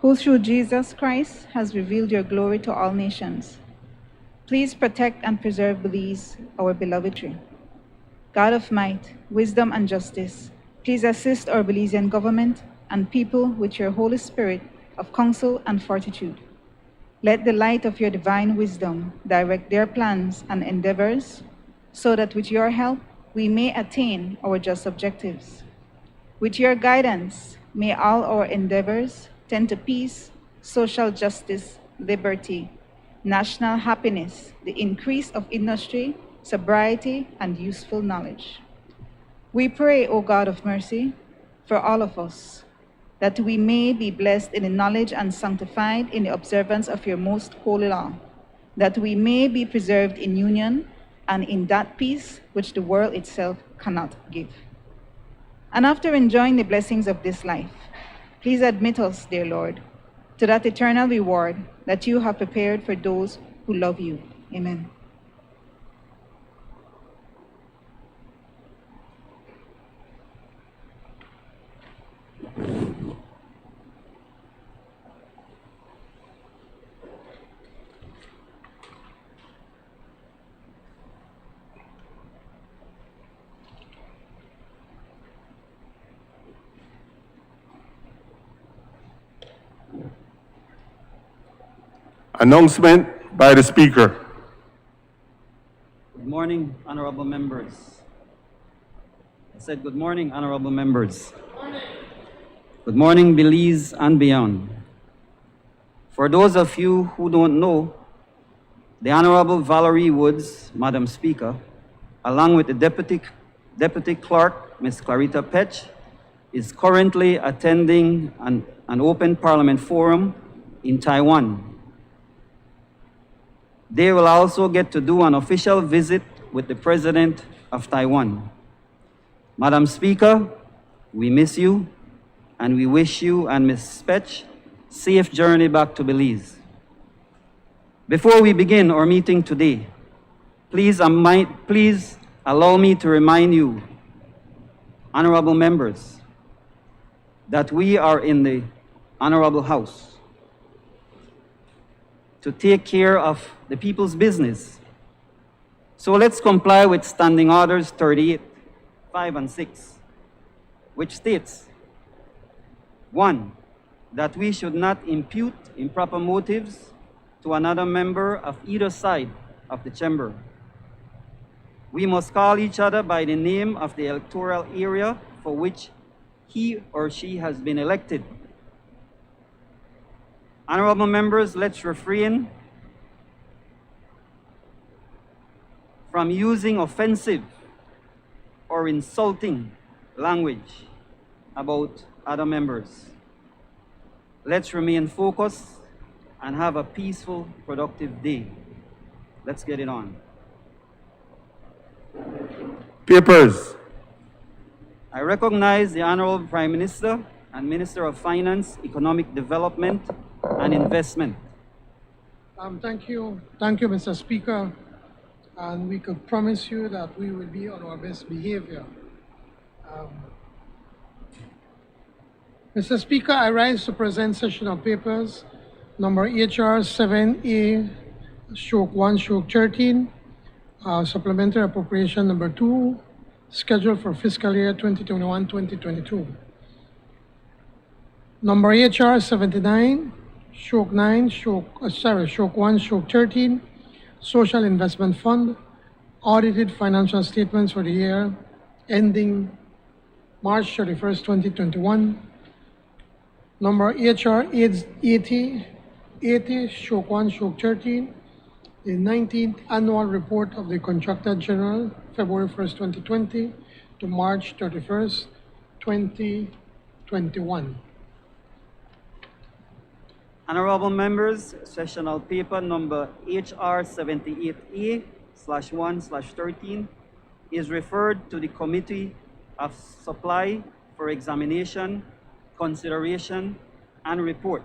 who through Jesus Christ has revealed your glory to all nations. Please protect and preserve Belize, our beloved country. God of might, wisdom, and justice, please assist our Belizean government and people with your Holy Spirit of counsel and fortitude. Let the light of your divine wisdom direct their plans and endeavors, so that with your help we may attain our just objectives. With your guidance, may all our endeavors tend to peace, social justice, liberty, national happiness, the increase of industry, sobriety, and useful knowledge. We pray, O God of mercy, for all of us, that we may be blessed in the knowledge and sanctified in the observance of your most holy law, that we may be preserved in union and in that peace which the world itself cannot give. And after enjoying the blessings of this life, please admit us, dear Lord, to that eternal reward that you have prepared for those who love you. Amen. Announcement by the Speaker. Good morning, honorable members. I said good morning, honorable members. Good morning, Belize and beyond. For those of you who don't know, the Honorable Valerie Woods, Madam Speaker, along with the Deputy Clerk, Ms. Clarita Petch, is currently attending an open Parliament forum in Taiwan. They will also get to do an official visit with the President of Taiwan. Madam Speaker, we miss you, and we wish you and Ms. Petch safe journey back to Belize. Before we begin our meeting today, please allow me to remind you, honorable members, that we are in the Honorable House to take care of the people's business. So let's comply with Standing Orders 38, 5, and 6, which states, 1, that we should not impute improper motives to another member of either side of the chamber. We must call each other by the name of the electoral area for which he or she has been elected. Honorable members, let's refrain from using offensive or insulting language about other members. Let's remain focused and have a peaceful, productive day. Let's get it on. Papers. I recognize the Honorable Prime Minister and Minister of Finance, Economic Development and Investment. Thank you, Mr. Speaker. And we could promise you that we will be on our best behavior. Mr. Speaker, I rise to present session of papers number HR 7A/1/13, supplementary appropriation number 2, scheduled for fiscal year 2021-2022. Number HR 79/1/13, Social Investment Fund, audited financial statements for the year ending March 31st, 2021. Number HR 80/1/13, the 19th annual report of the Contractor General, February 1st, 2020 to March 31st, 2021. Honorable members, sessional paper number HR 78A/1/13 is referred to the Committee of Supply for examination, consideration, and report.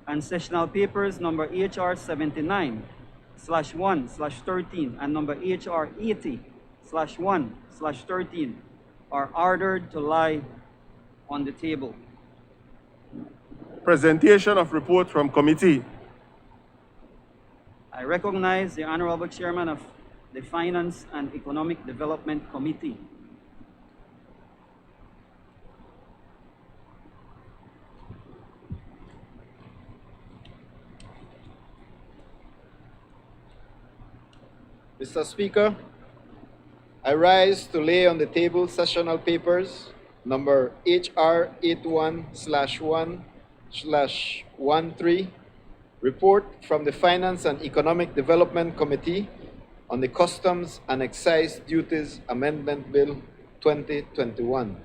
And sessional papers number HR 79/1/13 and number HR 80/1/13 are ordered to lie on the table. Presentation of report from committee. I recognize the Honorable Chairman of the Finance and Economic Development Committee. Mr. Speaker, I rise to lay on the table sessional papers number HR 81/1/13, report from the Finance and Economic Development Committee on the Customs and Excise Duties Amendment Bill 2021.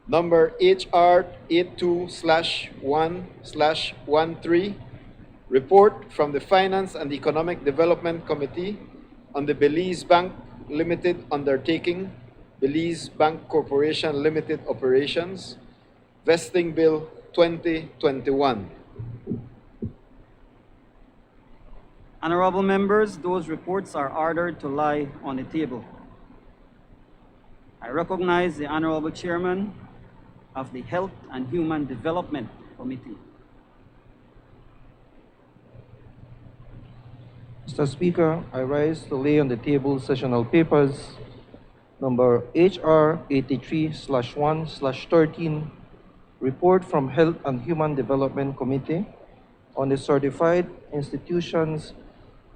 Number HR 82/1/13, report from the Finance and Economic Development Committee on the Belize Bank Limited Undertaking, Belize Bank Corporation Limited Operations, Vesting Bill 2021. Honorable members, those reports are ordered to lie on the table. I recognize the Honorable Chairman of the Health and Human Development Committee. Mr. Speaker, I rise to lay on the table sessional papers number HR 83/1/13, report from Health and Human Development Committee on the Certified Institutions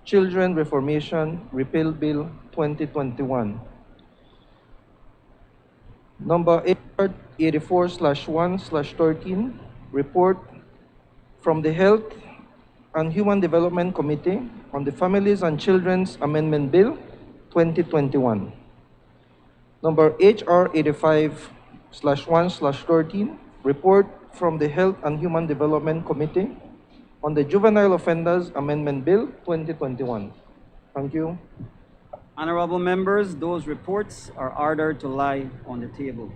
Children Reformation Repeal Bill 2021. Number HR 84/1/13, report from the Health and Human Development Committee on the Families and Children's Amendment Bill 2021. Number HR 85/1/13, report from the Health and Human Development Committee on the Juvenile Offenders Amendment Bill 2021. Thank you. Honorable members, those reports are ordered to lie on the table.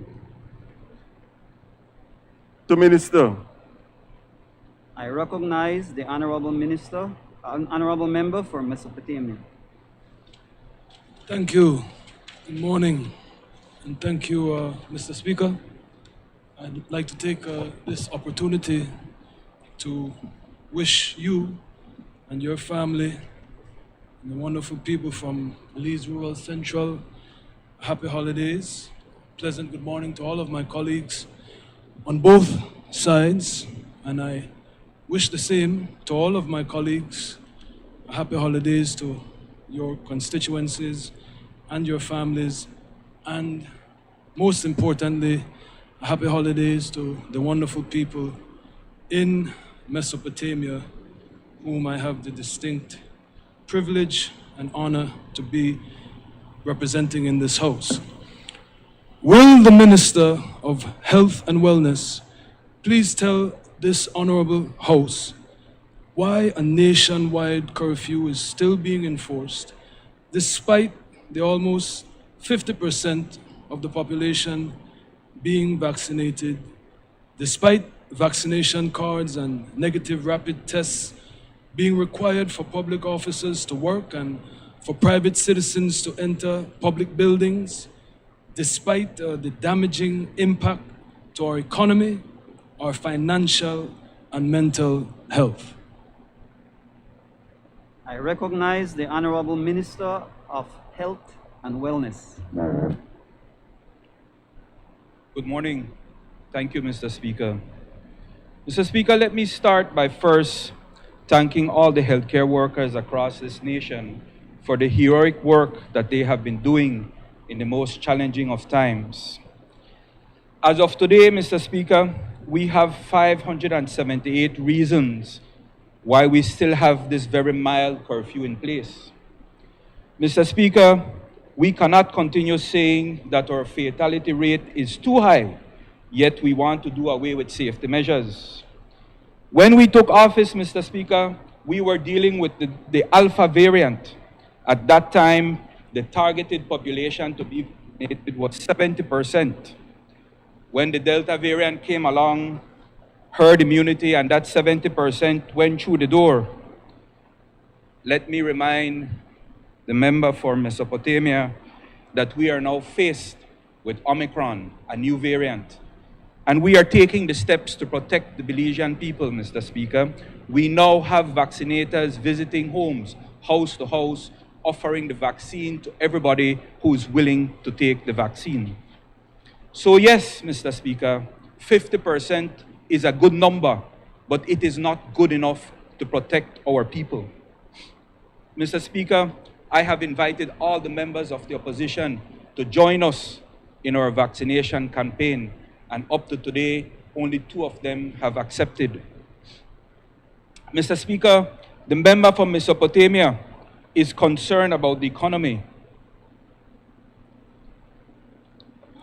To Minister. I recognize the Honorable Honorable Member for Mesopotamia. Thank you. Good morning. And thank you, Mr. Speaker. I'd like to take this opportunity to wish you and your family and the wonderful people from Belize Rural Central happy holidays. Pleasant good morning to all of my colleagues on both sides, and I wish the same to all of my colleagues. Happy holidays to your constituencies and your families, and most importantly, happy holidays to the wonderful people in Mesopotamia, whom I have the distinct privilege and honor to be representing in this House. Will the Minister of Health and Wellness please tell this honorable House why a nationwide curfew is still being enforced despite the almost 50% of the population being vaccinated, despite vaccination cards and negative rapid tests being required for public officers to work and for private citizens to enter public buildings, despite the damaging impact to our economy, our financial and mental health. I recognize the Honorable Minister of Health and Wellness. Good morning. Thank you, Mr. Speaker. Mr. Speaker, let me start by first thanking all the healthcare workers across this nation for the heroic work that they have been doing in the most challenging of times. As of today, Mr. Speaker, we have 578 reasons why we still have this very mild curfew in place. Mr. Speaker, we cannot continue saying that our fatality rate is too high, yet we want to do away with safety measures. When we took office, Mr. Speaker, we were dealing with the Alpha variant. At that time, the targeted population to be vaccinated was 70%. When the Delta variant came along, herd immunity and that 70% went through the door. Let me remind the member for Mesopotamia that we are now faced with Omicron, a new variant. And we are taking the steps to protect the Belizean people, Mr. Speaker. We now have vaccinators visiting homes, house to house, offering the vaccine to everybody who is willing to take the vaccine. So yes, Mr. Speaker, 50% is a good number, but it is not good enough to protect our people. Mr. Speaker, I have invited all the members of the opposition to join us in our vaccination campaign, and up to today, only 2 of them have accepted. Mr. Speaker, the member from Mesopotamia is concerned about the economy.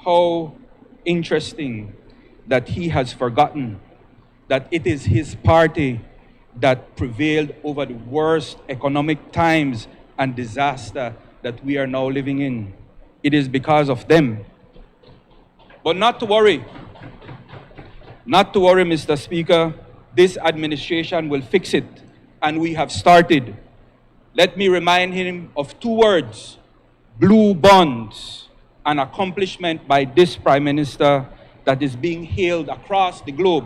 How interesting that he has forgotten that it is his party that prevailed over the worst economic times and disaster that we are now living in. It is because of them. But not to worry, Mr. Speaker, this administration will fix it, and we have started. Let me remind him of 2 words: blue bonds, an accomplishment by this Prime Minister that is being hailed across the globe.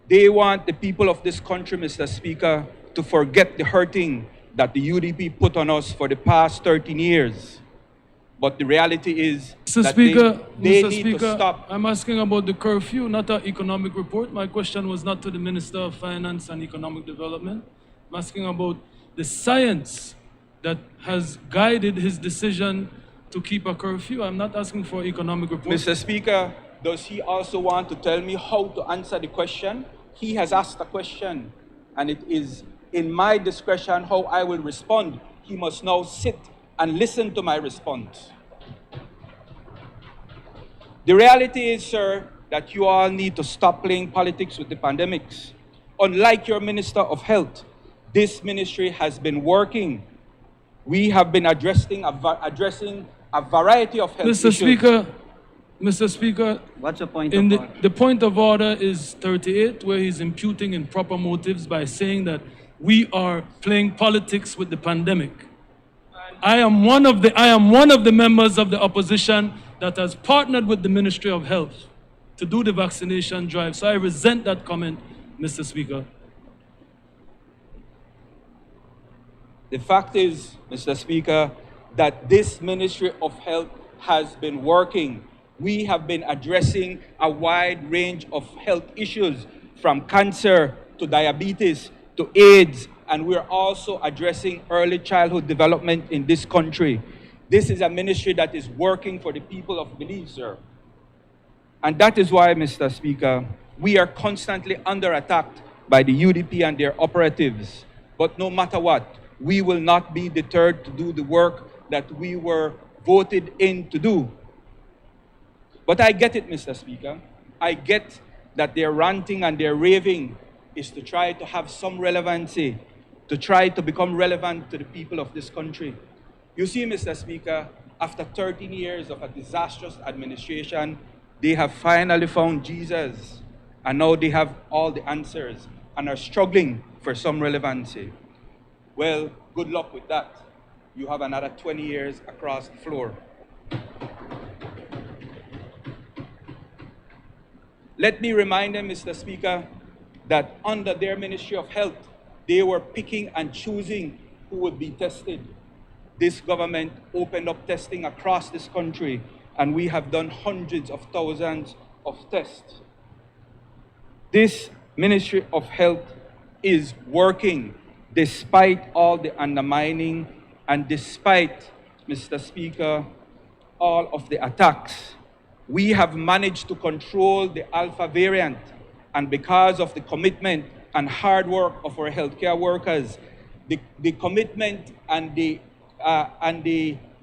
They want the people of this country, Mr. Speaker, to forget the hurting that the UDP put on us for the past 13 years. But the reality is Mr. that Speaker, they Mr. need Speaker, to stop. I'm asking about the curfew, not an economic report. My question was not to the Minister of Finance and Economic Development. I'm asking about the science that has guided his decision to keep a curfew. I'm not asking for economic report. Mr. Speaker, does he also want to tell me how to answer the question? He has asked a question, and it is in my discretion how I will respond. He must now sit and listen to my response. The reality is, sir, that you all need to stop playing politics with the pandemics. Unlike your Minister of Health, this ministry has been working. We have been addressing a variety of health issues. Mr. Speaker, What's your point of order? the point of order is 38, where he's imputing improper motives by saying that we are playing politics with the pandemic. I am one of the members of the opposition that has partnered with the Ministry of Health to do the vaccination drive. So I resent that comment, Mr. Speaker. The fact is, Mr. Speaker, that this Ministry of Health has been working. We have been addressing a wide range of health issues, from cancer to diabetes to AIDS, and we're also addressing early childhood development in this country. This is a ministry that is working for the people of Belize, sir. And that is why, Mr. Speaker, we are constantly under attack by the UDP and their operatives. But no matter what, we will not be deterred to do the work that we were voted in to do. But I get it, Mr. Speaker. I get that their ranting and their raving is to try to have some relevancy, to try to become relevant to the people of this country. You see, Mr. Speaker, after 13 years of a disastrous administration, they have finally found Jesus, and now they have all the answers and are struggling for some relevancy. Well, good luck with that. You have another 20 years across the floor. Let me remind them, Mr. Speaker, that under their Ministry of Health, they were picking and choosing who would be tested. This government opened up testing across this country, and we have done hundreds of thousands of tests. This Ministry of Health is working despite all the undermining and despite, Mr. Speaker, all of the attacks. We have managed to control the Alpha variant, and because of the commitment and hard work of our healthcare workers, the commitment and the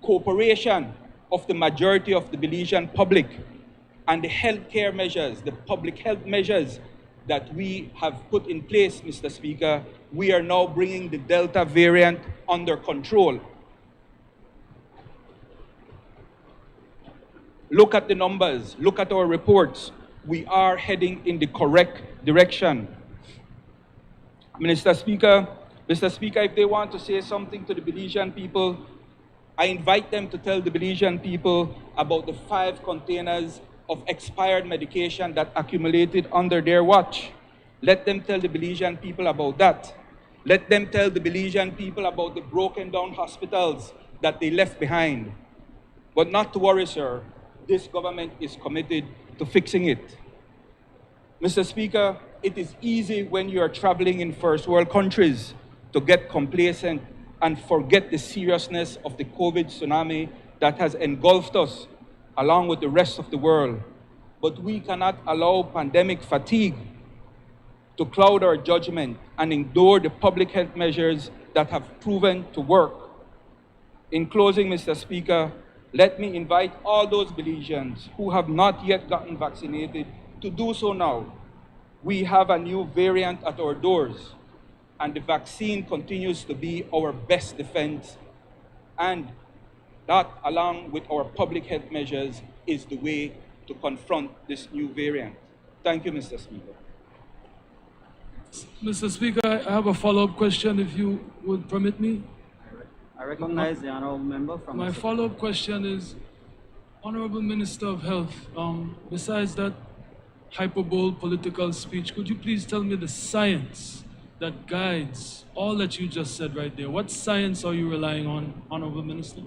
cooperation of the majority of the Belizean public, and the healthcare measures, the public health measures that we have put in place, Mr. Speaker, we are now bringing the Delta variant under control. Look at the numbers, look at our reports. We are heading in the correct direction. Mr. Speaker, if they want to say something to the Belizean people, I invite them to tell the Belizean people about the 5 containers of expired medication that accumulated under their watch. Let them tell the Belizean people about that. Let them tell the Belizean people about the broken down hospitals that they left behind. But not to worry, sir. This government is committed to fixing it. Mr. Speaker, it is easy when you are traveling in first world countries to get complacent and forget the seriousness of the COVID tsunami that has engulfed us along with the rest of the world. But we cannot allow pandemic fatigue to cloud our judgment and ignore the public health measures that have proven to work. In closing, Mr. Speaker, let me invite all those Belizeans who have not yet gotten vaccinated to do so now. We have a new variant at our doors, and the vaccine continues to be our best defense, and that, along with our public health measures, is the way to confront this new variant. Thank you, Mr. Speaker. Mr. Speaker, I have a follow-up question, if you would permit me. I recognize the honorable member from... My follow-up question is, Honorable Minister of Health, besides that hyperbole political speech, could you please tell me the science that guides all that you just said right there? What science are you relying on, Honorable Minister?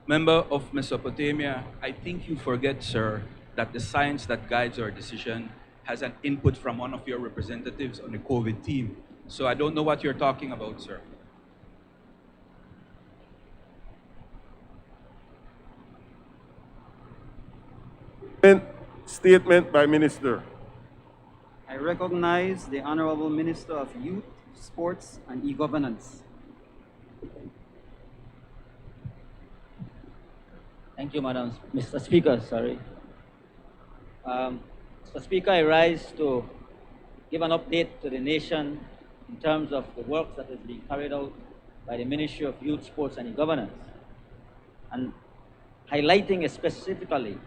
Member of Mesopotamia, I think you forget, sir, that the science that guides our decision has an input from one of your representatives on the COVID team. So I don't know what you're talking about, sir. Statement by Minister. I recognize the Honorable Minister of Youth, Sports and E-Governance. Thank you, Mr. Speaker. Mr. Speaker, I rise to give an update to the nation in terms of the work that is being carried out by the Ministry of Youth, Sports and E-Governance, and highlighting specifically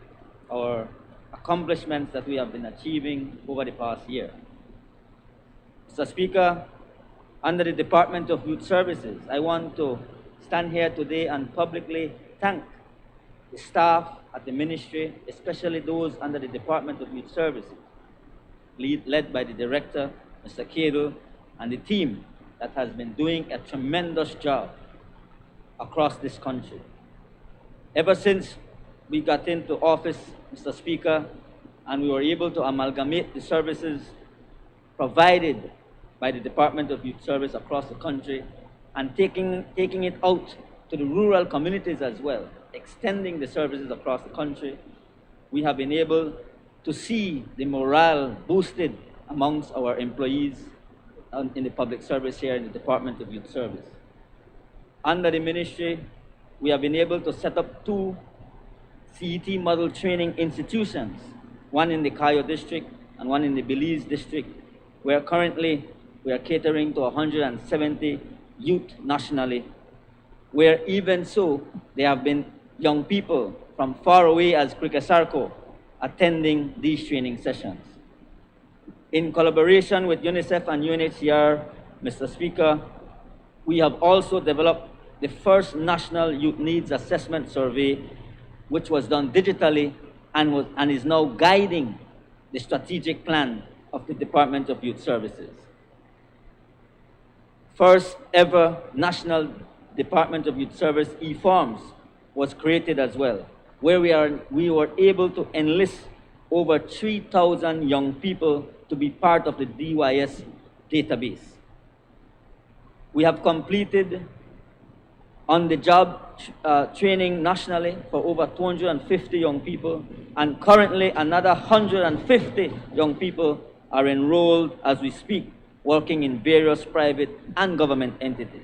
our accomplishments that we have been achieving over the past year. Mr. Speaker, under the Department of Youth Services, I want to stand here today and publicly thank the staff at the ministry, especially those under the Department of Youth Services, led by the Director, Mr. Kedo, and the team that has been doing a tremendous job across this country. Ever since we got into office, Mr. Speaker, and we were able to amalgamate the services provided by the Department of Youth Service across the country and taking it out to the rural communities as well, extending the services across the country, we have been able to see the morale boosted amongst our employees in the public service here in the Department of Youth Service. Under the ministry, we have been able to set up 2 CET model training institutions, one in the Cayo district and one in the Belize district, where currently we are catering to 170 youth nationally, where even so, there have been young people from far away as Krikasarko attending these training sessions. In collaboration with UNICEF and UNHCR, Mr. Speaker, we have also developed the first National Youth Needs Assessment Survey, which was done digitally and is now guiding the strategic plan of the Department of Youth Services. First ever National Department of Youth Service e-forms was created as well, where we were able to enlist over 3,000 young people to be part of the DYS database. We have completed on-the-job training nationally for over 250 young people, and currently another 150 young people are enrolled as we speak, working in various private and government entities.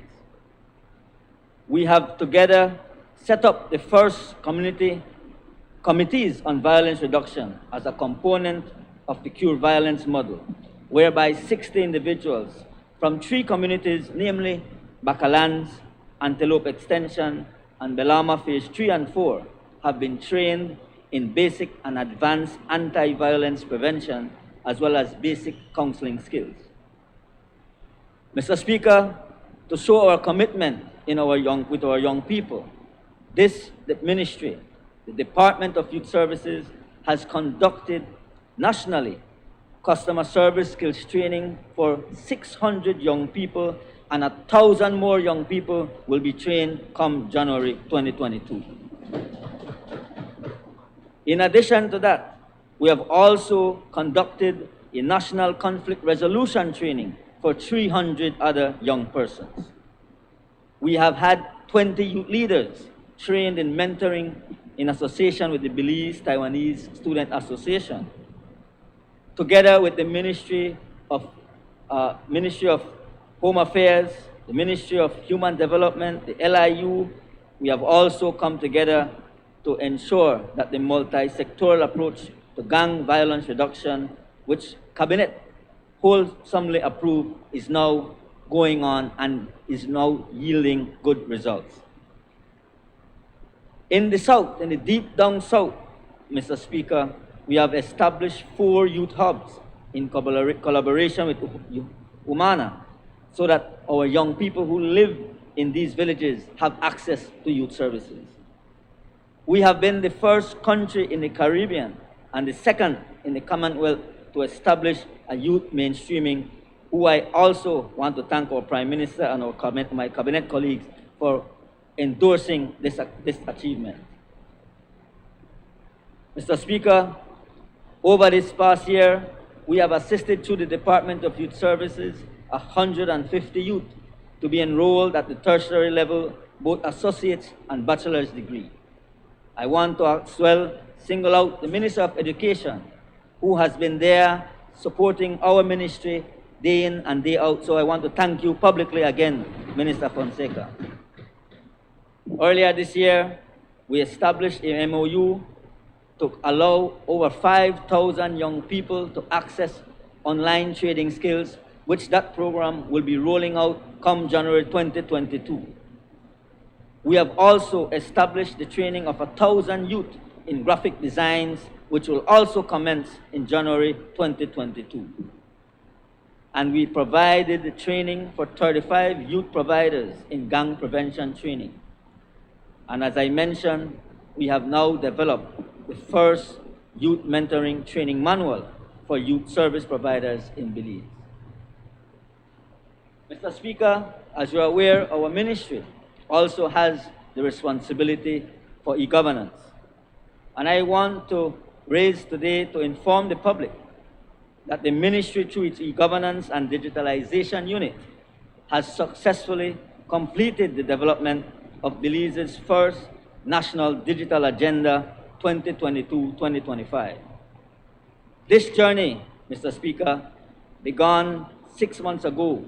We have together set up the first committees on violence reduction as a component of the Cure Violence model, whereby 60 individuals from 3 communities, namely Bacalans, Antelope Extension, and Belama Phase 3 and 4, have been trained in basic and advanced anti-violence prevention, as well as basic counseling skills. Mr. Speaker, to show our commitment with our young people, the ministry, the Department of Youth Services, has conducted nationally customer service skills training for 600 young people, and 1,000 more young people will be trained come January 2022. In addition to that, we have also conducted a national conflict resolution training for 300 other young persons. We have had 20 youth leaders trained in mentoring in association with the Belize Taiwanese Student Association. Together with the Ministry of Home Affairs, the Ministry of Human Development, the LIU, we have also come together to ensure that the multi-sectoral approach to gang violence reduction, which Cabinet wholesomely approved, is now going on and is now yielding good results. In the South, in the deep down South, Mr. Speaker, we have established 4 youth hubs in collaboration with Umana, so that our young people who live in these villages have access to youth services. We have been the first country in the Caribbean and the second in the Commonwealth to establish a youth mainstreaming, who I also want to thank our Prime Minister and my Cabinet colleagues for endorsing this achievement. Mr. Speaker, over this past year, we have assisted through the Department of Youth Services 150 youth to be enrolled at the tertiary level, both associate's and bachelor's degree. I want to as well single out the Minister of Education, who has been there supporting our ministry day in and day out. So I want to thank you publicly again, Minister Fonseca. Earlier this year, we established a MOU to allow over 5,000 young people to access online trading skills, which that program will be rolling out come January 2022. We have also established the training of 1,000 youth in graphic designs, which will also commence in January 2022. And we provided the training for 35 youth providers in gang prevention training. And as I mentioned, we have now developed the first youth mentoring training manual for youth service providers in Belize. Mr. Speaker, as you're aware, our ministry also has the responsibility for e-governance. And I want to raise today to inform the public that the ministry, through its e-governance and digitalization unit, has successfully completed the development of Belize's first National Digital Agenda 2022-2025. This journey, Mr. Speaker, began 6 months ago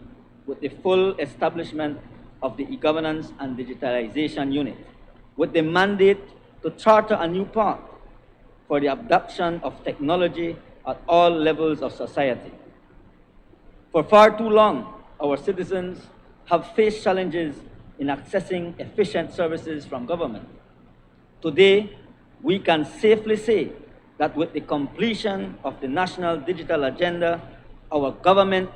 with the full establishment of the e-governance and digitalization unit, with the mandate to charter a new path for the adoption of technology at all levels of society. For far too long, our citizens have faced challenges in accessing efficient services from government. Today, we can safely say that with the completion of the National Digital Agenda, our government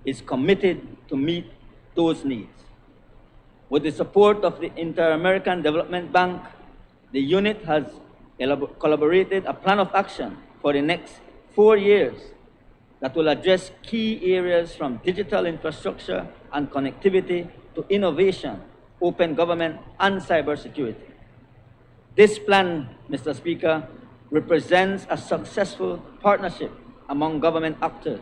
is committed to meet those needs. With the support of the Inter-American Development Bank, the unit has collaborated a plan of action for the next 4 years that will address key areas from digital infrastructure and connectivity to innovation, open government, and cybersecurity. This plan, Mr. Speaker, represents a successful partnership among government actors,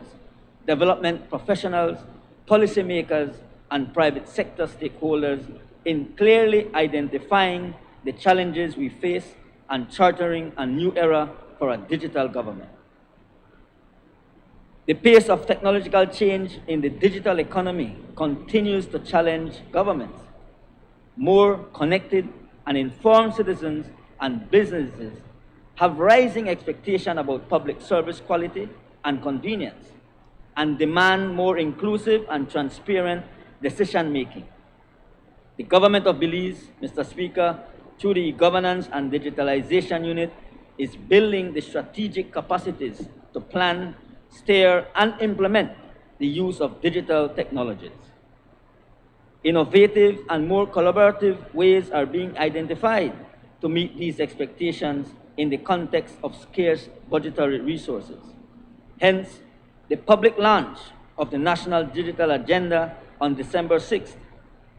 development professionals, policymakers, and private sector stakeholders in clearly identifying the challenges we face and chartering a new era for a digital government. The pace of technological change in the digital economy continues to challenge governments. More connected and informed citizens and businesses have rising expectations about public service quality and convenience, and demand more inclusive and transparent decision-making. The government of Belize, Mr. Speaker, through the Governance and Digitalization Unit, is building the strategic capacities to plan, steer, and implement the use of digital technologies. Innovative and more collaborative ways are being identified to meet these expectations in the context of scarce budgetary resources. Hence, the public launch of the National Digital Agenda on December 6th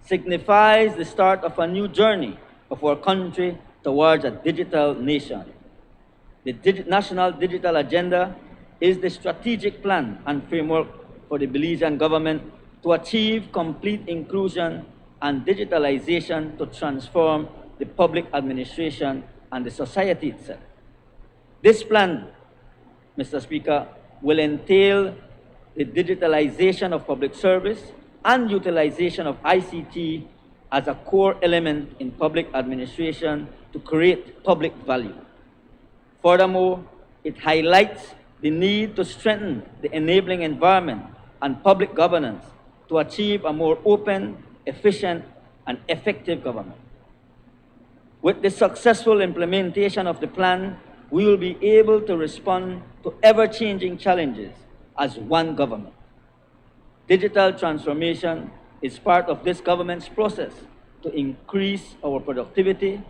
signifies the start of a new journey of our country towards a digital nation. The National Digital Agenda is the strategic plan and framework for the Belizean government to achieve complete inclusion and digitalization to transform the public administration and the society itself. This plan, Mr. Speaker, will entail the digitalization of public service and utilization of ICT as a core element in public administration to create public value. Furthermore, it highlights the need to strengthen the enabling environment and public governance to achieve a more open, efficient, and effective government. With the successful implementation of the plan, we will be able to respond to ever-changing challenges as one government. Digital transformation is part of this government's process to increase our productivity,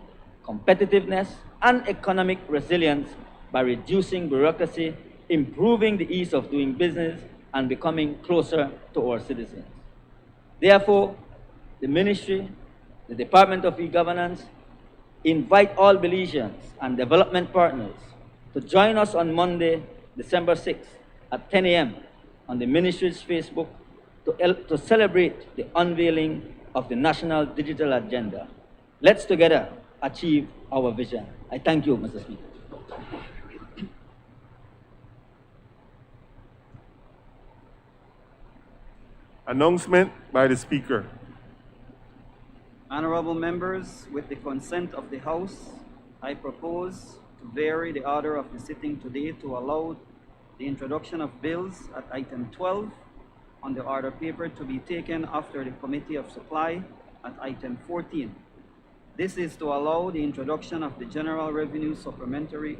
competitiveness, and economic resilience by reducing bureaucracy, improving the ease of doing business, and becoming closer to our citizens. Therefore, the Ministry, the Department of E-Governance, invite all Belizeans and development partners to join us on Monday, December 6th at 10 a.m. on the Ministry's Facebook to celebrate the unveiling of the National Digital Agenda. Let's together achieve our vision. I thank you, Mr. Speaker. Announcement by the Speaker. Honorable members, with the consent of the House, I propose to vary the order of the sitting today to allow the introduction of bills at item 12 on the order paper to be taken after the Committee of Supply at item 14. This is to allow the introduction of the General Revenue Supplementary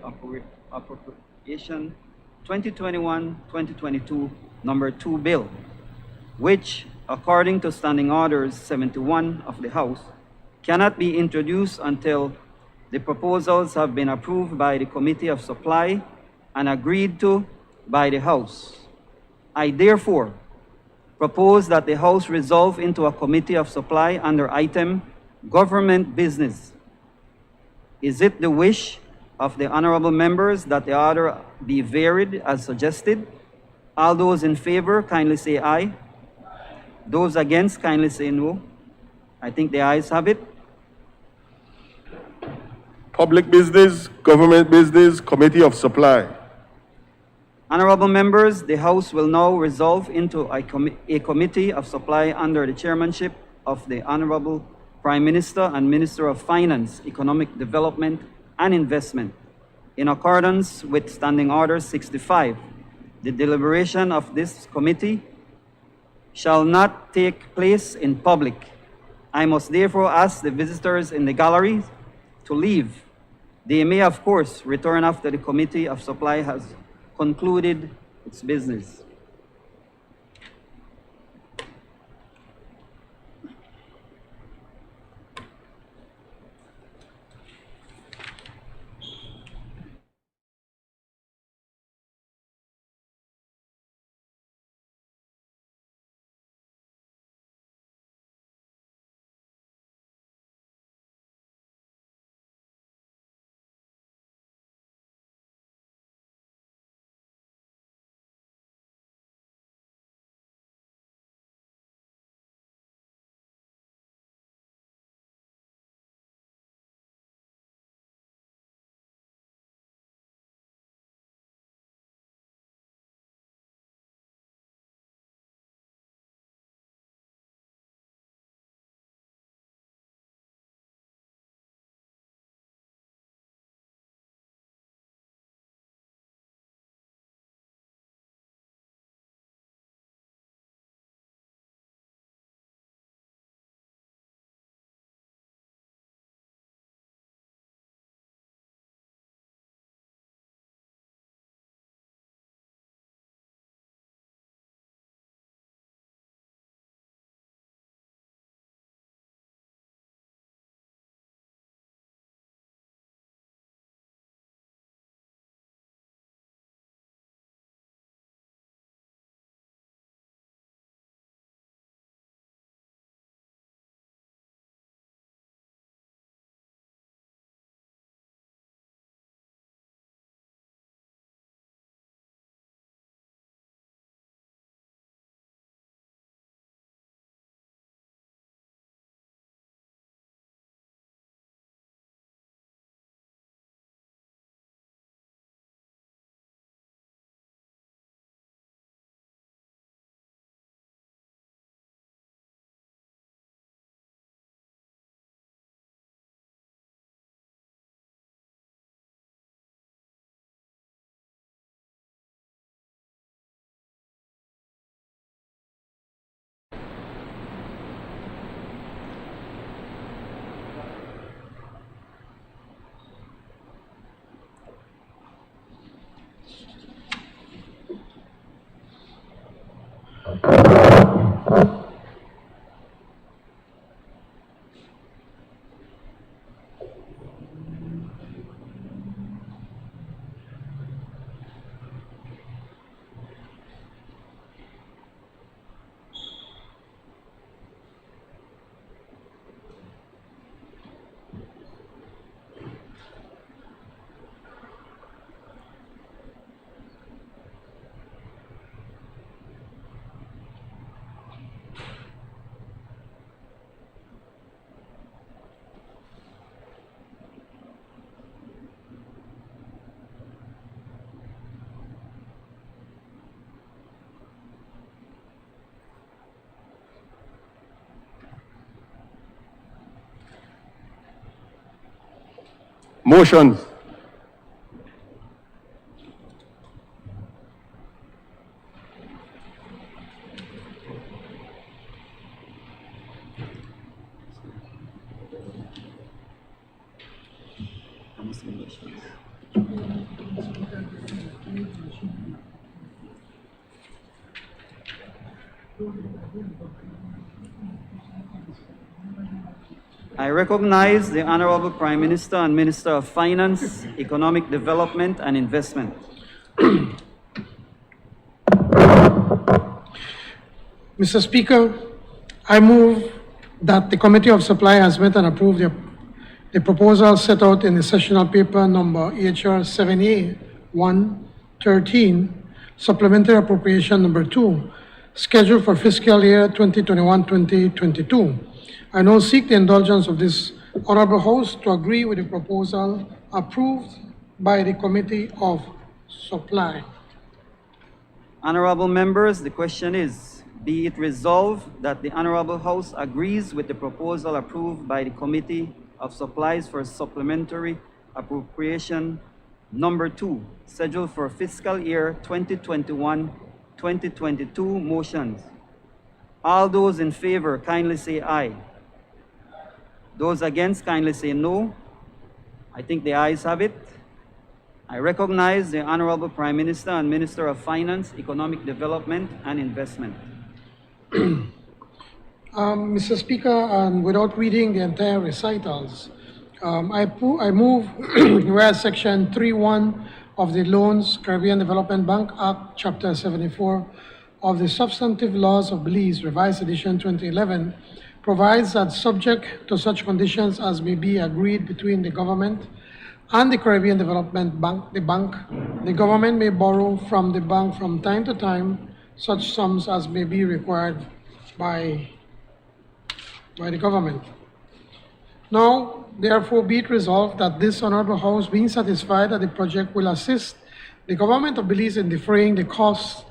Appropriation 2021-2022 number 2 bill, which, according to Standing Orders 71 of the House, cannot be introduced until the proposals have been approved by the Committee of Supply and agreed to by the House. I therefore propose that the House resolve into a Committee of Supply under item Government Business. Is it the wish of the honorable members that the order be varied as suggested? All those in favor, kindly say aye. Those against, kindly say no. I think the ayes have it. Public Business, Government Business, Committee of Supply. Honorable members, the House will now resolve into a Committee of Supply under the chairmanship of the Honorable Prime Minister and Minister of Finance, Economic Development and Investment. In accordance with Standing Order 65, the deliberation of this committee shall not take place in public. I must therefore ask the visitors in the gallery to leave. They may, of course, return after the Committee of Supply has concluded its business. Motions. I recognize the Honorable Prime Minister and Minister of Finance, Economic Development and Investment. Mr. Speaker, I move that the Committee of Supply has met and approved the proposal set out in the sessional paper number HR 7A-113, supplementary appropriation number 2, scheduled for fiscal year 2021-2022. I now seek the indulgence of this honorable House to agree with the proposal approved by the Committee of Supply. Honorable members, the question is, be it resolved that the Honorable House agrees with the proposal approved by the Committee of Supplies for supplementary appropriation number 2, scheduled for fiscal year 2021-2022 motions. All those in favor kindly say aye. Those against kindly say no. I think the ayes have it. I recognize the Honorable Prime Minister and Minister of Finance, Economic Development and Investment. Mr. Speaker, and without reading the entire recitals, I move whereas Section 3.1 of the Loans Caribbean Development Bank Act, Chapter 74 of the Substantive Laws of Belize, Revised Edition 2011, provides that subject to such conditions as may be agreed between the government and the Caribbean Development Bank, the government may borrow from the bank from time to time such sums as may be required by the government. Now, therefore, be it resolved that this honorable House, being satisfied that the project will assist the government of Belize in defraying the costs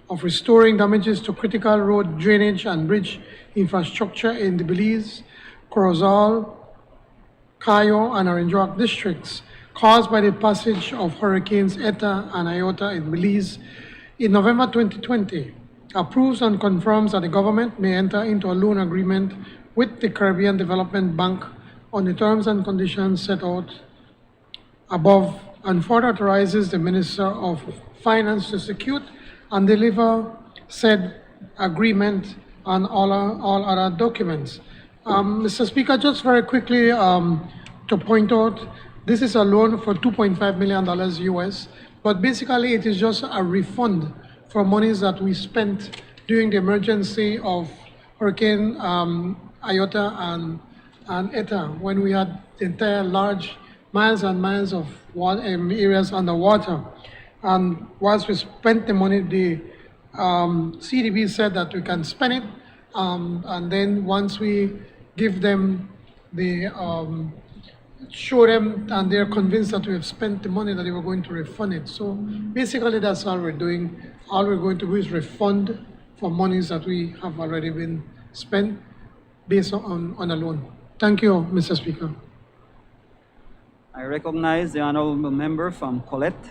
of restoring damages to critical road drainage and bridge infrastructure in the Belize, Corozal, Cayo, and Aranjuez districts caused by the passage of Hurricanes Eta and Iota in Belize in November 2020, approves and confirms that the government may enter into a loan agreement with the Caribbean Development Bank on the terms and conditions set out above, and further authorizes the Minister of Finance to execute and deliver said agreement and all other documents. Mr. Speaker, just very quickly to point out, this is a loan for $2.5 million US, but basically it is just a refund for monies that we spent during the emergency of Hurricane Iota and Eta, when we had the entire large miles and miles of areas underwater. And once we spent the money, the CDB said that we can spend it, and then once we give them the, show them and they're convinced that we have spent the money, that they were going to refund it. So basically that's all we're doing. All we're going to do is refund for monies that we have already been spent based on a loan. Thank you, Mr. Speaker. I recognize the Honorable Member from Colette.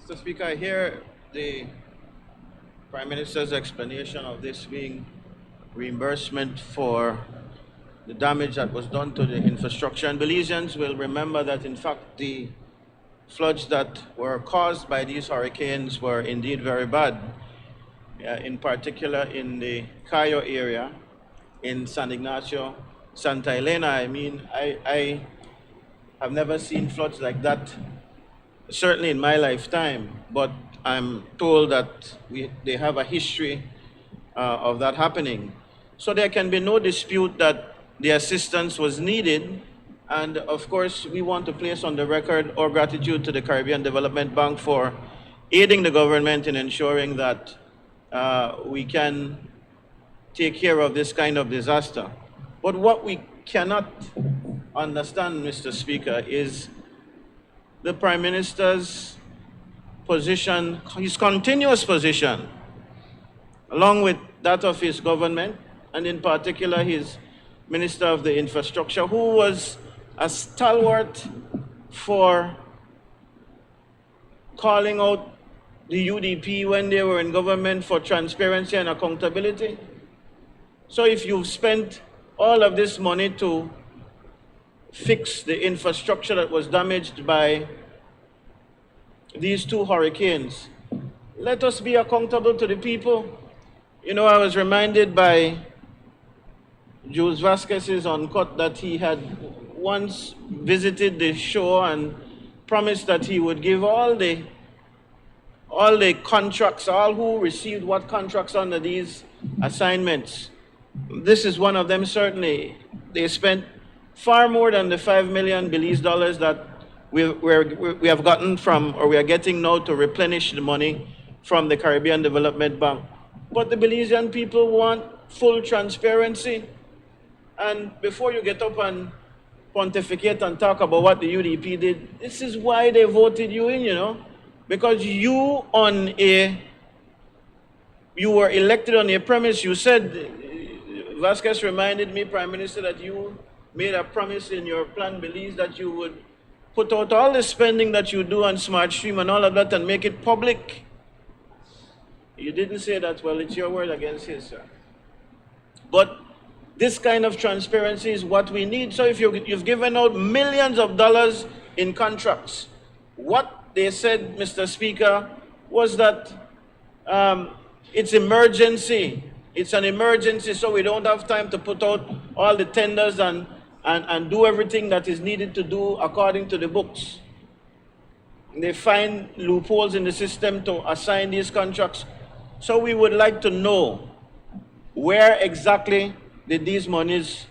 Mr. Speaker, I hear the Prime Minister's explanation of this being reimbursement for the damage that was done to the infrastructure. And Belizeans will remember that, in fact, the floods that were caused by these hurricanes were indeed very bad, in particular in the Cayo area, in San Ignacio, Santa Elena. I mean, I have never seen floods like that, certainly in my lifetime, but I'm told that they have a history of that happening. So there can be no dispute that the assistance was needed, and of course we want to place on the record our gratitude to the Caribbean Development Bank for aiding the government in ensuring that we can take care of this kind of disaster. But what we cannot understand, Mr. Speaker, is the Prime Minister's position, his continuous position, along with that of his government, and in particular his Minister of the Infrastructure, who was a stalwart for calling out the UDP when they were in government for transparency and accountability. So if you've spent all of this money to fix the infrastructure that was damaged by these two hurricanes, let us be accountable to the people. You know, I was reminded by Jules Vasquez's Uncut that he had once visited the shore and promised that he would give all the contracts, all who received what contracts under these assignments. This is one of them, certainly. They spent far more than the 5 million Belize dollars that we have gotten from, or we are getting now to replenish the money from the Caribbean Development Bank. But the Belizean people want full transparency. And before you get up and pontificate and talk about what the UDP did, this is why they voted you in, you know. Because you were elected on a premise. You said, Vasquez reminded me, Prime Minister, that you made a promise in your plan Belize that you would put out all the spending that you do on Smart Stream and all of that and make it public. You didn't say that. Well, it's your word against his, sir. But this kind of transparency is what we need. So if you've given out millions of dollars in contracts, what they said, Mr. Speaker, was that it's emergency. It's an emergency, so we don't have time to put out all the tenders and do everything that is needed to do according to the books. They find loopholes in the system to assign these contracts. So we would like to know, where exactly did these monies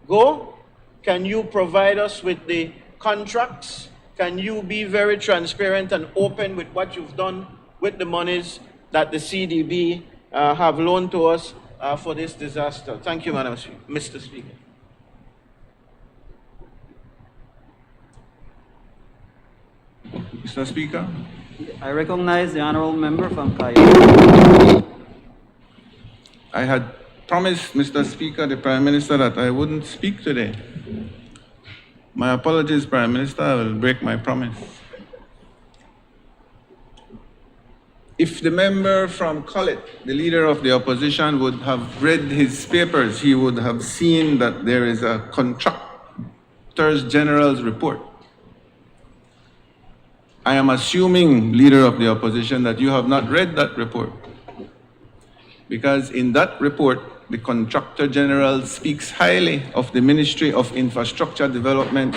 go? Can you provide us with the contracts? Can you be very transparent and open with what you've done with the monies that the CDB have loaned to us for this disaster? Thank you, Mr. Speaker. Mr. Speaker. I recognize the honorable member from Cayenne. I had promised Mr. Speaker, the Prime Minister, that I wouldn't speak today. My apologies, Prime Minister, I will break my promise. If the member from Collet, the leader of the opposition, would have read his papers, he would have seen that there is a Contractors General's report. I am assuming, leader of the opposition, that you have not read that report. Because in that report, the Contractor General speaks highly of the Ministry of Infrastructure Development.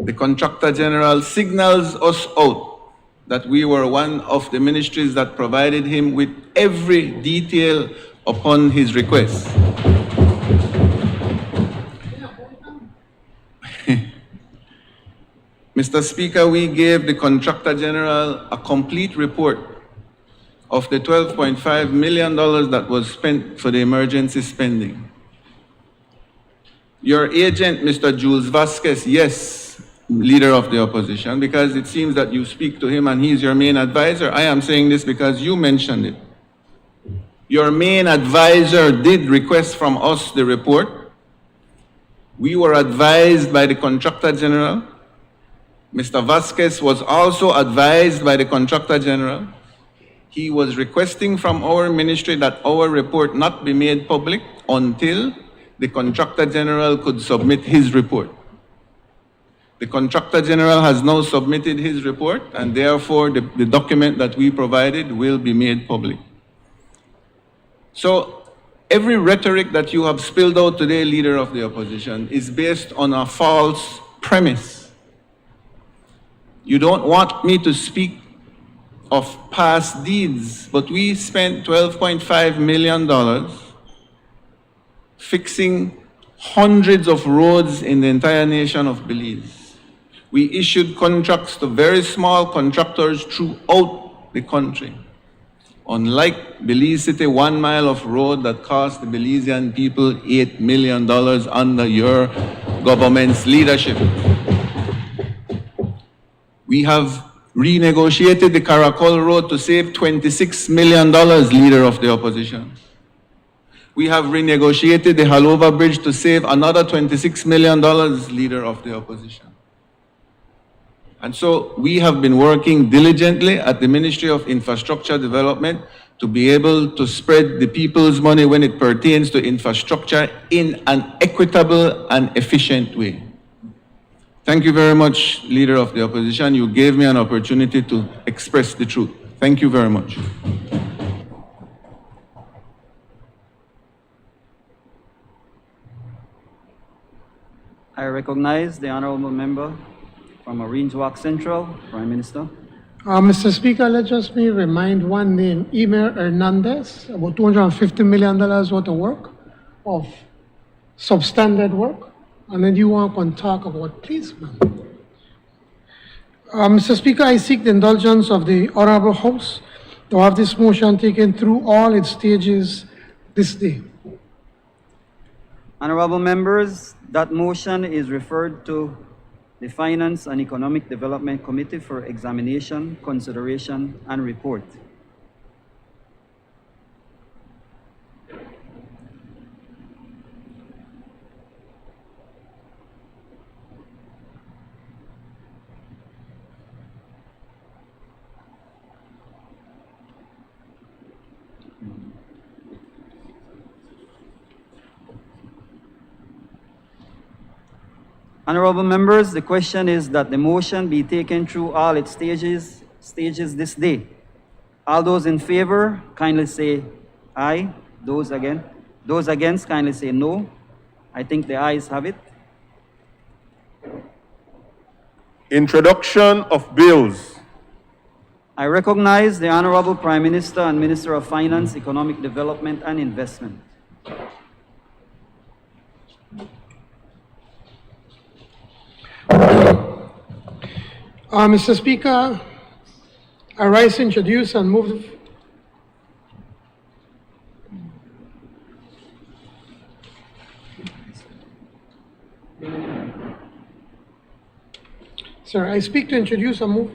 The Contractor General signals us out that we were one of the ministries that provided him with every detail upon his request. Mr. Speaker, we gave the Contractor General a complete report of the $12.5 million that was spent for the emergency spending. Your agent, Mr. Jules Vasquez, yes, leader of the opposition, because it seems that you speak to him and he's your main advisor. I am saying this because you mentioned it. Your main advisor did request from us the report. We were advised by the Contractor General. Mr. Vasquez was also advised by the Contractor General. He was requesting from our ministry that our report not be made public until the Contractor General could submit his report. The Contractor General has now submitted his report, and therefore the document that we provided will be made public. So every rhetoric that you have spilled out today, leader of the opposition, is based on a false premise. You don't want me to speak of past deeds, but we spent $12.5 million fixing hundreds of roads in the entire nation of Belize. We issued contracts to very small contractors throughout the country. Unlike Belize City, 1 mile of road that cost the Belizean people $8 million under your government's leadership. We have renegotiated the Caracol Road to save $26 million, leader of the opposition. We have renegotiated the Halova Bridge to save another $26 million, Leader of the Opposition. And so we have been working diligently at the Ministry of Infrastructure Development to be able to spread the people's money when it pertains to infrastructure in an equitable and efficient way. Thank you very much, Leader of the Opposition. You gave me an opportunity to express the truth. Thank you very much. I recognize the honorable member from Orange Walk Central, Prime Minister. Mr. Speaker, let just me remind one name, Emer Hernandez, about $250 million worth of work, of substandard work. And then you want to talk about policemen. Mr. Speaker, I seek the indulgence of the Honorable House to have this motion taken through all its stages this day. Honorable members, that motion is referred to the Finance and Economic Development Committee for examination, consideration, and report. Honorable members, the question is that the motion be taken through all its stages this day. All those in favor, kindly say aye. Those against, kindly say no. I think the ayes have it. Introduction of bills. I recognize the Honorable Prime Minister and Minister of Finance, Economic Development and Investment. Mr. Speaker, I rise to introduce and move Sir, I speak to introduce and move.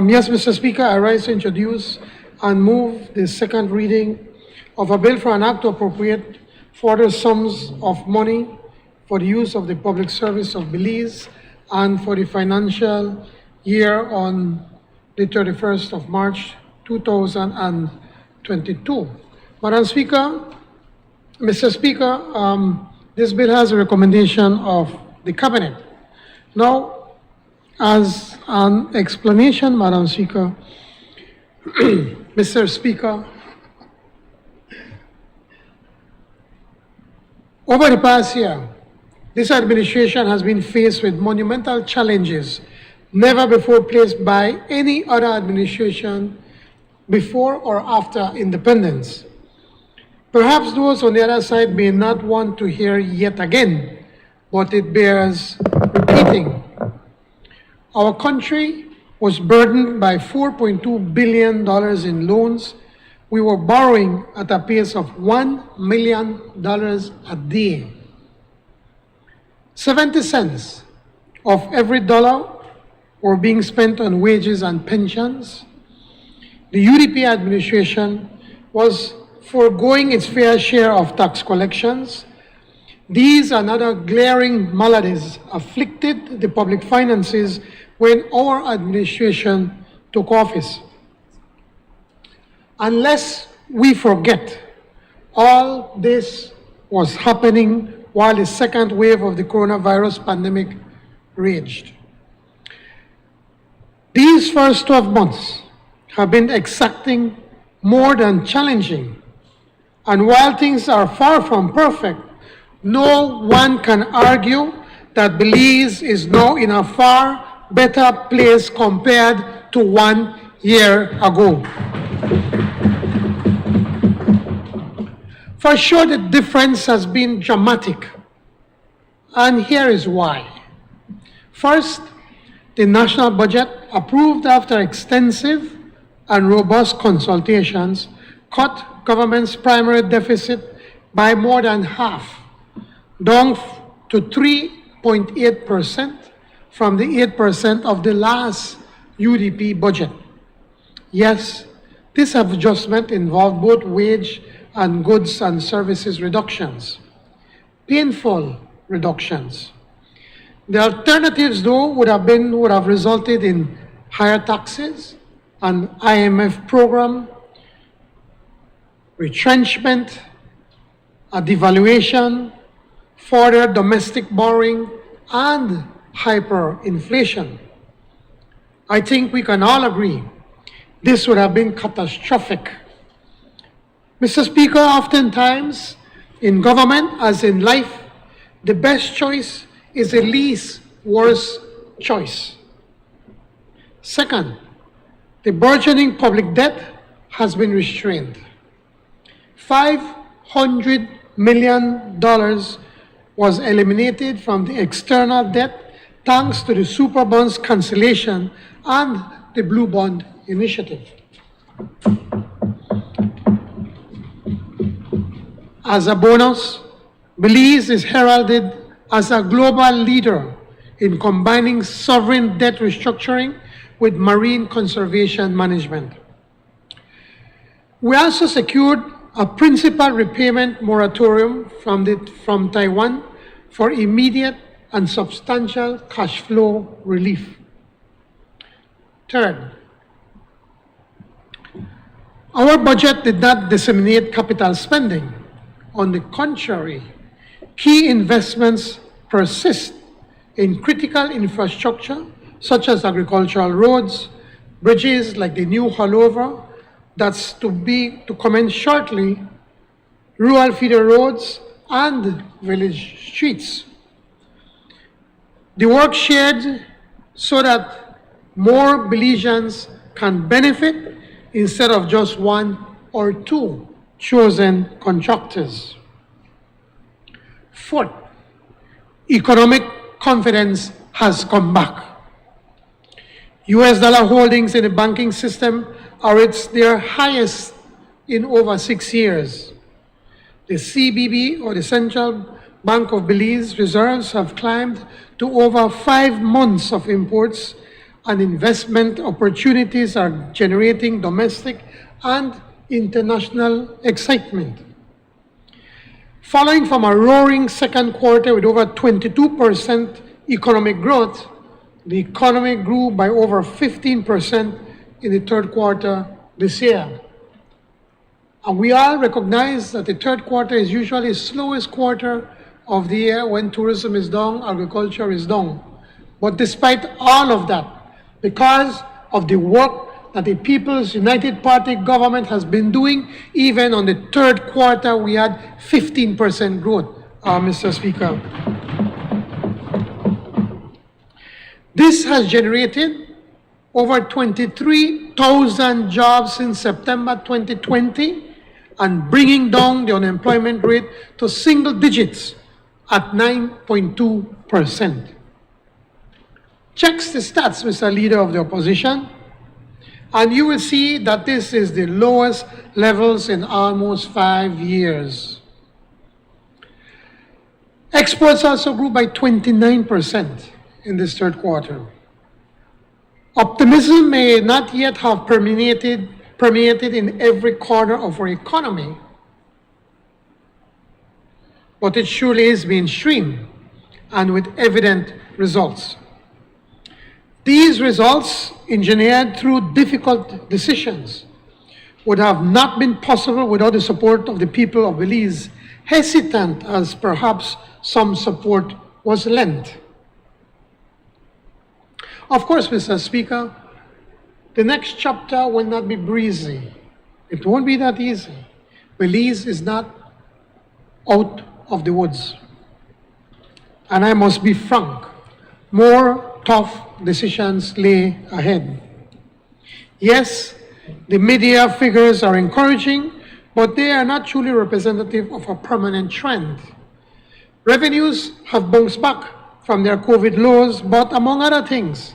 Yes, Mr. Speaker, I rise to introduce and move the second reading of a bill for an act to appropriate further sums of money for the use of the public service of Belize and for the financial year on the 31st of March 2022. Madam Speaker, Mr. Speaker, this bill has a recommendation of the Cabinet. Now, as an explanation, Madam Speaker, Mr. Speaker, over the past year, this administration has been faced with monumental challenges never before placed by any other administration before or after independence. Perhaps those on the other side may not want to hear yet again, but it bears repeating. Our country was burdened by $4.2 billion in loans. We were borrowing at a pace of $1 million a day. 70 cents of every dollar were being spent on wages and pensions. The UDP administration was foregoing its fair share of tax collections. These and other glaring maladies afflicted the public finances when our administration took office. Unless we forget, all this was happening while the second wave of the coronavirus pandemic raged. These first 12 months have been exacting, more than challenging. And while things are far from perfect, no one can argue that Belize is now in a far better place compared to 1 year ago. For sure, the difference has been dramatic. And here is why. First, the national budget, approved after extensive and robust consultations, cut government's primary deficit by more than half, down to 3.8% from the 8% of the last UDP budget. Yes, this adjustment involved both wage and goods and services reductions, painful reductions. The alternatives, though, would have resulted in higher taxes, an IMF program, retrenchment, a devaluation, further domestic borrowing, and hyperinflation. I think we can all agree this would have been catastrophic. Mr. Speaker, oftentimes in government, as in life, the best choice is the least worst choice. Second, the burgeoning public debt has been restrained. $500 million was eliminated from the external debt thanks to the super bonds cancellation and the blue bond initiative. As a bonus, Belize is heralded as a global leader in combining sovereign debt restructuring with marine conservation management. We also secured a principal repayment moratorium from Taiwan for immediate and substantial cash flow relief. Third, our budget did not disseminate capital spending. On the contrary, key investments persist in critical infrastructure such as agricultural roads, bridges like the new Haulover that's to commence shortly, rural feeder roads, and village streets. The work shared so that more Belizeans can benefit instead of just one or two chosen contractors. Fourth, economic confidence has come back. US dollar holdings in the banking system are at their highest in over 6 years. The CBB, or the Central Bank of Belize, reserves have climbed to over 5 months of imports, and investment opportunities are generating domestic and international excitement. Following from a roaring second quarter with over 22% economic growth, the economy grew by over 15% in the third quarter this year. And we all recognize that the third quarter is usually the slowest quarter of the year when tourism is down, agriculture is down. But despite all of that, because of the work that the People's United Party government has been doing, even on the third quarter, we had 15% growth, Mr. Speaker. This has generated over 23,000 jobs in September 2020 and bringing down the unemployment rate to single digits at 9.2%. Checks the stats, Mr. Leader of the Opposition, and you will see that this is the lowest levels in almost 5 years. Exports also grew by 29% in this third quarter. Optimism may not yet have permeated in every corner of our economy, but it surely is mainstream and with evident results. These results, engineered through difficult decisions, would have not been possible without the support of the people of Belize, hesitant as perhaps some support was lent. Of course, Mr. Speaker, the next chapter will not be breezy. It won't be that easy. Belize is not out of the woods. And I must be frank, more tough decisions lay ahead. Yes, the media figures are encouraging, but they are not truly representative of a permanent trend. Revenues have bounced back from their COVID lows, but among other things,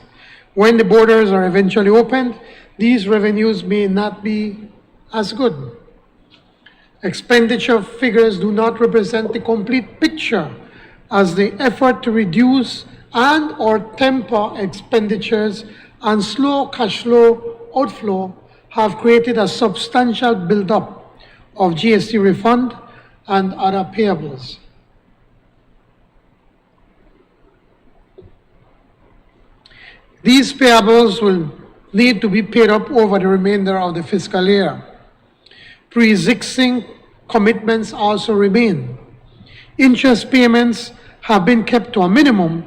when the borders are eventually opened, these revenues may not be as good. Expenditure figures do not represent the complete picture, as the effort to reduce and/or temper expenditures and slow cash flow outflow have created a substantial buildup of GST refund and other payables. These payables will need to be paid up over the remainder of the fiscal year. Pre-existing commitments also remain. Interest payments have been kept to a minimum,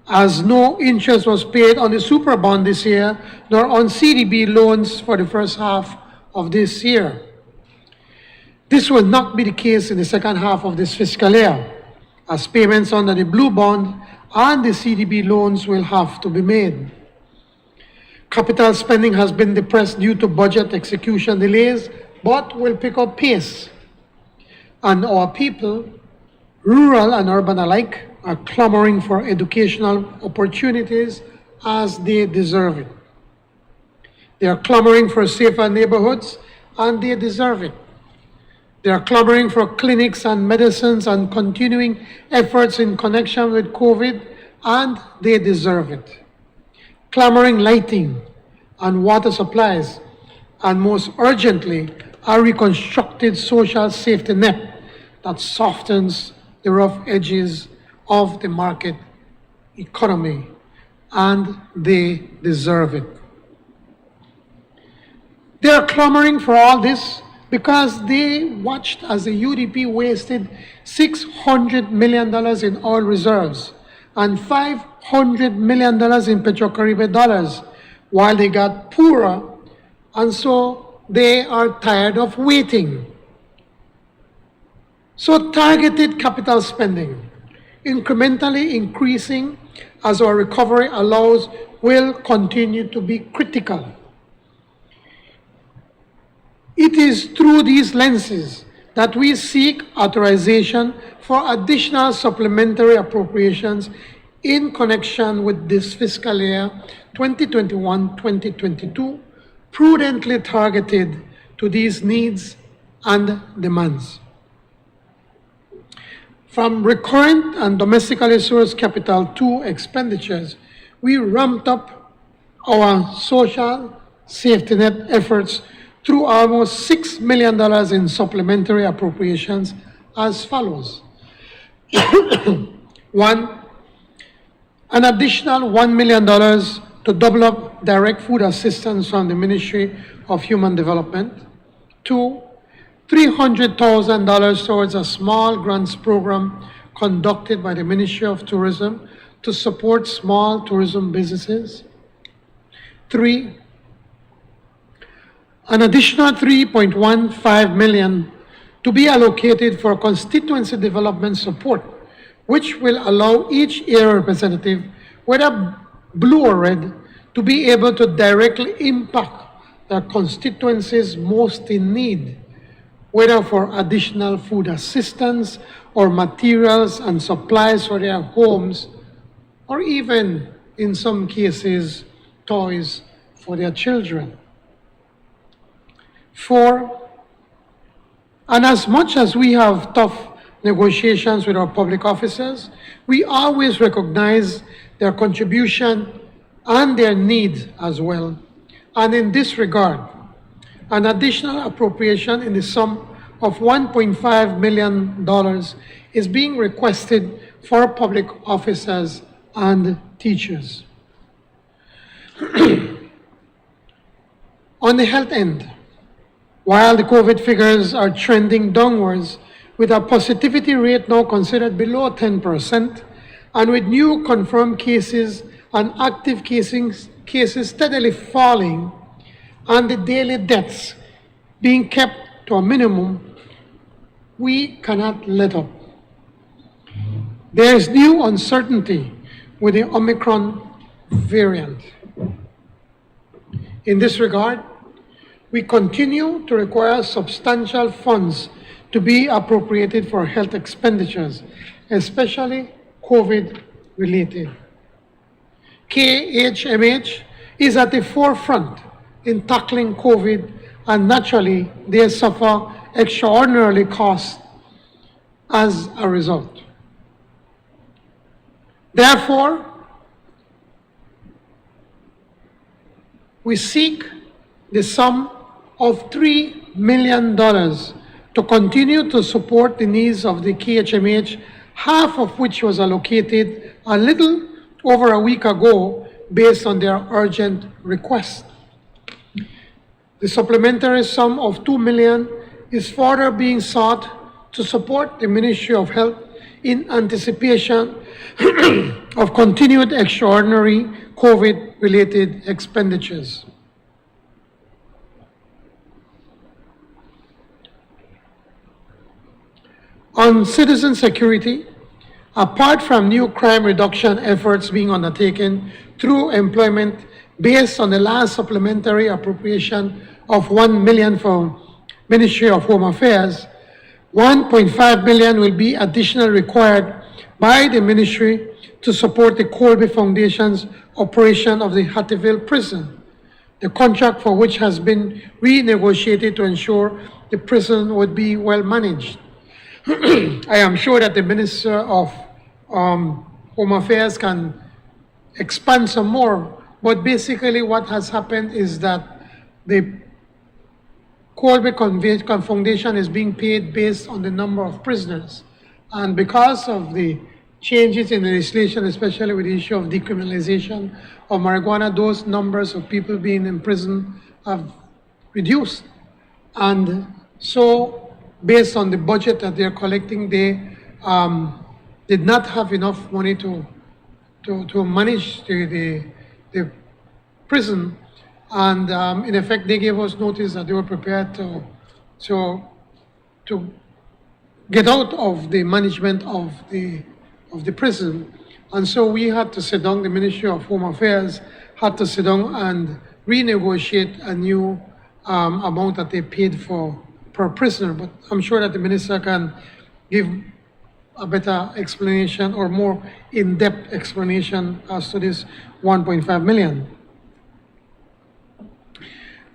as no interest was paid on the super bond this year, nor on CDB loans for the first half of this year. This will not be the case in the second half of this fiscal year, as payments under the blue bond and the CDB loans will have to be made. Capital spending has been depressed due to budget execution delays, but will pick up pace. And our people, rural and urban alike, are clamoring for educational opportunities as they deserve it. They are clamoring for safer neighborhoods, and they deserve it. They are clamoring for clinics and medicines and continuing efforts in connection with COVID, and they deserve it. Clamoring lighting and water supplies, and most urgently, a reconstructed social safety net that softens the rough edges of the market economy, and they deserve it. They are clamoring for all this because they watched as the UDP wasted $600 million in oil reserves and $500 million in Petrocaribe dollars, while they got poorer, and so they are tired of waiting. So targeted capital spending, incrementally increasing as our recovery allows, will continue to be critical. It is through these lenses that we seek authorization for additional supplementary appropriations in connection with this fiscal year 2021-2022, prudently targeted to these needs and demands. From recurrent and domestically sourced capital to expenditures, we ramped up our social safety net efforts through almost $6 million in supplementary appropriations as follows. One, an additional $1 million to double up direct food assistance from the Ministry of Human Development. Two, $300,000 towards a small grants program conducted by the Ministry of Tourism to support small tourism businesses. Three, an additional $3.15 million to be allocated for constituency development support, which will allow each area representative, whether blue or red, to be able to directly impact their constituencies most in need, whether for additional food assistance or materials and supplies for their homes, or even, in some cases, toys for their children. Four, and as much as we have tough negotiations with our public officers, we always recognize their contribution and their needs as well. And in this regard, an additional appropriation in the sum of $1.5 million is being requested for public officers and teachers. On the health end, while the COVID figures are trending downwards, with a positivity rate now considered below 10%, and with new confirmed cases and active cases steadily falling, and the daily deaths being kept to a minimum, we cannot let up. There is new uncertainty with the Omicron variant. In this regard, we continue to require substantial funds to be appropriated for health expenditures, especially COVID-related. KHMH is at the forefront in tackling COVID, and naturally, they suffer extraordinarily costs as a result. Therefore, we seek the sum of $3 million to continue to support the needs of the KHMH, half of which was allocated a little over a week ago based on their urgent request. The supplementary sum of $2 million is further being sought to support the Ministry of Health in anticipation of continued extraordinary COVID-related expenditures. On citizen security, apart from new crime reduction efforts being undertaken through employment based on the last supplementary appropriation of $1 million for Ministry of Home Affairs, $1.5 million will be additional required by the ministry to support the Colby Foundation's operation of the Hattieville prison, the contract for which has been renegotiated to ensure the prison would be well managed. I am sure that the Minister of Home Affairs can expand some more, but basically what has happened is that the Colby Foundation is being paid based on the number of prisoners. And because of the changes in legislation, especially with the issue of decriminalization of marijuana, those numbers of people being in prison have reduced. And so, based on the budget that they're collecting, they did not have enough money to manage the prison. And in effect, they gave us notice that they were prepared to get out of the management of the prison. And so we had to sit down, the Ministry of Home Affairs had to sit down and renegotiate a new amount that they paid for per prisoner. But I'm sure that the minister can give a better explanation or more in-depth explanation as to this 1.5 million.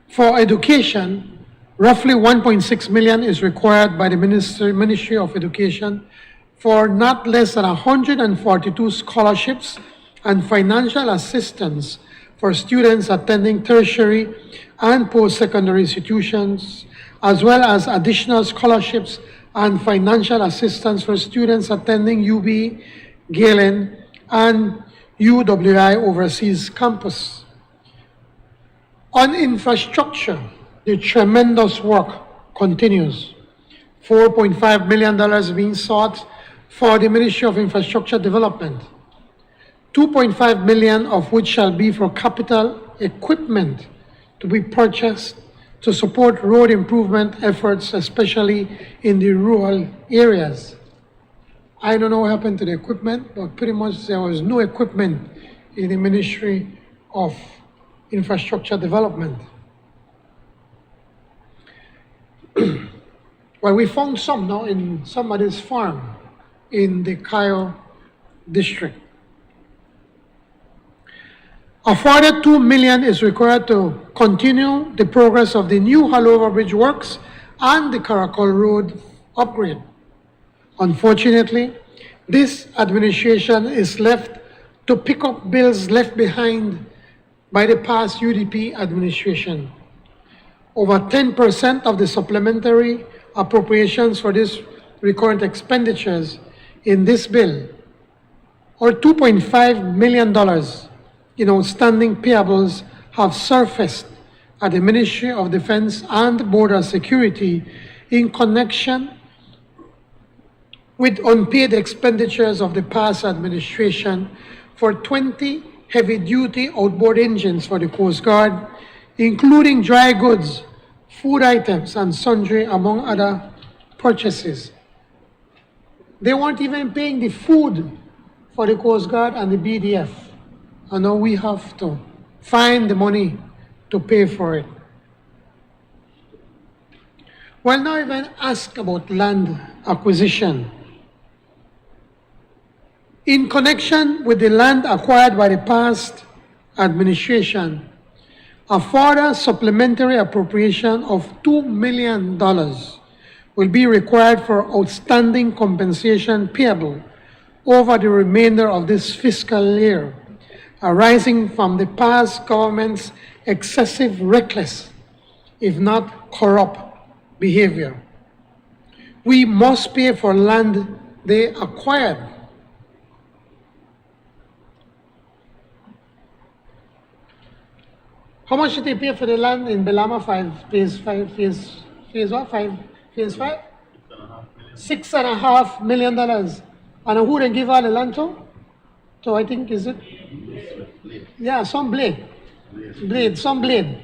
For education, roughly 1.6 million is required by the Ministry of Education for not less than 142 scholarships and financial assistance for students attending tertiary and post-secondary institutions, as well as additional scholarships and financial assistance for students attending UB, Galen, and UWI overseas campus. On infrastructure, the tremendous work continues. $4.5 million being sought for the Ministry of Infrastructure Development, 2.5 million of which shall be for capital equipment to be purchased to support road improvement efforts, especially in the rural areas. I don't know what happened to the equipment, but pretty much there was no equipment in the Ministry of Infrastructure Development. Well, we found some now in somebody's farm in the Cayo district. A further $2 million is required to continue the progress of the new Halover Bridge works and the Caracol Road upgrade. Unfortunately, this administration is left to pick up bills left behind by the past UDP administration. Over 10% of the supplementary appropriations for these recurrent expenditures in this bill, or $2.5 million in outstanding payables, have surfaced at the Ministry of Defense and Border Security in connection with unpaid expenditures of the past administration for 20 heavy-duty outboard engines for the Coast Guard, including dry goods, food items, and sundry, among other purchases. They weren't even paying the food for the Coast Guard and the BDF. And now we have to find the money to pay for it. Well, now even ask about land acquisition. In connection with the land acquired by the past administration, a further supplementary appropriation of $2 million will be required for outstanding compensation payable over the remainder of this fiscal year, arising from the past government's excessive reckless, if not corrupt, behavior. We must pay for land they acquired. How much did they pay for the land in Belama 5, phase 5, phase what, 5, phase 5? $6.5 million. And who they give all the land to? So I think, is it? Yeah, some blade. Some blade.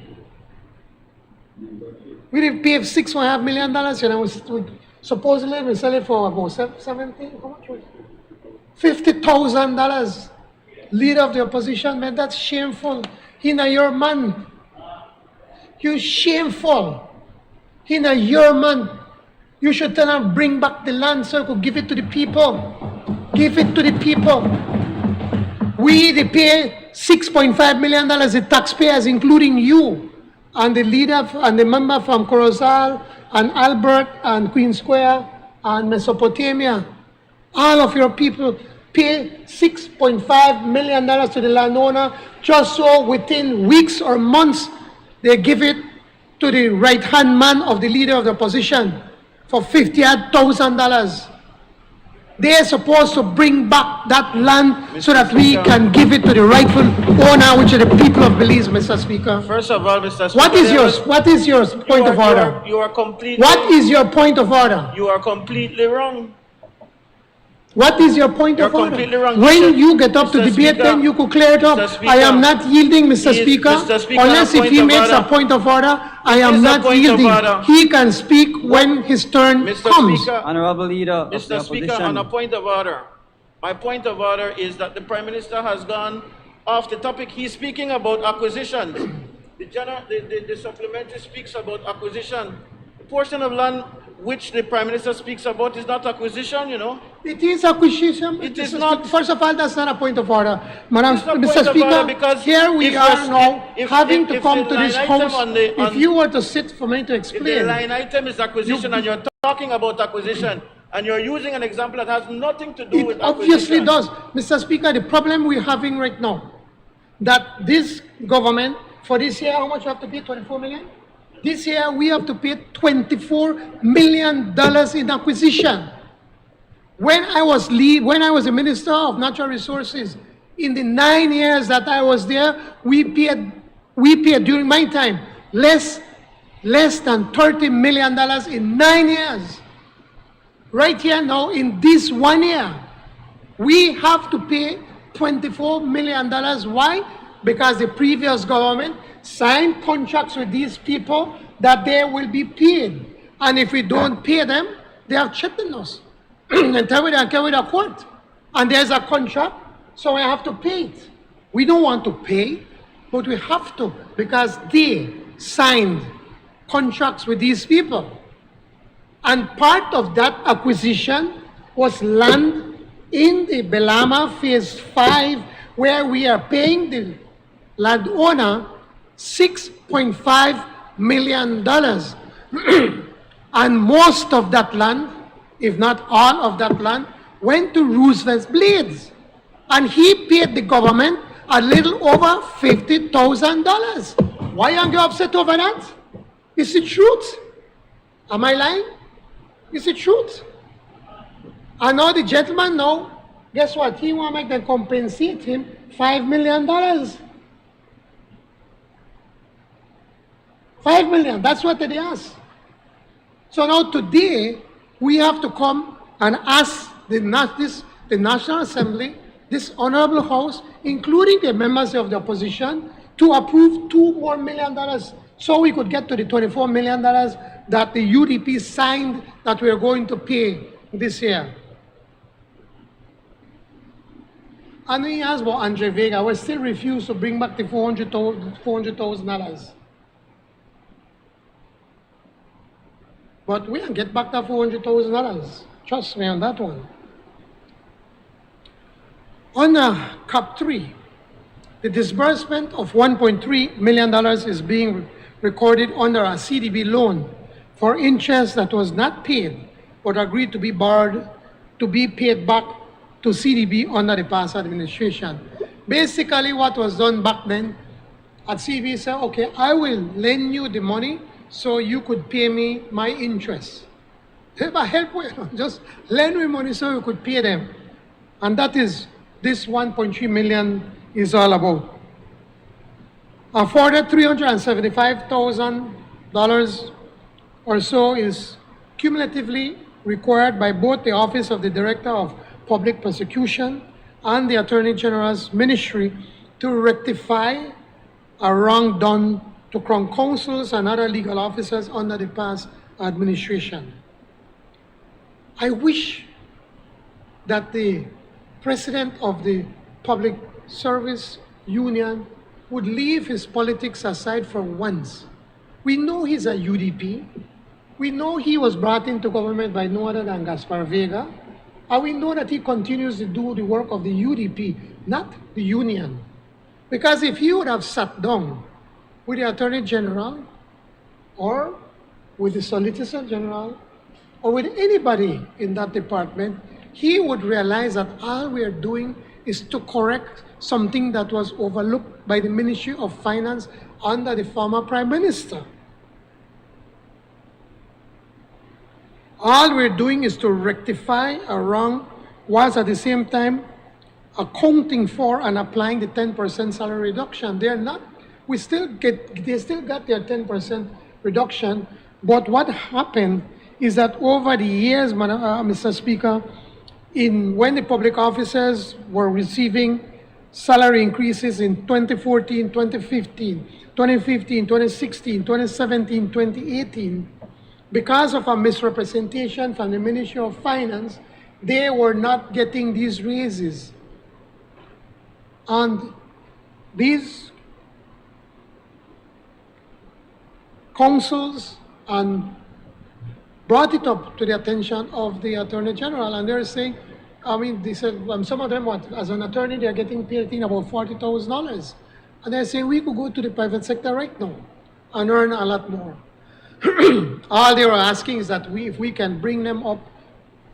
We did pay $6.5 million, and supposedly we sell it for about 70, how much was it? $50,000. Leader of the opposition, man, that's shameful. Hina your man. You shameful. Hina your man. You should tell them bring back the land so you could give it to the people. Give it to the people. We they pay $6.5 million, the taxpayers, including you, and the leader and the member from Corozal and Albert and Queen Square and Mesopotamia. All of your people pay $6.5 million to the landowner just so within weeks or months they give it to the right-hand man of the leader of the opposition for $50,000. They are supposed to bring back that land so that we can give it to the rightful owner, which are the people of Belize, Mr. Speaker. First of all, Mr. Speaker, What is your point of order? You are completely. What is your point of order? You are completely wrong. What is your point of order? completely wrong. When you get up to Mr. debate, Speaker, then you could clear it up. Mr. Speaker, I am not yielding, Mr. Speaker, Mr. Speaker, unless on a if he point of makes a order. point of order, I It am is a not point of yielding. order. He can speak when his turn Mr. comes. Speaker, Honorable Leader of the Mr. Speaker, Opposition. on a point of order. My point of order is that the Prime Minister has gone off the topic. He's speaking about acquisitions. The supplementary speaks about acquisition. The portion of land which the Prime Minister speaks about is not acquisition, you know. It is acquisition. It is Mr. not. Speaker. First of all, that's not a point of order. Madam, It's not Mr. point of order Speaker, because here we if are you're- now if- having if- to if come the to this line item house. on the- If you were to sit for me to If the explain, line item is acquisition and you're talking about acquisition, and you're using an example that has nothing to do with it obviously acquisition. does. Mr. Speaker, the problem we're having right now, that this government, for this year, how much you have to pay? 24 million? This year, we have to pay $24 million in acquisition. When I was a Minister of Natural Resources, in the 9 years that I was there, we paid during my time, less than $30 million in 9 years. Right here now, in this 1 year, we have to pay $24 million. Why? Because the previous government signed contracts with these people that they will be paid. And if we don't pay them, they have cheated us. And tell me they can with a court. And there's a contract, so I have to pay it. We don't want to pay, but we have to because they signed contracts with these people. And part of that acquisition was land in the Belama Phase 5, where we are paying the landowner $6.5 million. And most of that land, if not all of that land, went to Roosevelt's Blades. And he paid the government a little over $50,000. Why aren't you upset over that? It's the truth. Am I lying? It's the truth. And now the gentleman now, guess what? He want to make them compensate him $5 million. $5 million, that's what they asked. So now today, we have to come and ask the National Assembly, this honorable house, including the members of the opposition, to approve $2 more million so we could get to the $24 million that the UDP signed that we are going to pay this year. And he asked about Andre Vega. We still refuse to bring back the $400,000. But we can get back that $400,000. Trust me on that one. On CAP 3, the disbursement of $1.3 million is being recorded under a CDB loan for interest that was not paid but agreed to be borrowed to be paid back to CDB under the past administration. Basically, what was done back then, at CDB said, okay, I will lend you the money so you could pay me my interest. Help me, just lend me money so you could pay them. And that is this 1.3 million is all about. A further $375,000 or so is cumulatively required by both the Office of the Director of Public Prosecution and the Attorney General's Ministry to rectify a wrong done to Crown Counsels and other legal officers under the past administration. I wish that the President of the Public Service Union would leave his politics aside for once. We know he's a UDP. We know he was brought into government by no other than Gaspar Vega. And we know that he continues to do the work of the UDP, not the union. Because if he would have sat down with the Attorney General or with the Solicitor General or with anybody in that department, he would realize that all we are doing is to correct something that was overlooked by the Ministry of Finance under the former Prime Minister. All we're doing is to rectify a wrong, whilst at the same time accounting for and applying the 10% salary reduction. They still got their 10% reduction, but what happened is that over the years, Mr. Speaker, when the public officers were receiving salary increases in 2014, 2015, 2016, 2017, 2018, because of a misrepresentation from the Ministry of Finance, they were not getting these raises. And these councils brought it up to the attention of the Attorney General, and they're saying, they said, some of them, as an attorney, they're getting paid, I think, about $40,000. And they're saying, we could go to the private sector right now and earn a lot more. All they were asking is that if we can bring them up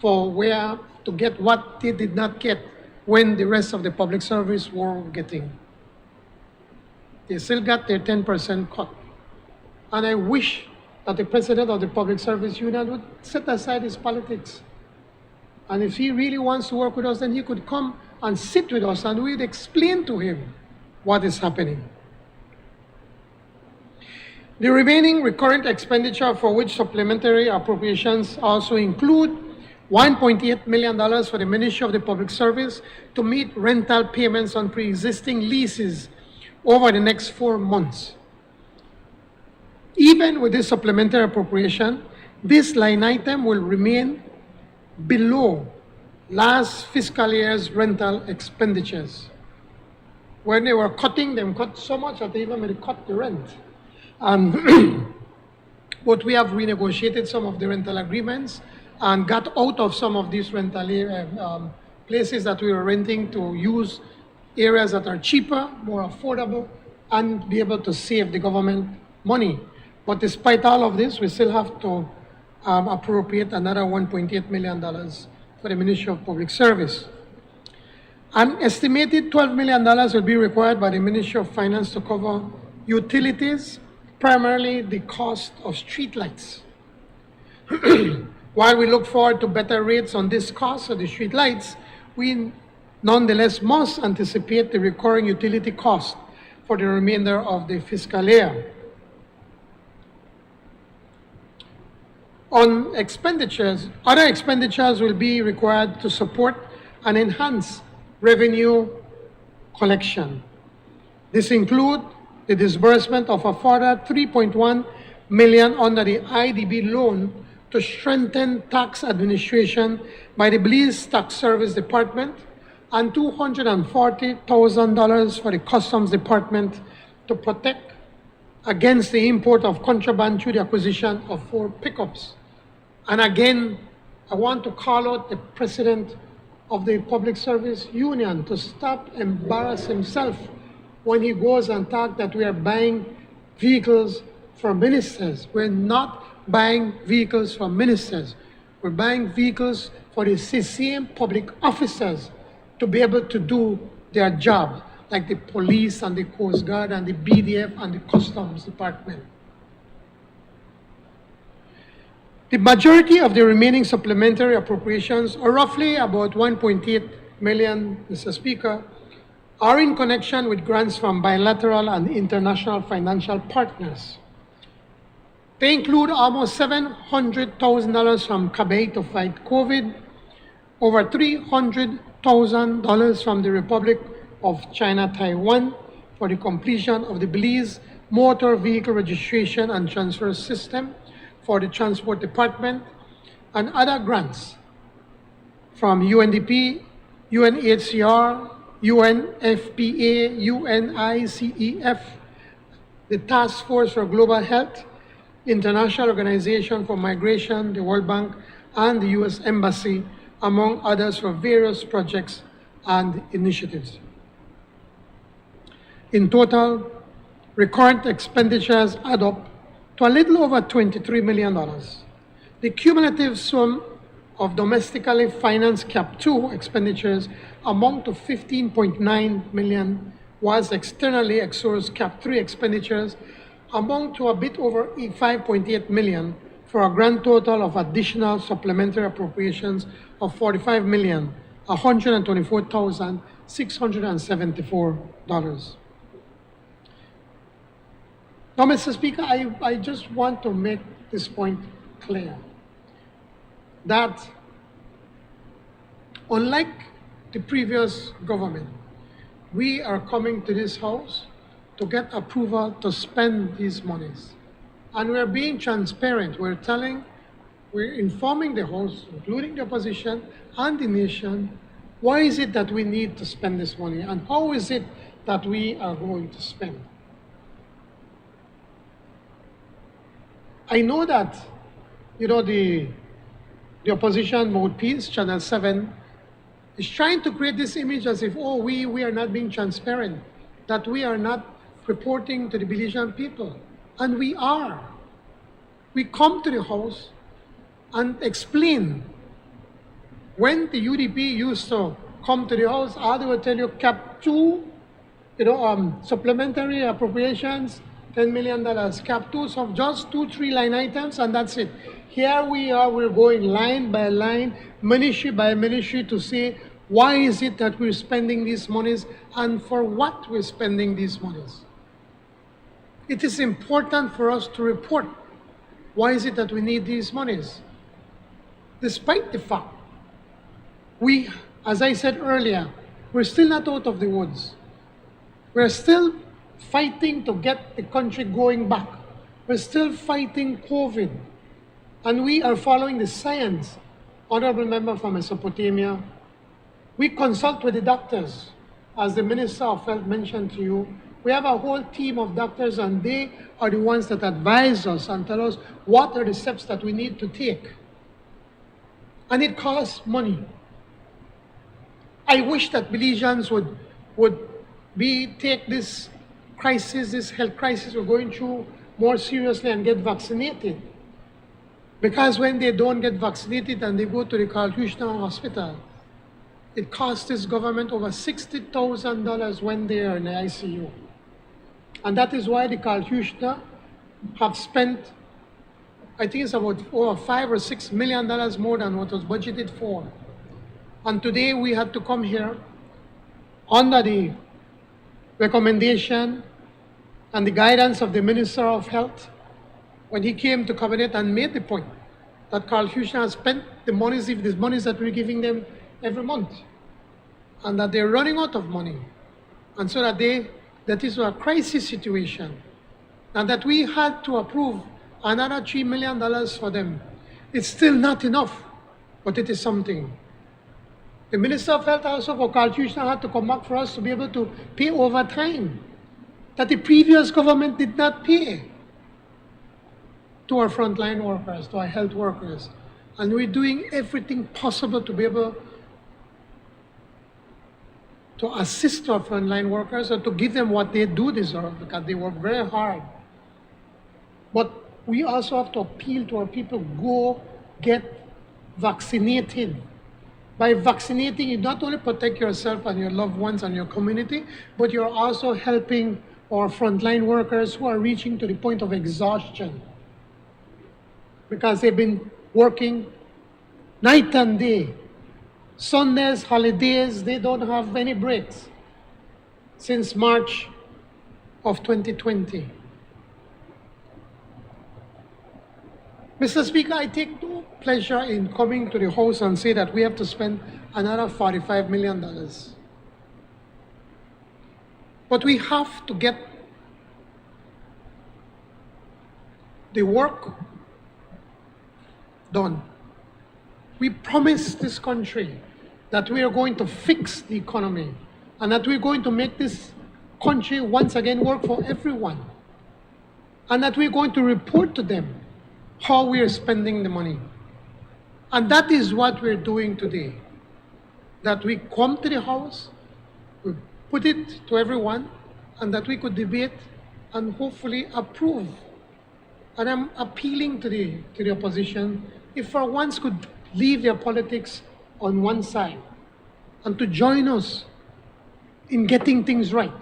to get what they did not get when the rest of the public service were getting. They still got their 10% cut. And I wish that the President of the Public Service Union would set aside his politics. And if he really wants to work with us, then he could come and sit with us and we'd explain to him what is happening. The remaining recurrent expenditure for which supplementary appropriations also include $1.8 million for the Ministry of the Public Service to meet rental payments on pre-existing leases over the next 4 months. Even with this supplementary appropriation, this line item will remain below last fiscal year's rental expenditures. When they were cutting them, cut so much that they even made cut the rent. But we have renegotiated some of the rental agreements and got out of some of these rental places that we were renting to use areas that are cheaper, more affordable, and be able to save the government money. But despite all of this, we still have to appropriate another $1.8 million for the Ministry of Public Service. An estimated $12 million will be required by the Ministry of Finance to cover utilities, primarily the cost of streetlights. While we look forward to better rates on this cost of the streetlights, we nonetheless must anticipate the recurring utility cost for the remainder of the fiscal year. On expenditures, other expenditures will be required to support and enhance revenue collection. This includes the disbursement of a further $3.1 million under the IDB loan to strengthen tax administration by the Belize Tax Service Department and $240,000 for the Customs Department to protect against the import of contraband through the acquisition of 4 pickups. And again, I want to call out the President of the Public Service Union to stop embarrass himself when he goes and talk that we are buying vehicles for ministers. We're not buying vehicles for ministers. We're buying vehicles for the same public officers to be able to do their job, like the police and the Coast Guard and the BDF and the Customs Department. The majority of the remaining supplementary appropriations, or roughly about 1.8 million, Mr. Speaker, are in connection with grants from bilateral and international financial partners. They include almost $700,000 from CABE to fight COVID, over $300,000 from the Republic of China, Taiwan, for the completion of the Belize motor vehicle registration and transfer system for the Transport Department, and other grants from UNDP, UNHCR, UNFPA, UNICEF, the Task Force for Global Health, International Organization for Migration, the World Bank, and the U.S. Embassy, among others, for various projects and initiatives. In total, recurrent expenditures add up to a little over $23 million. The cumulative sum of domestically financed Cap 2 expenditures amount to $15.9 million, whilst externally exposed Cap 3 expenditures amount to a bit over $5.8 million, for a grand total of additional supplementary appropriations of $45,124,674. Now, Mr. Speaker, I just want to make this point clear, that unlike the previous government, we are coming to this House to get approval to spend these monies. And we're being transparent. We're informing the House, including the opposition and the nation, why is it that we need to spend this money and how is it that we are going to spend. I know that, the opposition mouthpiece, Channel 7, is trying to create this image as if, we are not being transparent, that we are not reporting to the Belizean people. And we are. We come to the House and explain. When the UDP used to come to the House, they would tell you Cap 2, supplementary appropriations, $10 million. Cap 2, so just 2-3 line items, and that's it. Here we are, we're going line by line, ministry by ministry to say, why is it that we're spending these monies and for what we're spending these monies? It is important for us to report why is it that we need these monies. Despite the fact, as I said earlier, we're still not out of the woods. We're still fighting to get the country going back. We're still fighting COVID. And we are following the science. Honorable member from Mesopotamia, we consult with the doctors. As the Minister of Health mentioned to you, we have a whole team of doctors and they are the ones that advise us and tell us what are the steps that we need to take. And it costs money. I wish that Belizeans would take this crisis, this health crisis we're going through more seriously and get vaccinated. Because when they don't get vaccinated and they go to the Carl Huchner Hospital, it costs this government over $60,000 when they are in the ICU. And that is why the Carl Huchner have spent, I think it's about over $5 or $6 million more than what was budgeted for. And today we had to come here under the recommendation and the guidance of the Minister of Health when he came to Cabinet and made the point that Carl Huchner has spent the monies that we're giving them every month, and that they're running out of money, and so that is a crisis situation, and that we had to approve another $3 million for them. It's still not enough, but it is something. The Minister of Health also for Carl Huchner had to come back for us to be able to pay overtime that the previous government did not pay to our frontline workers, to our health workers. And we're doing everything possible to be able to assist our frontline workers or to give them what they do deserve because they work very hard. But we also have to appeal to our people, go get vaccinated. By vaccinating, you not only protect yourself and your loved ones and your community, but you're also helping our frontline workers who are reaching to the point of exhaustion because they've been working night and day. Sundays, holidays, they don't have any breaks since March of 2020. Mr. Speaker, I take no pleasure in coming to the House and say that we have to spend another $45 million. But we have to get the work done. We promised this country that we are going to fix the economy and that we're going to make this country once again work for everyone. And that we're going to report to them how we are spending the money. And that is what we're doing today. That we come to the House, we put it to everyone, and that we could debate and hopefully approve. And I'm appealing to the opposition, if for once could leave their politics on one side and to join us in getting things right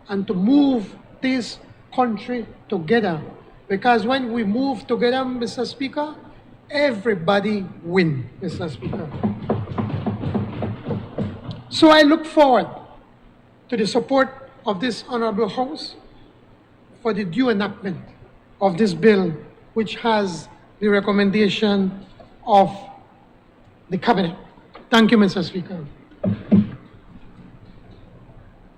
and to move this country together. Because when we move together, Mr. Speaker, everybody wins, Mr. Speaker. So I look forward to the support of this Honorable House for the due enactment of this bill, which has the recommendation of the Cabinet. Thank you, Mr. Speaker.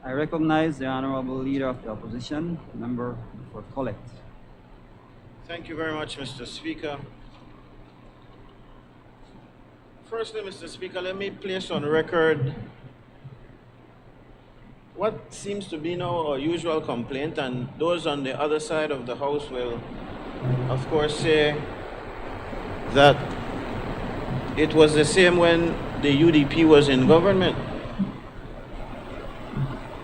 I recognize the Honorable Leader of the Opposition, Member for Collect. Thank you very much, Mr. Speaker. Firstly, Mr. Speaker, let me place on record what seems to be now a usual complaint, and those on the other side of the House will, of course, say that it was the same when the UDP was in government.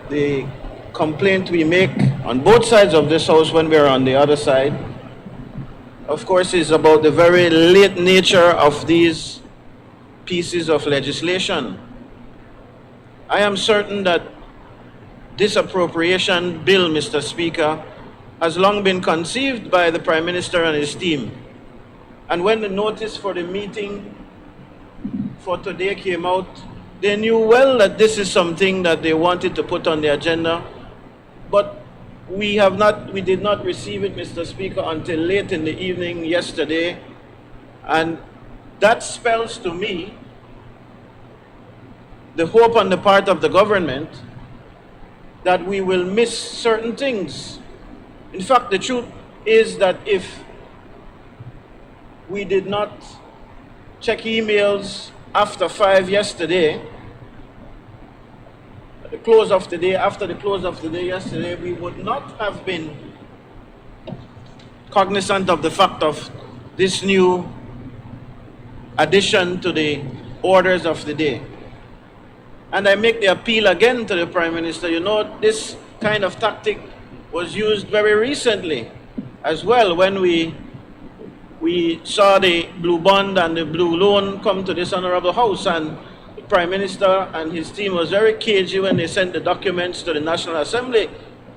The complaint we make on both sides of this House when we are on the other side, of course, is about the very late nature of these pieces of legislation. I am certain that this appropriation bill, Mr. Speaker, has long been conceived by the Prime Minister and his team. And when the notice for the meeting for today came out, they knew well that this is something that they wanted to put on the agenda, but we did not receive it, Mr. Speaker, until late in the evening yesterday. And that spells to me the hope on the part of the government that we will miss certain things. In fact, the truth is that if we did not check emails after 5 yesterday, at the close of the day, after the close of the day yesterday, we would not have been cognizant of the fact of this new addition to the orders of the day. And I make the appeal again to the Prime Minister. You know, this kind of tactic was used very recently as well when we saw the blue bond and the blue loan come to this Honorable House, and the Prime Minister and his team was very cagey when they sent the documents to the National Assembly.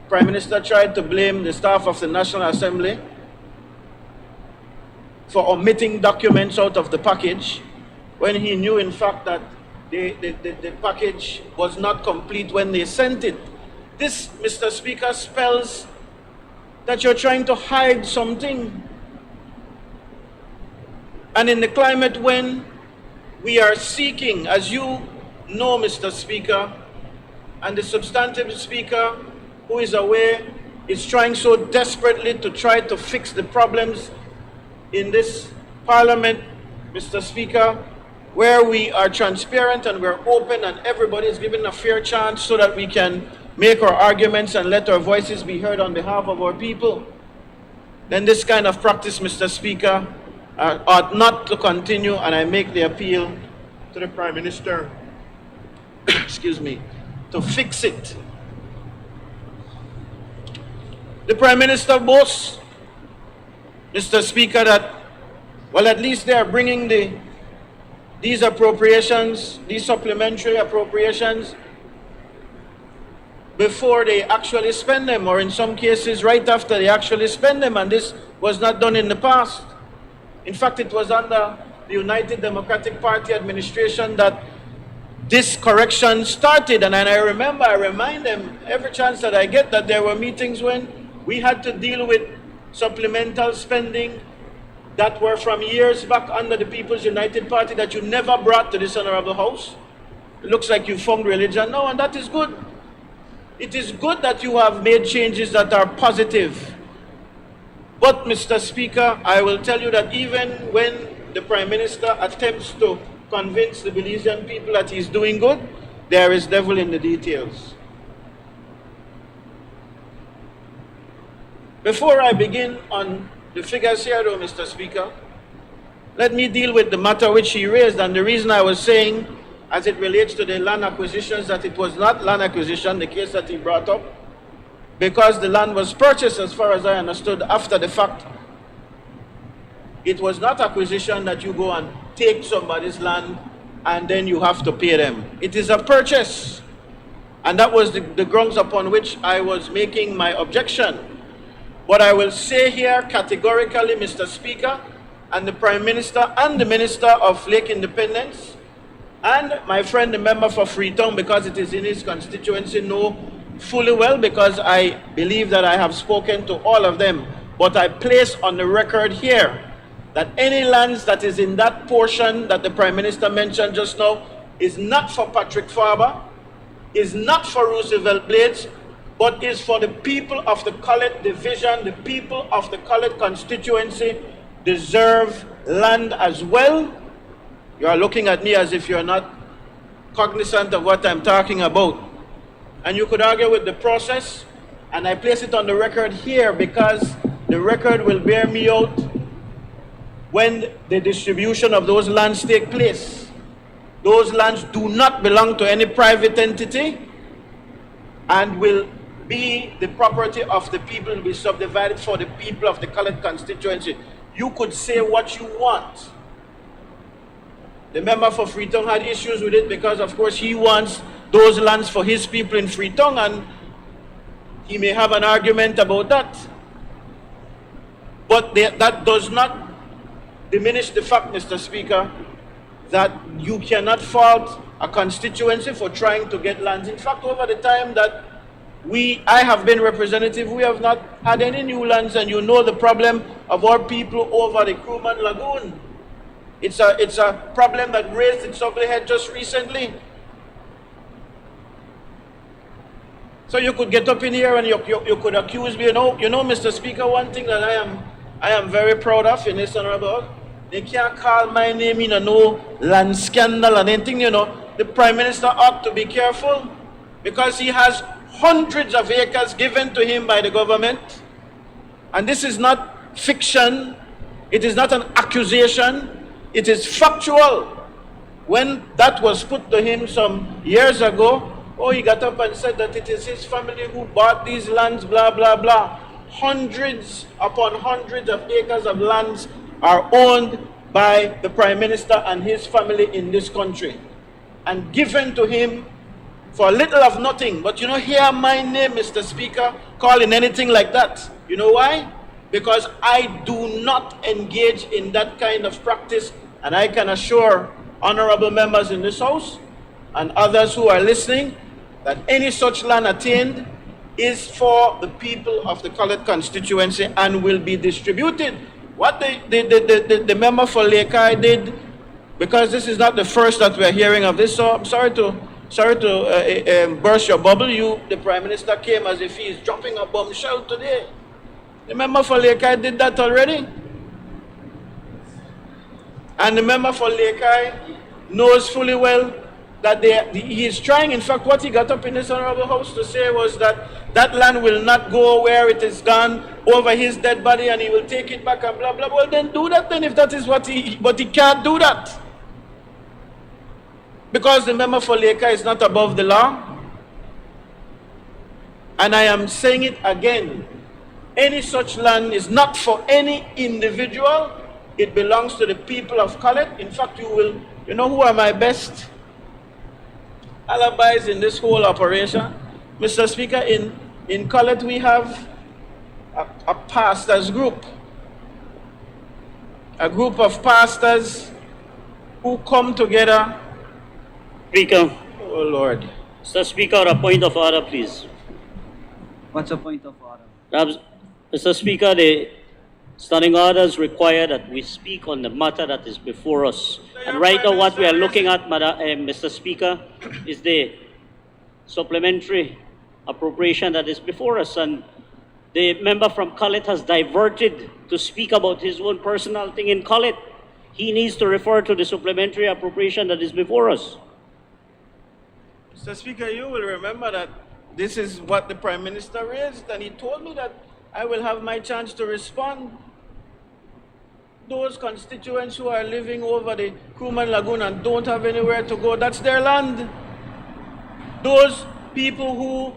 Prime Minister tried to blame the staff of the National Assembly for omitting documents out of the package when he knew in fact that the package was not complete when they sent it. This, Mr. Speaker, spells that you're trying to hide something. And in the climate when we are seeking, as you know, Mr. Speaker, and the substantive Speaker, who is aware, is trying so desperately to try to fix the problems in this Parliament, Mr. Speaker, where we are transparent and we're open and everybody is given a fair chance so that we can make our arguments and let our voices be heard on behalf of our people, then this kind of practice, Mr. Speaker, ought not to continue, and I make the appeal to the Prime Minister, excuse me, to fix it. The Prime Minister boasts, Mr. Speaker, that, well, at least they are bringing these appropriations, these supplementary appropriations, before they actually spend them, or in some cases right after they actually spend them, and this was not done in the past. In fact, it was under the United Democratic Party administration that this correction started, and I remind them every chance that I get that there were meetings when we had to deal with supplemental spending that were from years back under the People's United Party that you never brought to this honorable house. It looks like you found religion now, and that is good. It is good that you have made changes that are positive. But, Mr. Speaker, I will tell you that even when the Prime Minister attempts to convince the Belizean people that he's doing good, there is devil in the details. Before I begin on the figures here, though, Mr. Speaker, let me deal with the matter which he raised, and the reason I was saying, as it relates to the land acquisitions, that it was not land acquisition, the case that he brought up, because the land was purchased, as far as I understood, after the fact. It was not acquisition that you go and take somebody's land and then you have to pay them. It is a purchase. And that was the grounds upon which I was making my objection. But I will say here categorically, Mr. Speaker, and the Prime Minister and the Minister of Lake Independence, and my friend, the member for Freetown, because it is in his constituency, know fully well, because I believe that I have spoken to all of them. But I place on the record here that any lands that is in that portion that the Prime Minister mentioned just now is not for Patrick Farber, is not for Roosevelt Blades, but is for the people of the Collett Division. The people of the Collett constituency deserve land as well. You are looking at me as if you're not cognizant of what I'm talking about. And you could argue with the process, and I place it on the record here because the record will bear me out when the distribution of those lands take place. Those lands do not belong to any private entity and will be the property of the people, will be subdivided for the people of the Collett constituency. You could say what you want. The member for Freetown had issues with it because, of course, he wants those lands for his people in Freetown, and he may have an argument about that. But that does not diminish the fact, Mr. Speaker, that you cannot fault a constituency for trying to get lands. In fact, over the time that I have been representative, we have not had any new lands, and you know the problem of our people over the Crewman Lagoon. It's a problem that raised its ugly head just recently. So you could get up in here and you could accuse me. You know, Mr. Speaker, one thing that I am very proud of in this honorable, they can't call my name in no land scandal and anything, you know. The Prime Minister ought to be careful because he has hundreds of acres given to him by the government. And this is not fiction. It is not an accusation. It is factual. When that was put to him some years ago, he got up and said that it is his family who bought these lands, blah, blah, blah. Hundreds upon hundreds of acres of lands are owned by the Prime Minister and his family in this country and given to him for a little of nothing. But you know, hear my name, Mr. Speaker, calling anything like that. You know why? Because I do not engage in that kind of practice, and I can assure honorable members in this House and others who are listening that any such land attained is for the people of the Collett constituency and will be distributed. What the member for Lekai did, because this is not the first that we're hearing of this, so I'm sorry to burst your bubble. The Prime Minister came as if he is dropping a bombshell today. The member for Lekai did that already. And the member for Lekai knows fully well that he is trying. In fact, what he got up in this honorable house to say was that that land will not go where it is gone over his dead body and he will take it back and blah, blah. Well, then do that then if that is but he can't do that. Because the member for Lekai is not above the law. And I am saying it again. Any such land is not for any individual. It belongs to the people of Collet. In fact, you know who are my best alibis in this whole operation? Mr. Speaker, in Collet we have a pastors group. A group of pastors who come together. Speaker. Oh Lord. Mr. Speaker, a point of order, please. What's a point of order? Mr. Speaker, the standing orders require that we speak on the matter that is before us. And right now what we are looking at, Mr. Speaker, is the supplementary appropriation that is before us. And the member from Collet has diverted to speak about his own personal thing in Collet. He needs to refer to the supplementary appropriation that is before us. Mr. Speaker, you will remember that this is what the Prime Minister raised, and he told me that I will have my chance to respond. Those constituents who are living over the Crewman Lagoon and don't have anywhere to go, that's their land. Those people who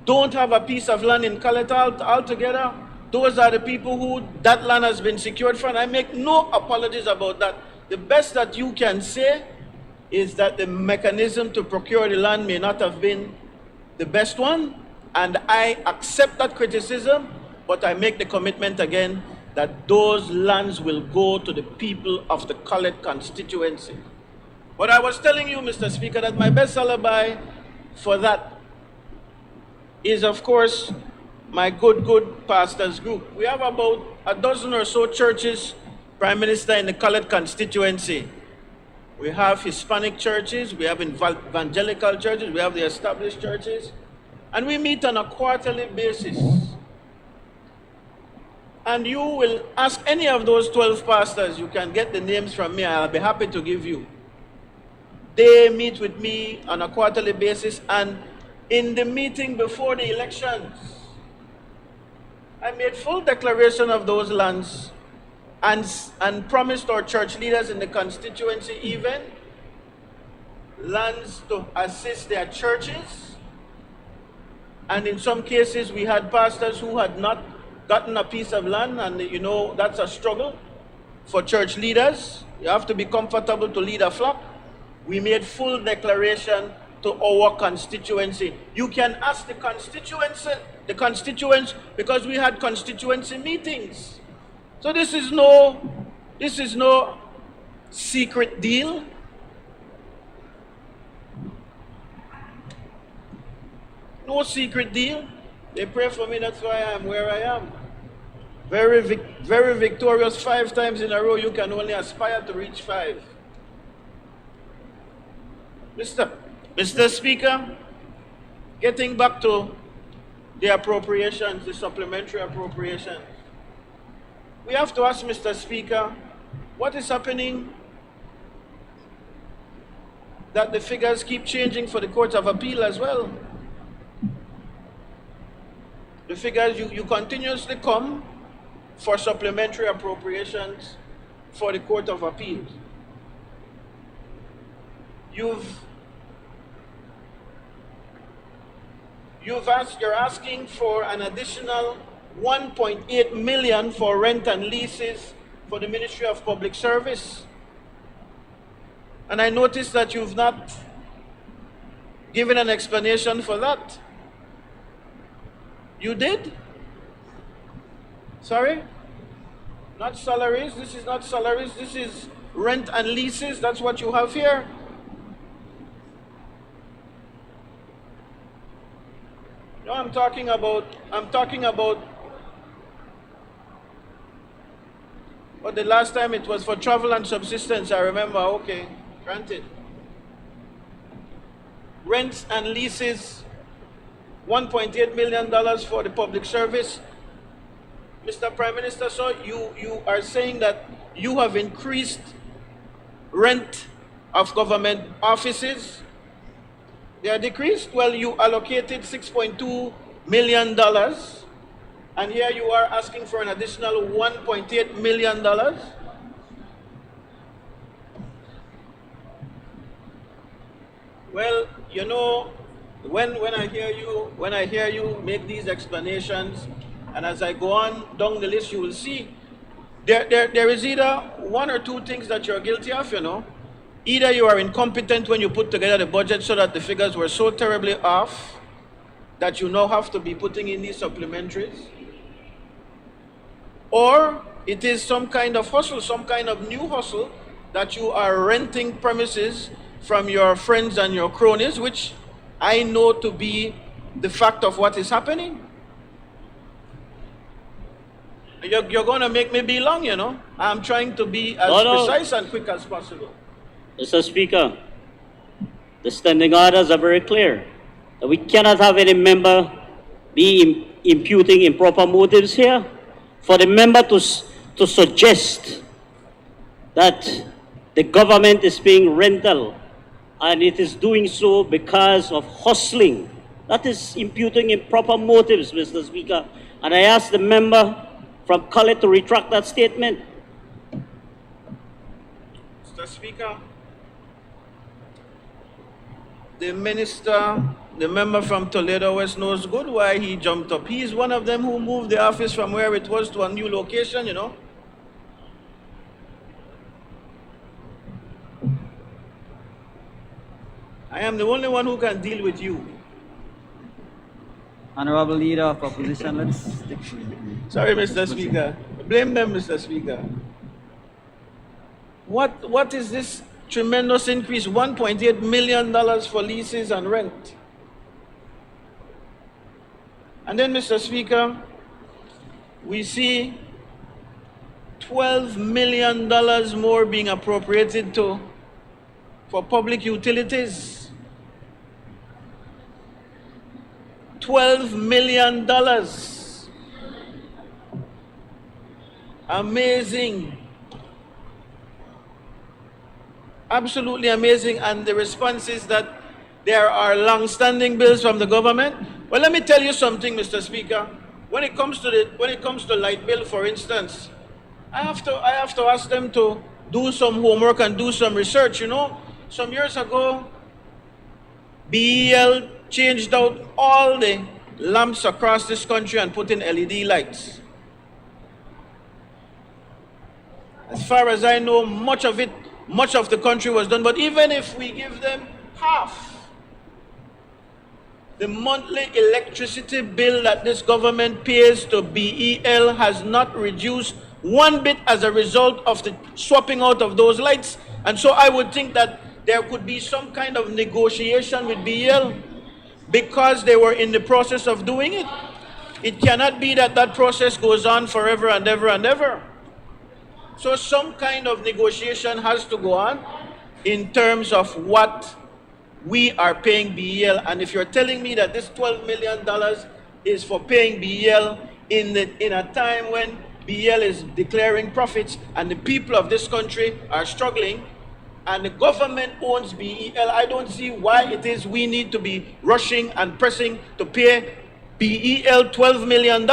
don't have a piece of land in Collet altogether, those are the people who that land has been secured for, and I make no apologies about that. The best that you can say is that the mechanism to procure the land may not have been the best one, and I accept that criticism, but I make the commitment again that those lands will go to the people of the Collet constituency. But I was telling you, Mr. Speaker, that my best alibi for that is, of course, my good pastors group. We have about a dozen or so churches, Prime Minister, in the Collet constituency. We have Hispanic churches, we have evangelical churches, we have the established churches, and we meet on a quarterly basis. And you will ask any of those 12 pastors, you can get the names from me, I'll be happy to give you. They meet with me on a quarterly basis, and in the meeting before the elections, I made full declaration of those lands and promised our church leaders in the constituency even lands to assist their churches. And in some cases, we had pastors who had not gotten a piece of land, and you know, that's a struggle for church leaders. You have to be comfortable to lead a flock. We made full declaration to our constituency. You can ask the constituents, because we had constituency meetings. So this is no secret deal. No secret deal. They pray for me, that's why I am where I am. Very victorious 5 times in a row. You can only aspire to reach 5. Mr. Speaker, getting back to the appropriations, the supplementary appropriations, we have to ask, Mr. Speaker, what is happening that the figures keep changing for the Court of Appeal as well? The figures, you continuously come for supplementary appropriations for the Court of Appeal. You're asking for an additional 1.8 million for rent and leases for the Ministry of Public Service. And I noticed that you've not given an explanation for that. You did? Sorry? Not salaries. This is not salaries. This is rent and leases. That's what you have here. No, I'm talking about, but the last time it was for travel and subsistence, I remember. Okay, granted. Rents and leases, $1.8 million for the public service. Mr. Prime Minister, so you are saying that you have increased rent of government offices. They are decreased. Well, you allocated $6.2 million, and here you are asking for an additional $1.8 million. Well, you know, when I hear you make these explanations, and as I go on down the list, you will see there is either one or two things that you're guilty of, you know. Either you are incompetent when you put together the budget so that the figures were so terribly off that you now have to be putting in these supplementaries, or it is some kind of hustle, some kind of new hustle that you are renting premises from your friends and your cronies, which I know to be the fact of what is happening. You're going to make me be long, you know. I'm trying to be as precise and quick as possible. Mr. Speaker, the standing orders are very clear that we cannot have any member be imputing improper motives here. For the member to suggest that the government is paying rental and it is doing so because of hustling, that is imputing improper motives, Mr. Speaker. And I ask the member from Color to retract that statement. Mr. Speaker, the minister, the member from Toledo West knows good why he jumped up. He is one of them who moved the office from where it was to a new location, you know. I am the only one who can deal with you. Honorable Leader of Opposition, let's stick. Sorry, Mr. Speaker. Blame them, Mr. Speaker. What is this tremendous increase? $1.8 million for leases and rent. And then, Mr. Speaker, we see $12 million more being appropriated for public utilities. $12 million. Amazing. Absolutely amazing. And the response is that there are long-standing bills from the government. Well, let me tell you something, Mr. Speaker. When it comes to light bill, for instance, I have to ask them to do some homework and do some research. You know, some years ago, BEL changed out all the lamps across this country and put in LED lights. As far as I know, much of the country was done. But even if we give them half, the monthly electricity bill that this government pays to BEL has not reduced one bit as a result of the swapping out of those lights. And so I would think that there could be some kind of negotiation with BEL because they were in the process of doing it. It cannot be that that process goes on forever and ever and ever. So some kind of negotiation has to go on in terms of what we are paying BEL. And if you're telling me that this $12 million is for paying BEL in a time when BEL is declaring profits and the people of this country are struggling and the government owns BEL, I don't see why it is we need to be rushing and pressing to pay BEL $12 million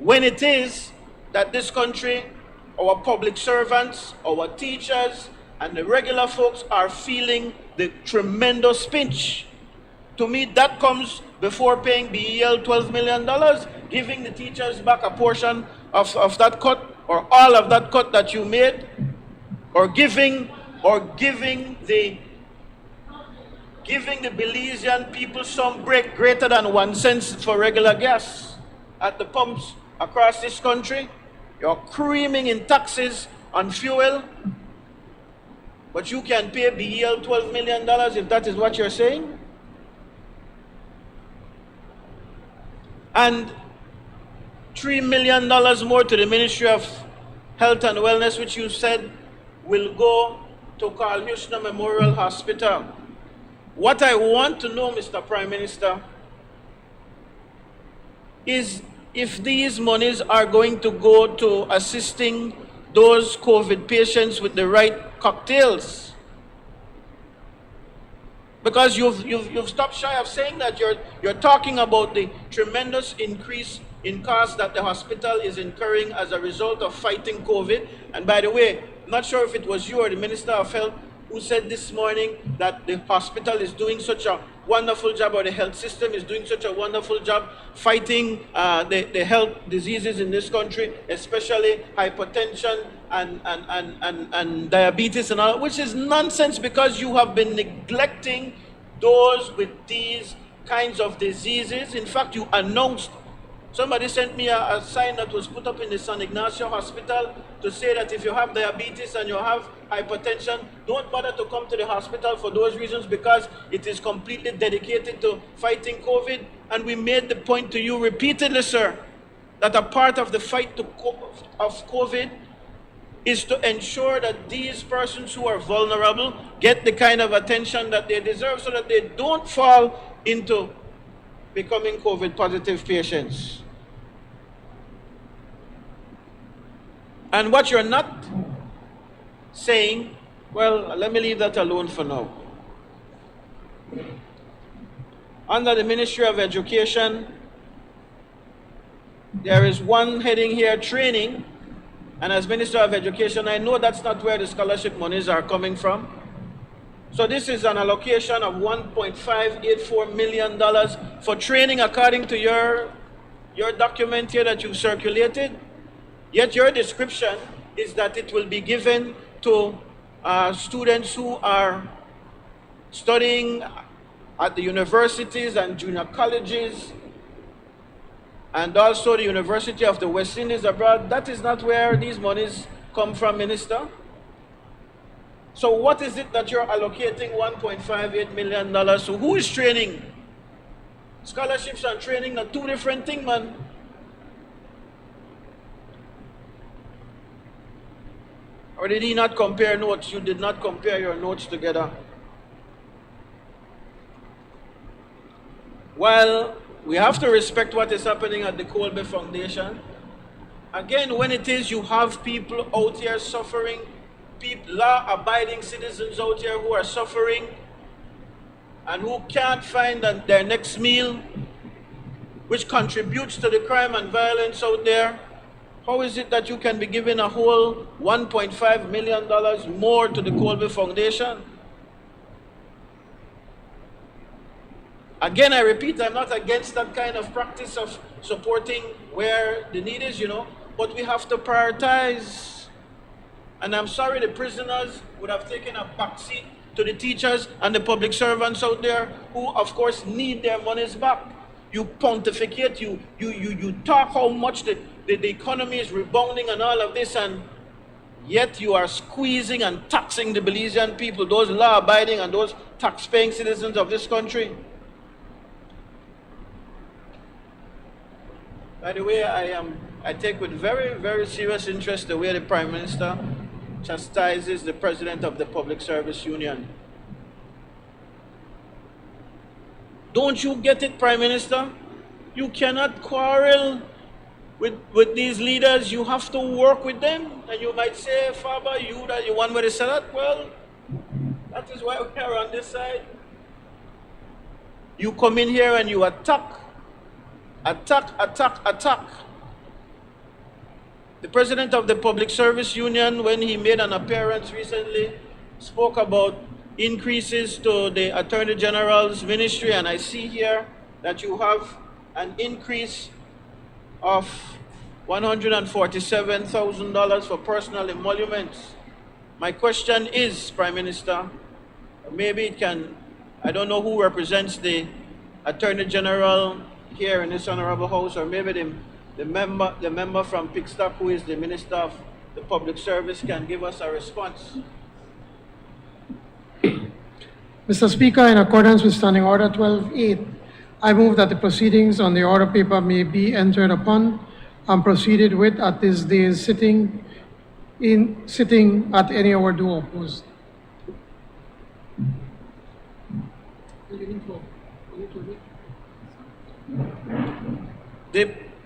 when it is that this country, our public servants, our teachers, and the regular folks are feeling the tremendous pinch. To me, that comes before paying BEL $12 million, giving the teachers back a portion of that cut, or all of that cut that you made, or giving the Belizean people some break greater than 1 cent for regular gas at the pumps across this country. You're creaming in taxes on fuel, but you can pay BEL $12 million if that is what you're saying. And $3 million more to the Ministry of Health and Wellness, which you said will go to Carl Hushner Memorial Hospital. What I want to know, Mr. Prime Minister, is if these monies are going to go to assisting those COVID patients with the right cocktails. Because you've stopped shy of saying that. You're talking about the tremendous increase in costs that the hospital is incurring as a result of fighting COVID. And by the way, I'm not sure if it was you or the Minister of Health who said this morning that the hospital is doing such a wonderful job, or the health system is doing such a wonderful job fighting the health diseases in this country, especially hypertension and diabetes and all, which is nonsense, because you have been neglecting those with these kinds of diseases. In fact, you announced, somebody sent me a sign that was put up in the San Ignacio Hospital to say that if you have diabetes and you have hypertension, don't bother to come to the hospital for those reasons, because it is completely dedicated to fighting COVID. And we made the point to you repeatedly, sir, that a part of the fight of COVID is to ensure that these persons who are vulnerable get the kind of attention that they deserve, so that they don't fall into becoming COVID positive patients. And what you're not saying, well, let me leave that alone for now. Under the Ministry of Education, there is one heading here, training. And as Minister of Education, I know that's not where the scholarship monies are coming from. So this is an allocation of $1.584 million for training, according to your document here that you circulated. Yet your description is that it will be given to students who are studying at the universities and junior colleges, and also the University of the West Indies abroad. That is not where these monies come from, Minister. So what is it that you're allocating $1.58 million? So who is training? Scholarships and training are two different things, man. Or did he not compare notes? You did not compare your notes together. Well, we have to respect what is happening at the Colby Foundation. Again, when it is you have people out here suffering, law-abiding citizens out here who are suffering and who can't find their next meal, which contributes to the crime and violence out there, how is it that you can be giving a whole $1.5 million more to the Colby Foundation? Again, I repeat, I'm not against that kind of practice of supporting where the need is, but we have to prioritize. And I'm sorry the prisoners would have taken a backseat to the teachers and the public servants out there who, of course, need their monies back. You pontificate, you talk how much the economy is rebounding and all of this, and yet you are squeezing and taxing the Belizean people, those law-abiding and those tax-paying citizens of this country. By the way, I take with very, very serious interest the way the Prime Minister chastises the President of the Public Service Union. Don't you get it, Prime Minister? You cannot quarrel with these leaders. You have to work with them. And you might say, Faber, you want me to say that? Well, that is why we are on this side. You come in here and you attack. The President of the Public Service Union, when he made an appearance recently, spoke about increases to the Attorney General's ministry, and I see here that you have an increase of $147,000 for personal emoluments. My question is, Prime Minister, maybe it can, I don't know who represents the Attorney General here in this Honorable House, or maybe the member from Pickstock, who is the Minister of the Public Service, can give us a response. Mr. Speaker, in accordance with Standing Order 12.8, I move that the proceedings on the order paper may be entered upon and proceeded with at this day's sitting at any hour due opposed.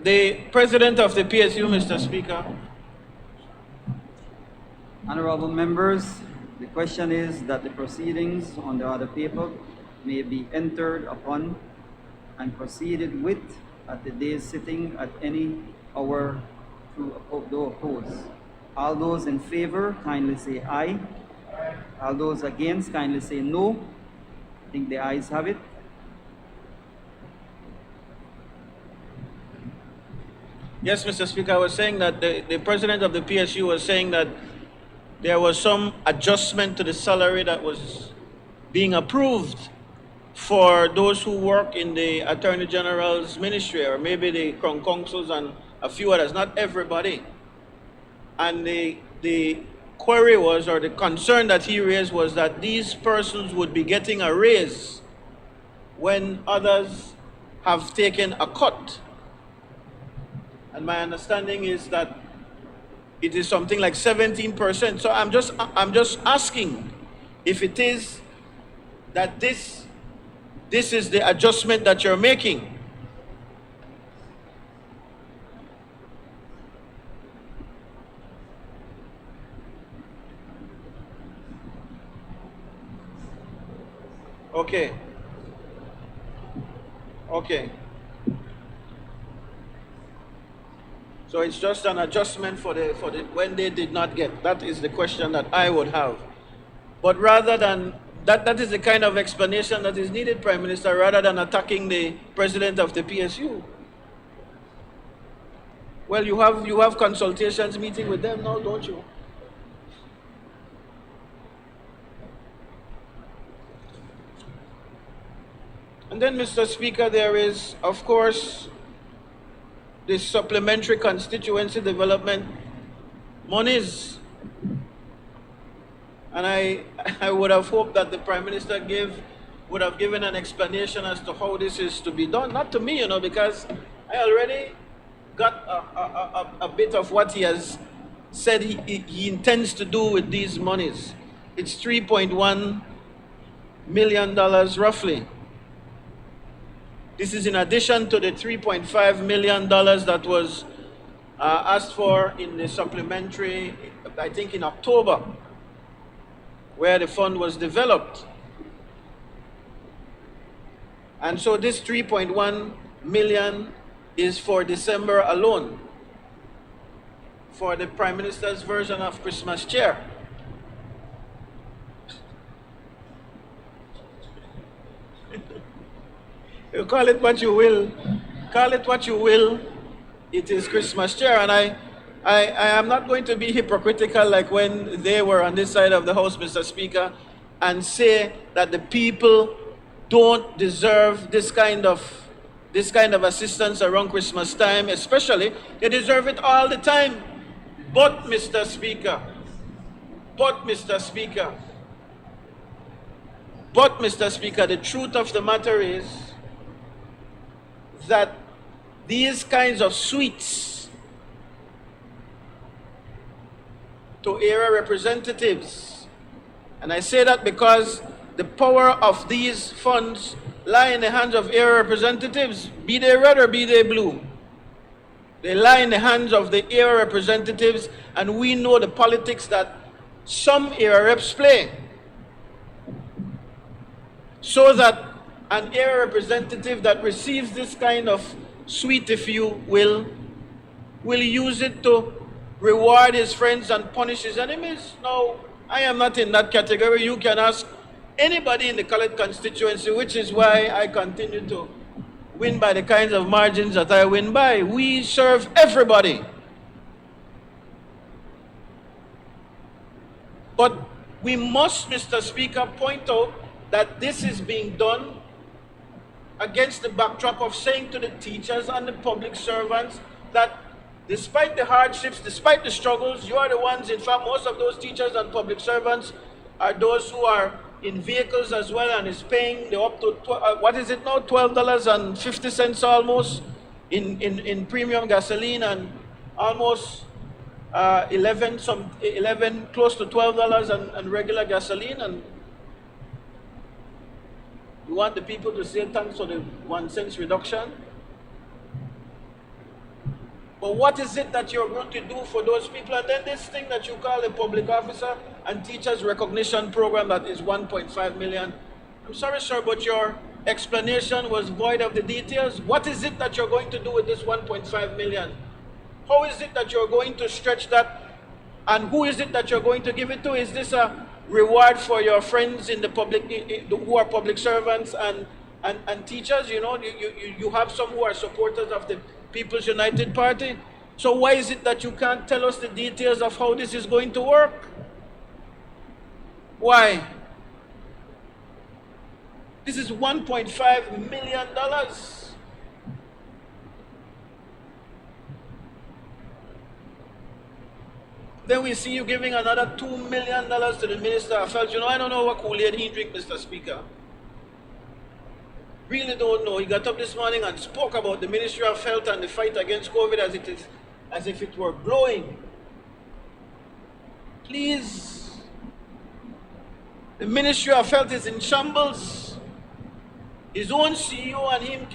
The President of the PSU, Mr. Speaker. Honorable members, the question is that the proceedings on the order paper may be entered upon and proceeded with at the day's sitting at any hour through opposed. All those in favor, kindly say aye. All those against, kindly say no. I think the ayes have it. Yes, Mr. Speaker, I was saying that the president of the PSU was saying that there was some adjustment to the salary that was being approved for those who work in the Attorney General's ministry, or maybe the Crown Councils and a few others, not everybody. And the query was, or the concern that he raised was that these persons would be getting a raise when others have taken a cut. And my understanding is that it is something like 17%. So I'm just asking if it is that this is the adjustment that you're making. Okay. Okay. So it's just an adjustment for the when they did not get. That is the question that I would have. But rather than that is the kind of explanation that is needed, Prime Minister, rather than attacking the president of the PSU. Well, you have consultations meeting with them now, don't you? And then, Mr. Speaker, there is, of course, the supplementary constituency development monies. And I would have hoped that the Prime Minister would have given an explanation as to how this is to be done. Not to me, because I already got a bit of what he has said he intends to do with these monies. It's $3.1 million roughly. This is in addition to the $3.5 million that was asked for in the supplementary, I think in October, where the fund was developed. And so this 3.1 million is for December alone, for the Prime Minister's version of Christmas cheer. You call it what you will. Call it what you will. It is Christmas cheer. And I am not going to be hypocritical like when they were on this side of the House, Mr. Speaker, and say that the people don't deserve this kind of assistance around Christmas time, especially. They deserve it all the time. But, Mr. Speaker, the truth of the matter is that these kinds of sweets to area representatives, and I say that because the power of these funds lie in the hands of area representatives, be they red or be they blue. They lie in the hands of the area representatives, and we know the politics that some area reps play. So that an area representative that receives this kind of sweet, if you will use it to reward his friends and punish his enemies. No, I am not in that category. You can ask anybody in the colored constituency, which is why I continue to win by the kinds of margins that I win by. We serve everybody. But we must, Mr. Speaker, point out that this is being done against the backdrop of saying to the teachers and the public servants that despite the hardships, despite the struggles, you are the ones, in fact, most of those teachers and public servants are those who are in vehicles as well and is paying the up to, what is it now, $12.50 almost in premium gasoline, and almost 11, close to $12 and regular gasoline. And you want the people to say thanks for the 1 cent reduction? But what is it that you're going to do for those people? And then this thing that you call a public officer and teachers recognition program that is 1.5 million. I'm sorry, sir, but your explanation was void of the details. What is it that you're going to do with this 1.5 million? How is it that you're going to stretch that? And who is it that you're going to give it to? Is this a reward for your friends in the public, who are public servants and teachers. You know, you have some who are supporters of the People's United Party. So why is it that you can't tell us the details of how this is going to work? Why? This is $1.5 million. Then we see you giving another $2 million to the Minister of Health. You know, I don't know what Kool-Aid he drink, Mr. Speaker. Really don't know. He got up this morning and spoke about the Ministry of Health and the fight against COVID as if it were blowing. Please. The Ministry of Health is in shambles. His own CEO and him,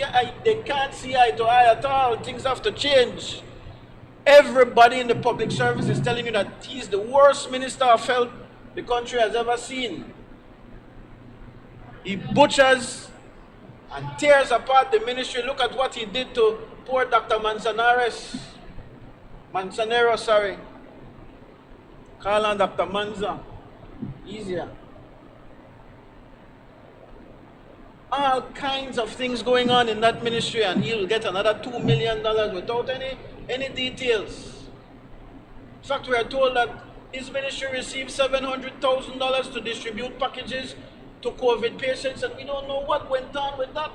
they can't see eye to eye at all. Things have to change. Everybody in the public service is telling you that he's the worst Minister of Health the country has ever seen. He butchers and tears apart the ministry. Look at what he did to poor Dr. Manzanero, sorry. Call on Dr. Manza. Easier. All kinds of things going on in that ministry, and he'll get another $2 million without any details. In fact, we are told that his ministry received $700,000 to distribute packages to COVID patients, and we don't know what went on with that.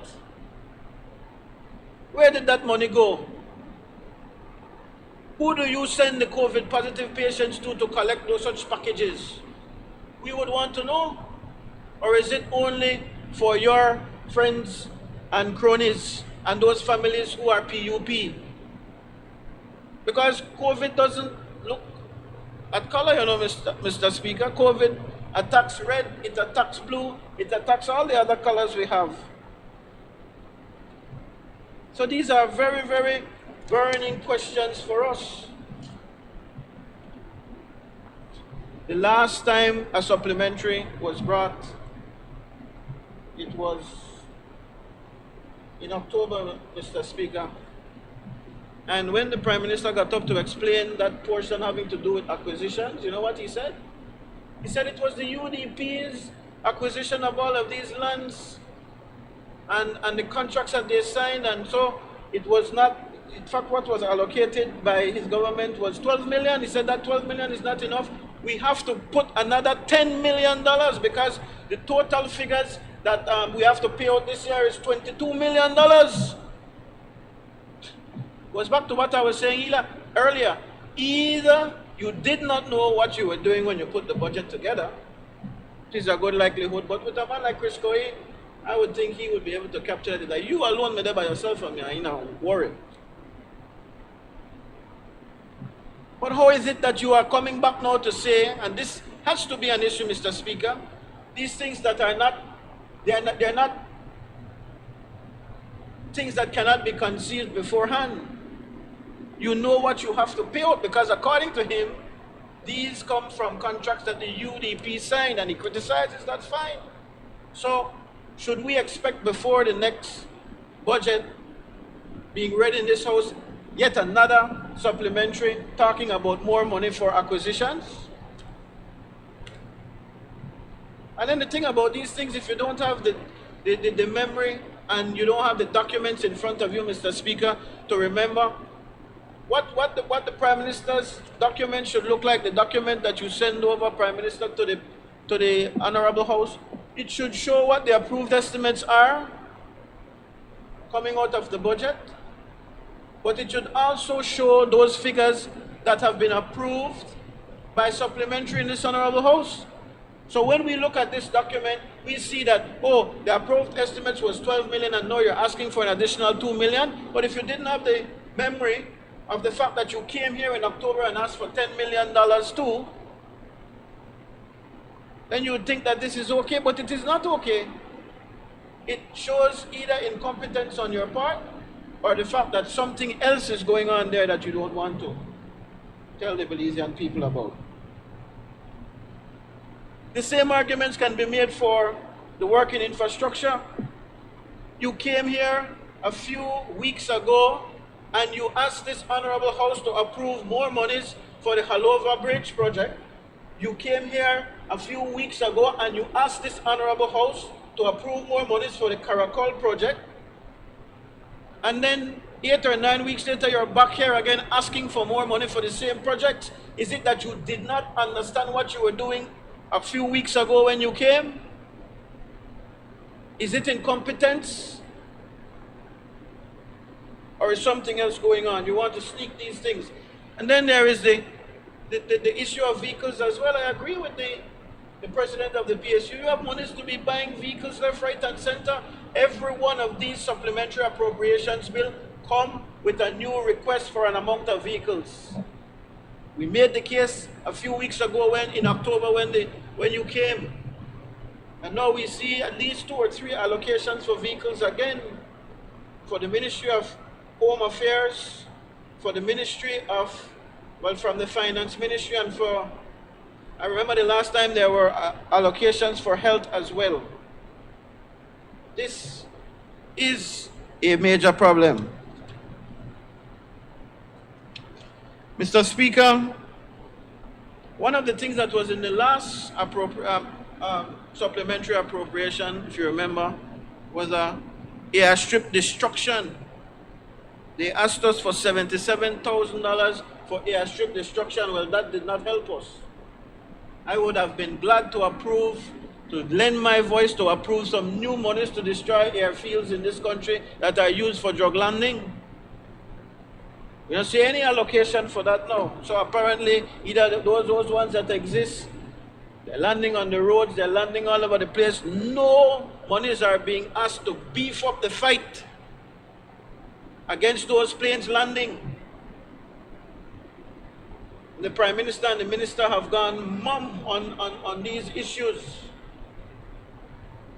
Where did that money go? Who do you send the COVID positive patients to collect those such packages? We would want to know. Or is it only for your friends and cronies and those families who are PUP? Because COVID doesn't look at color, you know, Mr. Speaker. COVID attacks red, it attacks blue, it attacks all the other colors we have. So these are very, very burning questions for us. The last time a supplementary was brought, it was in October, Mr. Speaker. And when the Prime Minister got up to explain that portion having to do with acquisitions, you know what he said? He said it was the UDP's acquisition of all of these lands and the contracts that they signed, and so it was not, in fact, what was allocated by his government was 12 million. He said that 12 million is not enough. We have to put another $10 million because the total figures that we have to pay out this year is $22 million. Goes back to what I was saying earlier. Either you did not know what you were doing when you put the budget together, which is a good likelihood, but with a man like Chris Coy, I would think he would be able to capture it. That you alone made it by yourself from here, you know, worry. But how is it that you are coming back now to say, and this has to be an issue, Mr. Speaker, these things that are not, they're not things that cannot be concealed beforehand. You know what you have to pay out, because according to him, these come from contracts that the UDP signed, and he criticizes, that's fine. So, should we expect before the next budget being read in this House, yet another supplementary talking about more money for acquisitions? And then the thing about these things, if you don't have the memory and you don't have the documents in front of you, Mr. Speaker, to remember what the Prime Minister's document should look like, the document that you send over, Prime Minister, to the Honorable House, it should show what the approved estimates are coming out of the budget, but it should also show those figures that have been approved by supplementary in this Honorable House. So when we look at this document, we see that, oh, the approved estimates was 12 million and now you're asking for an additional 2 million. But if you didn't have the memory of the fact that you came here in October and asked for $10 million too, then you would think that this is okay, but it is not okay. It shows either incompetence on your part or the fact that something else is going on there that you don't want to tell the Belizean people about. The same arguments can be made for the work in infrastructure. You came here a few weeks ago and you asked this Honorable House to approve more monies for the Halova Bridge project. You came here a few weeks ago and you asked this honorable house to approve more monies for the Caracol project, and then 8 or 9 weeks later you're back here again asking for more money for the same project? Is it that you did not understand what you were doing a few weeks ago when you came? Is it incompetence? Or is something else going on? You want to sneak these things. And then there is the issue of vehicles as well. I agree with the president of the PSU. You have monies to be buying vehicles left, right, and center. Every one of these supplementary appropriations bill come with a new request for an amount of vehicles. We made the case a few weeks ago in October when you came. And now we see at least 2 or 3 allocations for vehicles again, for the Ministry of Home Affairs, for the Ministry of, well, from the Finance Ministry, and for, I remember the last time there were allocations for health as well. This is a major problem. Mr. Speaker, one of the things that was in the last supplementary appropriation, if you remember, was airstrip destruction. They asked us for $77,000 for airstrip destruction. Well, that did not help us. I would have been glad to approve, to lend my voice to approve some new monies to destroy airfields in this country that are used for drug landing. We don't see any allocation for that now. So apparently, either those ones that exist, they're landing on the roads, they're landing all over the place. No monies are being asked to beef up the fight against those planes landing. The Prime Minister and the Minister have gone mum on these issues.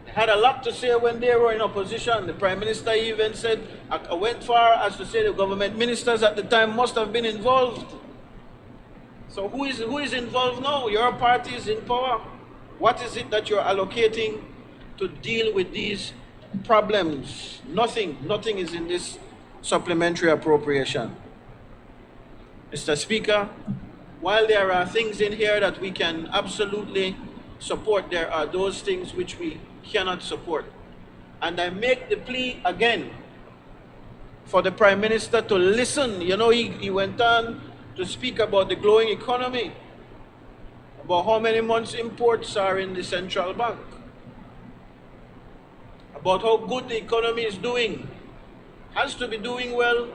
They had a lot to say when they were in opposition. The Prime Minister even said, I went far as to say the government ministers at the time must have been involved. So who is involved now? Your party is in power. What is it that you're allocating to deal with these problems? Nothing is in this supplementary appropriation. Mr. Speaker, while there are things in here that we can absolutely support, there are those things which we cannot support. And I make the plea again for the Prime Minister to listen. You know, he went on to speak about the growing economy, about how many months imports are in the central bank, about how good the economy is doing. Has to be doing well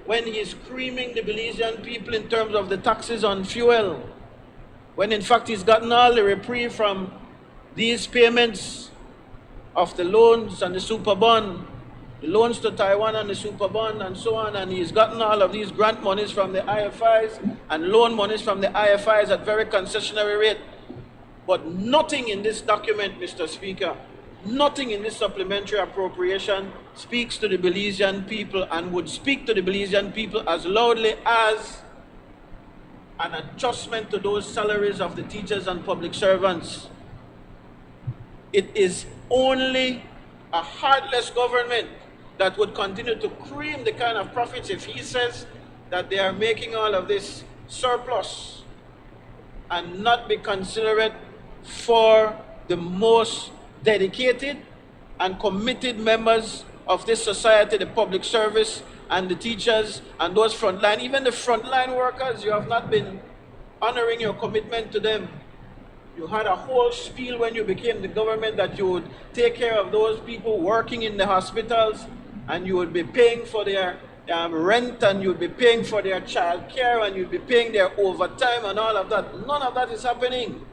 when he's creaming the Belizean people in terms of the taxes on fuel, when in fact he's gotten all the reprieve from these payments of the loans and the super bond, the loans to Taiwan and the super bond and so on, and he's gotten all of these grant monies from the IFIs and loan monies from the IFIs at very concessionary rate. But nothing in this document, Mr. Speaker, nothing in this supplementary appropriation speaks to the Belizean people and would speak to the Belizean people as loudly as an adjustment to those salaries of the teachers and public servants. It is only a heartless government that would continue to cream the kind of profits if he says that they are making all of this surplus and not be considerate for the most dedicated and committed members of this society, the public service and the teachers and those frontline, even the frontline workers. You have not been honoring your commitment to them. You had a whole spiel when you became the government that you would take care of those people working in the hospitals and you would be paying for their rent and you'd be paying for their child care and you'd be paying their overtime and all of that. None of that is happening.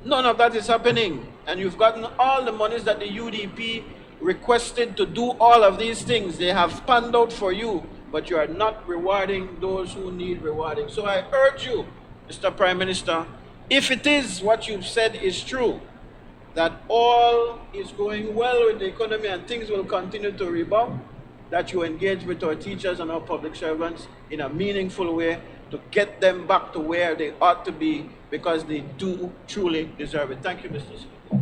None of that is happening. And you've gotten all the monies that the UDP requested to do all of these things. They have panned out for you, but you are not rewarding those who need rewarding. So I urge you, Mr. Prime Minister, if it is what you've said is true, that all is going well with the economy and things will continue to rebound, that you engage with our teachers and our public servants in a meaningful way to get them back to where they ought to be, because they do truly deserve it. Thank you, Mr. Speaker.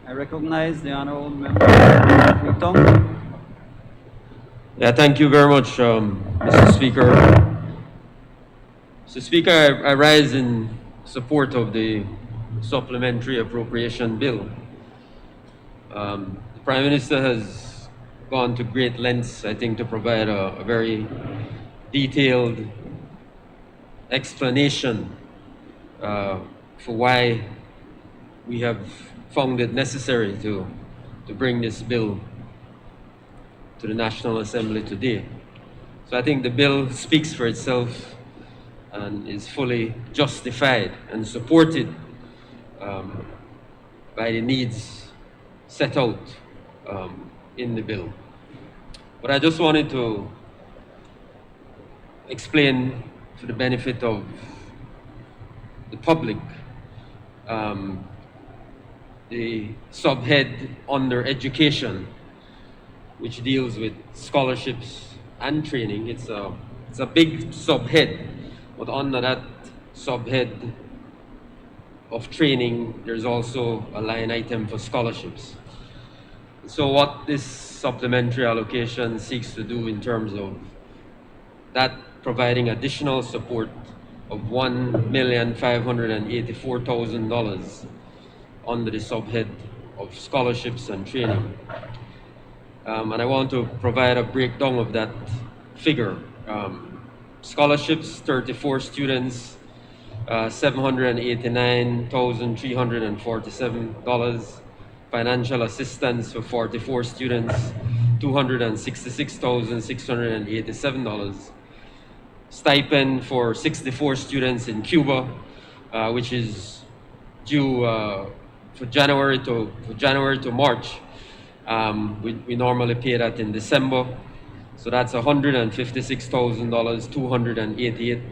I recognize the Honourable Member Freetown. Yeah, thank you very much, Mr. Speaker. Mr. Speaker, I rise in support of the supplementary appropriation bill. The Prime Minister has gone to great lengths, I think, to provide a very detailed explanation for why we have found it necessary to bring this bill to the National Assembly today. So I think the bill speaks for itself and is fully justified and supported by the needs set out in the bill. But I just wanted to explain for the benefit of the public the subhead under education, which deals with scholarships and training. It's a big subhead, but under that subhead of training, there's also a line item for scholarships. So what this supplementary allocation seeks to do in terms of that, providing additional support of $1,584,000 under the subhead of scholarships and training. And I want to provide a breakdown of that figure. Scholarships, 34 students, $789,347. Financial assistance for 44 students, $266,687. Stipend for 64 students in Cuba, which is due for January to March. We normally pay that in December, so that's $156,000, 288.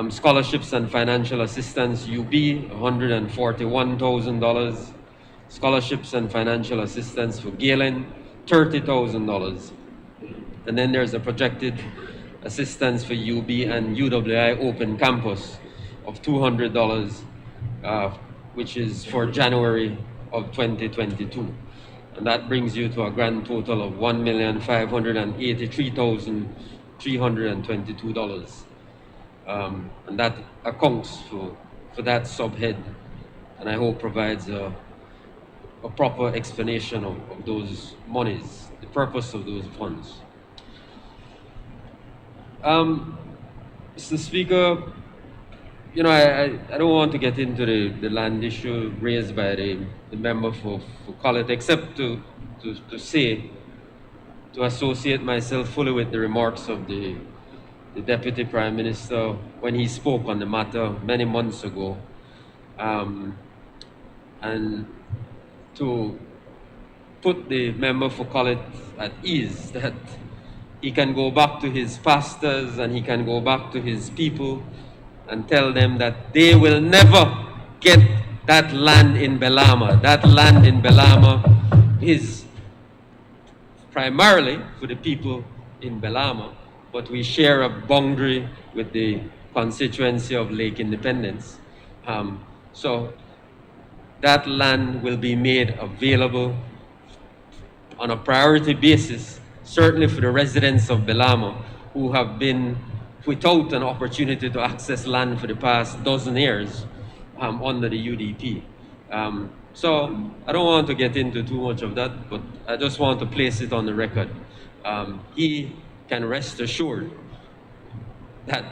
Scholarships and financial assistance, UB, $141,000. Scholarships and financial assistance for Galen, $30,000. And then there's a projected assistance for UB and UWI Open Campus of $200, which is for January of 2022. And that brings you to a grand total of $1,583,322. And that accounts for that subhead, and I hope provides a proper explanation of those monies, the purpose of those funds. Mr. Speaker, you know, I don't want to get into the land issue raised by the member for Collet, except to say, to associate myself fully with the remarks of the Deputy Prime Minister when he spoke on the matter many months ago, and to put the member for Collet at ease that he can go back to his pastors and he can go back to his people and tell them that they will never get that land in Belama. That land in Belama is primarily for the people in Belama, but we share a boundary with the constituency of Lake Independence. So that land will be made available on a priority basis, certainly for the residents of Belama who have been without an opportunity to access land for the past dozen years under the UDP. So I don't want to get into too much of that, but I just want to place it on the record. He can rest assured that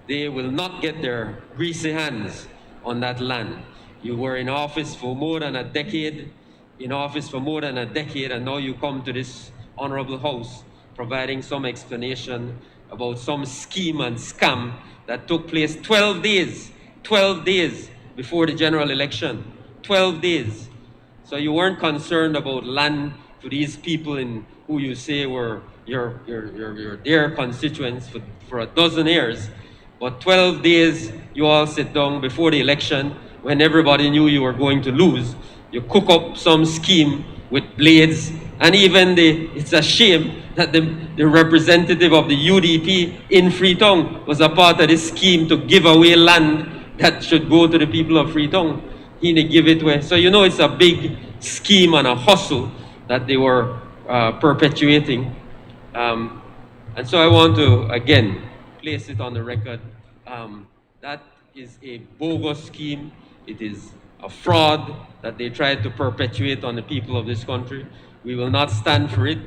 they will not get their greasy hands on that land. You were in office for more than a decade, and now you come to this honorable house providing some explanation about some scheme and scam that took place 12 days before the general election. 12 days. So you weren't concerned about land for these people who you say were your dear constituents for a dozen years, but 12 days you all sit down before the election when everybody knew you were going to lose. You cook up some scheme with blades, and even it's a shame that the representative of the UDP in Freetown was a part of this scheme to give away land that should go to the people of Freetown. He didn't give it away. So you know it's a big scheme and a hustle that they were perpetuating. And so I want to, again, place it on the record. That is a bogus scheme. It is a fraud that they tried to perpetuate on the people of this country. We will not stand for it.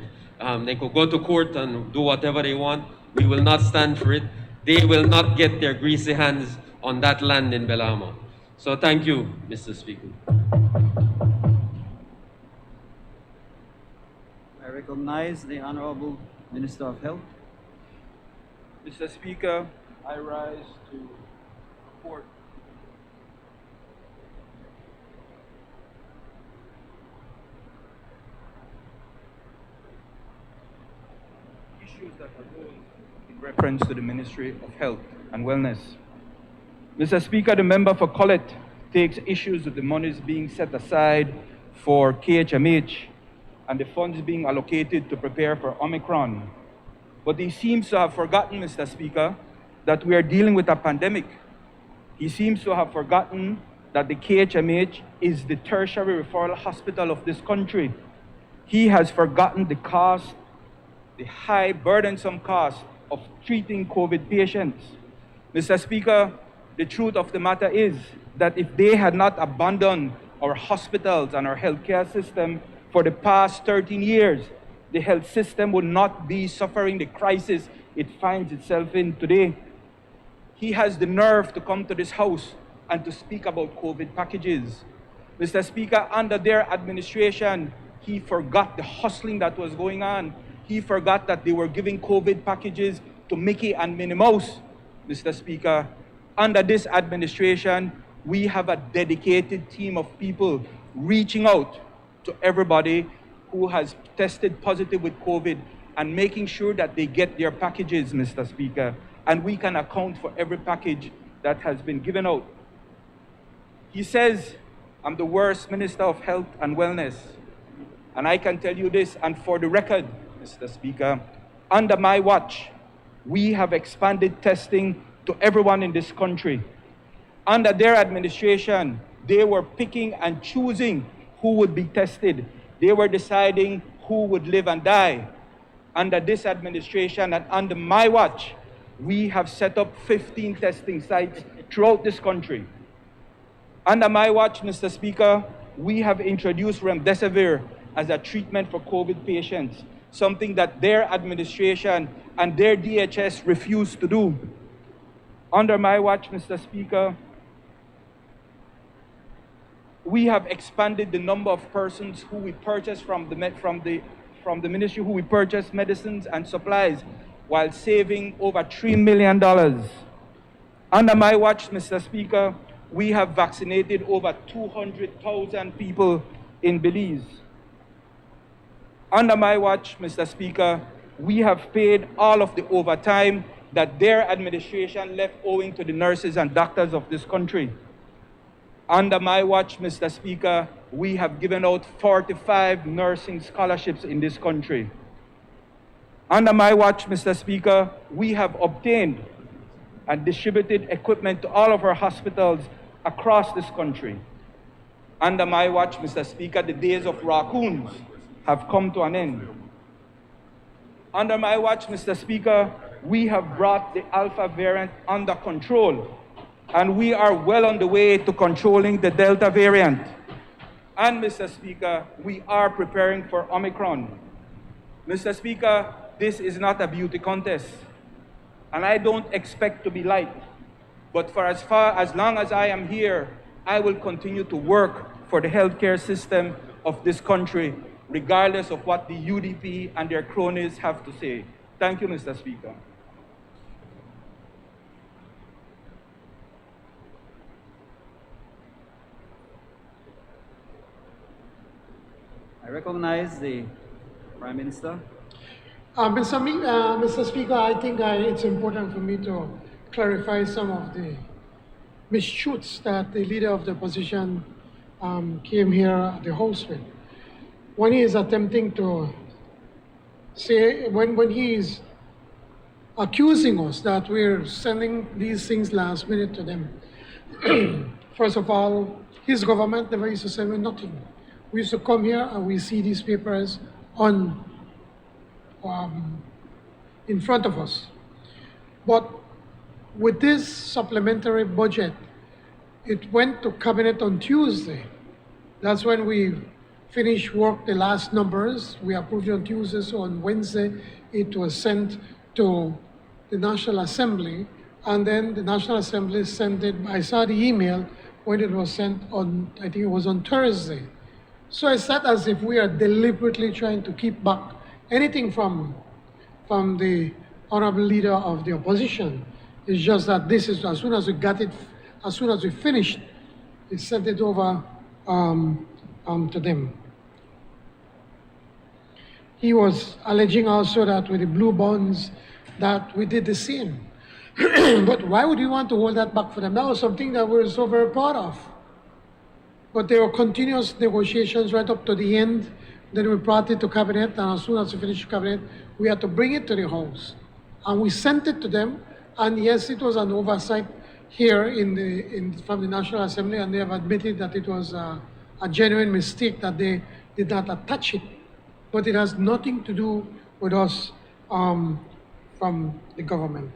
They could go to court and do whatever they want. We will not stand for it. They will not get their greasy hands on that land in Belama. So thank you, Mr. Speaker. I recognize the Honorable Minister of Health. Mr. Speaker, I rise to report issues that arose in reference to the Ministry of Health and Wellness. Mr. Speaker, the member for Collet takes issues with the monies being set aside for KHMH and the funds being allocated to prepare for Omicron. But he seems to have forgotten, Mr. Speaker, that we are dealing with a pandemic. He seems to have forgotten that the KHMH is the tertiary referral hospital of this country. He has forgotten the cost, the high burdensome cost of treating COVID patients. Mr. Speaker, the truth of the matter is that if they had not abandoned our hospitals and our healthcare system for the past 13 years, the health system would not be suffering the crisis it finds itself in today. He has the nerve to come to this House and to speak about COVID packages. Mr. Speaker, under their administration, he forgot the hustling that was going on. He forgot that they were giving COVID packages to Mickey and Minnie Mouse. Mr. Speaker, under this administration, we have a dedicated team of people reaching out to everybody who has tested positive with COVID and making sure that they get their packages, Mr. Speaker, and we can account for every package that has been given out. He says, I'm the worst Minister of Health and Wellness, and I can tell you this, and for the record, Mr. Speaker, under my watch, we have expanded testing to everyone in this country. Under their administration, they were picking and choosing who would be tested. They were deciding who would live and die. Under this administration and under my watch, we have set up 15 testing sites throughout this country. Under my watch, Mr. Speaker, we have introduced remdesivir as a treatment for COVID patients, something that their administration and their DHS refused to do. Under my watch, Mr. Speaker, we have expanded the number of persons who we purchase from the ministry, who we purchase medicines and supplies, while saving over $3 million. Under my watch, Mr. Speaker, we have vaccinated over 200,000 people in Belize. Under my watch, Mr. Speaker, we have paid all of the overtime that their administration left owing to the nurses and doctors of this country. Under my watch, Mr. Speaker, we have given out 45 nursing scholarships in this country. Under my watch, Mr. Speaker, we have obtained and distributed equipment to all of our hospitals across this country. Under my watch, Mr. Speaker, the days of raccoons have come to an end. Under my watch, Mr. Speaker, we have brought the Alpha variant under control, and we are well on the way to controlling the Delta variant. And, Mr. Speaker, we are preparing for Omicron. Mr. Speaker, this is not a beauty contest, and I don't expect to be liked. But for as long as I am here, I will continue to work for the healthcare system of this country, regardless of what the UDP and their cronies have to say. Thank you, Mr. Speaker. I recognize the Prime Minister. Mr. Speaker, I think it's important for me to clarify some of the mistruths that the leader of the opposition came here at the House with. When he is attempting to say, when he is accusing us that we're sending these things last minute to them. First of all, his government never used to send me nothing. We used to come here and we see these papers on in front of us. But with this supplementary budget, it went to cabinet on Tuesday. That's when we finished work, the last numbers. We approved it on Tuesday, so on Wednesday, it was sent to the National Assembly, and then the National Assembly sent it, I saw the email when it was sent on, I think it was on Thursday. So it's not as if we are deliberately trying to keep back anything from the honorable leader of the opposition. It's just that this is, as soon as we got it, as soon as we finished, we sent it over to them. He was alleging also that with the blue bonds that we did the same. But why would you want to hold that back for them? That was something that we were so very proud of. But there were continuous negotiations right up to the end. Then we brought it to cabinet, and as soon as we finished cabinet, we had to bring it to the House. And we sent it to them, and yes, it was an oversight here from the National Assembly, and they have admitted that it was a genuine mistake that they did not attach it. But it has nothing to do with us from the government.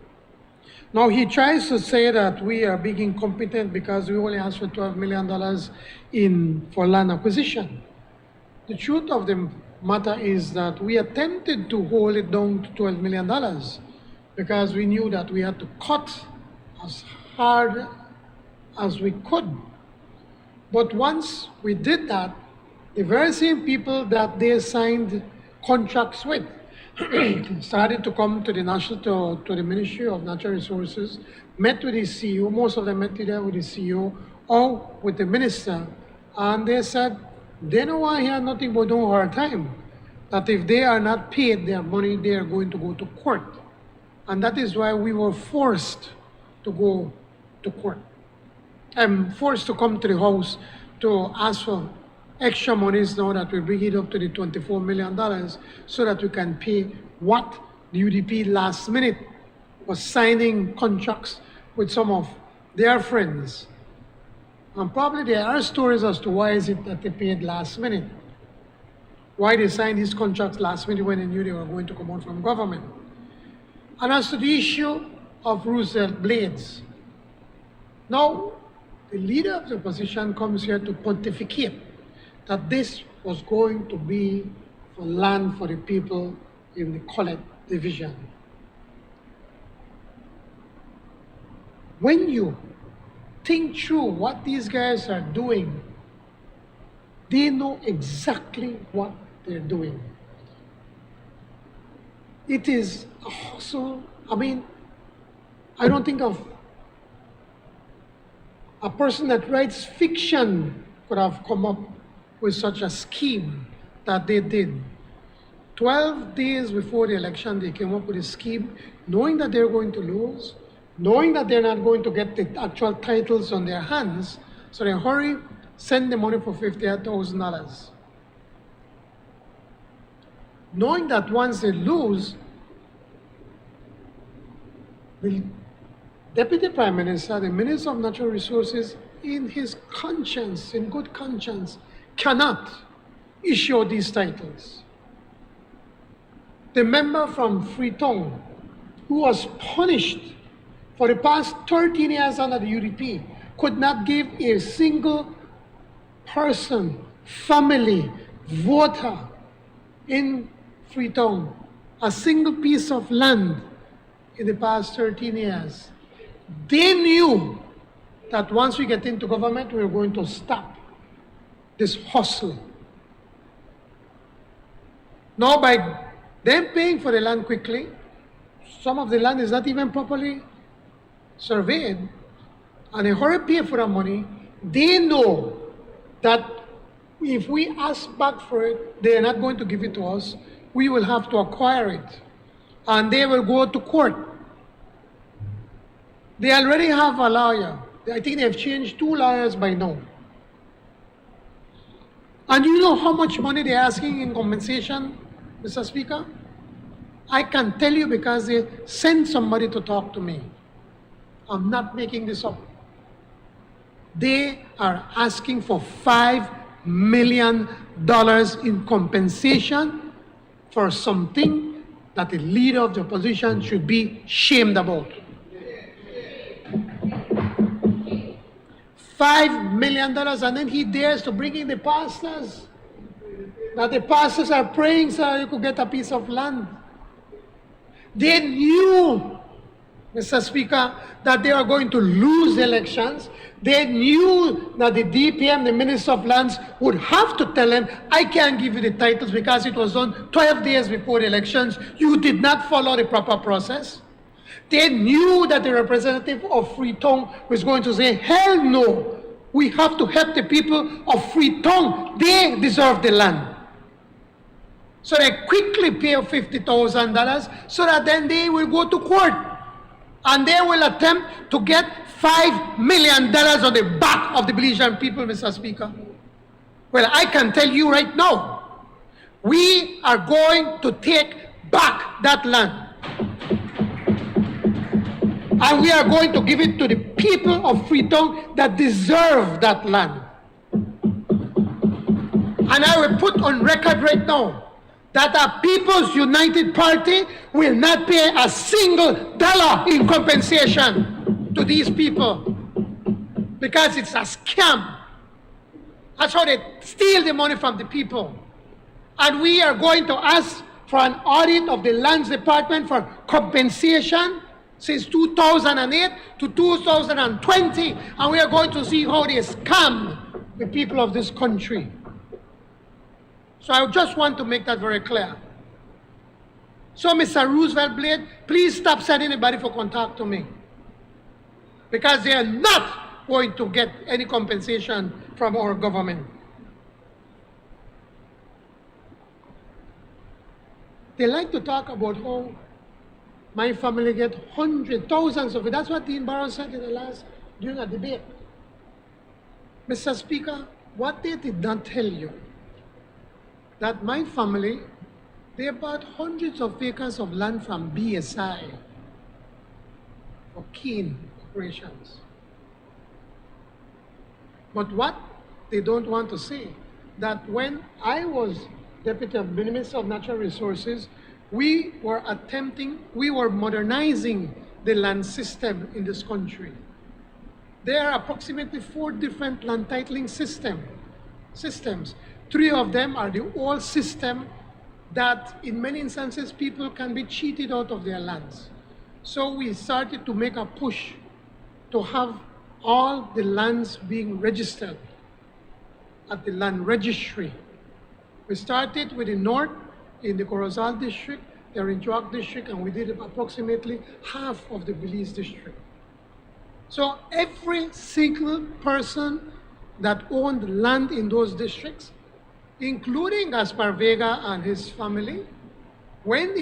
Now, he tries to say that we are being incompetent because we only asked for $12 million for land acquisition. The truth of the matter is that we attempted to hold it down to $12 million because we knew that we had to cut as hard as we could. But once we did that, the very same people that they signed contracts with started to come to the the Ministry of Natural Resources, met with the CEO, most of them met there with the CEO or with the minister, and they said they know why here nothing but no hard time. That if they are not paid their money, they are going to go to court. And that is why we were forced to go to court. I'm forced to come to the House to ask for extra monies now that we bring it up to the $24 million so that we can pay what the UDP last minute was signing contracts with some of their friends. And probably there are stories as to why is it that they paid last minute. Why they signed these contracts last minute when they knew they were going to come out from government. And as to the issue of Roosevelt Blades, now the leader of the opposition comes here to pontificate that this was going to be for land for the people in the Collet division. When you think through what these guys are doing, they know exactly what they're doing. It is a hustle. I mean, I don't think of a person that writes fiction could have come up with such a scheme that they did. 12 days before the election, they came up with a scheme, knowing that they're going to lose, knowing that they're not going to get the actual titles on their hands, so they hurry, send the money for $58,000. Knowing that once they lose, the Deputy Prime Minister, the Minister of Natural Resources, in his conscience, in good conscience, cannot issue these titles. The member from Freetown, who was punished for the past 13 years under the UDP, could not give a single person, family, voter in Freetown a single piece of land in the past 13 years. They knew that once we get into government, we were going to stop this hustle. Now, by them paying for the land quickly, some of the land is not even properly surveyed, and they hurry pay for the money. They know that if we ask back for it, they are not going to give it to us. We will have to acquire it, and they will go to court. They already have a lawyer. I think they have changed 2 lawyers by now. And you know how much money they're asking in compensation, Mr. Speaker? I can tell you because they sent somebody to talk to me. I'm not making this up. They are asking for $5 million in compensation for something that the leader of the opposition should be shamed about. $5 million, and then he dares to bring in the pastors. That the pastors are praying so you could get a piece of land. They knew, Mr. Speaker, that they are going to lose the elections. They knew that the DPM, the Minister of Lands, would have to tell them, I can't give you the titles because it was done 12 days before the elections. You did not follow the proper process. They knew that the representative of Freetown was going to say, hell no, we have to help the people of Freetown. They deserve the land. So they quickly pay $50,000 so that then they will go to court and they will attempt to get $5 million on the back of the Belizean people, Mr. Speaker. Well, I can tell you right now, we are going to take back that land. And we are going to give it to the people of Freetown that deserve that land. And I will put on record right now that our People's United Party will not pay a single dollar in compensation to these people because it's a scam. That's how they steal the money from the people. And we are going to ask for an audit of the Lands Department for compensation since 2008 to 2020, and we are going to see how they scam the people of this country. So I just want to make that very clear. So, Mr. Roosevelt Blade, please stop sending anybody for contact to me, because they are not going to get any compensation from our government. They like to talk about how my family get hundreds, thousands of it. That's what Dean Barrow said in the last, during a debate. Mr. Speaker, what they did not tell you, that my family, they bought hundreds of acres of land from BSI for cane operations. But what they don't want to say, that when I was Deputy Minister of Natural Resources, we were modernizing the land system in this country. There are approximately 4 different land titling systems. 3 of them are the old system that in many instances people can be cheated out of their lands. So we started to make a push to have all the lands being registered at the land registry. We started with the north in the Corozal district, the Arinjuak district, and we did approximately half of the Belize district. So every single person that owned land in those districts, including Gaspar Vega and his family, when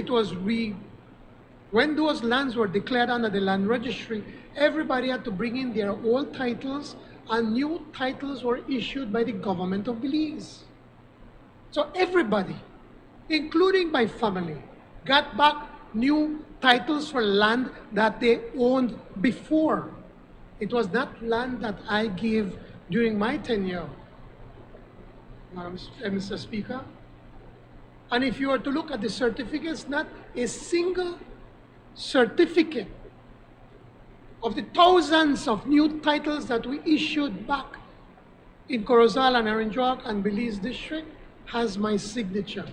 those lands were declared under the land registry, everybody had to bring in their old titles, and new titles were issued by the government of Belize. So everybody, including my family, got back new titles for land that they owned before. It was not land that I gave during my tenure, Mr. Speaker. And if you were to look at the certificates, not a single certificate of the thousands of new titles that we issued back in Corozal and Arinjuak and Belize district has my signature.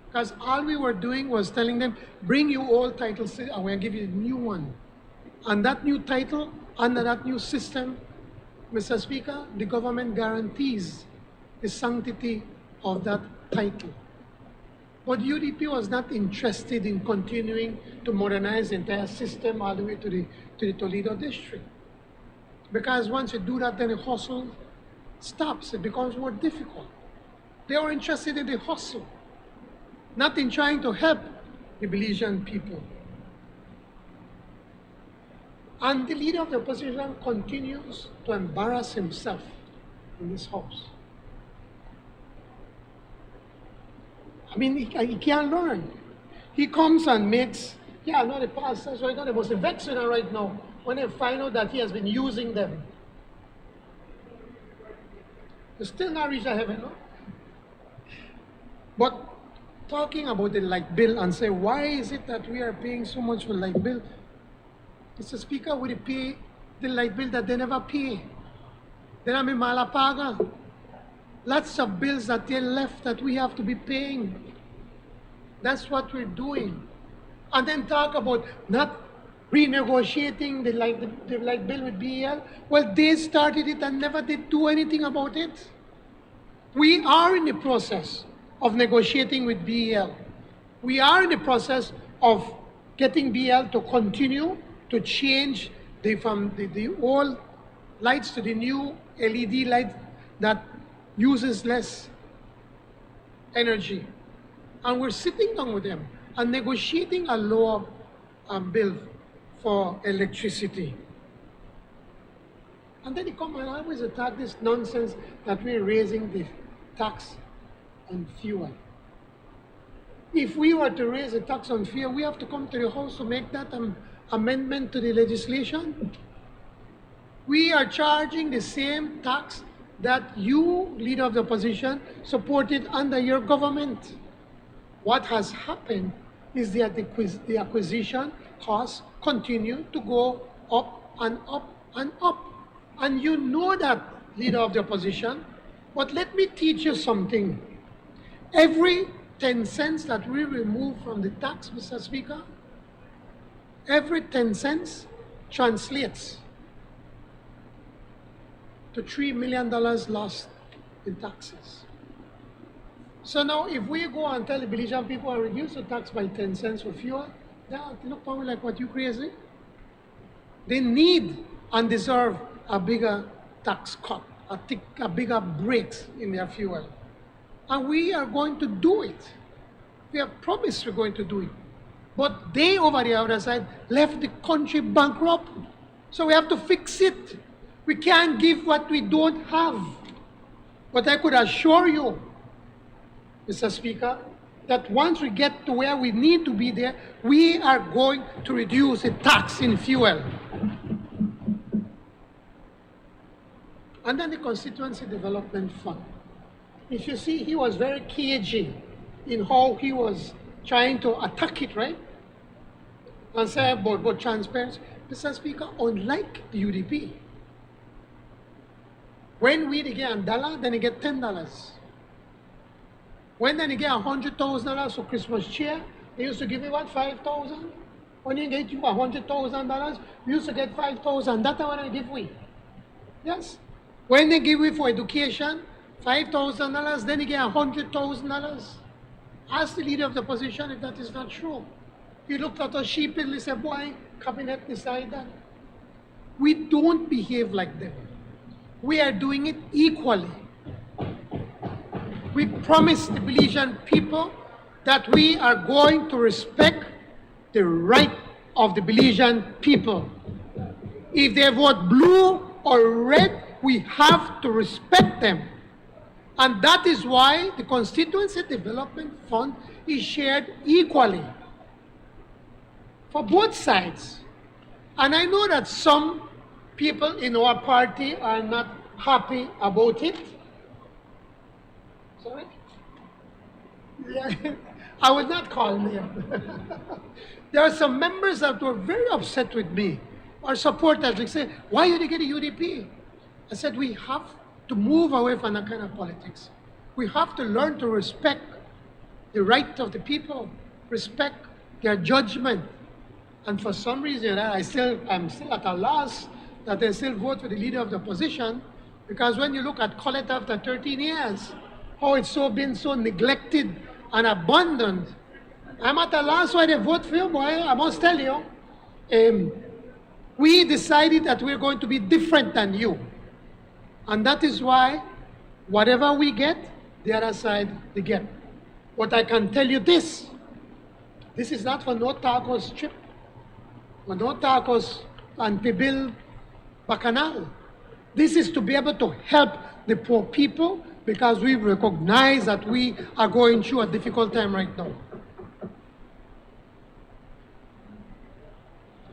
Because all we were doing was telling them, bring your old titles and we'll give you a new one. And that new title, under that new system, Mr. Speaker, the government guarantees the sanctity of that title. But UDP was not interested in continuing to modernize the entire system all the way to the Toledo district. Because once you do that, then the hustle stops. It becomes more difficult. They were interested in the hustle, not in trying to help the Belizean people. And the leader of the opposition continues to embarrass himself in this house. I mean, he can't learn. He comes and makes, yeah, no, the pastors right now, the most vexing right now when they find out that he has been using them. They still not reach heaven, no? But talking about the light bill and say, why is it that we are paying so much for light bill? Mr. Speaker, we pay the light bill that they never pay. Then I mean malapaga. Lots of bills that they left that we have to be paying. That's what we're doing. And then talk about not renegotiating the light bill with BEL. Well, they started it and never did do anything about it. We are in the process of negotiating with BEL. We are in the process of getting BEL to continue to change from the old lights to the new LED light that uses less energy. And we're sitting down with them and negotiating a lower bill for electricity. And then they come and always attack this nonsense that we're raising the tax on fuel. If we were to raise a tax on fuel, we have to come to the House to make that amendment to the legislation. We are charging the same tax that you, leader of the opposition, supported under your government. What has happened is that the acquisition costs continue to go up and up and up. And you know that, leader of the opposition. But let me teach you something. Every 10 cents that we remove from the tax, Mr. Speaker, every 10 cents translates to $3 million lost in taxes. So now if we go and tell the Belizean people and reduce the tax by 10 cents for fuel, they look probably like, what, you crazy? They need and deserve a bigger tax cut, a bigger breaks in their fuel. And we are going to do it. We have promised we're going to do it. But they, over the other side, left the country bankrupt. So we have to fix it. We can't give what we don't have. But I could assure you, Mr. Speaker, that once we get to where we need to be there, we are going to reduce the tax in fuel. And then the Constituency Development Fund. If you see, he was very cagey in how he was trying to attack it, right? And say about transparency. Mr. Speaker, unlike the UDP, when we get $1, then you get $10. When then you get $100,000 for Christmas cheer, they used to give you what, 5,000? When you get you $100,000, we used to get 5,000. That's what they give we. Yes. When they give you for education, $5,000, then you get $100,000. Ask the leader of the opposition if that is not true. He looked at us sheepishly, said, boy, cabinet decide that. We don't behave like them. We are doing it equally. We promise the Belizean people that we are going to respect the right of the Belizean people. If they vote blue or red, we have to respect them. And that is why the Constituency Development Fund is shared equally for both sides. And I know that some people in our party are not happy about it. Sorry? Yeah, I will not call them. There are some members that were very upset with me, or supporters. They say, why did you get a UDP? I said, we have to move away from that kind of politics. We have to learn to respect the right of the people, respect their judgment. And for some reason, I'm still at a loss that they still vote for the leader of the opposition, because when you look at Colette after 13 years, how it's been so neglected and abandoned, I'm at a loss why they vote for you, boy. I must tell you, we decided that we're going to be different than you. And that is why whatever we get, the other side they get. But I can tell you this is not for no tacos trip, for no tacos and to build bacchanal. This is to be able to help the poor people, because we recognize that we are going through a difficult time right now.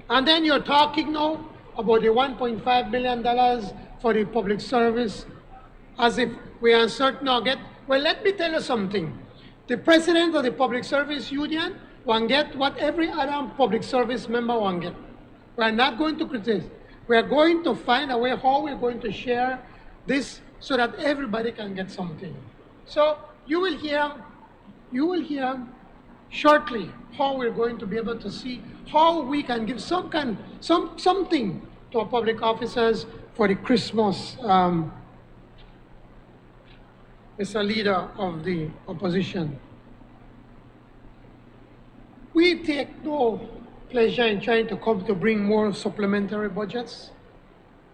And then you're talking now about the $1.5 billion for the public service, as if we are uncertain or get. Well, let me tell you something. The president of the Public Service Union will get what every other public service member will get. We are not going to criticize. We are going to find a way how we're going to share this so that everybody can get something. So you will hear shortly how we're going to be able to see how we can give something to our public officers for the Christmas. Mr. Leader of the opposition, we take no pleasure in trying to come to bring more supplementary budgets,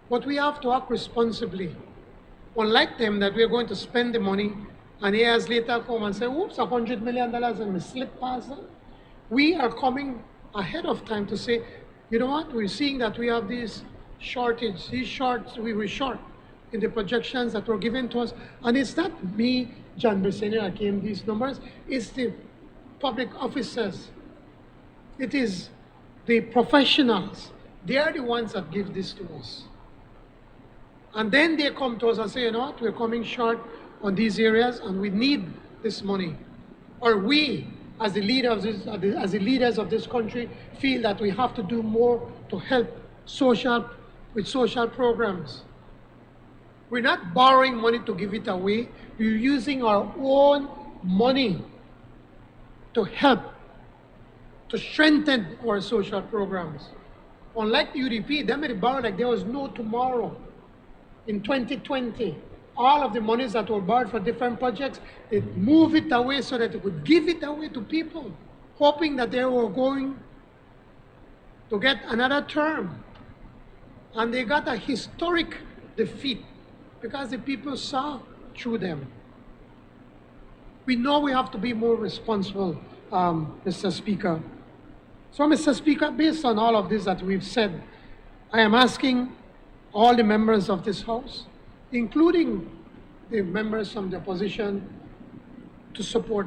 but we have to act responsibly. Unlike them, that we're going to spend the money and years later come and say, oops, $100 million and we slip past them. We are coming ahead of time to say, you know what, we're seeing that we have this shortage, we were short in the projections that were given to us. And it's not me, John Briseno, that came these numbers, it's the public officers. It is the professionals. They are the ones that give this to us. And then they come to us and say, you know what, we're coming short on these areas and we need this money. Or we, as the leaders of this country, feel that we have to do more to help with social programs. We're not borrowing money to give it away. We're using our own money to help, to strengthen our social programs. Unlike the UDP, they made it borrow like there was no tomorrow. In 2020, all of the monies that were borrowed for different projects, they moved it away so that they could give it away to people, hoping that they were going to get another term. And they got a historic defeat because the people saw through them. We know we have to be more responsible, Mr. Speaker. So, Mr. Speaker, based on all of this that we've said, I am asking all the members of this House, including the members from the opposition, to support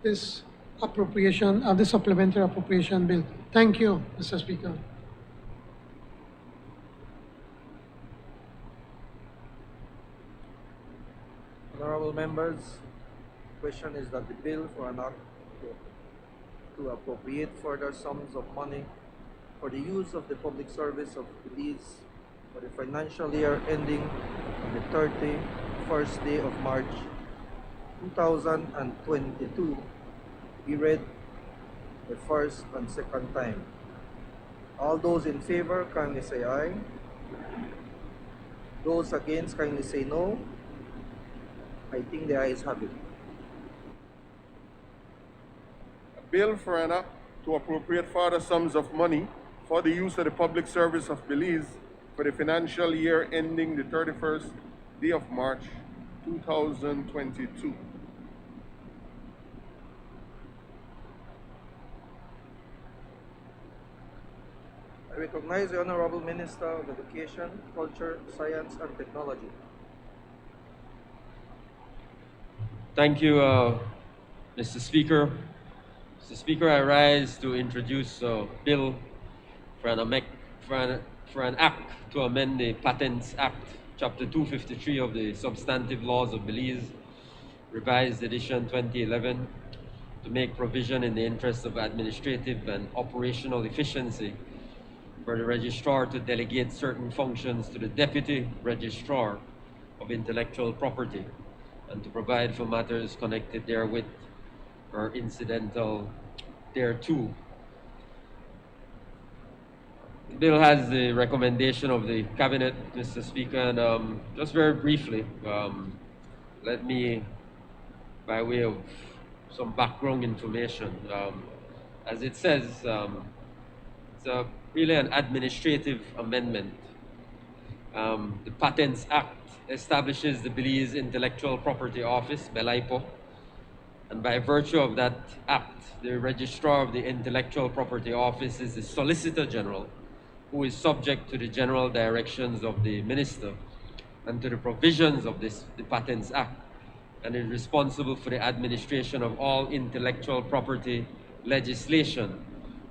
this appropriation, this supplementary appropriation bill. Thank you, Mr. Speaker. Honorable members, the question is that the bill for an act to appropriate further sums of money for the use of the public service of Belize for the financial year ending on the 31st day of March 2022 be read the first and second time. All those in favor kindly say aye. Those against kindly say no. I think the ayes have it. A bill for an act to appropriate further sums of money for the use of the public service of Belize for the financial year ending the 31st day of March 2022. I recognize the Honorable Minister of Education, Culture, Science and Technology. Thank you, Mr. Speaker. Mr. Speaker, I rise to introduce a bill for an act to amend the Patents Act, Chapter 253 of the Substantive Laws of Belize, Revised Edition 2011, to make provision in the interest of administrative and operational efficiency for the Registrar to delegate certain functions to the Deputy Registrar of Intellectual Property, and to provide for matters connected therewith or incidental thereto. The bill has the recommendation of the Cabinet, Mr. Speaker, and just very briefly, let me, by way of some background information, as it says, it's really an administrative amendment. The Patents Act establishes the Belize Intellectual Property Office, BELIPO, and by virtue of that act, the Registrar of the Intellectual Property Office is the Solicitor General, who is subject to the general directions of the Minister and to the provisions of the Patents Act, and is responsible for the administration of all intellectual property legislation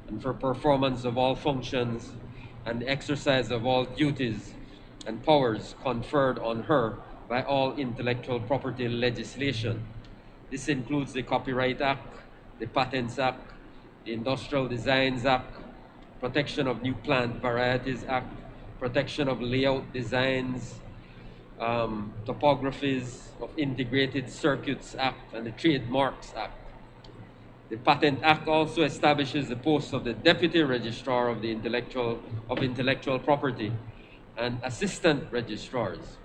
and for performance of all functions and the exercise of all duties and powers conferred on her by all intellectual property legislation. This includes the Copyright Act, the Patents Act, the Industrial Designs Act, Protection of New Plant Varieties Act, Protection of Layout Designs, Topographies of Integrated Circuits Act, and the Trademarks Act. The Patent Act also establishes the post of the Deputy Registrar of Intellectual Property and Assistant Registrars.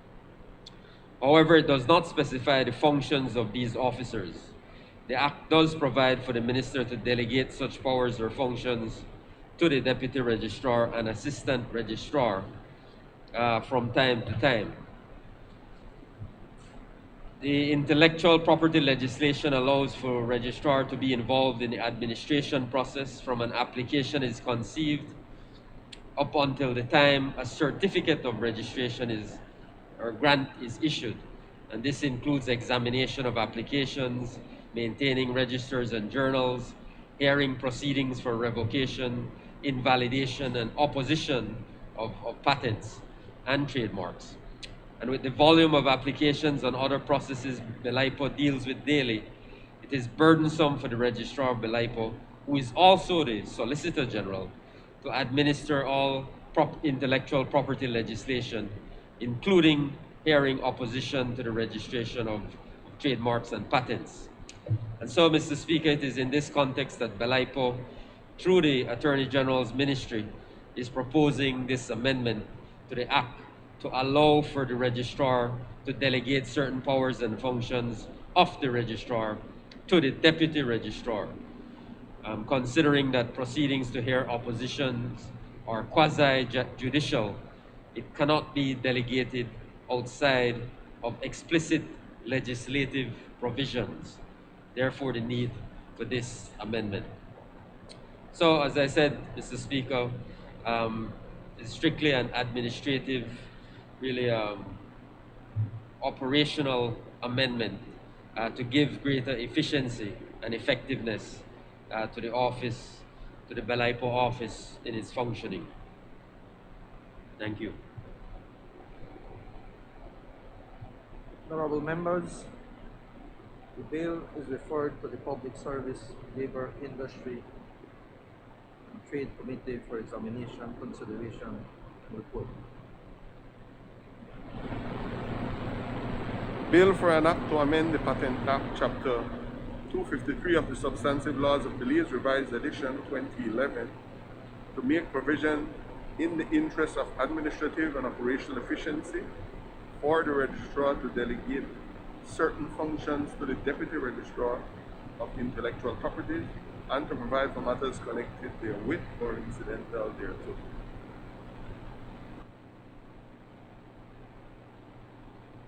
However, it does not specify the functions of these officers. The Act does provide for the Minister to delegate such powers or functions to the Deputy Registrar and Assistant Registrar from time to time. The intellectual property legislation allows for a registrar to be involved in the administration process from an application is conceived up until the time a certificate of registration or grant is issued. And this includes examination of applications, maintaining registers and journals, hearing proceedings for revocation, invalidation, and opposition of patents and trademarks. And with the volume of applications and other processes Belipo deals with daily, it is burdensome for the Registrar of Belipo, who is also the Solicitor General, to administer all intellectual property legislation, including hearing opposition to the registration of trademarks and patents. And so, Mr. Speaker, it is in this context that Belipo, through the Attorney General's Ministry, is proposing this amendment to the Act to allow for the registrar to delegate certain powers and functions of the registrar to the deputy registrar, considering that proceedings to hear oppositions are quasi-judicial. It cannot be delegated outside of explicit legislative provisions. Therefore, the need for this amendment. So, as I said, Mr. Speaker, it's strictly an administrative, really operational amendment to give greater efficiency and effectiveness to the office, to the Belipo office in its functioning. Thank you. Honorable members, the bill is referred to the Public Service, Labor, Industry, and Trade Committee for examination, consideration, and report. Bill for an Act to amend the Patent Act, Chapter 253 of the Substantive Laws of Belize, Revised Edition 2011, to make provision in the interest of administrative and operational efficiency for the registrar to delegate certain functions to the Deputy Registrar of Intellectual Property and to provide for matters connected therewith or incidental thereto.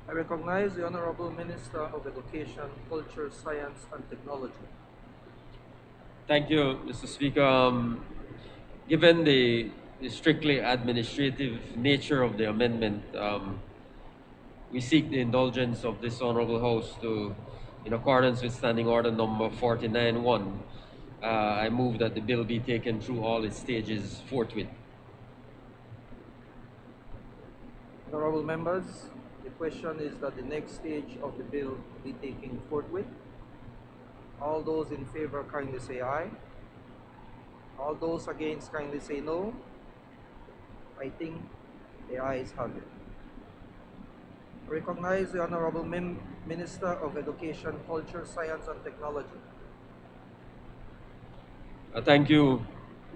I recognize the Honorable Minister of Education, Culture, Science, and Technology. Thank you, Mr. Speaker. Given the strictly administrative nature of the amendment, we seek the indulgence of this Honorable House to, in accordance with Standing Order number 49-1, I move that the bill be taken through all its stages forthwith. Honorable members, the question is that the next stage of the bill be taken forthwith. All those in favor kindly say aye. All those against kindly say no. I think the ayes have it. I recognize the Honorable Minister of Education, Culture, Science, and Technology. Thank you,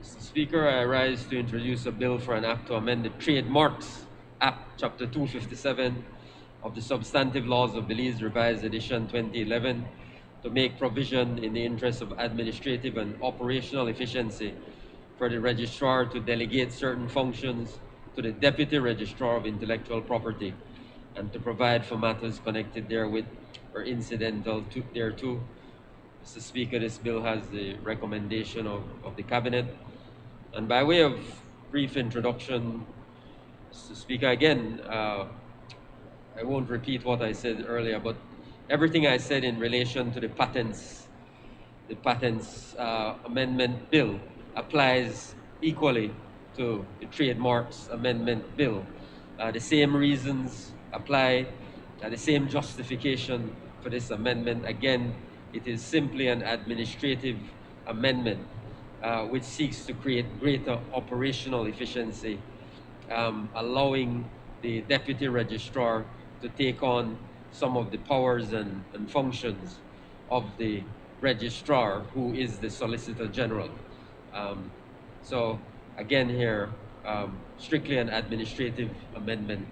Mr. Speaker. I rise to introduce a bill for an act to amend the Trademarks Act, Chapter 257 of the Substantive Laws of Belize, Revised Edition 2011, to make provision in the interest of administrative and operational efficiency for the registrar to delegate certain functions to the Deputy Registrar of Intellectual Property and to provide for matters connected therewith or incidental thereto. Mr. Speaker, this bill has the recommendation of the Cabinet. And by way of brief introduction, Mr. Speaker, again, I won't repeat what I said earlier, but everything I said in relation to the patents amendment bill applies equally to the Trademarks Amendment Bill. The same reasons apply, the same justification for this amendment. Again, It is simply an administrative amendment which seeks to create greater operational efficiency, allowing the deputy registrar to take on some of the powers and functions of the registrar, who is the Solicitor General. So again here, strictly an administrative amendment,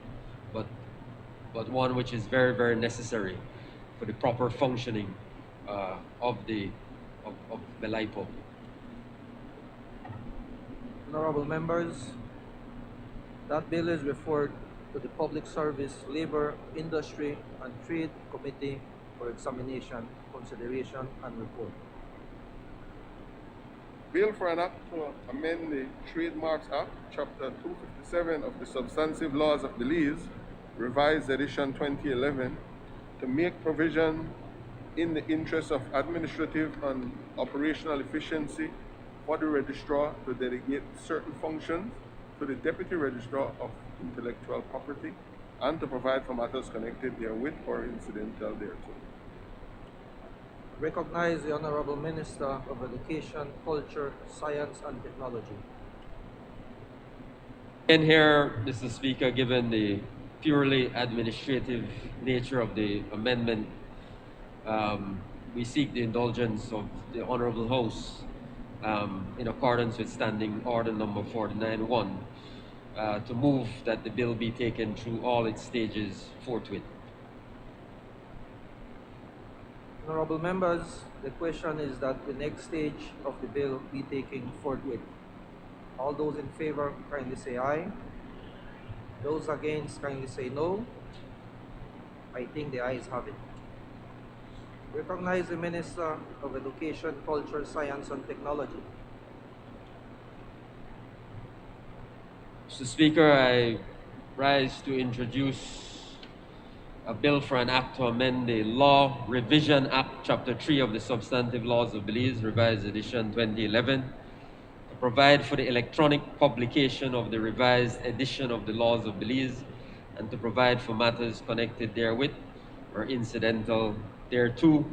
but one which is very, very necessary for the proper functioning of the LIPO. Honorable members, that bill is referred to the Public Service, Labor, Industry, and Trade Committee for examination, consideration, and report. Bill for an act to amend the Trademarks Act, Chapter 257 of the Substantive Laws of Belize, Revised Edition 2011, to make provision in the interest of administrative and operational efficiency for the registrar to delegate certain functions to the deputy registrar of intellectual property and to provide for matters connected therewith or incidental thereto. Recognize the Honorable Minister of Education, Culture, Science, and Technology. And here, Mr. Speaker, given the purely administrative nature of the amendment, we seek the indulgence of the Honorable House in accordance with Standing Order number 49-1 to move that the bill be taken through all its stages forthwith. Honorable members, the question is that the next stage of the bill be taken forthwith. All those in favor kindly say aye. Those against kindly say no. I think the ayes have it. Recognize the Minister of Education, Culture, Science, and Technology. Mr. Speaker, I rise to introduce a bill for an act to amend the Law Revision Act, Chapter 3 of the Substantive Laws of Belize, Revised Edition 2011, to provide for the electronic publication of the revised edition of the Laws of Belize and to provide for matters connected therewith or incidental thereto.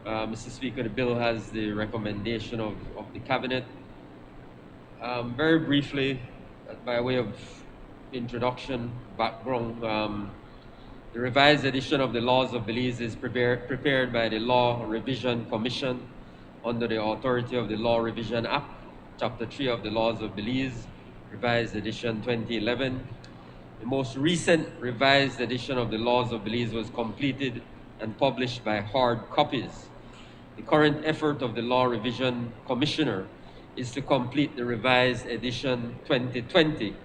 Mr. Speaker, the bill has the recommendation of the Cabinet. Very briefly, by way of introduction, background, the revised edition of the Laws of Belize is prepared by the Law Revision Commission under the authority of the Law Revision Act, Chapter 3 of the Laws of Belize, Revised Edition 2011. The most recent revised edition of the Laws of Belize was completed and published by hard copies. The current effort of the Law Revision Commissioner is to complete the revised edition 2020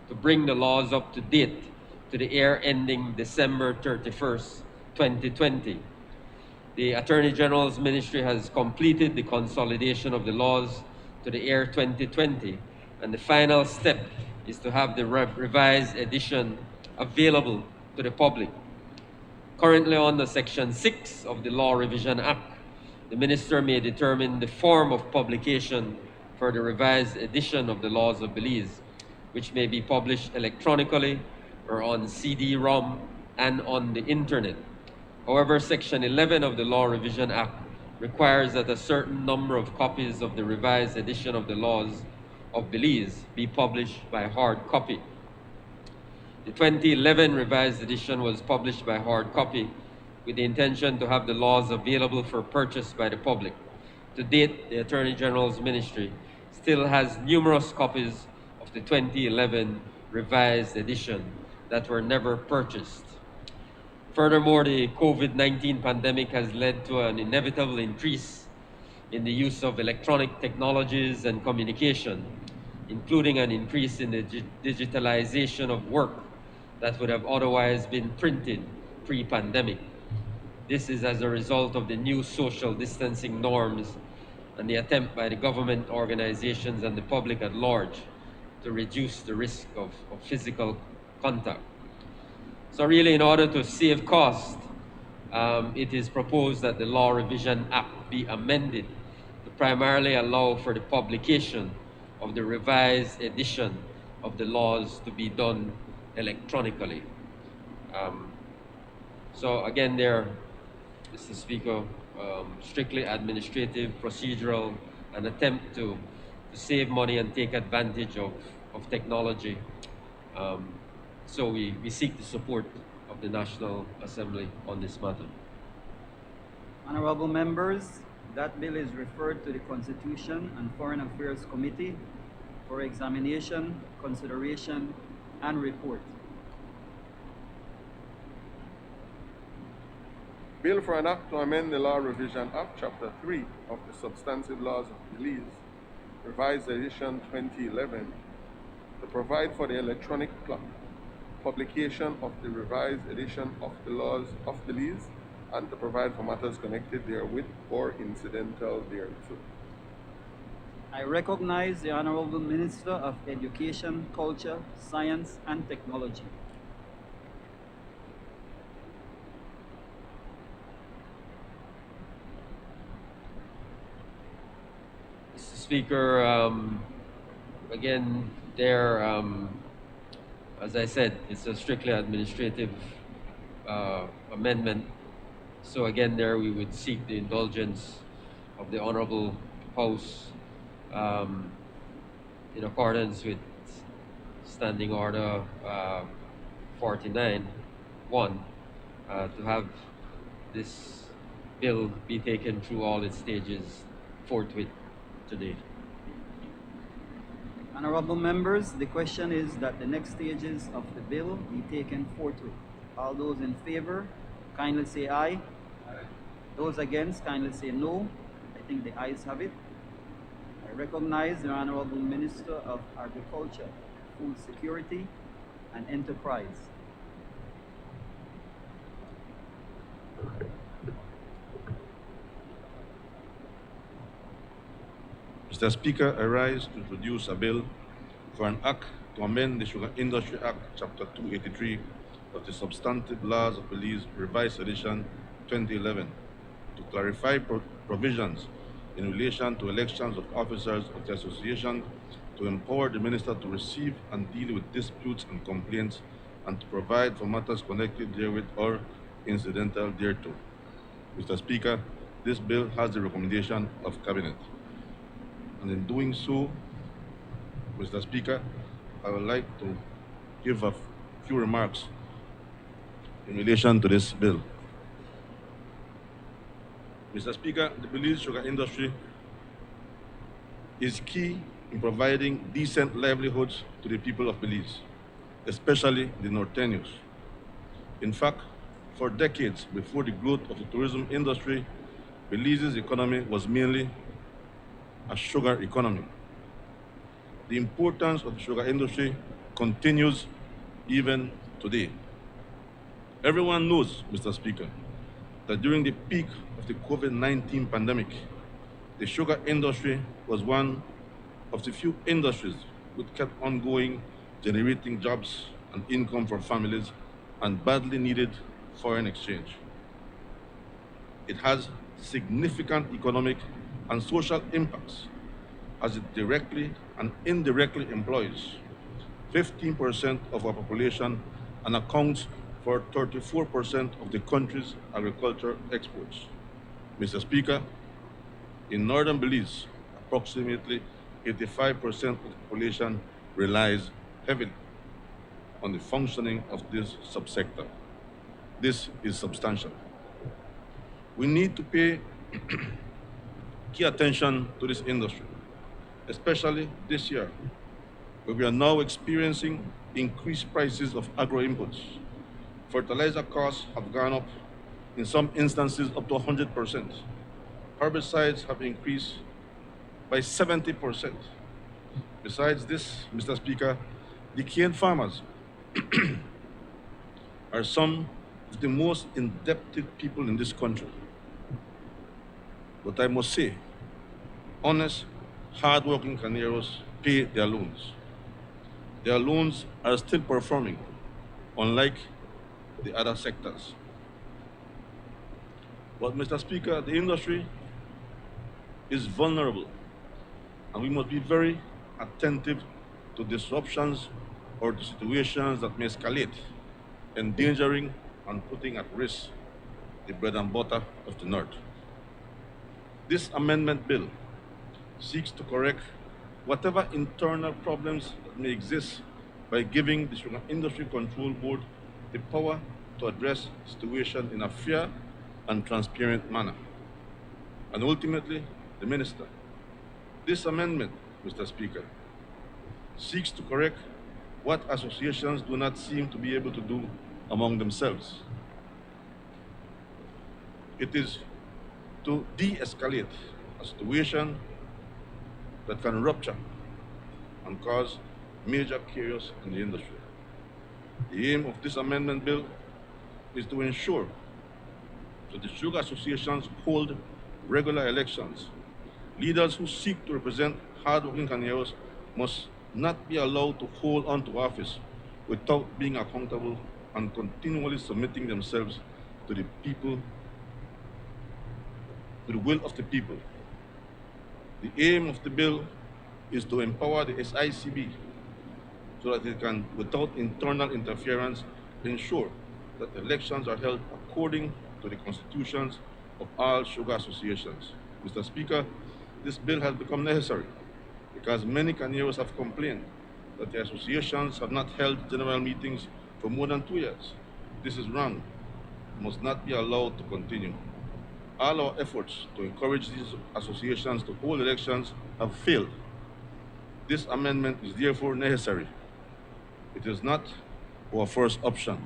to bring the laws up to date to the year ending December 31st, 2020. The Attorney General's Ministry has completed the consolidation of the laws to the year 2020, and the final step is to have the revised edition available to the public. Currently under Section 6 of the Law Revision Act, the Minister may determine the form of publication for the revised edition of the Laws of Belize, which may be published electronically or on CD-ROM and on the internet. However, Section 11 of the Law Revision Act requires that a certain number of copies of the revised edition of the Laws of Belize be published by hard copy. The 2011 revised edition was published by hard copy with the intention to have the laws available for purchase by the public. To date, the Attorney General's Ministry still has numerous copies of the 2011 revised edition that were never purchased. Furthermore, the COVID-19 pandemic has led to an inevitable increase in the use of electronic technologies and communication, including an increase in the digitalization of work that would have otherwise been printed pre-pandemic. This is as a result of the new social distancing norms and the attempt by the government organizations and the public at large to reduce the risk of physical contact. So really, in order to save cost, it is proposed that the Law Revision Act be amended to primarily allow for the publication of the revised edition of the laws to be done electronically. So again there, Mr. Speaker, strictly administrative, procedural, an attempt to save money and take advantage of technology. So we seek the support of the National Assembly on this matter. Honorable members, that bill is referred to the Constitution and Foreign Affairs Committee for examination, consideration, and report. Bill for an Act to amend the Law Revision Act, Chapter 3 of the Substantive Laws of Belize, Revised Edition 2011, to provide for the electronic publication of the revised edition of the laws of Belize and to provide for matters connected therewith or incidental thereto. I recognize the Honorable Minister of Education, Culture, Science, and Technology. Mr. Speaker, again, there, as I said, it's a strictly administrative amendment. So again, there we would seek the indulgence of the Honorable House in accordance with Standing Order 49-1 to have this bill be taken through all its stages forthwith today. Honorable members, the question is that the next stages of the bill be taken forthwith. All those in favor, kindly say aye. Aye. Those against, kindly say no. I think the ayes have it. I recognize the Honorable Minister of Agriculture, Food Security, and Enterprise. Mr. Speaker, I rise to introduce a bill for an act to amend the Sugar Industry Act, Chapter 283 of the Substantive Laws of Belize, Revised Edition 2011, to clarify provisions in relation to elections of officers of the association, to empower the minister to receive and deal with disputes and complaints, and to provide for matters connected therewith or incidental thereto. Mr. Speaker, this bill has the recommendation of Cabinet. And in doing so, Mr. Speaker, I would like to give a few remarks in relation to this bill. Mr. Speaker, the Belize sugar industry is key in providing decent livelihoods to the people of Belize, especially the Norteños. In fact, for decades before the growth of the tourism industry, Belize's economy was mainly a sugar economy. The importance of the sugar industry continues even today. Everyone knows, Mr. Speaker, that during the peak of the COVID-19 pandemic, the sugar industry was one of the few industries which kept on going, generating jobs and income for families and badly needed foreign exchange. It has significant economic and social impacts as it directly and indirectly employs 15% of our population and accounts for 34% of the country's agricultural exports. Mr. Speaker, in northern Belize, approximately 85% of the population relies heavily on the functioning of this subsector. This is substantial. We need to pay key attention to this industry, especially this year, where we are now experiencing increased prices of agro inputs. Fertilizer costs have gone up, in some instances up to 100%. Herbicides have increased by 70%. Besides this, Mr. Speaker, the cane farmers are some of the most indebted people in this country. But I must say, honest, hard-working caneros pay their loans. Their loans are still performing, unlike the other sectors. But, Mr. Speaker, the industry is vulnerable, and we must be very attentive to disruptions or to situations that may escalate, endangering and putting at risk the bread and butter of the North. This amendment bill seeks to correct whatever internal problems that may exist by giving the Sugar Industry Control Board the power to address the situation in a fair and transparent manner. And ultimately, the Minister. This amendment, Mr. Speaker, seeks to correct what associations do not seem to be able to do among themselves. It is to de-escalate a situation that can rupture and cause major chaos in the industry. The aim of this amendment bill is to ensure that the sugar associations hold regular elections. Leaders who seek to represent hard-working Caneros must not be allowed to hold on to office without being accountable and continually submitting themselves to the people, to the will of the people. The aim of the bill is to empower the SICB so that it can, without internal interference, ensure that elections are held according to the constitutions of all sugar associations. Mr. Speaker, this bill has become necessary because many Caneros have complained that the associations have not held general meetings for more than 2 years. This is wrong. It must not be allowed to continue. All our efforts to encourage these associations to hold elections have failed. This amendment is therefore necessary. It is not our first option,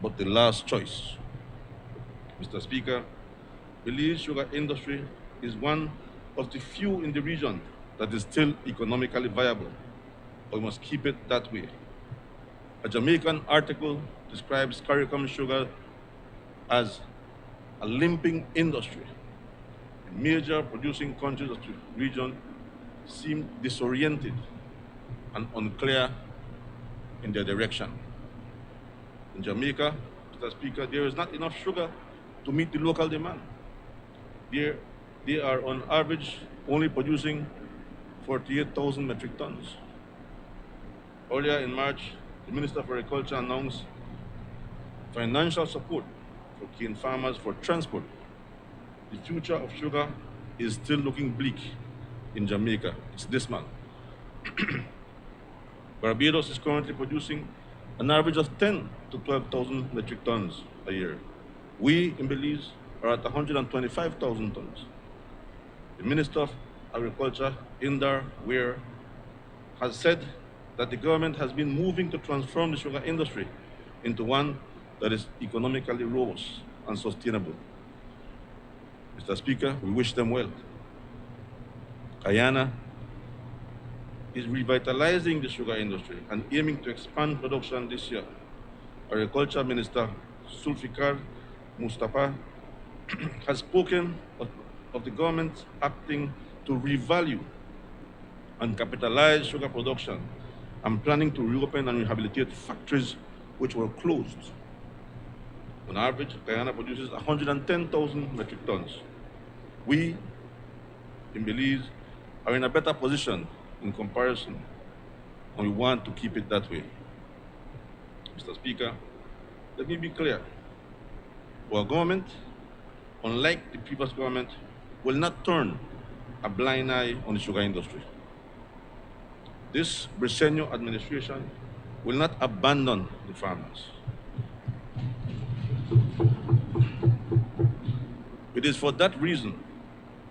but the last choice. Mr. Speaker, Belize sugar industry is one of the few in the region that is still economically viable, but we must keep it that way. A Jamaican article describes CARICOM sugar as a limping industry. The major producing countries of the region seem disoriented and unclear in their direction. In Jamaica, Mr. Speaker, there is not enough sugar to meet the local demand. They are on average only producing 48,000 metric tons. Earlier in March, the Minister for Agriculture announced financial support for cane farmers for transport. The future of sugar is still looking bleak in Jamaica. It's dismal. Barbados is currently producing an average of 10 to 12,000 metric tons a year. We in Belize are at 125,000 tons. The Minister of Agriculture, Indar Weir, has said that the government has been moving to transform the sugar industry into one that is economically robust and sustainable. Mr. Speaker, we wish them well. Guyana is revitalizing the sugar industry and aiming to expand production this year. Agriculture Minister Sulfikar Mustafa has spoken of the government acting to revalue and capitalize sugar production and planning to reopen and rehabilitate factories which were closed. On average, Guyana produces 110,000 metric tons. We in Belize are in a better position in comparison, and we want to keep it that way. Mr. Speaker, let me be clear. Our government, unlike the previous government, will not turn a blind eye on the sugar industry. This Briceño administration will not abandon the farmers. It is for that reason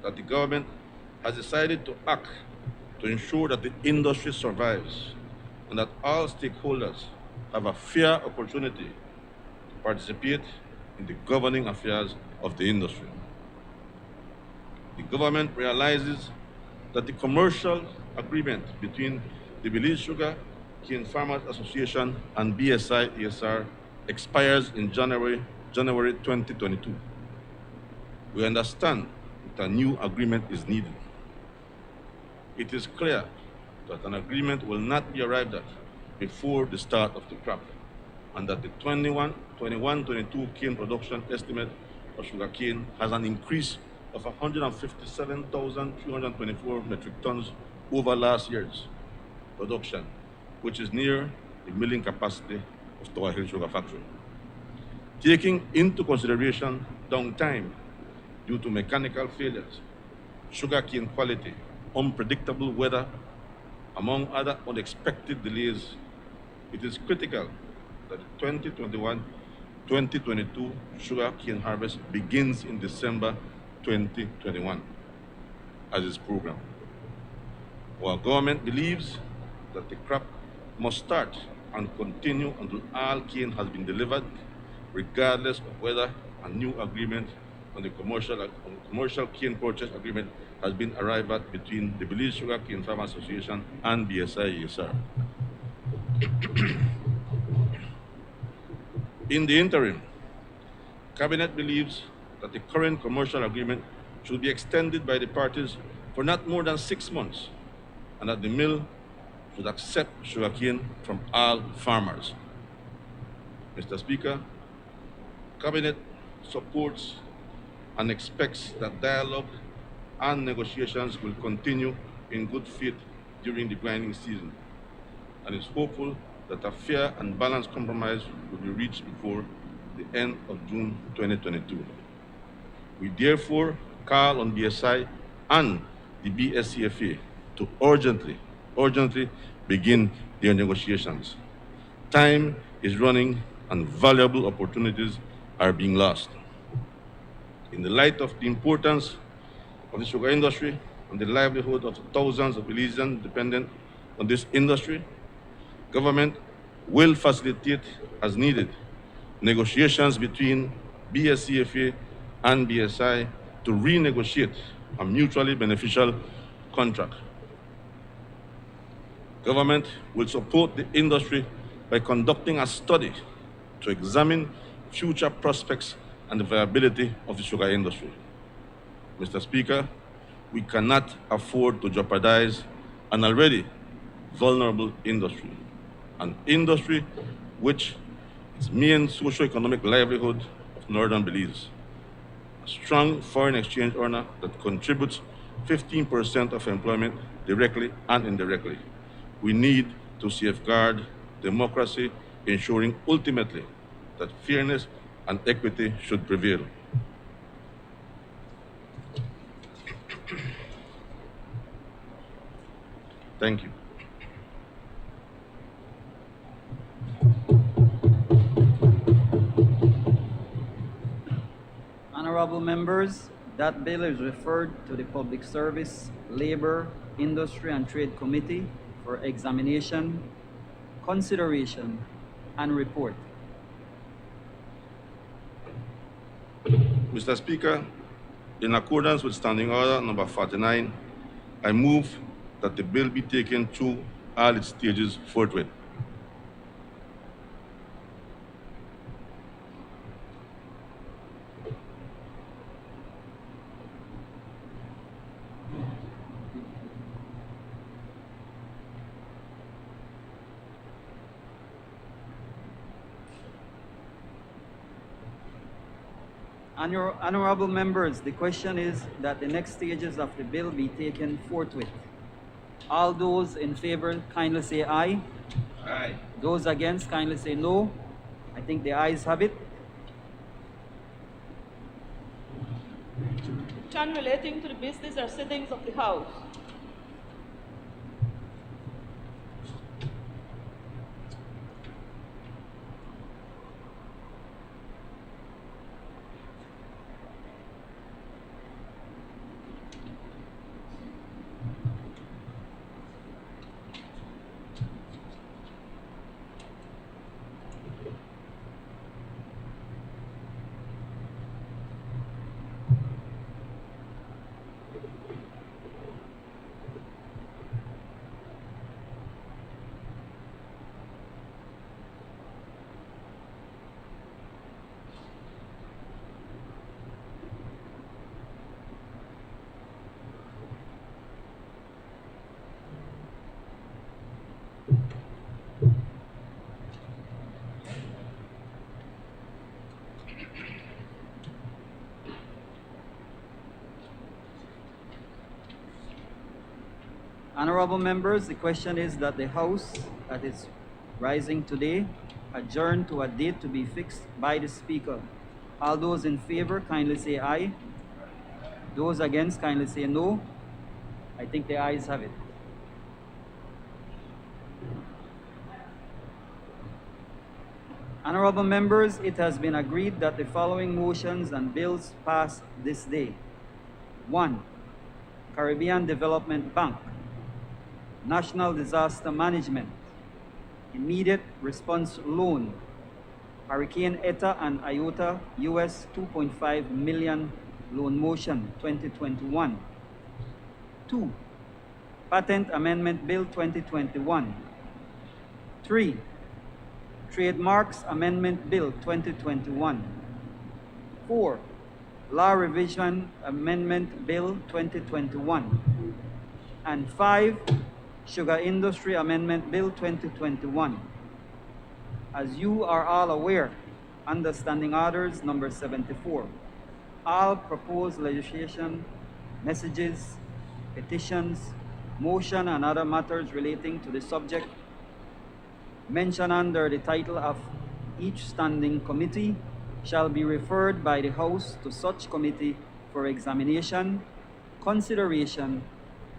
that the government has decided to act to ensure that the industry survives and that all stakeholders have a fair opportunity to participate in the governing affairs of the industry. The government realizes that the commercial agreement between the Belize Sugar Cane Farmers Association and BSI-ESR expires in January 2022. We understand that a new agreement is needed. It is clear that an agreement will not be arrived at before the start of the crop, and that the 21-22 cane production estimate of sugarcane has an increase of 157,324 metric tons over last year's production, which is near the milling capacity of Tower Hill Sugar Factory. Taking into consideration downtime due to mechanical failures, sugarcane quality, unpredictable weather, among other unexpected delays, it is critical that the 2021-2022 sugarcane harvest begins in December 2021 as is programmed. Our government believes that the crop must start and continue until all cane has been delivered, regardless of whether a new agreement on the commercial cane purchase agreement has been arrived at between the Belize Sugar Cane Farmers Association and BSI-ESR. In the interim, Cabinet believes that the current commercial agreement should be extended by the parties for not more than 6 months, and that the mill should accept sugarcane from all farmers. Mr. Speaker, Cabinet supports and expects that dialogue and negotiations will continue in good faith during the grinding season, and is hopeful that a fair and balanced compromise will be reached before the end of June 2022. We therefore call on BSI and the BSCFA to urgently begin their negotiations. Time is running and valuable opportunities are being lost. In the light of the importance of the sugar industry and the livelihood of thousands of Belizeans dependent on this industry, government will facilitate, as needed, negotiations between BSCFA and BSI to renegotiate a mutually beneficial contract. Government will support the industry by conducting a study to examine future prospects and the viability of the sugar industry. Mr. Speaker, we cannot afford to jeopardize an already vulnerable industry, an industry which is main socio-economic livelihood of northern Belize, a strong foreign exchange earner that contributes 15% of employment directly and indirectly. We need to safeguard democracy, ensuring ultimately that fairness and equity should prevail. Thank you. Honorable members, that bill is referred to the Public Service, Labor, Industry and Trade Committee for examination, consideration, and report. Mr. Speaker, in accordance with Standing Order number 49, I move that the bill be taken through all its stages forthwith. Honorable members, the question is that the next stages of the bill be taken forthwith. All those in favor kindly say aye. Aye. Those against kindly say no. I think the ayes have it. Question relating to the business or sittings of the House. Honorable members, the question is that the House, at its rising today, adjourn to a date to be fixed by the Speaker. All those in favor kindly say aye. Those against kindly say no. I think the ayes have it. Honorable members, it has been agreed that the following motions and bills pass this day. 1. Caribbean Development Bank, National Disaster Management, Immediate Response Loan, Hurricane Eta and Iota, US 2.5 million loan motion 2021. 2. Patent Amendment Bill 2021. 3. Trademarks Amendment Bill 2021. 4. Law Revision Amendment Bill 2021. And 5. Sugar Industry Amendment Bill 2021. As you are all aware, under Standing Orders number 74, all proposed legislation, messages, petitions, motion, and other matters relating to the subject mentioned under the title of each standing committee shall be referred by the House to such committee for examination, consideration,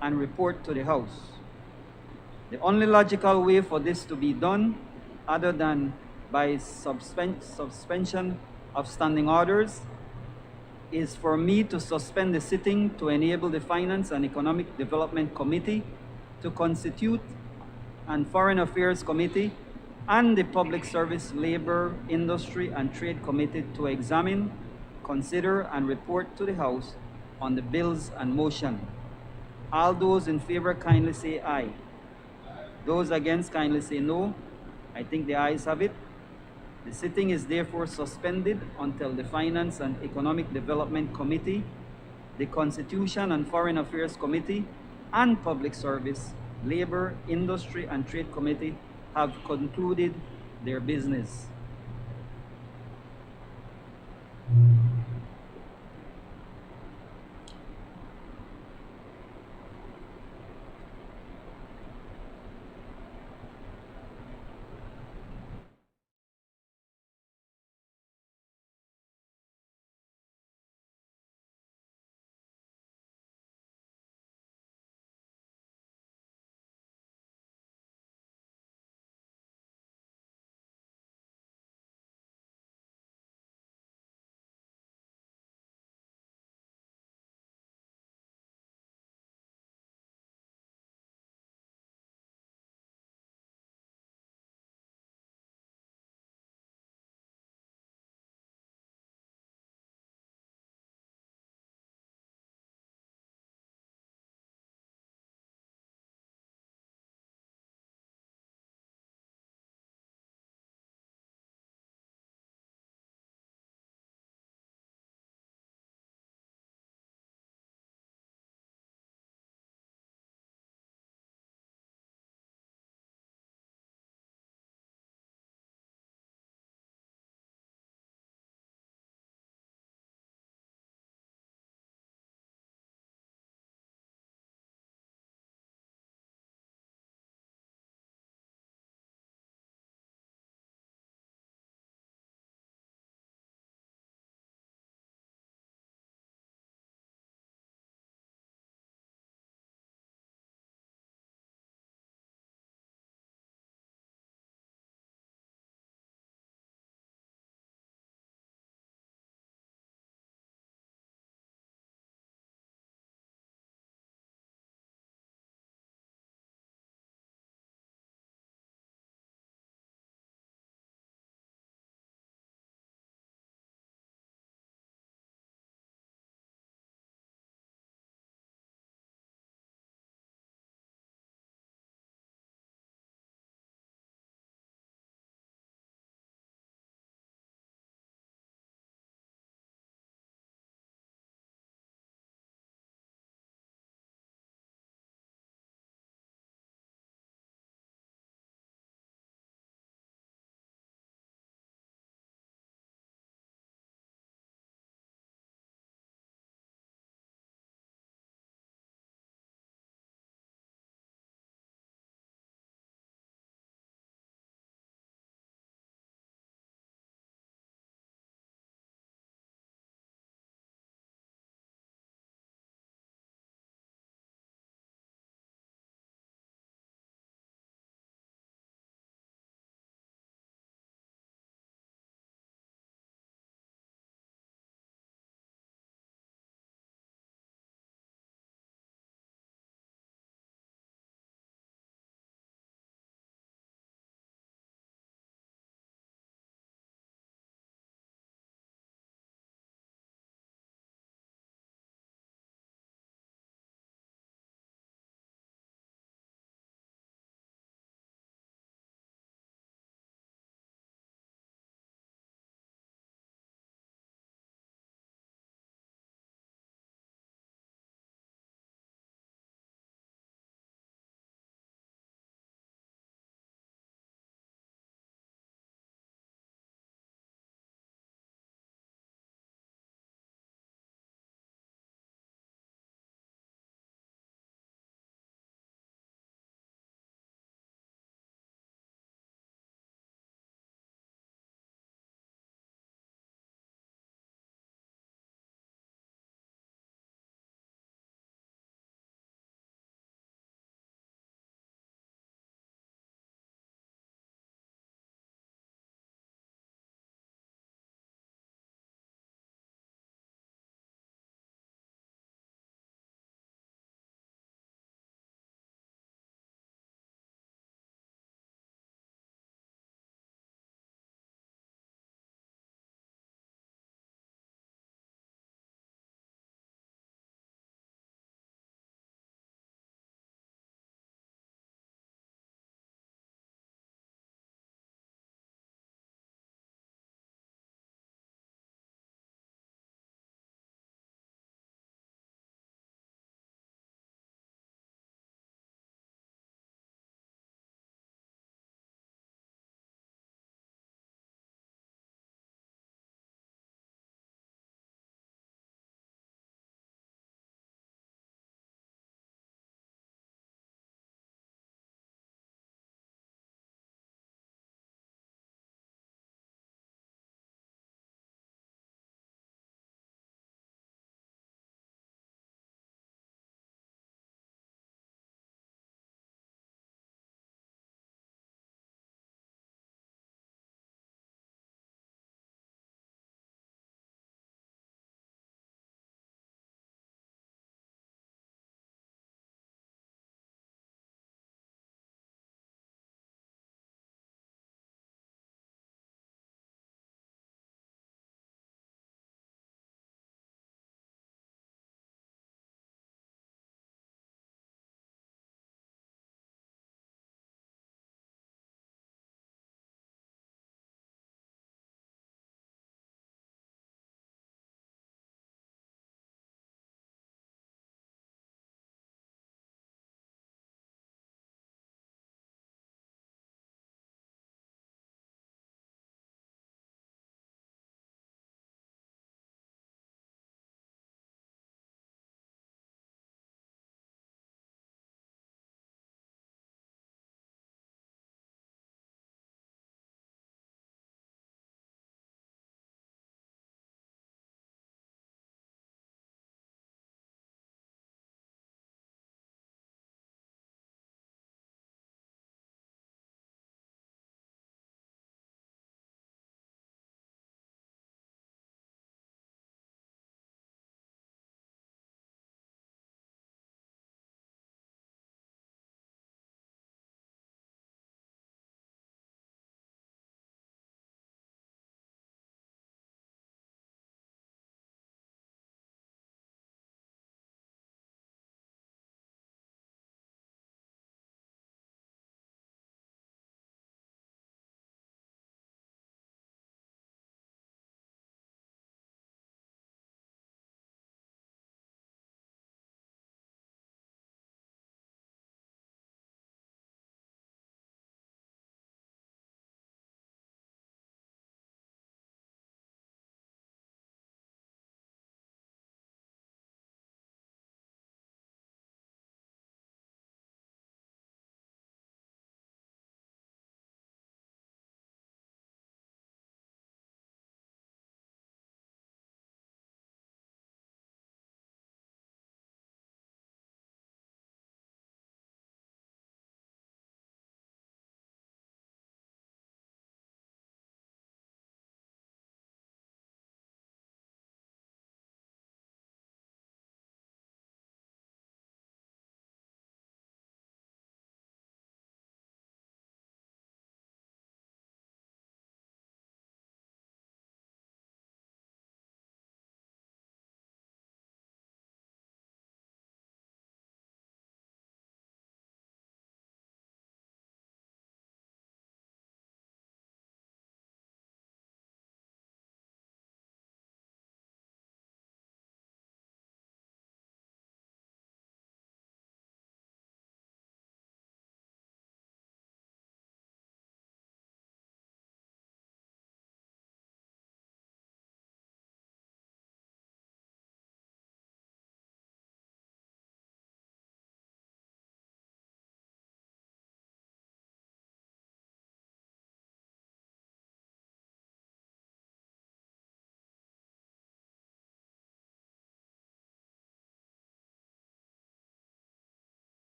and report to the House. The only logical way for this to be done, other than by suspension of standing orders, is for me to suspend the sitting to enable the Finance and Economic Development Committee to constitute and Foreign Affairs Committee and the Public Service, Labor, Industry, and Trade Committee to examine, consider, and report to the House on the bills and motion. All those in favor kindly say aye. Those against kindly say no. I think the ayes have it. The sitting is therefore suspended until the Finance and Economic Development Committee, the Constitution and Foreign Affairs Committee, and Public Service, Labor, Industry, and Trade Committee have concluded their business.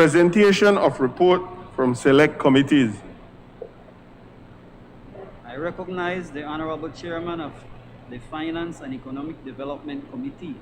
Presentation of report from select committees. I recognize the Honorable Chairman of the Finance and Economic Development Committee.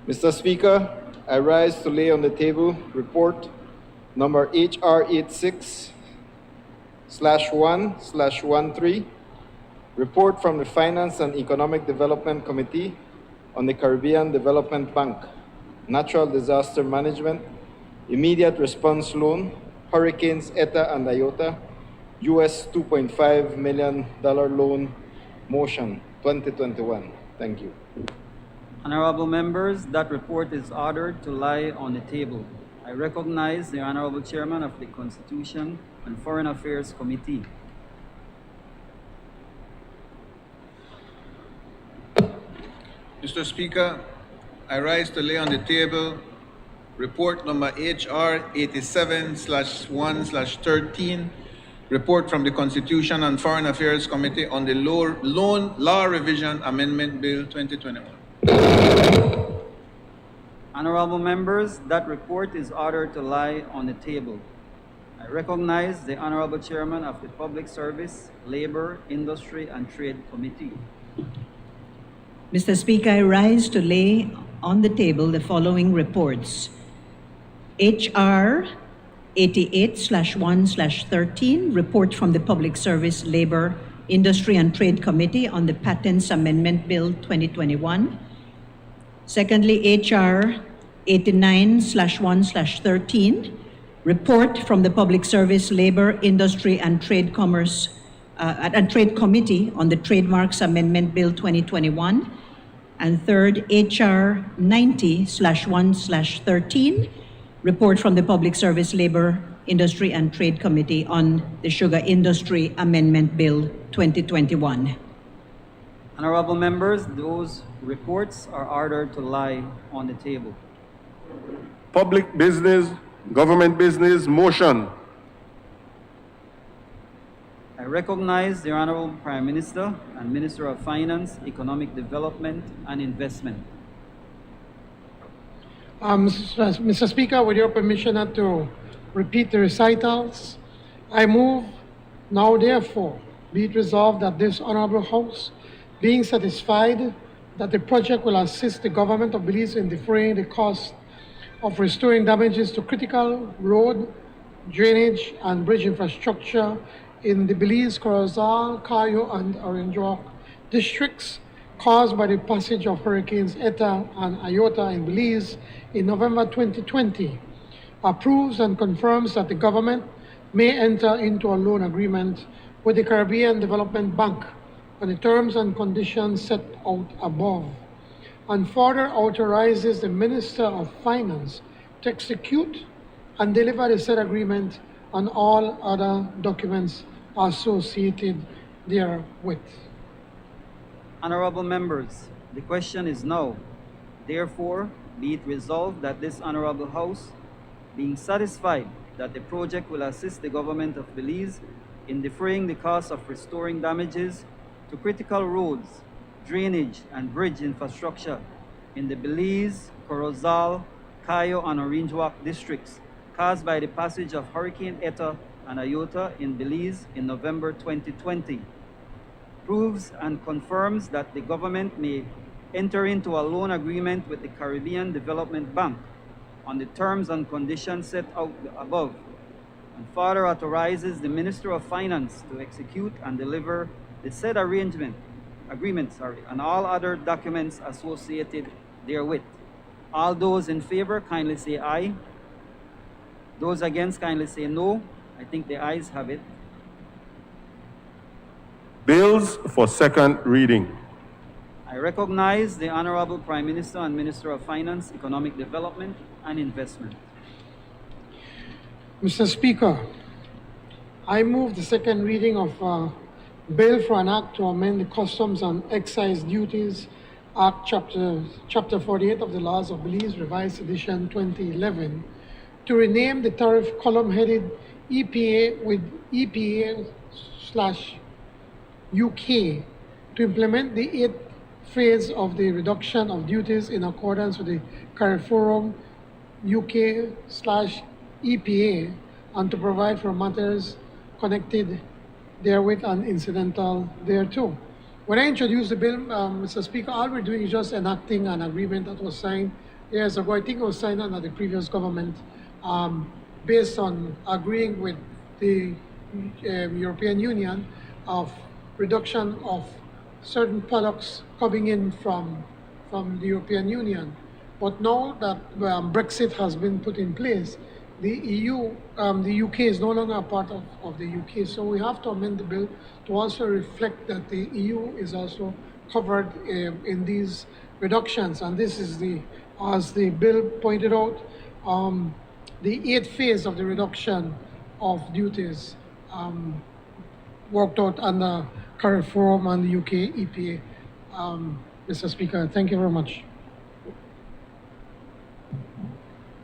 Mr. Speaker, I rise to lay on the table report number HR 86/1/13, report from the Finance and Economic Development Committee on the Caribbean Development Bank, Natural Disaster Management, Immediate Response Loan, Hurricanes Eta and Iota, US $2.5 million loan, motion 2021. Thank you. Honorable members, that report is ordered to lie on the table. I recognize the Honorable Chairman of the Constitution and Foreign Affairs Committee. Mr. Speaker, I rise to lay on the table report number HR 87/1/13, report from the Constitution and Foreign Affairs Committee on the Loan Law Revision Amendment Bill 2021. Honorable members, that report is ordered to lie on the table. I recognize the Honorable Chairman of the Public Service, Labor, Industry, and Trade Committee. Mr. Speaker, I rise to lay on the table the following reports. HR 88/1/13, report from the Public Service, Labor, Industry, and Trade Committee on the Patents Amendment Bill 2021. Secondly, HR 89/1/13, report from the Public Service, Labor, Industry, and Trade Commerce and Trade Committee on the Trademarks Amendment Bill 2021. And third, HR 90/1/13, report from the Public Service, Labor, Industry, and Trade Committee on the Sugar Industry Amendment Bill 2021. Honorable members, those reports are ordered to lie on the table. Public business, government business, motion. I recognize the Honorable Prime Minister and Minister of Finance, Economic Development, and Investment. Mr. Speaker, with your permission not to repeat the recitals, I move now therefore be it resolved that this Honorable House, being satisfied that the project will assist the government of Belize in defraying the cost of restoring damages to critical road, drainage, and bridge infrastructure in the Belize, Corozal, Cayo, and Orange Walk districts caused by the passage of Hurricanes Eta and Iota in Belize in November 2020, approves and confirms that the government may enter into a loan agreement with the Caribbean Development Bank on the terms and conditions set out above, and further authorizes the Minister of Finance to execute and deliver the said agreement and all other documents associated therewith. Honorable members, the question is now, therefore, be it resolved that this Honorable House, being satisfied that the project will assist the government of Belize in defraying the cost of restoring damages to critical roads, drainage, and bridge infrastructure in the Belize, Corozal, Cayo, and Orange Walk districts caused by the passage of Hurricane Eta and Iota in Belize in November 2020, proves and confirms that the government may enter into a loan agreement with the Caribbean Development Bank on the terms and conditions set out above, and further authorizes the Minister of Finance to execute and deliver the said agreement, and all other documents associated therewith. All those in favor kindly say aye. Those against kindly say no. I think the ayes have it. Bills for second reading. I recognize the Honorable Prime Minister and Minister of Finance, Economic Development, and Investment. Mr. Speaker, I move the second reading of Bill for an Act to amend the Customs and Excise Duties Act, Chapter 48 of the Laws of Belize, Revised Edition 2011, to rename the tariff column headed EPA with EPA/UK to implement the eighth phase of the reduction of duties in accordance with the CARIFORUM UK/EPA and to provide for matters connected therewith and incidental thereto. When I introduced the bill, Mr. Speaker, all we're doing is just enacting an agreement that was signed years ago. I think it was signed under the previous government based on agreeing with the European Union of reduction of certain products coming in from the European Union. But now that Brexit has been put in place, the EU, the UK is no longer a part of the UK. So we have to amend the bill to also reflect that the EU is also covered in these reductions. And this is as the bill pointed out, the eighth phase of the reduction of duties worked out under CARIFORUM and the UK EPA. Mr. Speaker, thank you very much.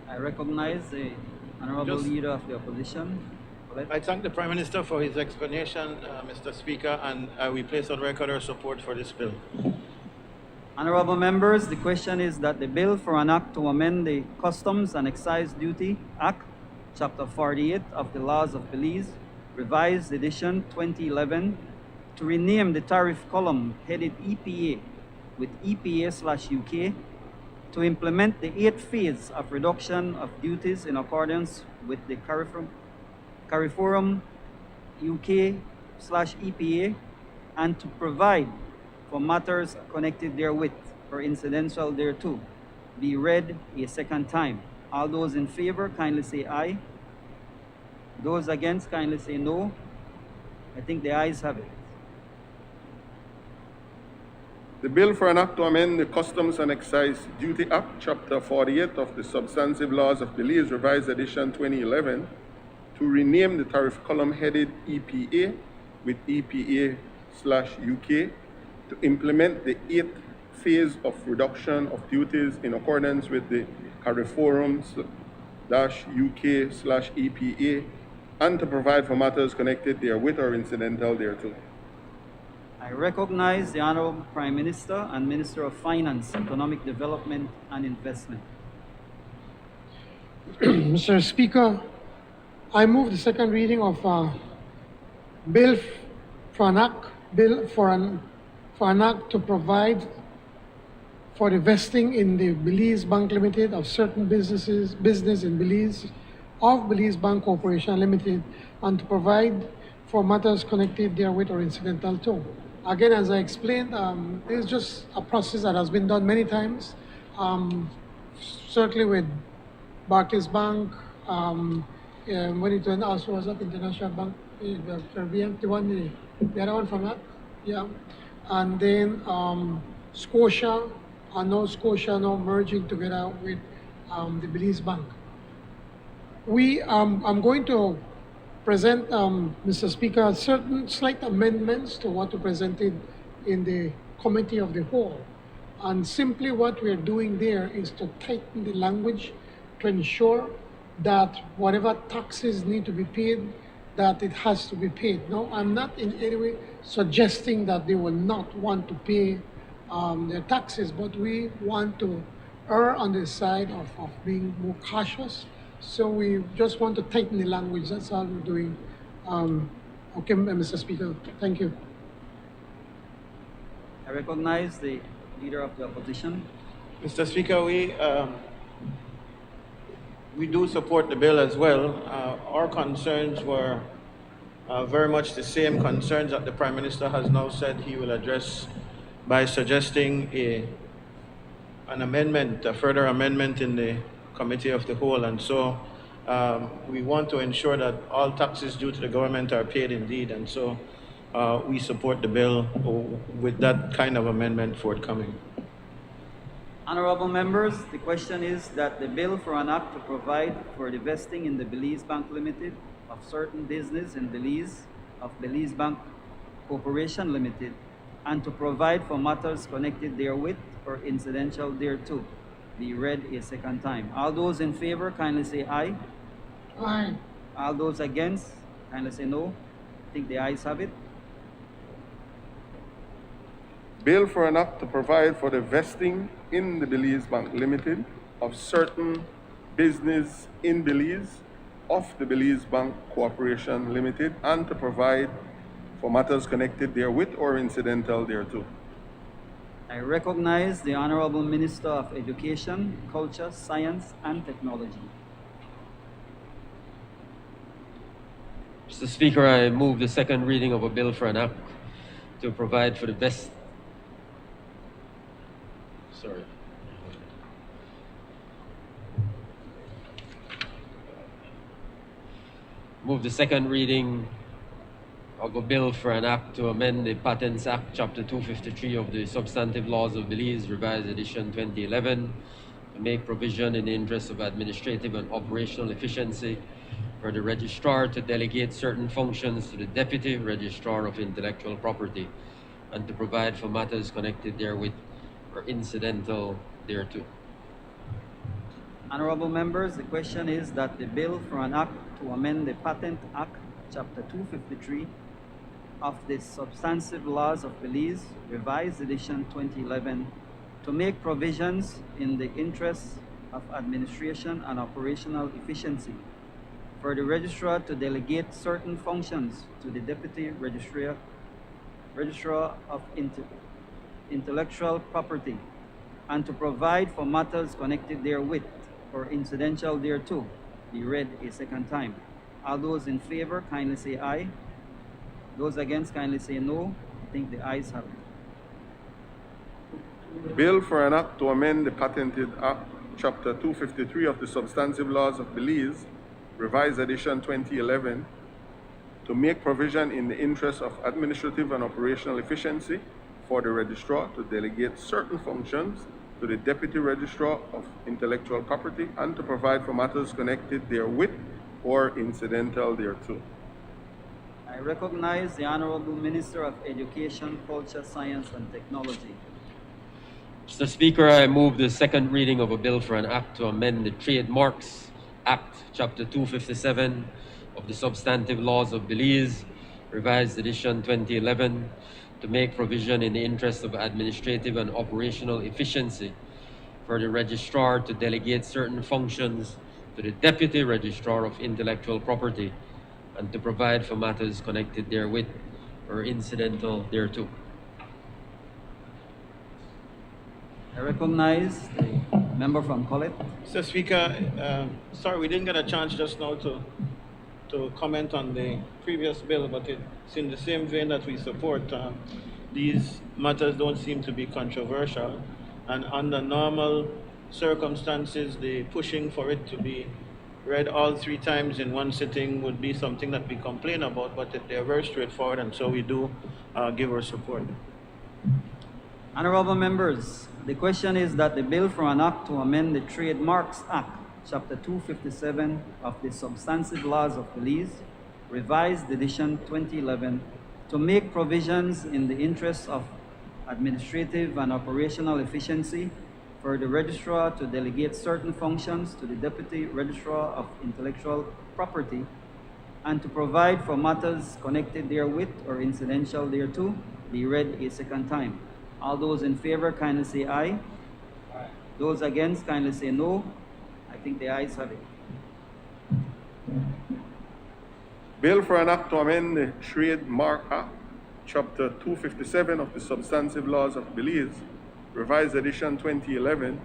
I recognize the Honorable Just- Leader of the Opposition. I thank the Prime Minister for his explanation, Mr. Speaker, and we place on record our support for this bill. Honorable members, the question is that the bill for an act to amend the Customs and Excise Duty Act, Chapter 48 of the Laws of Belize, Revised Edition 2011, to rename the tariff column headed EPA with EPA/UK to implement the eighth phase of reduction of duties in accordance with the CARIFORUM UK/EPA and to provide for matters connected therewith or incidental thereto be read a second time. All those in favor kindly say aye. Those against kindly say no. I think the ayes have it. The bill for an act to amend the Customs and Excise Duty Act, Chapter 48 of the Substantive Laws of Belize, Revised Edition 2011, to rename the tariff column headed EPA with EPA/UK to implement the eighth phase of reduction of duties in accordance with the CARIFORUM-UK/EPA and to provide for matters connected therewith or incidental thereto. I recognize the Honorable Prime Minister and Minister of Finance, Economic Development and Investment. Mr. Speaker, I move the second reading of Bill for an Act to provide for the vesting in the Belize Bank Limited of certain business in Belize of Belize Bank Corporation Limited and to provide for matters connected therewith or incidental to. Again, as I explained, this is just a process that has been done many times, certainly with Barclays Bank, when it went also was up International Bank, the Caribbean, the other one from that, yeah. And then Scotia, and now Scotia now merging together with the Belize Bank. I'm going to present, Mr. Speaker, certain slight amendments to what we presented in the Committee of the Whole. And simply what we're doing there is to tighten the language to ensure that whatever taxes need to be paid, that it has to be paid. No, I'm not in any way suggesting that they will not want to pay their taxes, but we want to err on the side of being more cautious. So we just want to tighten the language. That's all we're doing. Okay, Mr. Speaker, thank you. I recognize the Leader of the Opposition. Mr. Speaker, we do support the bill as well. Our concerns were very much the same concerns that the Prime Minister has now said he will address by suggesting an amendment, a further amendment in the Committee of the Whole. And so we want to ensure that all taxes due to the government are paid indeed. And so we support the bill with that kind of amendment forthcoming. Honorable members, the question is that the bill for an act to provide for the vesting in the Belize Bank Limited of certain business in Belize of Belize Bank Corporation Limited and to provide for matters connected therewith or incidental thereto be read a second time. All those in favor kindly say aye. Aye. All those against kindly say no. I think the ayes have it. Bill for an act to provide for the vesting in the Belize Bank Limited of certain business in Belize of the Belize Bank Corporation Limited and to provide for matters connected therewith or incidental thereto. I recognize the Honorable Minister of Education, Culture, Science, and Technology. Mr. Speaker, I move the second reading of a bill for an act to provide for the best. Move the second reading of a bill for an act to amend the Patents Act, Chapter 253 of the Substantive Laws of Belize, Revised Edition 2011, to make provision in the interest of administrative and operational efficiency for the registrar to delegate certain functions to the Deputy Registrar of Intellectual Property and to provide for matters connected therewith or incidental thereto. Honorable members, the question is that the bill for an act to amend the Patent Act, Chapter 253 of the Substantive Laws of Belize, Revised Edition 2011, to make provisions in the interest of administration and operational efficiency for the registrar to delegate certain functions to the Deputy Registrar of Intellectual Property and to provide for matters connected therewith or incidental thereto be read a second time. All those in favor kindly say aye. Those against kindly say no. I think the ayes have it. Bill for an act to amend the Patented Act, Chapter 253 of the Substantive Laws of Belize, Revised Edition 2011, to make provision in the interest of administrative and operational efficiency for the registrar to delegate certain functions to the Deputy Registrar of Intellectual Property and to provide for matters connected therewith or incidental thereto. I recognize the Honorable Minister of Education, Culture, Science, and Technology. Mr. Speaker, I move the second reading of a bill for an act to amend the Trademarks Act, Chapter 257 of the Substantive Laws of Belize, Revised Edition 2011, to make provision in the interest of administrative and operational efficiency for the registrar to delegate certain functions to the Deputy Registrar of Intellectual Property and to provide for matters connected therewith or incidental thereto. I recognize the member from Collet. Mr. Speaker, sorry, we didn't get a chance just now to comment on the previous bill, but it's in the same vein that we support. These matters don't seem to be controversial, and under normal circumstances, the pushing for it to be read all 3 times in one sitting would be something that we complain about, but they're very straightforward, and so we do give our support. Honorable members, the question is that the bill for an act to amend the Trademarks Act, Chapter 257 of the Substantive Laws of Belize, Revised Edition 2011, to make provisions in the interest of administrative and operational efficiency for the registrar to delegate certain functions to the Deputy Registrar of Intellectual Property and to provide for matters connected therewith or incidental thereto be read a second time. All those in favor kindly say aye. Aye. Those against kindly say no. I think the ayes have it. Bill for an act to amend the Trademark Act, Chapter 257 of the Substantive Laws of Belize, Revised Edition 2011,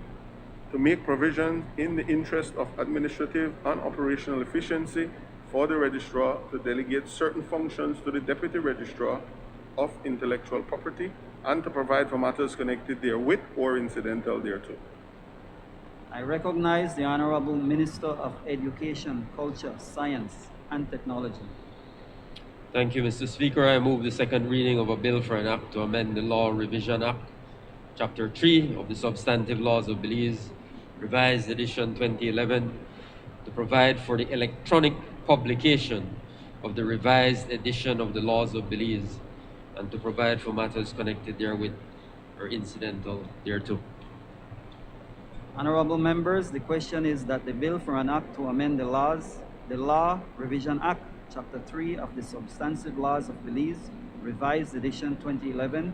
to make provision in the interest of administrative and operational efficiency for the registrar to delegate certain functions to the Deputy Registrar of Intellectual Property and to provide for matters connected therewith or incidental thereto. I recognize the Honorable Minister of Education, Culture, Science, and Technology. Thank you, Mr. Speaker. I move the second reading of a bill for an act to amend the Law Revision Act, Chapter 3 of the Substantive Laws of Belize, Revised Edition 2011, to provide for the electronic publication of the revised edition of the Laws of Belize, and to provide for matters connected therewith or incidental thereto. Honorable members, the question is that the bill for an act to amend the Law Revision Act, Chapter 3 of the Substantive Laws of Belize, Revised Edition 2011,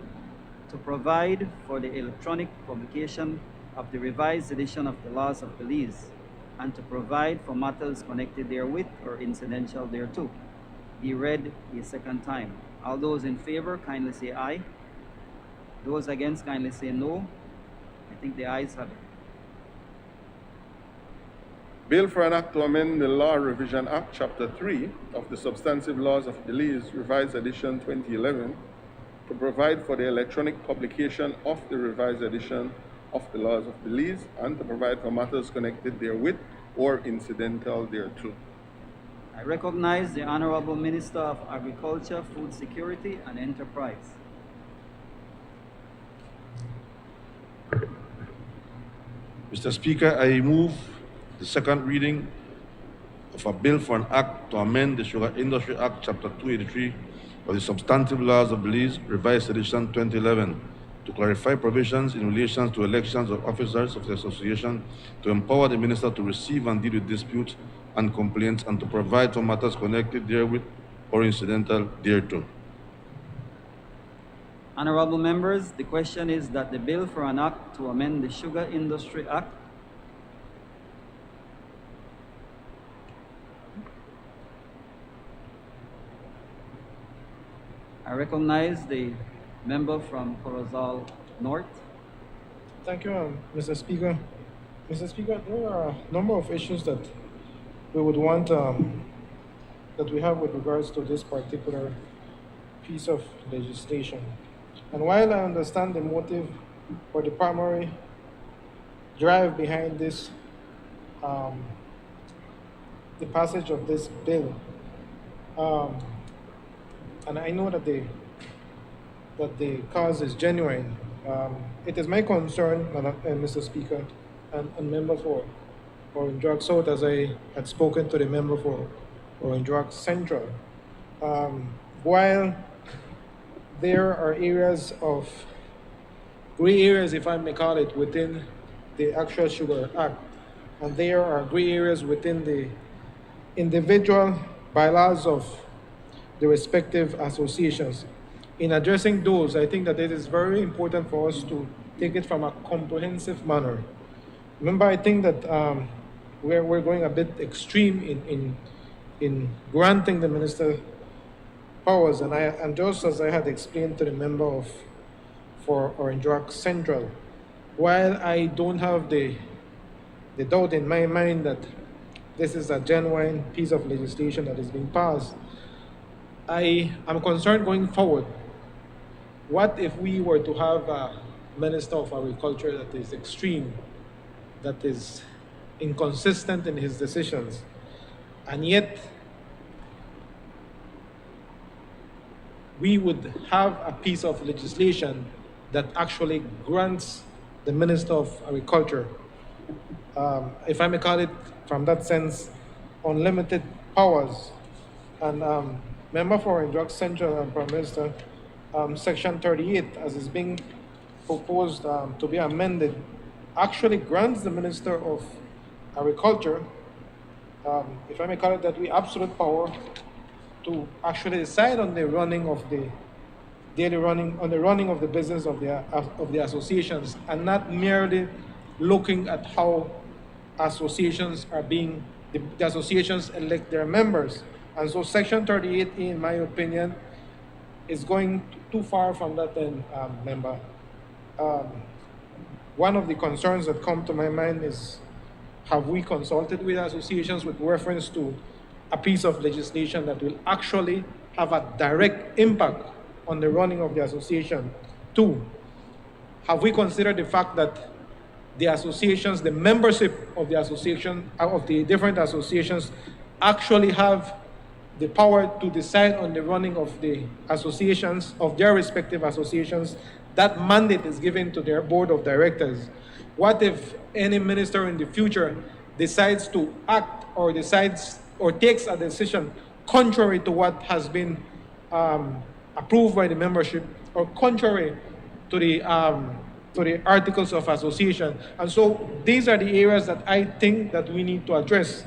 to provide for the electronic publication of the revised edition of the Laws of Belize, and to provide for matters connected therewith or incidental thereto, be read a second time. All those in favor, kindly say aye. Those against, kindly say no. I think the ayes have it. Bill for an act to amend the Law Revision Act, Chapter 3 of the Substantive Laws of Belize, Revised Edition 2011, to provide for the electronic publication of the revised edition of the Laws of Belize, and to provide for matters connected therewith or incidental thereto. I recognize the Honorable Minister of Agriculture, Food Security, and Enterprise. Mr. Speaker, I move the second reading of a bill for an act to amend the Sugar Industry Act, Chapter 283 of the Substantive Laws of Belize, Revised Edition 2011, to clarify provisions in relation to elections of officers of the association, to empower the minister to receive and deal with disputes and complaints, and to provide for matters connected therewith or incidental thereto. Honorable members, the question is that the bill for an act to amend the Sugar Industry Act, I recognize the member from Corozal North. Thank you, Mr. Speaker. Mr. Speaker, there are a number of issues that we would want that we have with regards to this particular piece of legislation. And while I understand the motive or the primary drive behind this, the passage of this bill, and I know that the cause is genuine. It is my concern, Mr. Speaker, and member for Orange Drug South, as I had spoken to the member for Orange Drug Central. While there are areas of gray areas, if I may call it, within the actual Sugar Act, and there are gray areas within the individual bylaws of the respective associations. In addressing those, I think that it is very important for us to take it from a comprehensive manner. Remember, I think that we're going a bit extreme in granting the minister powers, and just as I had explained to the member for Orange Drug Central, while I don't have the doubt in my mind that this is a genuine piece of legislation that is being passed, I am concerned going forward. What if we were to have a Minister of Agriculture that is extreme, that is inconsistent in his decisions, and yet we would have a piece of legislation that actually grants the Minister of Agriculture, if I may call it from that sense, unlimited powers. And member for Orange Drug Central and Prime Minister, Section 38, as is being proposed to be amended, actually grants the Minister of Agriculture, if I may call it that way, absolute power to actually decide on the running of the running of the business of the associations, and not merely looking at how associations are being, the associations elect their members. And so Section 38, in my opinion, is going too far from that end, member. One of the concerns that come to my mind is, have we consulted with associations with reference to a piece of legislation that will actually have a direct impact on the running of the association? Two, have we considered the fact that the associations, the membership of the association, of the different associations, actually have the power to decide on the running of the associations, of their respective associations, that mandate is given to their board of directors. What if any minister in the future decides to act or decides or takes a decision contrary to what has been approved by the membership or contrary to the articles of association? And so these are the areas that I think that we need to address.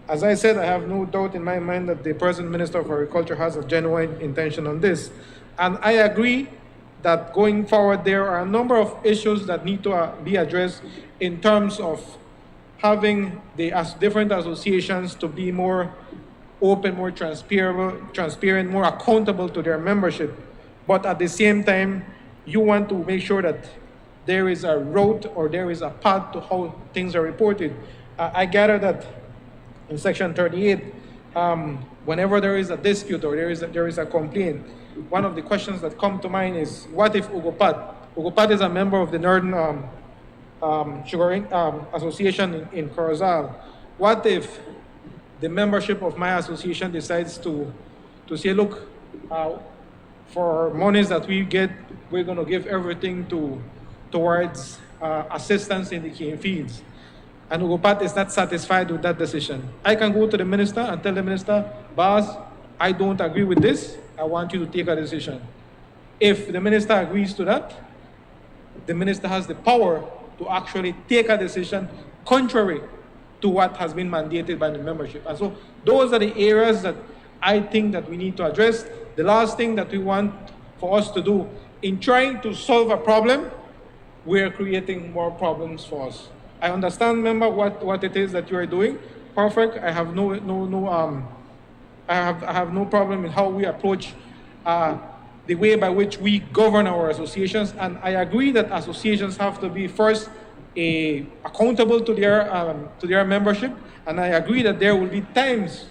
As I said, I have no doubt in my mind that the present Minister of Agriculture has a genuine intention on this. And I agree that going forward, there are a number of issues that need to be addressed in terms of having the different associations to be more open, more transparent, more accountable to their membership. But at the same time, you want to make sure that there is a route or there is a path to how things are reported. I gather that in Section 38, whenever there is a dispute or there is a complaint, one of the questions that come to mind is, what if Ugopat is a member of the Northern Sugar Association in Corozal? What if the membership of my association decides to say, look, for monies that we get, we're going to give everything towards assistance in the cane fields. And Ugopat is not satisfied with that decision. I can go to the minister and tell the minister, boss, I don't agree with this. I want you to take a decision. If the minister agrees to that, the minister has the power to actually take a decision contrary to what has been mandated by the membership. And so those are the areas that I think that we need to address. The last thing that we want for us to do in trying to solve a problem, we're creating more problems for us. I understand, member, what it is that you are doing. Perfect. I have I have no problem in how we approach the way by which we govern our associations. And I agree that associations have to be first accountable to their membership. And I agree that there will be times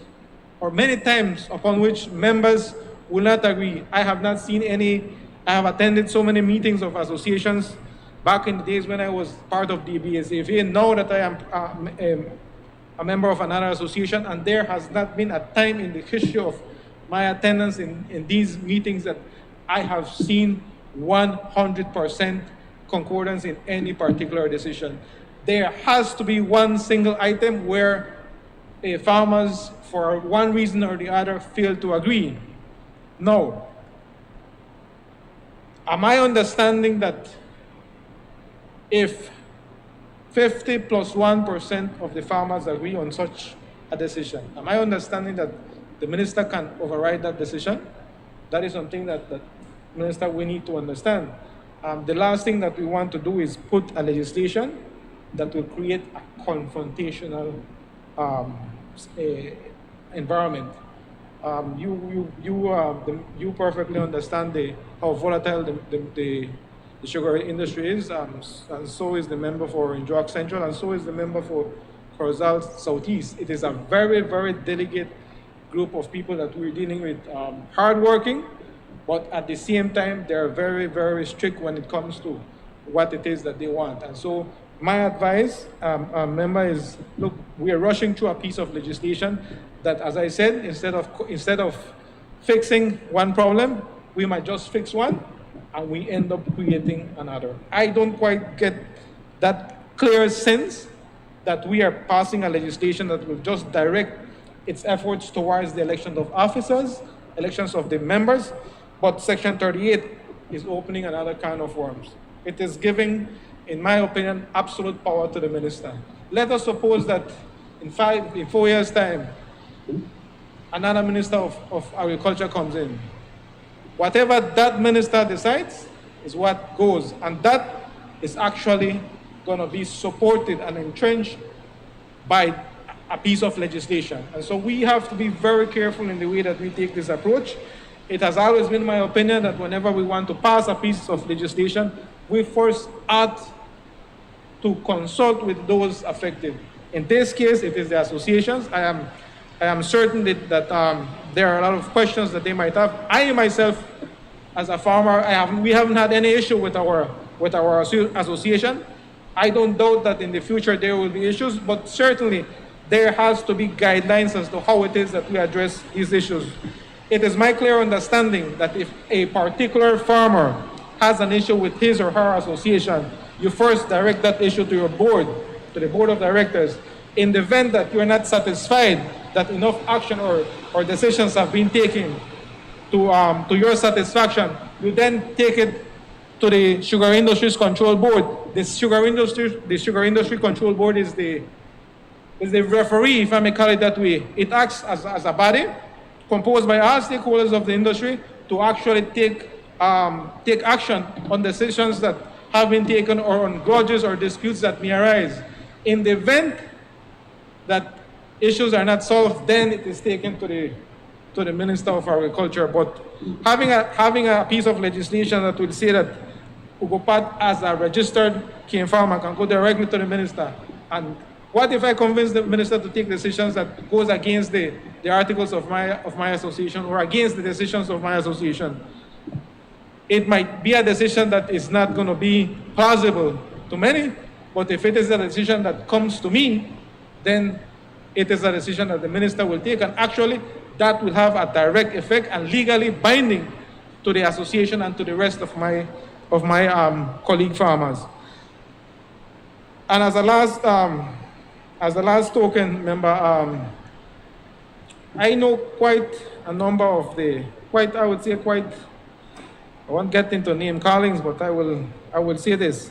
or many times upon which members will not agree. I have not seen any. I have attended so many meetings of associations back in the days when I was part of the BSAFA, and now that I am a member of another association, and there has not been a time in the history of my attendance in these meetings that I have seen 100% concordance in any particular decision. There has to be one single item where farmers, for one reason or the other, fail to agree. No. Am I understanding that if 50 plus 1% of the farmers agree on such a decision, am I understanding that the minister can override that decision? That is something that minister, we need to understand. The last thing that we want to do is put a legislation that will create a confrontational environment. You perfectly understand how volatile the sugar industry is, and so is the member for Injok Central, and so is the member for Corozal Southeast. It is a very, very delicate group of people that we're dealing with, hardworking, but at the same time, they're very, very strict when it comes to what it is that they want. And so my advice, member, is, look, we are rushing through a piece of legislation that, as I said, instead of fixing one problem, we might just fix one, and we end up creating another. I don't quite get that clear sense that we are passing a legislation that will just direct its efforts towards the election of officers, elections of the members, but Section 38 is opening another kind of worms. It is giving, in my opinion, absolute power to the minister. Let us suppose that in 4 years' time, another minister of agriculture comes in. Whatever that minister decides is what goes, and that is actually going to be supported and entrenched by a piece of legislation. And so we have to be very careful in the way that we take this approach. It has always been my opinion that whenever we want to pass a piece of legislation, we first ought to consult with those affected. In this case, it is the associations. I am certain that there are a lot of questions that they might have. I myself, as a farmer, we haven't had any issue with our association. I don't doubt that in the future there will be issues, but certainly there has to be guidelines as to how it is that we address these issues. It is my clear understanding that if a particular farmer has an issue with his or her association, you first direct that issue to your board, to the board of directors. In the event that you're not satisfied that enough action or decisions have been taken to your satisfaction, you then take it to the Sugar Industries Control Board. The Sugar Industry Control Board is the referee, if I may call it that way. It acts as a body composed by all stakeholders of the industry to actually take action on decisions that have been taken or on grudges or disputes that may arise. In the event that issues are not solved, then it is taken to the Minister of Agriculture. But having a piece of legislation that will say that Ugopat as a registered cane farmer can go directly to the minister, and what if I convince the minister to take decisions that goes against the articles of my association or against the decisions of my association? It might be a decision that is not going to be plausible to many, but if it is a decision that comes to me, then it is a decision that the minister will take, and actually that will have a direct effect and legally binding to the association and to the rest of my colleague farmers. And as the last token member, I know quite a number of I won't get into name callings, but I will say this.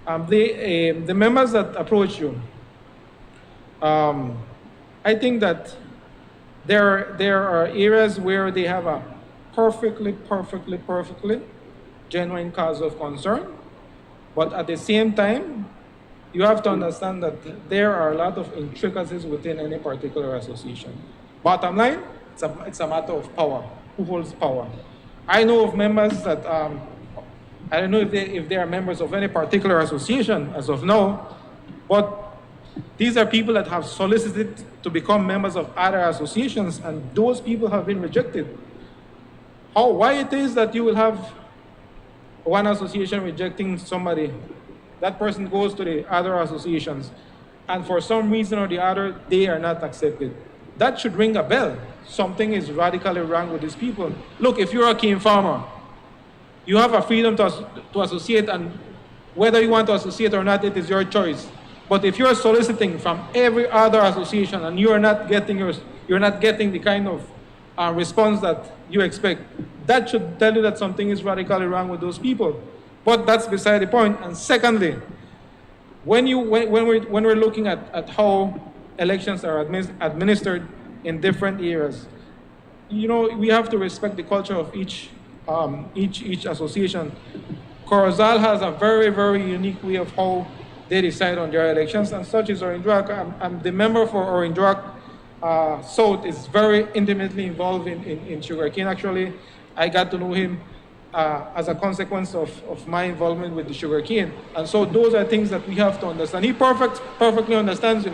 The members that approach you, I think that there are areas where they have a perfectly genuine cause of concern, but at the same time, you have to understand that there are a lot of intricacies within any particular association. Bottom line, it's a matter of power. Who holds power? I know of members that, I don't know if they are members of any particular association as of now, but these are people that have solicited to become members of other associations, and those people have been rejected. Why it is that you will have one association rejecting somebody, that person goes to the other associations, and for some reason or the other, they are not accepted. That should ring a bell. Something is radically wrong with these people. Look, if you're a cane farmer, you have a freedom to associate, and whether you want to associate or not, it is your choice. But if you're soliciting from every other association and you're not getting the kind of response that you expect, that should tell you that something is radically wrong with those people. But that's beside the point. And secondly, when we're looking at how elections are administered in different areas, we have to respect the culture of each association. Corozal has a very, very unique way of how they decide on their elections, and such is Orange Rock. I'm the member for Orange Rock South is very intimately involved in sugarcane. Actually, I got to know him as a consequence of my involvement with the sugarcane. And so those are things that we have to understand. He perfectly understands,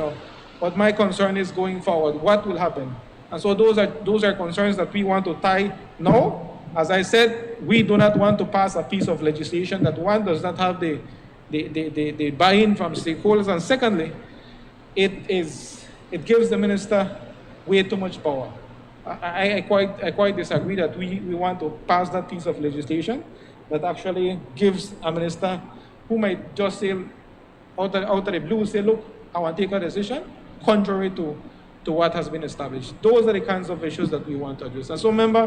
what my concern is going forward, what will happen. And so those are concerns that we want to tie now. As I said, we do not want to pass a piece of legislation that, one, does not have the buy-in from stakeholders, and secondly, it gives the minister way too much power. I quite disagree that we want to pass that piece of legislation that actually gives a minister who might just say out of the blue, say, look, I want to take a decision contrary to what has been established. Those are the kinds of issues that we want to address. And so, member,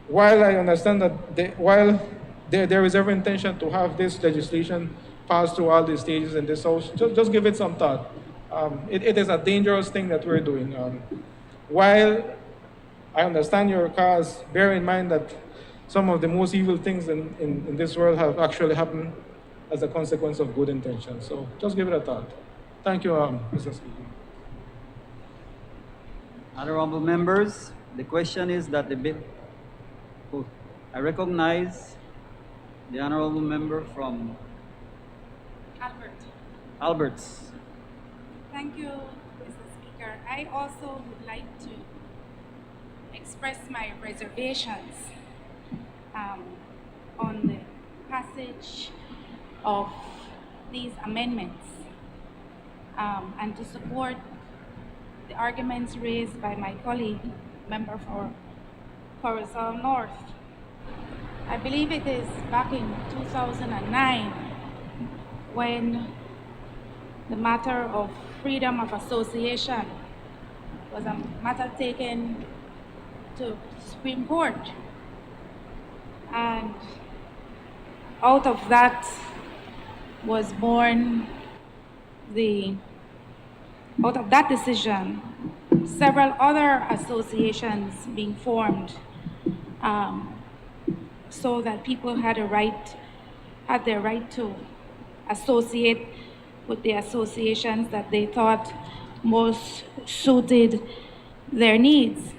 while I understand that while there is every intention to have this legislation pass through all the stages in this house, just give it some thought. It is a dangerous thing that we're doing. While I understand your cause, bear in mind that some of the most evil things in this world have actually happened as a consequence of good intentions. So just give it a thought. Thank you, Mr. Speaker. Honorable members, the question is that I recognize the honorable member from Alberts. Thank you, Mr. Speaker. I also would like to express my reservations on the passage of these amendments and to support the arguments raised by my colleague, member for Corozal North. I believe it is back in 2009 when the matter of freedom of association was a matter taken to Supreme Court. And out of that was born out of that decision, several other associations being formed, so that people had their right to associate with the associations that they thought most suited their needs.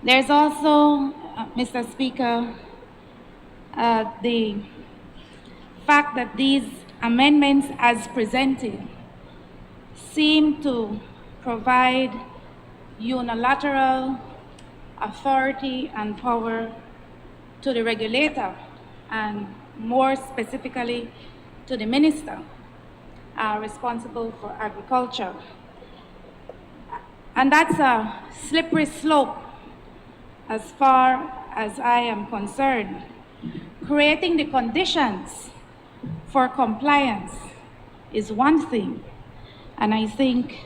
There's also, Mr. Speaker, the fact that these amendments as presented seem to provide unilateral authority and power to the regulator, and more specifically to the minister responsible for agriculture. And that's a slippery slope as far as I am concerned. Creating the conditions for compliance is one thing, and I think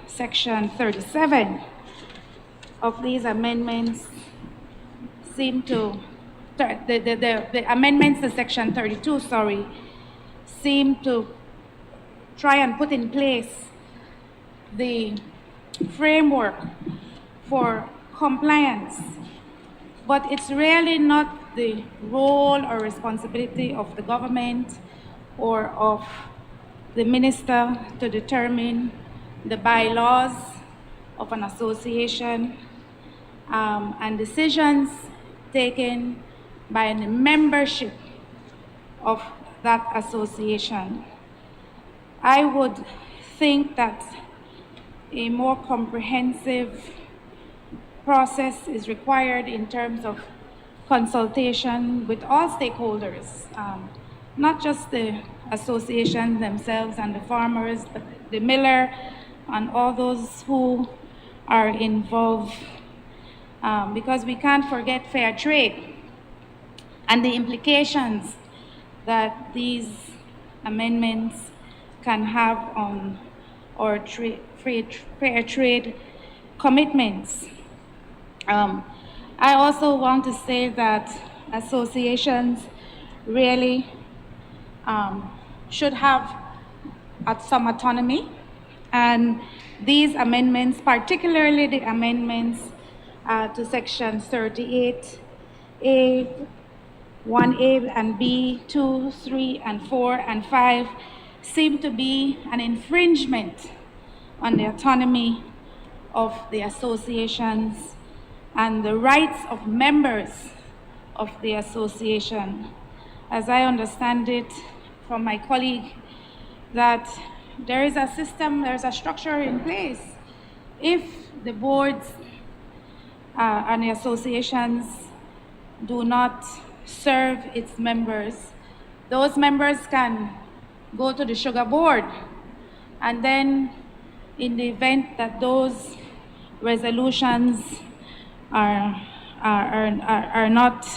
Section 37 of these amendments seem to, the amendments to Section 32, seem to try and put in place the framework for compliance, but it's really not the role or responsibility of the government or of the minister to determine the bylaws of an association and decisions taken by the membership of that association. I would think that a more comprehensive process is required in terms of consultation with all stakeholders, not just the associations themselves and the farmers, but the miller and all those who are involved, because we can't forget fair trade and the implications that these amendments can have on our fair trade commitments. I also want to say that associations really should have some autonomy, and these amendments, particularly the amendments to Section 38A, 1A and B, 2, 3, and 4, and 5, seem to be an infringement on the autonomy of the associations and the rights of members of the association. As I understand it from my colleague, that there is a system, there's a structure in place. If the boards and the associations do not serve its members, those members can go to the sugar board, and then in the event that those resolutions are not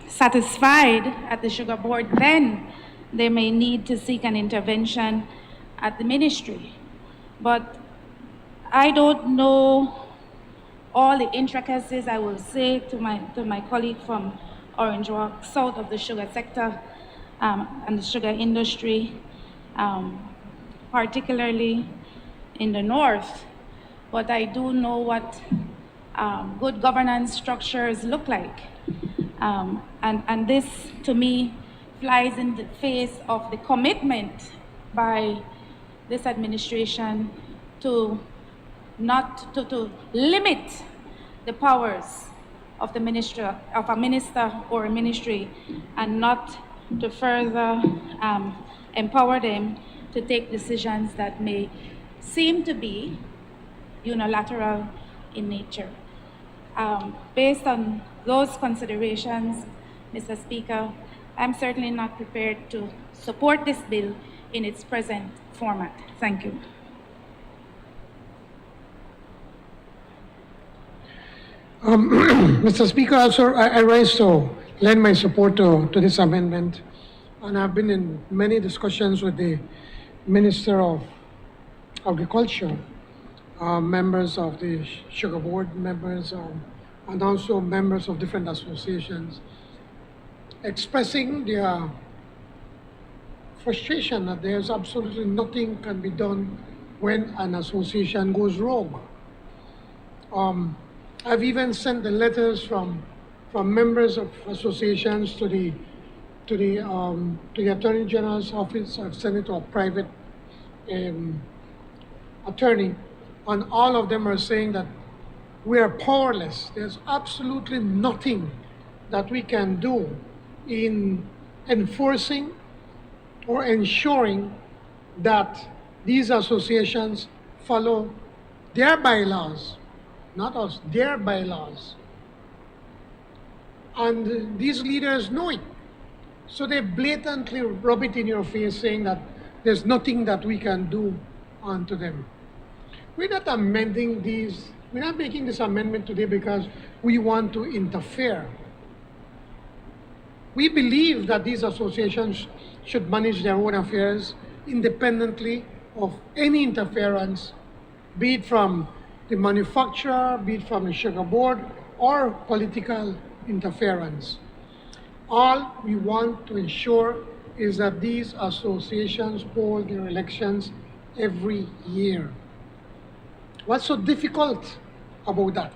satisfied at the sugar board, then they may need to seek an intervention at the ministry. But I don't know all the intricacies, I will say to my colleague from Orange Walk, south of the sugar sector and the sugar industry, particularly in the north. But I do know what good governance structures look like. And this, to me, flies in the face of the commitment by this administration to limit the powers of the minister, of a minister or a ministry, and not to further empower them to take decisions that may seem to be unilateral in nature. Based on those considerations, Mr. Speaker, I'm certainly not prepared to support this bill in its present format. Thank you. Mr. Speaker, also I rise to lend my support to this amendment. And I've been in many discussions with the Minister of Agriculture, members of the Sugar Board, members, and also members of different associations, expressing their frustration that there's absolutely nothing can be done when an association goes rogue. I've even sent the letters from members of associations to the Attorney General's office. I've sent it to a private attorney, and all of them are saying that we are powerless. There's absolutely nothing that we can do in enforcing or ensuring that these associations follow their bylaws, not us, their bylaws. And these leaders know it. So they blatantly rub it in your face, saying that there's nothing that we can do onto them. We're not amending these, we're not making this amendment today because we want to interfere. We believe that these associations should manage their own affairs independently of any interference, be it from the manufacturer, be it from the sugar board, or political interference. All we want to ensure is that these associations hold their elections every year. What's so difficult about that?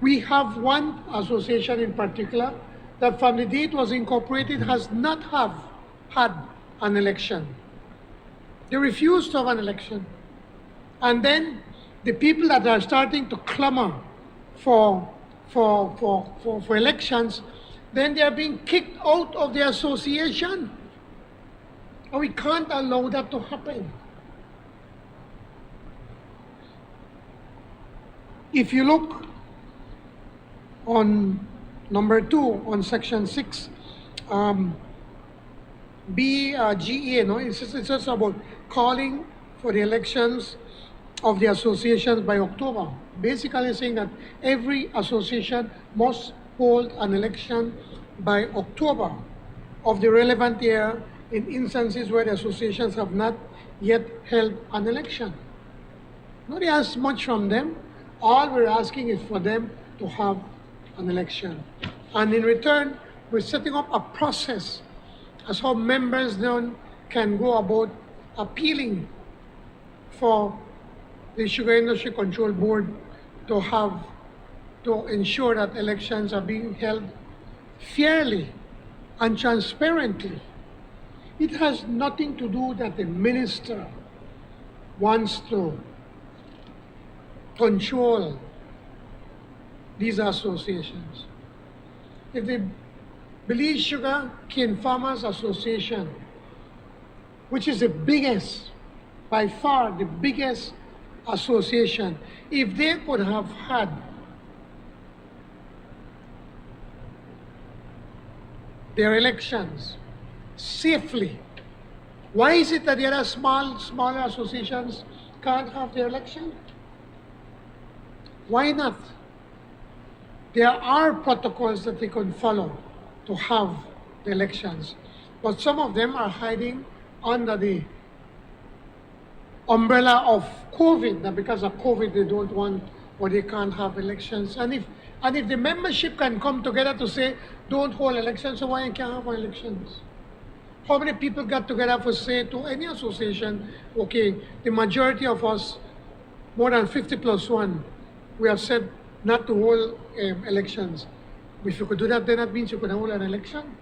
We have one association in particular that from the day it was incorporated has not had an election. They refused to have an election. And then the people that are starting to clamor for elections, then they are being kicked out of the association. And we can't allow that to happen. If you look on number 2, on section 6, GA, no? It's just about calling for the elections of the associations by October. Basically saying that every association must hold an election by October of the relevant year in instances where the associations have not yet held an election. Nobody asks much from them. All we're asking is for them to have an election. And in return, we're setting up a process as how members then can go about appealing for the Sugar Industry Control Board to ensure that elections are being held fairly and transparently. It has nothing to do that the minister wants to control these associations. If the Belize Sugar Cane Farmers Association, which is the biggest, by far the biggest association, if they could have had their elections safely, why is it that the other smaller associations can't have their election? Why not? There are protocols that they can follow to have the elections, but some of them are hiding under the umbrella of COVID, that because of COVID they don't want or they can't have elections. And if the membership can come together to say, don't hold elections, so why you can't have elections? How many people got together for say to any association, okay, the majority of us, more than 50+1, we have said not to hold elections. If you could do that, then that means you could hold an election.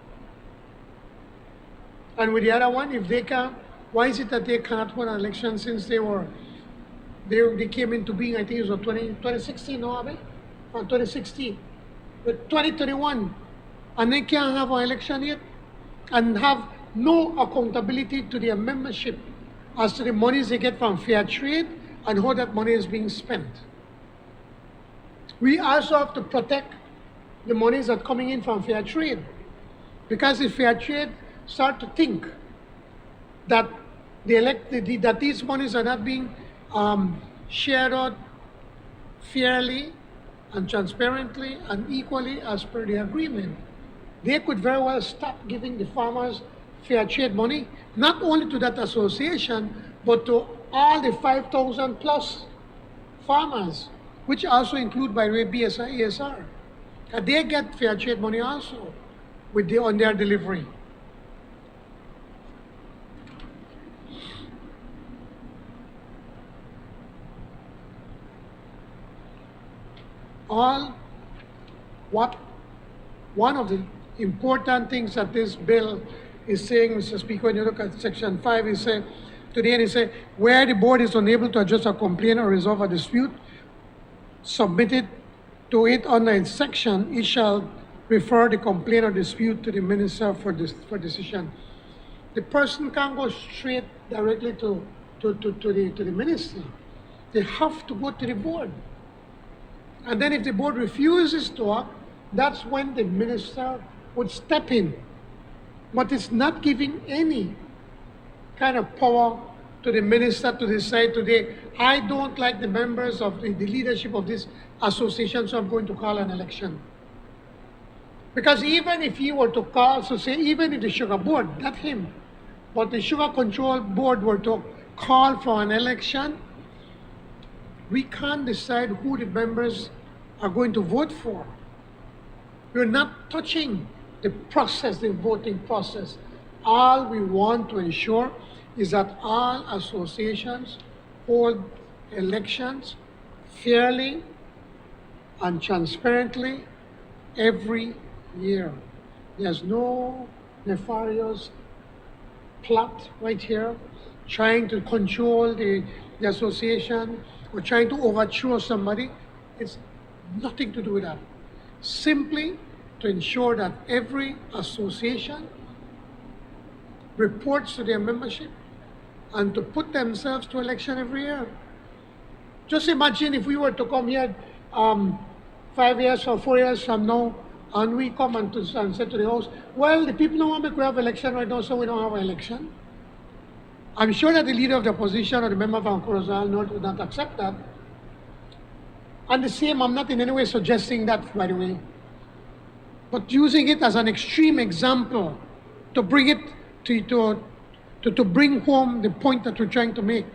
And with the other one, if they can, why is it that they cannot hold an election since they came into being, I think it was 2016, no, Abe? Or 2016. But 2021, and they can't have an election yet, and have no accountability to their membership as to the monies they get from fair trade and how that money is being spent. We also have to protect the monies that are coming in from fair trade, because if fair trade start to think that that these monies are not being shared out fairly and transparently and equally as per the agreement. They could very well stop giving the farmers fair trade money, not only to that association, but to all the 5,000 plus farmers, which also include, by the way, BSI, ESR. They get fair trade money also on their delivery. One of the important things that this bill is saying, Mr. Speaker, when you look at section 5, it says, today, and it says, where the board is unable to address a complaint or resolve a dispute submitted to it under its section, it shall refer the complaint or dispute to the minister for decision. The person can't go straight directly to the minister. They have to go to the board. And then if the board refuses to act, that's when the minister would step in. But it's not giving any kind of power to the minister to decide today, I don't like the members of the leadership of this association, so I'm going to call an election. Because even if he were to call, so say, even if the sugar board, not him, but the sugar control board were to call for an election, we can't decide who the members are going to vote for. We're not touching the process, the voting process. All we want to ensure is that all associations hold elections fairly and transparently every year. There's no nefarious plot right here trying to control the association or trying to overthrow somebody. It's nothing to do with that. Simply to ensure that every association reports to their membership and to put themselves to election every year. Just imagine if we were to come here 5 years or 4 years from now, and we come and say to the house, well, the people don't want me to have election right now, so we don't have an election. I'm sure that the leader of the opposition or the member of Ankorozal North would not accept that. And the same, I'm not in any way suggesting that, by the way, but using it as an extreme example to bring it to bring home the point that we're trying to make.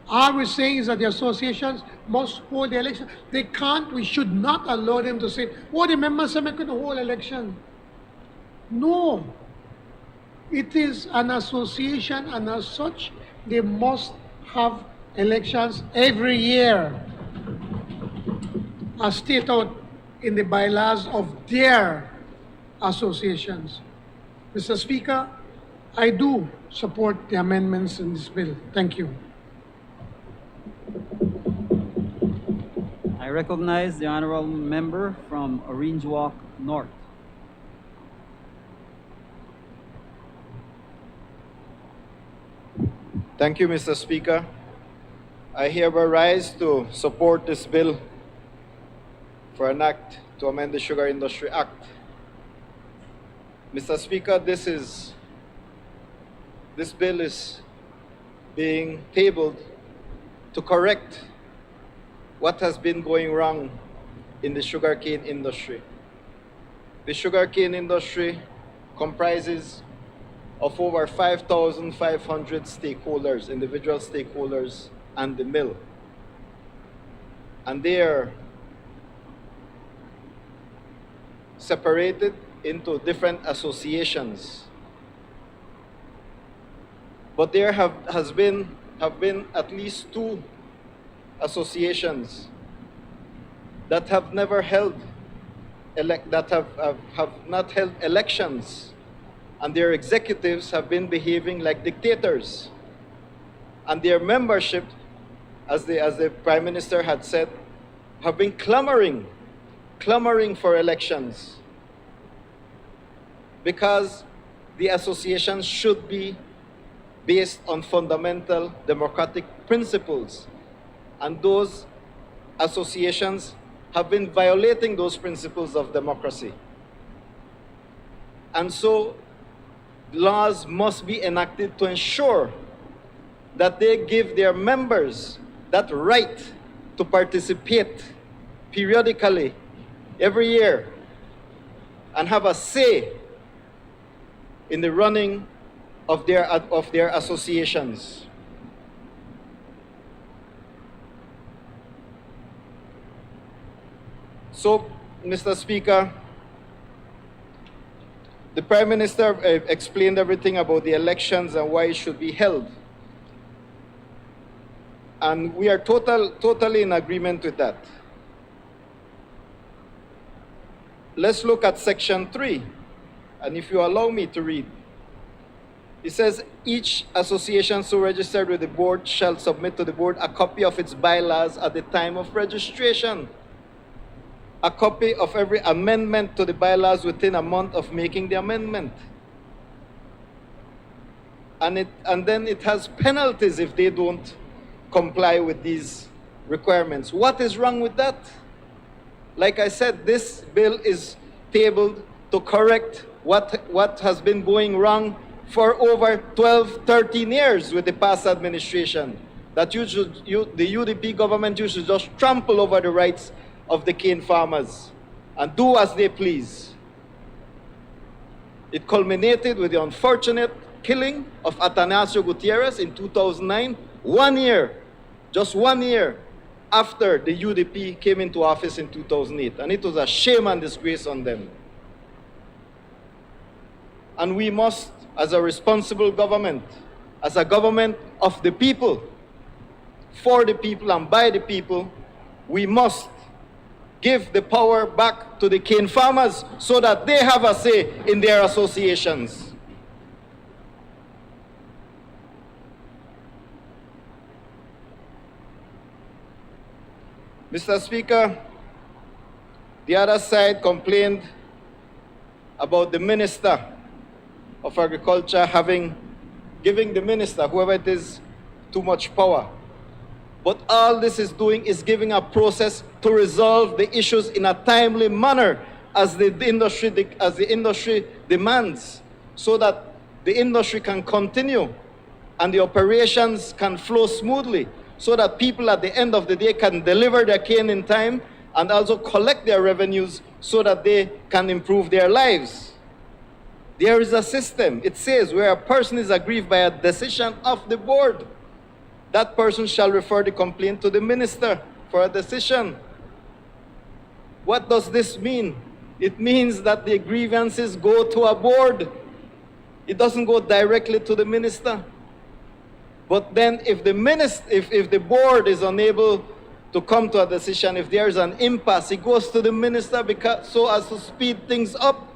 All we're saying is that the associations must hold the election. They can't, we should not allow them to say, oh, the members are making the whole election. No. It is an association, and as such, they must have elections every year, as stated out in the bylaws of their associations. Mr. Speaker, I do support the amendments in this bill. Thank you. I recognize the honorable member from Orange Walk North. Thank you, Mr. Speaker. I hereby rise to support this bill for an act to amend the Sugar Industry Act. Mr. Speaker, this bill is being tabled to correct what has been going wrong in the sugarcane industry. The sugarcane industry comprises of over 5,500 stakeholders, individual stakeholders, and the mill. And they are separated into different associations. But there have been at least 2 associations that have never held have not held elections, and their executives have been behaving like dictators. And their membership, as the Prime Minister had said, have been clamoring for elections, because the associations should be based on fundamental democratic principles. And those associations have been violating those principles of democracy. And so laws must be enacted to ensure that they give their members that right to participate periodically every year and have a say in the running of their associations. So, Mr. Speaker, the Prime Minister explained everything about the elections and why it should be held. And we are totally in agreement with that. Let's look at section 3. And if you allow me to read, it says, each association so registered with the board shall submit to the board a copy of its bylaws at the time of registration, a copy of every amendment to the bylaws within a month of making the amendment. And then it has penalties if they don't comply with these requirements. What is wrong with that? Like I said, this bill is tabled to correct what has been going wrong for over 12, 13 years with the past administration. That the UDP government used to just trample over the rights of the cane farmers and do as they please. It culminated with the unfortunate killing of Atanasio Gutierrez in 2009, 1 year, just 1 year after the UDP came into office in 2008. And it was a shame and disgrace on them. And we must, as a responsible government, as a government of the people, for the people and by the people, we must give the power back to the cane farmers so that they have a say in their associations. Mr. Speaker, the other side complained about the Minister of Agriculture giving the minister, whoever it is, too much power. But all this is doing is giving a process to resolve the issues in a timely manner as the industry demands, so that the industry can continue and the operations can flow smoothly, so that people at the end of the day can deliver their cane in time and also collect their revenues so that they can improve their lives. There is a system. It says where a person is aggrieved by a decision of the board, that person shall refer the complaint to the minister for a decision. What does this mean? It means that the grievances go to a board. It doesn't go directly to the minister. But then if the board is unable to come to a decision, if there's an impasse, it goes to the minister so as to speed things up,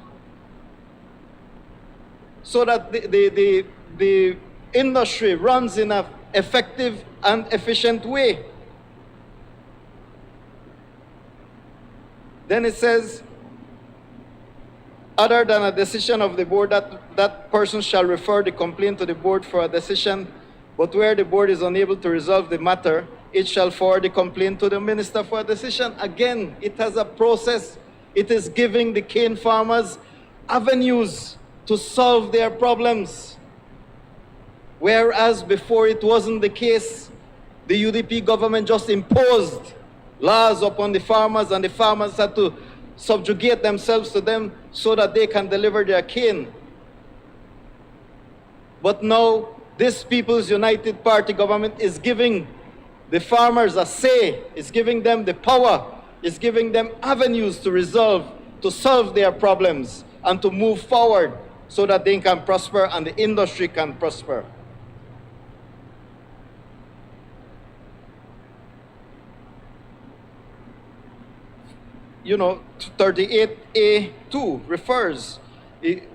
so that the industry runs in an effective and efficient way. Then it says, other than a decision of the board, that person shall refer the complaint to the board for a decision, but where the board is unable to resolve the matter, it shall forward the complaint to the minister for a decision. Again, it has a process. It is giving the cane farmers avenues to solve their problems. Whereas before it wasn't the case, the UDP government just imposed laws upon the farmers, and the farmers had to subjugate themselves to them so that they can deliver their cane. But now, this People's United Party government is giving the farmers a say, is giving them the power, is giving them avenues to solve their problems and to move forward so that they can prosper and the industry can prosper. You know, 38A2 refers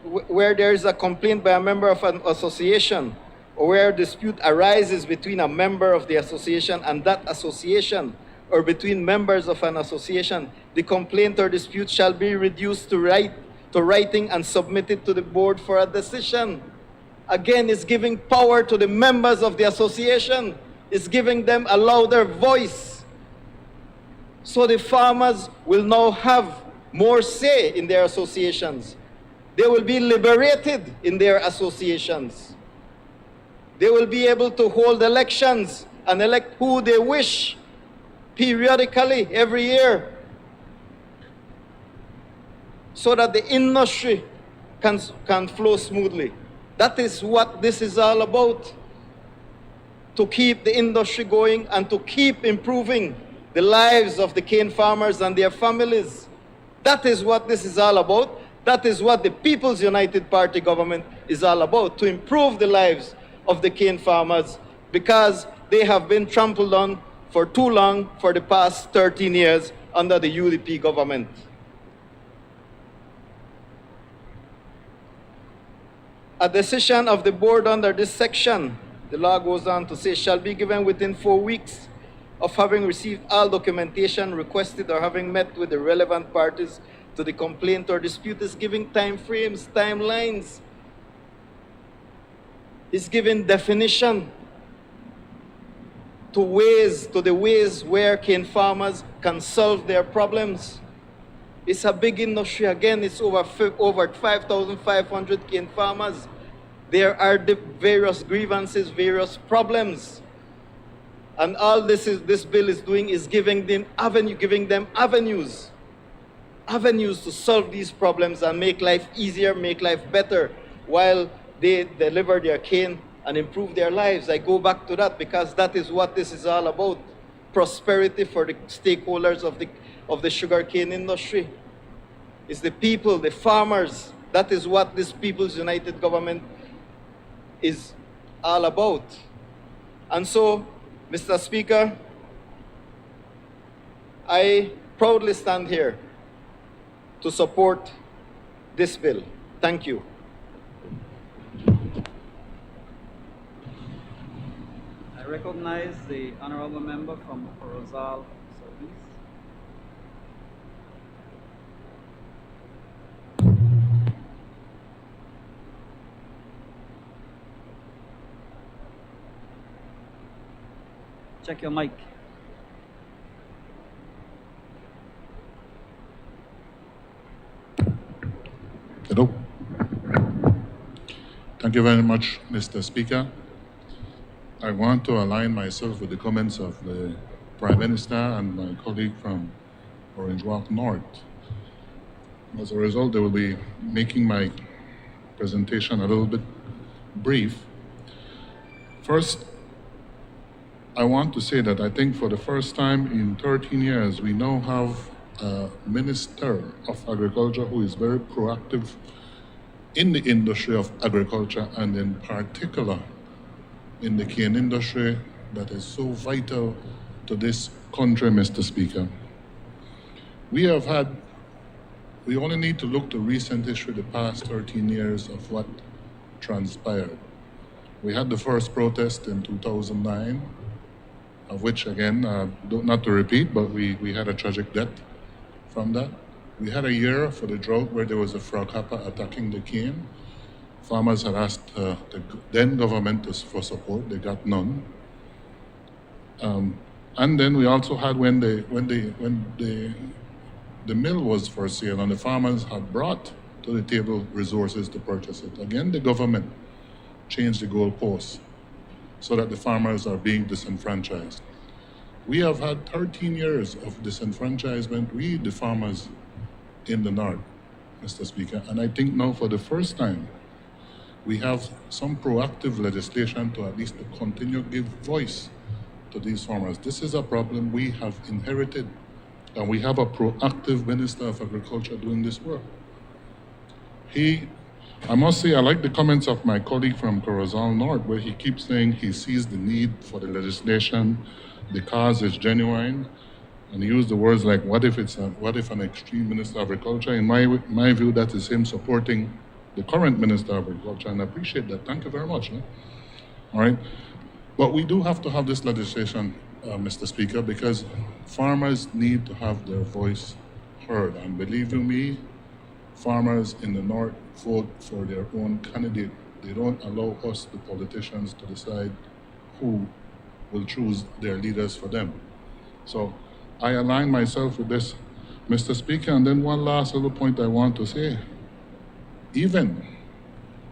where there is a complaint by a member of an association, or where dispute arises between a member of the association and that association, or between members of an association, the complaint or dispute shall be reduced to writing and submitted to the board for a decision. Again, it's giving power to the members of the association. It's giving them a louder voice. So the farmers will now have more say in their associations. They will be liberated in their associations. They will be able to hold elections and elect who they wish periodically every year so that the industry can flow smoothly. That is what this is all about, to keep the industry going and to keep improving the lives of the cane farmers and their families. That is what this is all about. That is what the People's United Party government is all about, to improve the lives of the cane farmers, because they have been trampled on for too long, for the past 13 years under the UDP government. A decision of the board under this section, the law goes on to say, shall be given within 4 weeks of having received all documentation requested or having met with the relevant parties to the complaint or dispute. Is giving time frames, timelines. Is giving definition to the ways where cane farmers can solve their problems. It's a big industry. Again, it's over 5,500 cane farmers. There are the various grievances, various problems. And all this bill is doing is giving them avenues to solve these problems and make life easier, make life better, while they deliver their cane and improve their lives. I go back to that because that is what this is all about. Prosperity for the stakeholders of the sugarcane industry. It's the people, the farmers. That is what this People's United Government is all about. And so, Mr. Speaker, I proudly stand here to support this bill. Thank you. I recognize the honorable member from Corozal Southeast. Check your mic. Hello. Thank you very much, Mr. Speaker. I want to align myself with the comments of the Prime Minister and my colleague from Orange Walk North. As a result, they will be making my presentation a little bit brief. First, I want to say that I think for the first time in 13 years, we now have a Minister of Agriculture who is very proactive in the industry of agriculture, and in particular in the cane industry that is so vital to this country, Mr. Speaker. We only need to look to recent history, the past 13 years of what transpired. We had the first protest in 2009, of which, again, not to repeat, but we had a tragic death from that. We had a year for the drought where there was a frog hopper attacking the cane. Farmers had asked the then government for support. They got none. And then we also had when the mill was for sale and the farmers had brought to the table resources to purchase it. Again, the government changed the goalposts so that the farmers are being disenfranchised. We have had 13 years of disenfranchisement with the farmers in the North, Mr. Speaker, and I think now for the first time, we have some proactive legislation to at least continue to give voice to these farmers. This is a problem we have inherited, and we have a proactive Minister of Agriculture doing this work. I must say, I like the comments of my colleague from Corozal North, where he keeps saying he sees the need for the legislation, the cause is genuine, and he used the words like, what if an extreme Minister of Agriculture? In my view, that is him supporting the current Minister of Agriculture, and I appreciate that. Thank you very much. All right, but we do have to have this legislation, Mr. Speaker, because farmers need to have their voice heard, and believe you me, farmers in the North vote for their own candidate. They don't allow us, the politicians, to decide who will choose their leaders for them. So I align myself with this, Mr. Speaker. And then one last little point I want to say. Even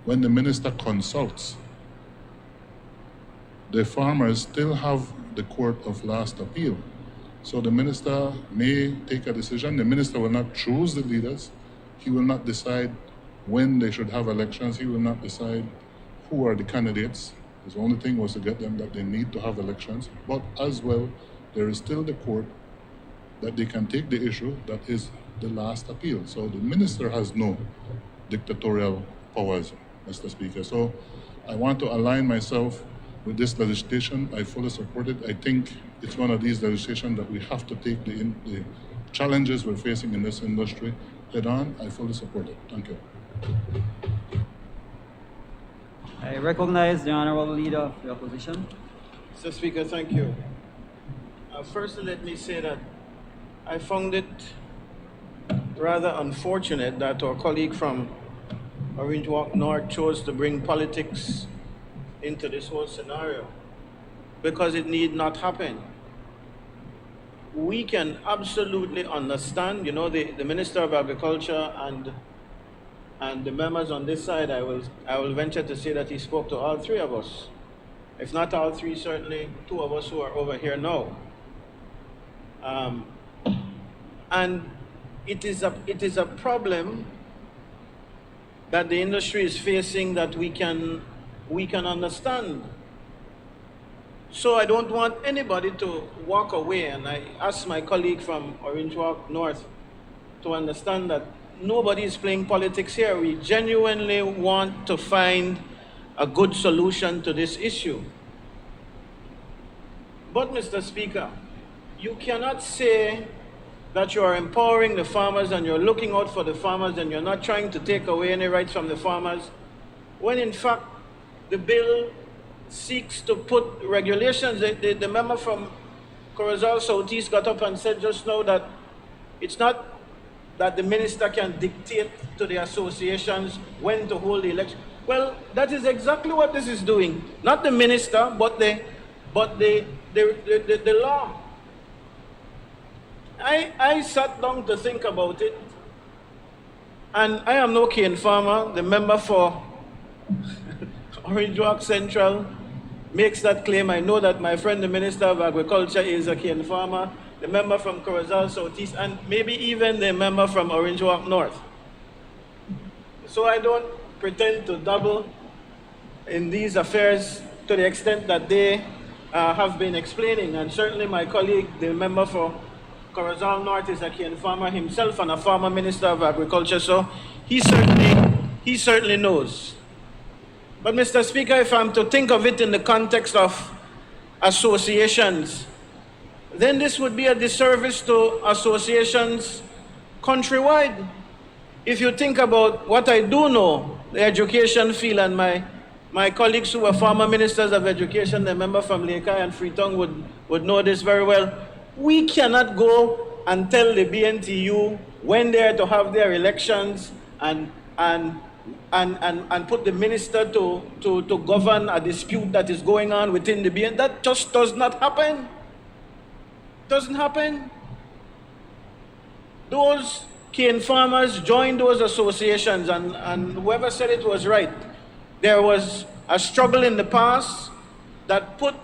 when the minister consults, the farmers still have the court of last appeal. So the minister may take a decision. The minister will not choose the leaders, He will not decide when they should have elections. He will not decide who are the candidates. His only thing was to get them that they need to have elections. But as well, there is still the court that they can take the issue that is the last appeal. So the minister has no dictatorial powers, Mr. Speaker. So I want to align myself with this legislation. I fully support it. I think it's one of these legislation that we have to take the challenges we're facing in this industry head on. I fully support it. Thank you. I recognize the Honorable Leader of the Opposition. Mr. Speaker, thank you. First, let me say that I found it rather unfortunate that our colleague from Orange Walk North chose to bring politics into this whole scenario, because it need not happen. We can absolutely understand, you know, the Minister of Agriculture and the members on this side, I will venture to say that he spoke to all three of us. If not all three, certainly two of us who are over here now. And it is a problem that the industry is facing that we can understand. So I don't want anybody to walk away, and I ask my colleague from Orange Walk North to understand that nobody is playing politics here. We genuinely want to find a good solution to this issue. But, Mr. Speaker, you cannot say that you are empowering the farmers and you're looking out for the farmers and you're not trying to take away any rights from the farmers, when in fact the bill seeks to put regulations. The member from Corozal Southeast got up and said just now that it's not that the minister can dictate to the associations when to hold the election. Well, that is exactly what this is doing. Not the minister, but the law. I sat down to think about it, and I am no cane farmer. The member for Orange Walk Central makes that claim. I know that my friend, the Minister of Agriculture, is a cane farmer. The member from Corozal Southeast, and maybe even the member from Orange Walk North. So I don't pretend to dabble in these affairs to the extent that they have been explaining. And certainly my colleague, the member for Corozal North, is a cane farmer himself and a former Minister of Agriculture, so he certainly knows. But Mr. Speaker, if I'm to think of it in the context of associations, then this would be a disservice to associations countrywide. If you think about what I do know, the education field, and my colleagues who are former ministers of education, the member from Lekai and Freetown would know this very well. We cannot go and tell the BNTU when they are to have their elections and put the minister to govern a dispute that is going on within the BN. That just does not happen. Doesn't happen. Those cane farmers joined those associations, and whoever said it was right. There was a struggle in the past that put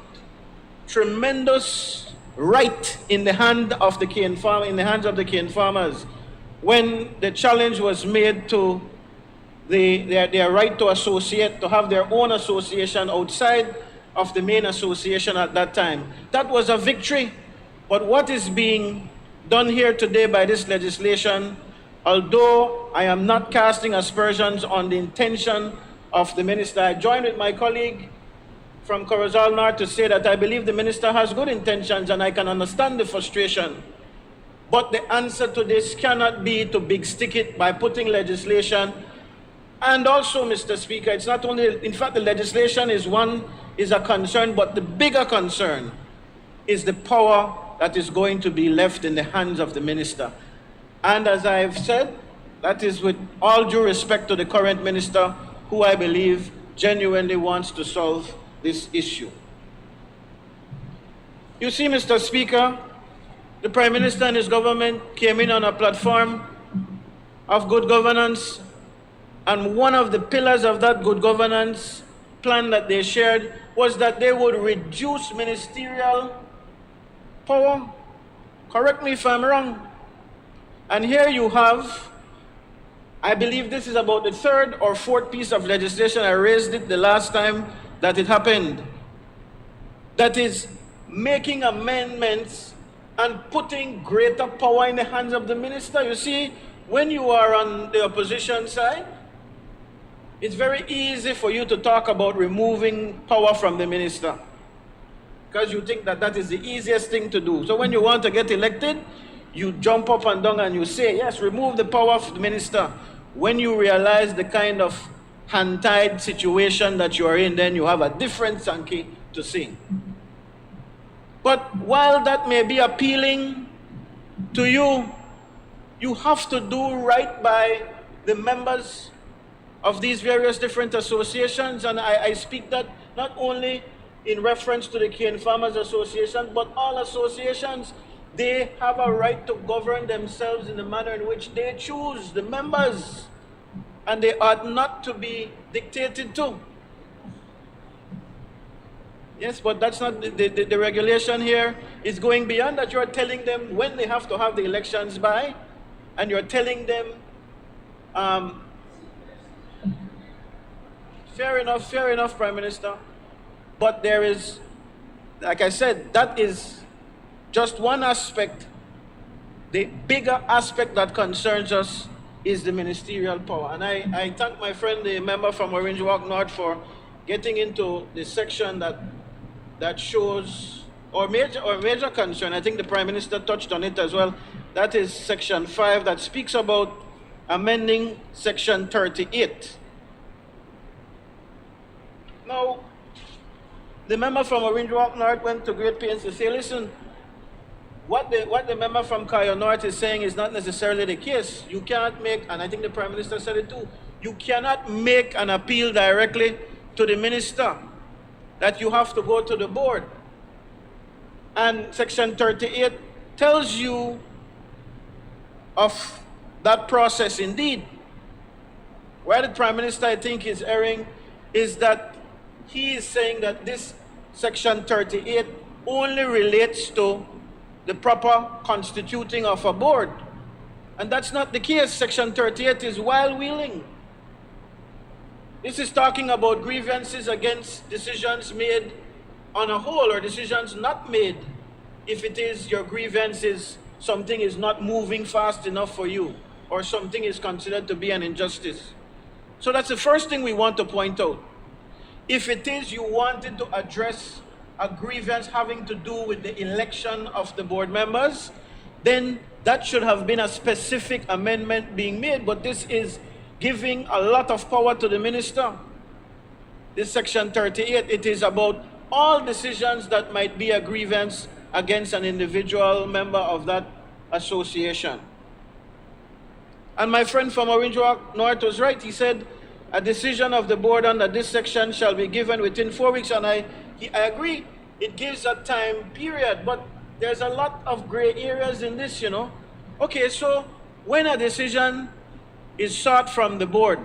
tremendous right in the hand of the cane farm, in the hands of the cane farmers, when the challenge was made to their right to associate, to have their own association outside of the main association at that time. That was a victory. But what is being done here today by this legislation, although I am not casting aspersions on the intention of the minister, I join with my colleague from Corozal North to say that I believe the minister has good intentions and I can understand the frustration. But the answer to this cannot be to big stick it by putting legislation. And also, Mr. Speaker, it's not only, in fact, the legislation is a concern, but the bigger concern is the power that is going to be left in the hands of the minister. And as I've said, that is with all due respect to the current minister, who I believe genuinely wants to solve this issue. You see, Mr. Speaker, the Prime Minister and his government came in on a platform of good governance, and one of the pillars of that good governance plan that they shared was that they would reduce ministerial power. Correct me if I'm wrong. And here you have I believe this is about the third or fourth piece of legislation. I raised it the last time that it happened. That is making amendments and putting greater power in the hands of the minister. You see, when you are on the opposition side, it's very easy for you to talk about removing power from the minister, because you think that that is the easiest thing to do. So when you want to get elected, you jump up and down and you say, yes, remove the power of the minister. When you realize the kind of hand-tied situation that you are in, then you have a different Sankey to sing. But while that may be appealing to you, you have to do right by the members of these various different associations. And I speak that not only in reference to the Cane Farmers Association, but all associations. They have a right to govern themselves in the manner in which they choose, the members, and they ought not to be dictated to. Yes, but that's not the regulation here. Is going beyond that. You're telling them when they have to have the elections by, and you're telling them, fair enough, Prime Minister, but there is, like I said, that is just one aspect. The bigger aspect that concerns us is the ministerial power. And I thank my friend, the member from Orange Walk North, for getting into the section that shows, or major concern. I think the Prime Minister touched on it as well. That is section 5 that speaks about amending section 38. Now, the member from Orange Walk North went to great pains to say, listen, what the member from Kayo North is saying is not necessarily the case. You cannot make, and I think the Prime Minister said it too, you cannot make an appeal directly to the minister, that you have to go to the board. And section 38 tells you of that process indeed. Where the Prime Minister, I think, is erring is that he is saying that this section 38 only relates to the proper constituting of a board. And that's not the case. Section 38 is wild-wheeling. This is talking about grievances against decisions made on a whole, or decisions not made. If it is your grievance is something is not moving fast enough for you, or something is considered to be an injustice. So that's the first thing we want to point out. If it is you wanted to address a grievance having to do with the election of the board members, then that should have been a specific amendment being made. But this is giving a lot of power to the minister. This section 38, it is about all decisions that might be a grievance against an individual member of that association. And my friend from Orange Walk North was right. He said, a decision of the board under this section shall be given within 4 weeks. And I agree, it gives a time period, but there's a lot of gray areas in this, you know. Okay, so when a decision is sought from the board,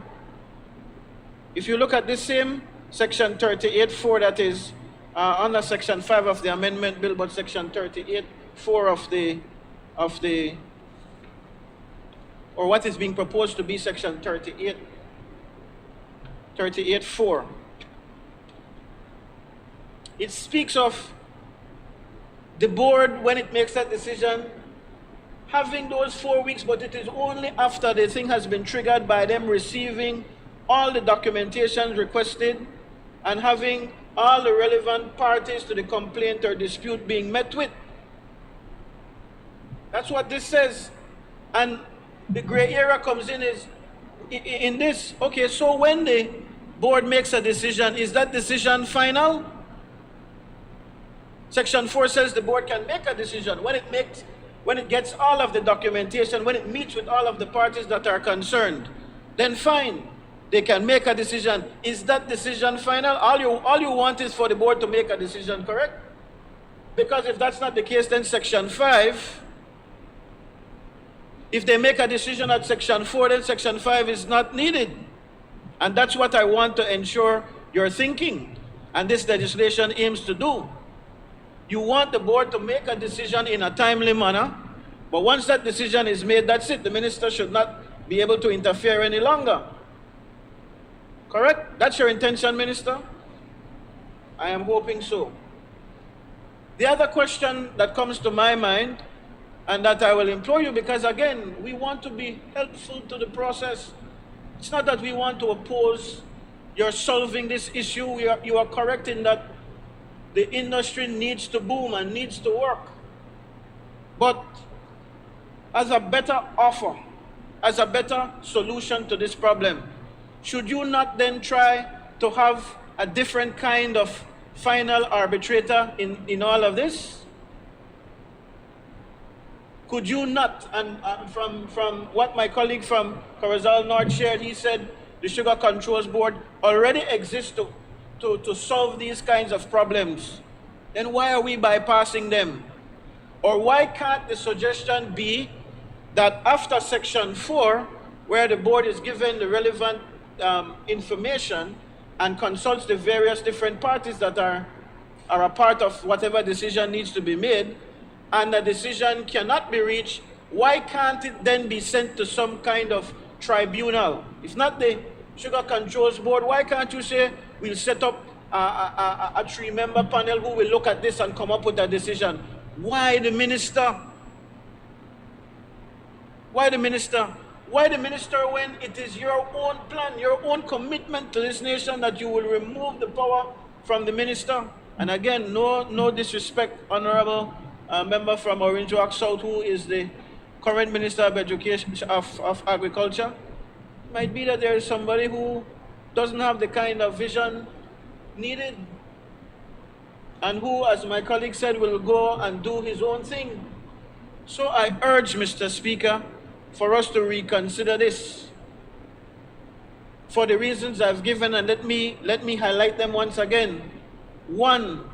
if you look at this same section 38.4, that is under section 5 of the amendment bill, but section 38.4 of the, or what is being proposed to be section 38.4. It speaks of the board, when it makes that decision, having those 4 weeks, but it is only after the thing has been triggered by them receiving all the documentation requested and having all the relevant parties to the complaint or dispute being met with. That's what this says. And the gray area comes in is in this. Okay, so when the board makes a decision, is that decision final? Section 4 says the board can make a decision when it gets all of the documentation, when it meets with all of the parties that are concerned, then fine, they can make a decision. Is that decision final? All you want is for the board to make a decision, correct? Because if that's not the case, then section 5, if they make a decision at section 4, then section 5 is not needed. And that's what I want to ensure you're thinking, and this legislation aims to do. You want the board to make a decision in a timely manner, but once that decision is made, that's it. The minister should not be able to interfere any longer. Correct? That's your intention, Minister? I am hoping so. The other question that comes to my mind, and that I will implore you, because again, we want to be helpful to the process. It's not that we want to oppose your solving this issue. You are correct in that the industry needs to boom and needs to work. But as a better offer, as a better solution to this problem, should you not then try to have a different kind of final arbitrator in all of this? Could you not, and from what my colleague from Corozal North shared, he said the Sugar Controls Board already exists to solve these kinds of problems. Then why are we bypassing them? Or why can't the suggestion be that after Section 4, where the board is given the relevant information and consults the various different parties that are a part of whatever decision needs to be made, and the decision cannot be reached, why can't it then be sent to some kind of tribunal? If not the Sugar Controls Board, why can't you say, we'll set up a three-member panel who will look at this and come up with a decision? Why the minister? Why the minister? Why the minister when it is your own plan, your own commitment to this nation that you will remove the power from the minister? And again, no disrespect, Honorable member from Orange Walk South, who is the current Minister of Education, of Agriculture. It might be that there is somebody who doesn't have the kind of vision needed, and who, as my colleague said, will go and do his own thing. So I urge, Mr. Speaker, for us to reconsider this for the reasons I've given, and let me highlight them once again. One,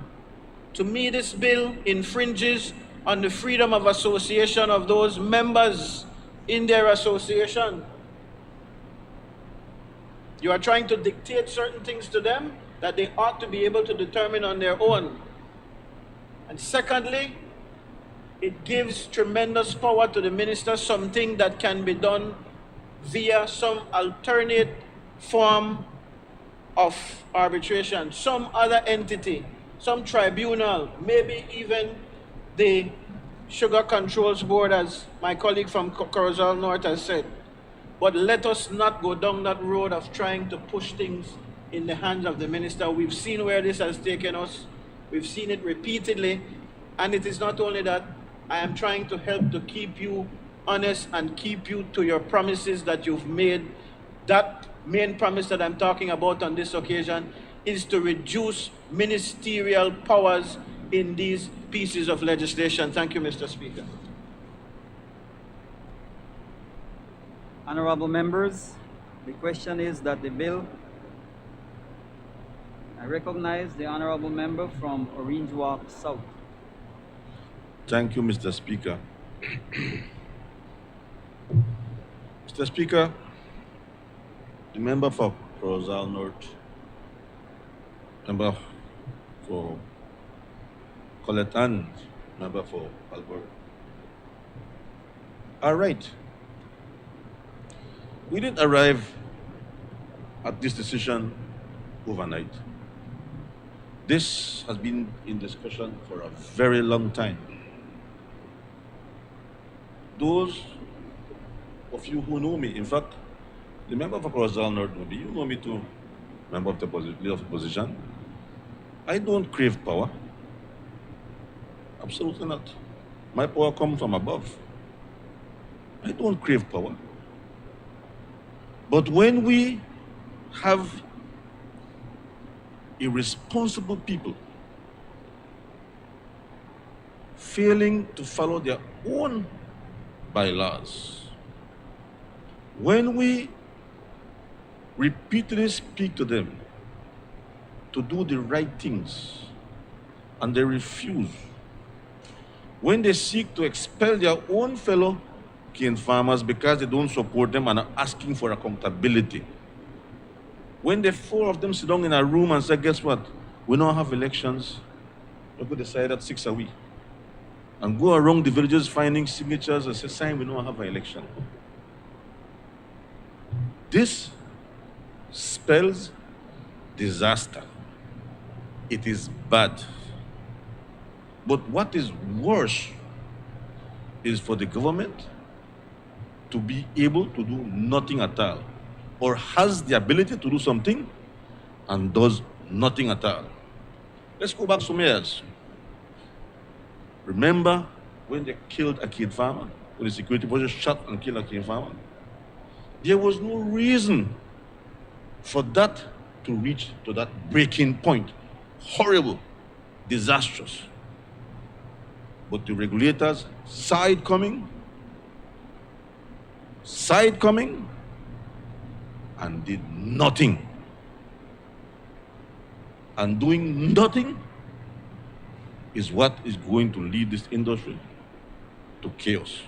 to me, this bill infringes on the freedom of association of those members in their association. You are trying to dictate certain things to them that they ought to be able to determine on their own. And secondly, it gives tremendous power to the minister, something that can be done via some alternate form of arbitration, some other entity, some tribunal, maybe even the Sugar Controls Board, as my colleague from Corozal North has said. But let us not go down that road of trying to push things in the hands of the minister. We've seen where this has taken us. We've seen it repeatedly. And it is not only that, I am trying to help to keep you honest and keep you to your promises that you've made. That main promise that I'm talking about on this occasion is to reduce ministerial powers in these pieces of legislation. Thank you, Mr. Speaker. Honorable members, the question is that the bill, I recognize the honorable member from Orange Walk South. Thank you, Mr. Speaker. Mr. Speaker, the member for Corozal North, member for Colette and member for Alberta. All right. We didn't arrive at this decision overnight. This has been in discussion for a very long time. Those of you who know me, in fact, the member for Corozal North, maybe you know me too, member of the leader of the opposition. I don't crave power. Absolutely not. My power comes from above. I don't crave power. But when we have irresponsible people failing to follow their own bylaws, when we repeatedly speak to them to do the right things and they refuse, when they seek to expel their own fellow cane farmers because they don't support them and are asking for accountability, when the four of them sit down in a room and say, guess what, we don't have elections, we could decide at 6 a week, and go around the villages finding signatures and say, sign, we don't have an election. This spells disaster. It is bad. But what is worse is for the government to be able to do nothing at all, or has the ability to do something and does nothing at all. Let's go back some years. Remember when they killed a kid farmer? When the security forces shot and killed a kid farmer? There was no reason for that to reach to that breaking point. Horrible, disastrous. But the regulators saw it coming, and did nothing. And doing nothing is what is going to lead this industry to chaos.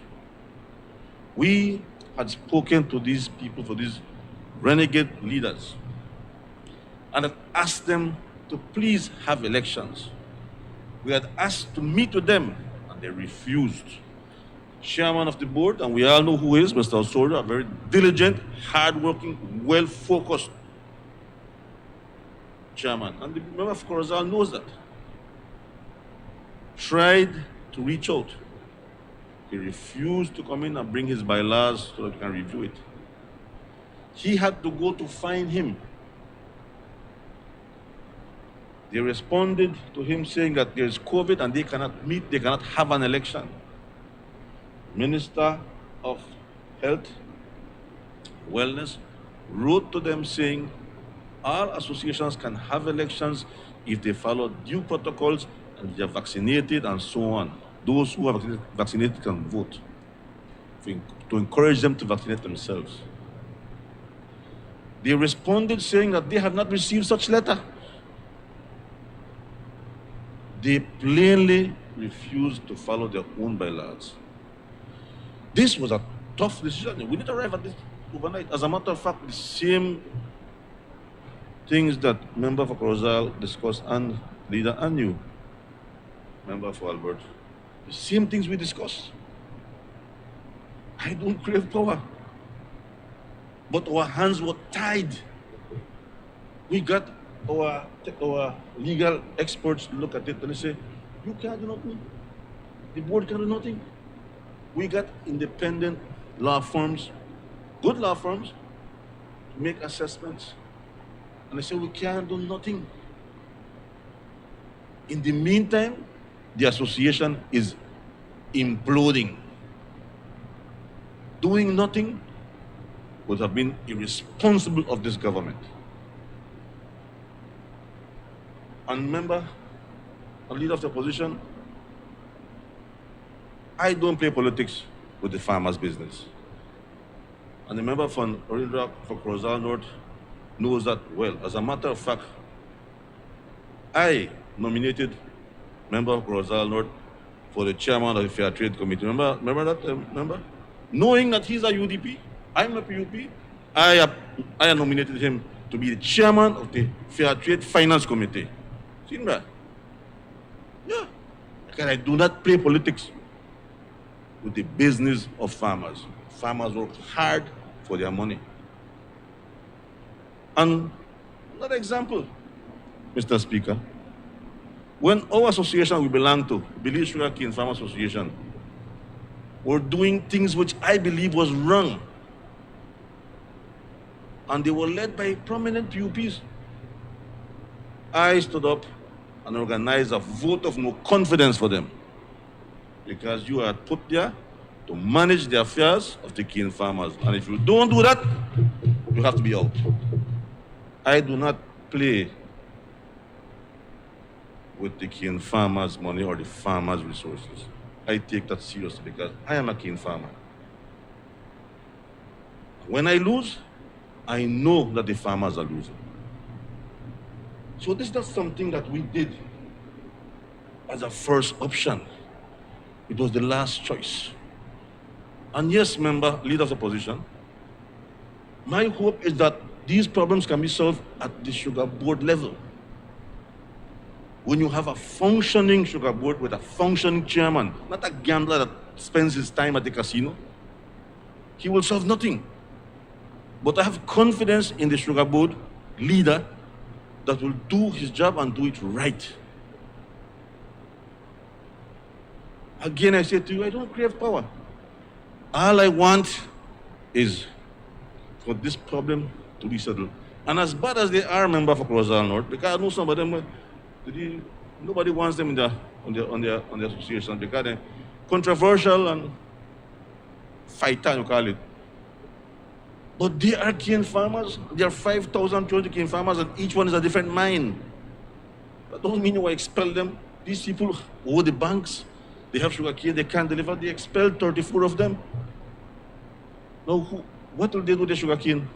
We had spoken to these people, for these renegade leaders, and had asked them to please have elections. We had asked to meet with them, and they refused. Chairman of the board, and we all know who he is, Mr. Osorio, a very diligent, hardworking, well-focused chairman. And the member of Corozal knows that. Tried to reach out. He refused to come in and bring his bylaws so that we can review it. He had to go to find him. They responded to him saying that there is COVID and they cannot meet, they cannot have an election. Minister of Health, Wellness, wrote to them saying all associations can have elections if they follow due protocols and they are vaccinated and so on. Those who are vaccinated can vote, to encourage them to vaccinate themselves. They responded saying that they have not received such letter. They plainly refused to follow their own bylaws. This was a tough decision. We didn't arrive at this overnight. As a matter of fact, the same things that member for Corozal discussed and leader and you, member for Albert, the same things we discussed. I don't crave power, but our hands were tied. We got our legal experts look at it and they say, you can't do nothing. The board can do nothing. We got independent law firms, good law firms, to make assessments. And they say, we can't do nothing. In the meantime, the association is imploding. Doing nothing would have been irresponsible of this government. And remember, a leader of the opposition, I don't play politics with the farmers' business. And the member from Orindra for Corozal North knows that well. As a matter of fact, I nominated member of Corozal North for the chairman of the Fair Trade Committee. Remember that? Remember? Knowing that he's a UDP, I'm a PUP, I nominated him to be the chairman of the Fair Trade Finance Committee. Seen that? Yeah. Because I do not play politics with the business of farmers. Farmers work hard for their money. And another example, Mr. Speaker, when our association we belong to, Belize Sugarcane Farmer Association, were doing things which I believe was wrong, and they were led by prominent PUPs, I stood up and organized a vote of no confidence for them, because you are put there to manage the affairs of the cane farmers. And if you don't do that, you have to be out. I do not play with the cane farmers' money or the farmers' resources. I take that seriously because I am a cane farmer. When I lose, I know that the farmers are losing. So this is not something that we did as a first option. It was the last choice. And yes, leader of the opposition, my hope is that these problems can be solved at the sugar board level. When you have a functioning sugar board with a functioning chairman, not a gambler that spends his time at the casino, he will solve nothing. But I have confidence in the sugar board leader that will do his job and do it right. Again, I say to you, I don't crave power. All I want is for this problem to be settled. And as bad as they are, member for Crozal North, because I know some of them, nobody wants them in on the association because they're controversial and fighter, you call it. But they are cane farmers. There are 5,020 cane farmers, and each one is a different mine. That doesn't mean you expel them. These people owe the banks. They have sugar cane, they can't deliver. They expelled 34 of them. Now, what will they do with the sugar cane?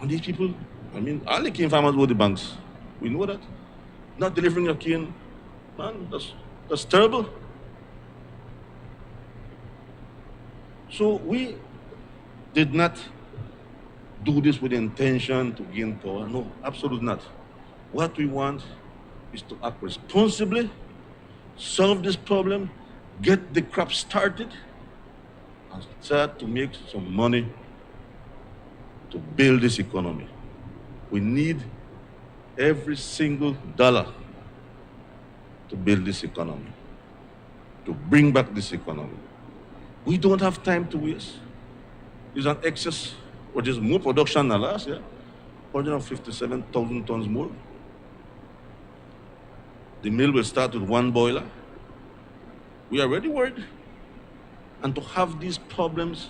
And these people, I mean, all the cane farmers owe the banks. We know that. Not delivering your cane, man, that's terrible. So we did not do this with the intention to gain power. No, absolutely not. What we want is to act responsibly, solve this problem, get the crop started, and start to make some money to build this economy. We need every single dollar to build this economy, to bring back this economy. We don't have time to waste. There's an excess, or there's more production than last year, 157,000 tons more. The mill will start with one boiler. We are already worried. And to have these problems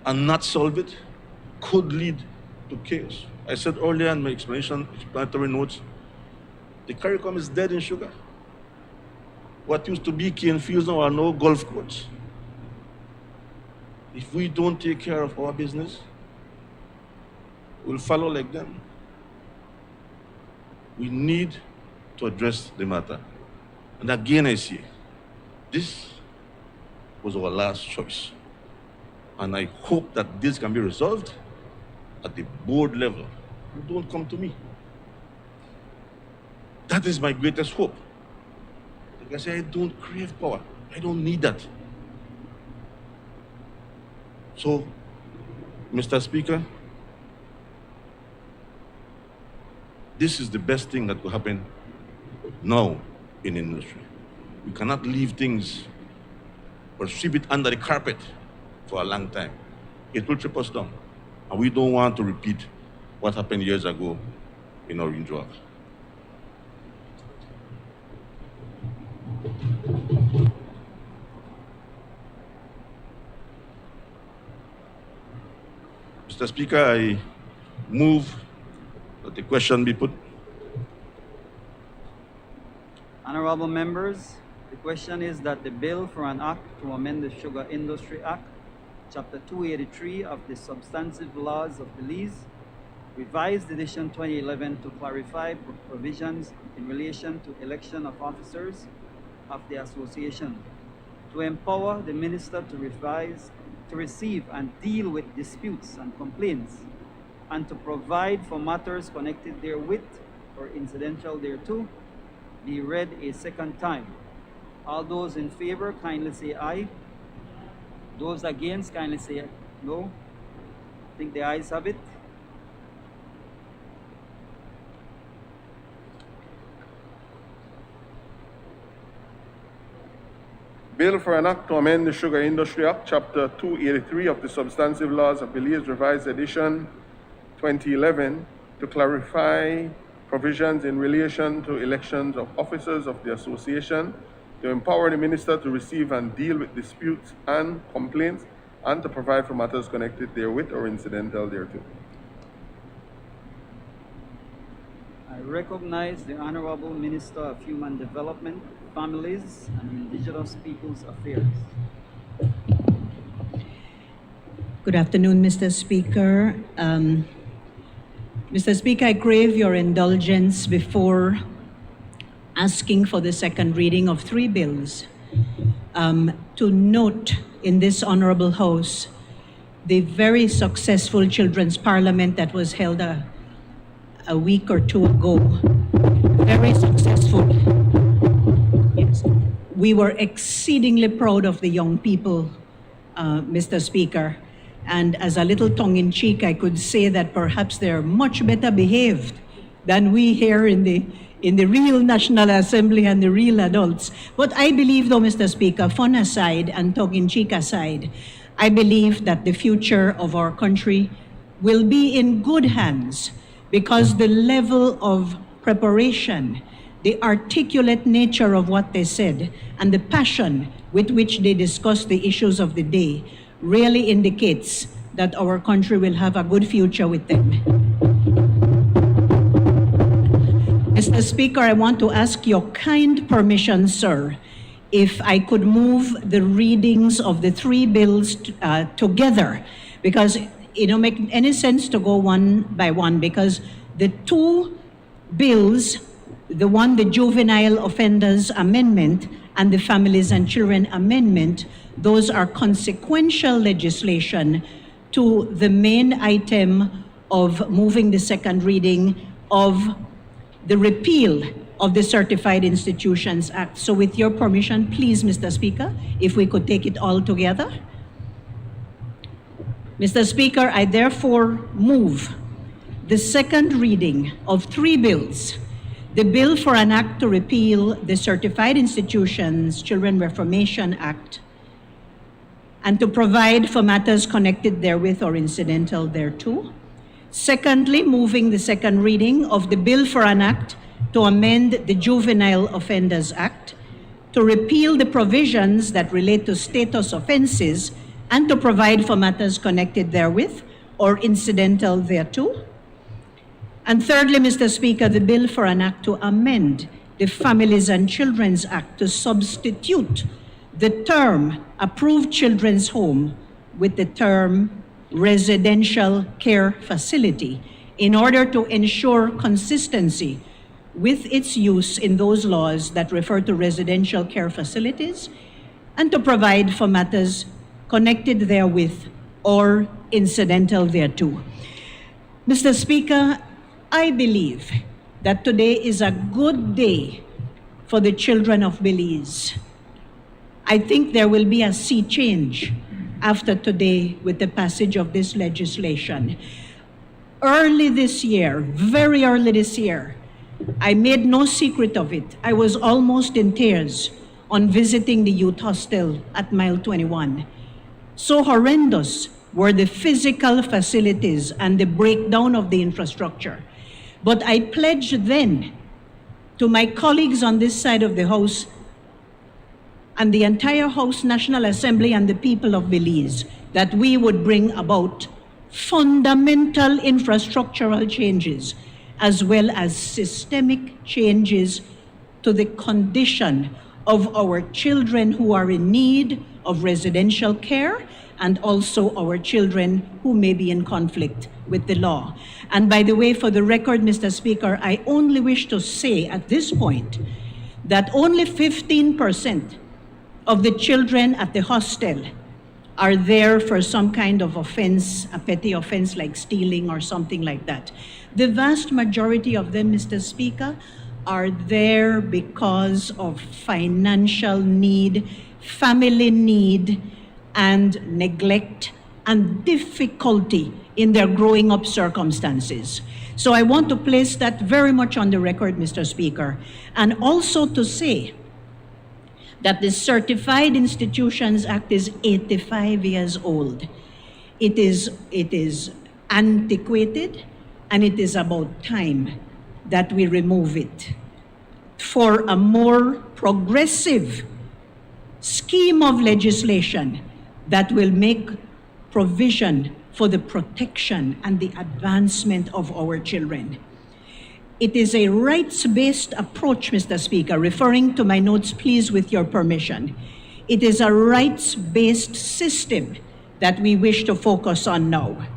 and not solve it could lead to chaos. I said earlier in my explanatory notes, the CARICOM is dead in sugar. What used to be cane fields now are no golf courses. If we don't take care of our business, we'll follow like them. We need to address the matter. And again, I say, this was our last choice. And I hope that this can be resolved at the board level. You don't come to me. That is my greatest hope. Like I say, I don't crave power. I don't need that. So, Mr. Speaker, this is the best thing that could happen now in industry. We cannot leave things or sweep it under the carpet for a long time. It will trip us down. And we don't want to repeat what happened years ago in Orange Walk. Mr. Speaker, I move that the question be put. Honorable members, the question is that the bill for an act to amend the Sugar Industry Act, Chapter 283 of the Substantive Laws of Belize, revised edition 2011 to clarify provisions in relation to election of officers of the association, to empower the minister to receive and deal with disputes and complaints, and to provide for matters connected therewith or incidental thereto, be read a second time. All those in favor, kindly say aye. Those against, kindly say no. I think the ayes have it. Bill for an act to amend the Sugar Industry Act, Chapter 283 of the Substantive Laws of Belize, Revised Edition 2011, to clarify provisions in relation to elections of officers of the association, to empower the minister to receive and deal with disputes and complaints, and to provide for matters connected therewith or incidental thereto. I recognize the Honorable Minister of Human Development, Families, and Indigenous Peoples Affairs. Good afternoon, Mr. Speaker. Mr. Speaker, I crave your indulgence before asking for the second reading of three bills. To note in this honorable House the very successful Children's Parliament that was held a week or two ago. Very successful. Yes. We were exceedingly proud of the young people, Mr. Speaker. And as a little tongue-in-cheek, I could say that perhaps they're much better behaved than we here in the real National Assembly and the real adults. But I believe, though, Mr. Speaker, fun aside and tongue-in-cheek aside, I believe that the future of our country will be in good hands because the level of preparation, the articulate nature of what they said, and the passion with which they discussed the issues of the day really indicates that our country will have a good future with them. Mr. Speaker, I want to ask your kind permission, sir, if I could move the readings of the three bills together, because it don't make any sense to go one by one, because the two bills, the one, the Juvenile Offenders Amendment and the Families and Children Amendment, those are consequential legislation to the main item of moving the second reading of the repeal of the Certified Institutions Act. So with your permission, please, Mr. Speaker, if we could take it all together. Mr. Speaker, I therefore move the second reading of three bills: the bill for an act to repeal the Certified Institutions Children Reformation Act and to provide for matters connected therewith or incidental thereto. Secondly, moving the second reading of the bill for an act to amend the Juvenile Offenders Act, to repeal the provisions that relate to status offenses and to provide for matters connected therewith or incidental thereto. And thirdly, Mr. Speaker, the bill for an act to amend the Families and Children's Act to substitute the term approved children's home with the term residential care facility in order to ensure consistency with its use in those laws that refer to residential care facilities and to provide for matters connected therewith or incidental thereto. Mr. Speaker, I believe that today is a good day for the children of Belize. I think there will be a sea change after today with the passage of this legislation. Early this year, very early this year, I made no secret of it. I was almost in tears on visiting the youth hostel at Mile 21. So horrendous were the physical facilities and the breakdown of the infrastructure. But I pledged then to my colleagues on this side of the House and the entire House, National Assembly, and the people of Belize that we would bring about fundamental infrastructural changes as well as systemic changes to the condition of our children who are in need of residential care and also our children who may be in conflict with the law. And by the way, for the record, Mr. Speaker, I only wish to say at this point that only 15% of the children at the hostel are there for some kind of offense, a petty offense like stealing or something like that. The vast majority of them, Mr. Speaker, are there because of financial need, family need, and neglect and difficulty in their growing up circumstances. So I want to place that very much on the record, Mr. Speaker, and also to say that the Certified Institutions Act is 85 years old. It is antiquated, and it is about time that we remove it for a more progressive scheme of legislation that will make provision for the protection and the advancement of our children. It is a rights-based approach, Mr. Speaker, referring to my notes, please, with your permission. It is a rights-based system that we wish to focus on now.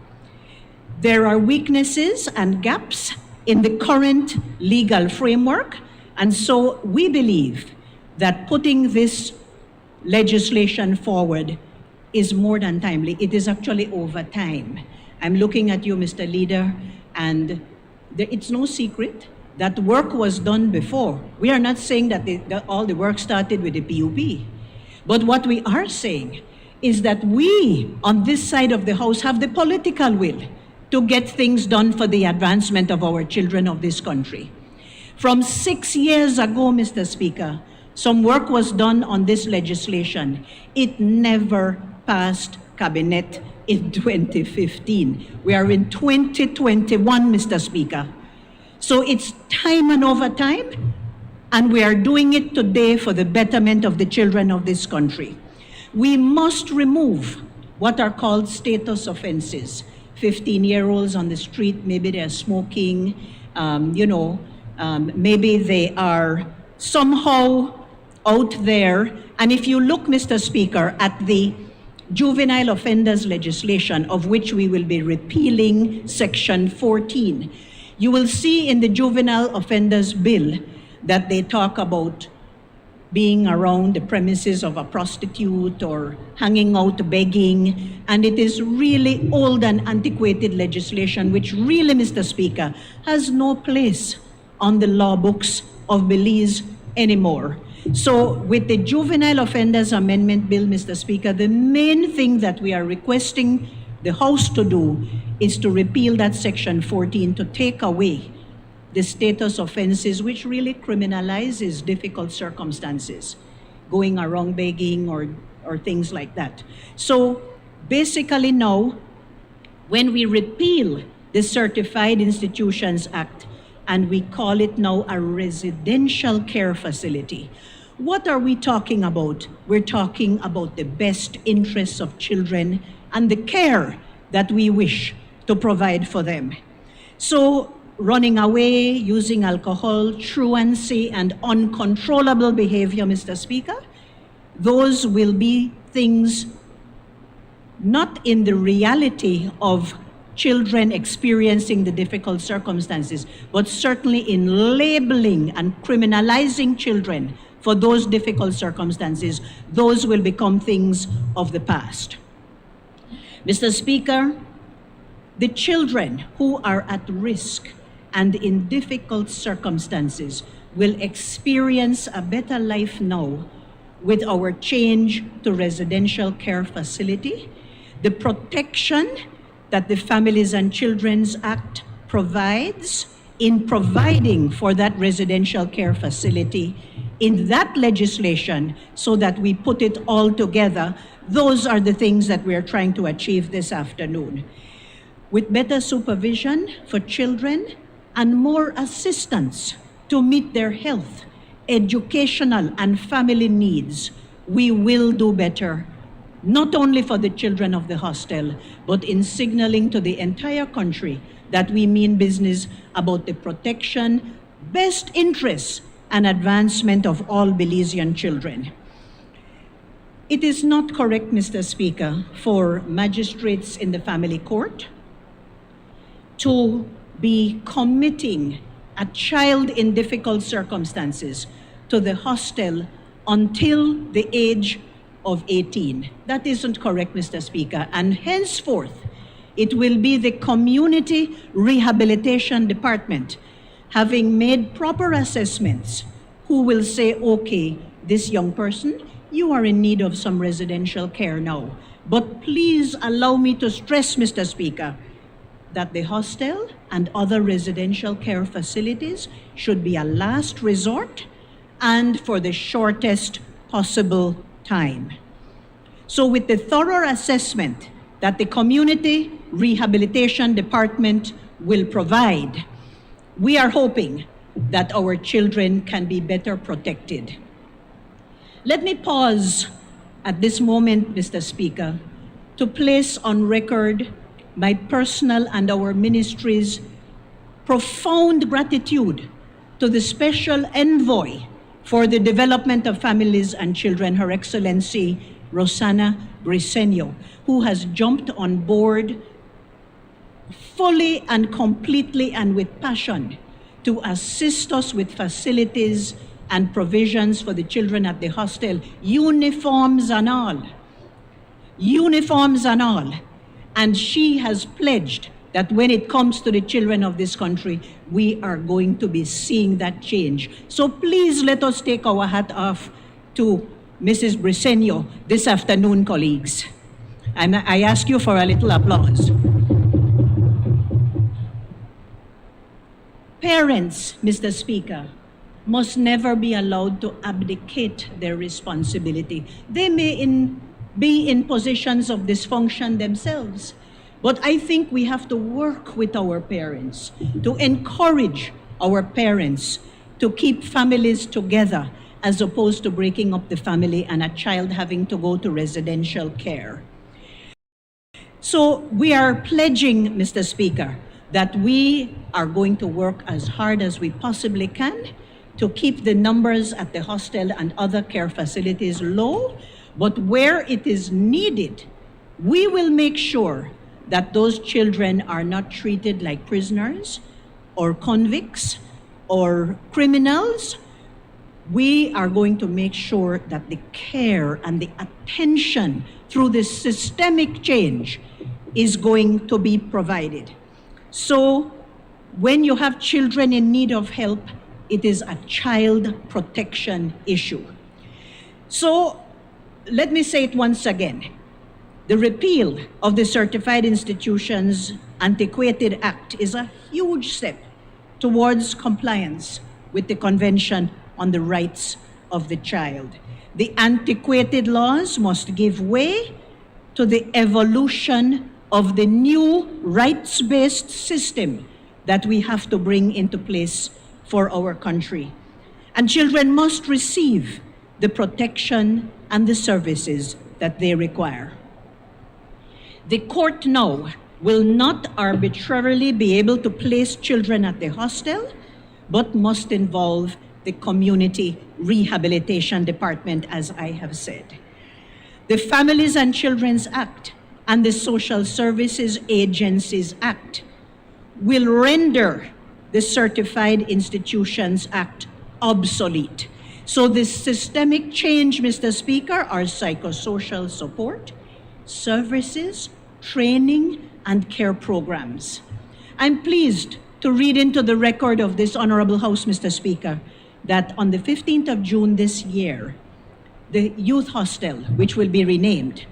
There are weaknesses and gaps in the current legal framework, and so we believe that putting this legislation forward is more than timely. It is actually over time. I'm looking at you, Mr. Leader, and it's no secret that work was done before. We are not saying that all the work started with the PUP. But what we are saying is that we, on this side of the House, have the political will to get things done for the advancement of our children of this country. From 6 years ago, Mr. Speaker, some work was done on this legislation. It never passed cabinet in 2015. We are in 2021, Mr. Speaker. So it's time and over time, and we are doing it today for the betterment of the children of this country. We must remove what are called status offenses. 15-year-olds on the street, maybe they're smoking, maybe they are somehow out there. And if you look, Mr. Speaker, at the juvenile offenders legislation, of which we will be repealing Section 14, you will see in the juvenile offenders bill that they talk about being around the premises of a prostitute or hanging out begging, and it is really old and antiquated legislation which really, Mr. Speaker, has no place on the law books of Belize anymore. So with the Juvenile Offenders Amendment Bill, Mr. Speaker, the main thing that we are requesting the House to do is to repeal that Section 14 to take away the status offenses, which really criminalizes difficult circumstances, going around begging or things like that. So basically now, when we repeal the Certified Institutions Act and we call it now a residential care facility, what are we talking about? We're talking about the best interests of children and the care that we wish to provide for them. So running away, using alcohol, truancy, and uncontrollable behavior, Mr. Speaker, those will be things not in the reality of children experiencing the difficult circumstances, but certainly in labeling and criminalizing children for those difficult circumstances. Those will become things of the past. Mr. Speaker, the children who are at risk and in difficult circumstances will experience a better life now with our change to residential care facility. The protection that the Families and Children's Act provides in providing for that residential care facility in that legislation, so that we put it all together, those are the things that we are trying to achieve this afternoon. With better supervision for children and more assistance to meet their health, educational, and family needs, we will do better, not only for the children of the hostel, but in signaling to the entire country that we mean business about the protection, best interests, and advancement of all Belizean children. It is not correct, Mr. Speaker, for magistrates in the family court to be committing a child in difficult circumstances to the hostel until the age of 18. That isn't correct, Mr. Speaker, and henceforth, it will be the Community Rehabilitation Department, having made proper assessments, who will say, okay, this young person, you are in need of some residential care now. But please allow me to stress, Mr. Speaker, that the hostel and other residential care facilities should be a last resort and for the shortest possible time. So with the thorough assessment that the Community Rehabilitation Department will provide, we are hoping that our children can be better protected. Let me pause at this moment, Mr. Speaker, to place on record my personal and our ministry's profound gratitude to the Special Envoy for the Development of Families and Children, Her Excellency Rosana Briceño, who has jumped on board fully and completely and with passion to assist us with facilities and provisions for the children at the hostel, uniforms and all. Uniforms and all. And she has pledged that when it comes to the children of this country, we are going to be seeing that change. So please let us take our hat off to Mrs. Briceño this afternoon, colleagues. And I ask you for a little applause. Parents, Mr. Speaker, must never be allowed to abdicate their responsibility. They may be in positions of dysfunction themselves, but I think we have to work with our parents, to encourage our parents to keep families together as opposed to breaking up the family and a child having to go to residential care. So we are pledging, Mr. Speaker, that we are going to work as hard as we possibly can to keep the numbers at the hostel and other care facilities low, but where it is needed, we will make sure that those children are not treated like prisoners or convicts or criminals. We are going to make sure that the care and the attention through this systemic change is going to be provided. So when you have children in need of help, it is a child protection issue. So let me say it once again. The repeal of the Certified Institutions Antiquated Act is a huge step towards compliance with the Convention on the Rights of the Child. The antiquated laws must give way to the evolution of the new rights-based system that we have to bring into place for our country. And children must receive the protection and the services that they require. The court now will not arbitrarily be able to place children at the hostel, but must involve the Community Rehabilitation Department, as I have said. The Families and Children's Act and the Social Services Agencies Act will render the Certified Institutions Act obsolete. So this systemic change, Mr. Speaker, are psychosocial support, services, training, and care programs. I'm pleased to read into the record of this Honorable House, Mr. Speaker, that on the 15th of June this year, the youth hostel, which will be renamed,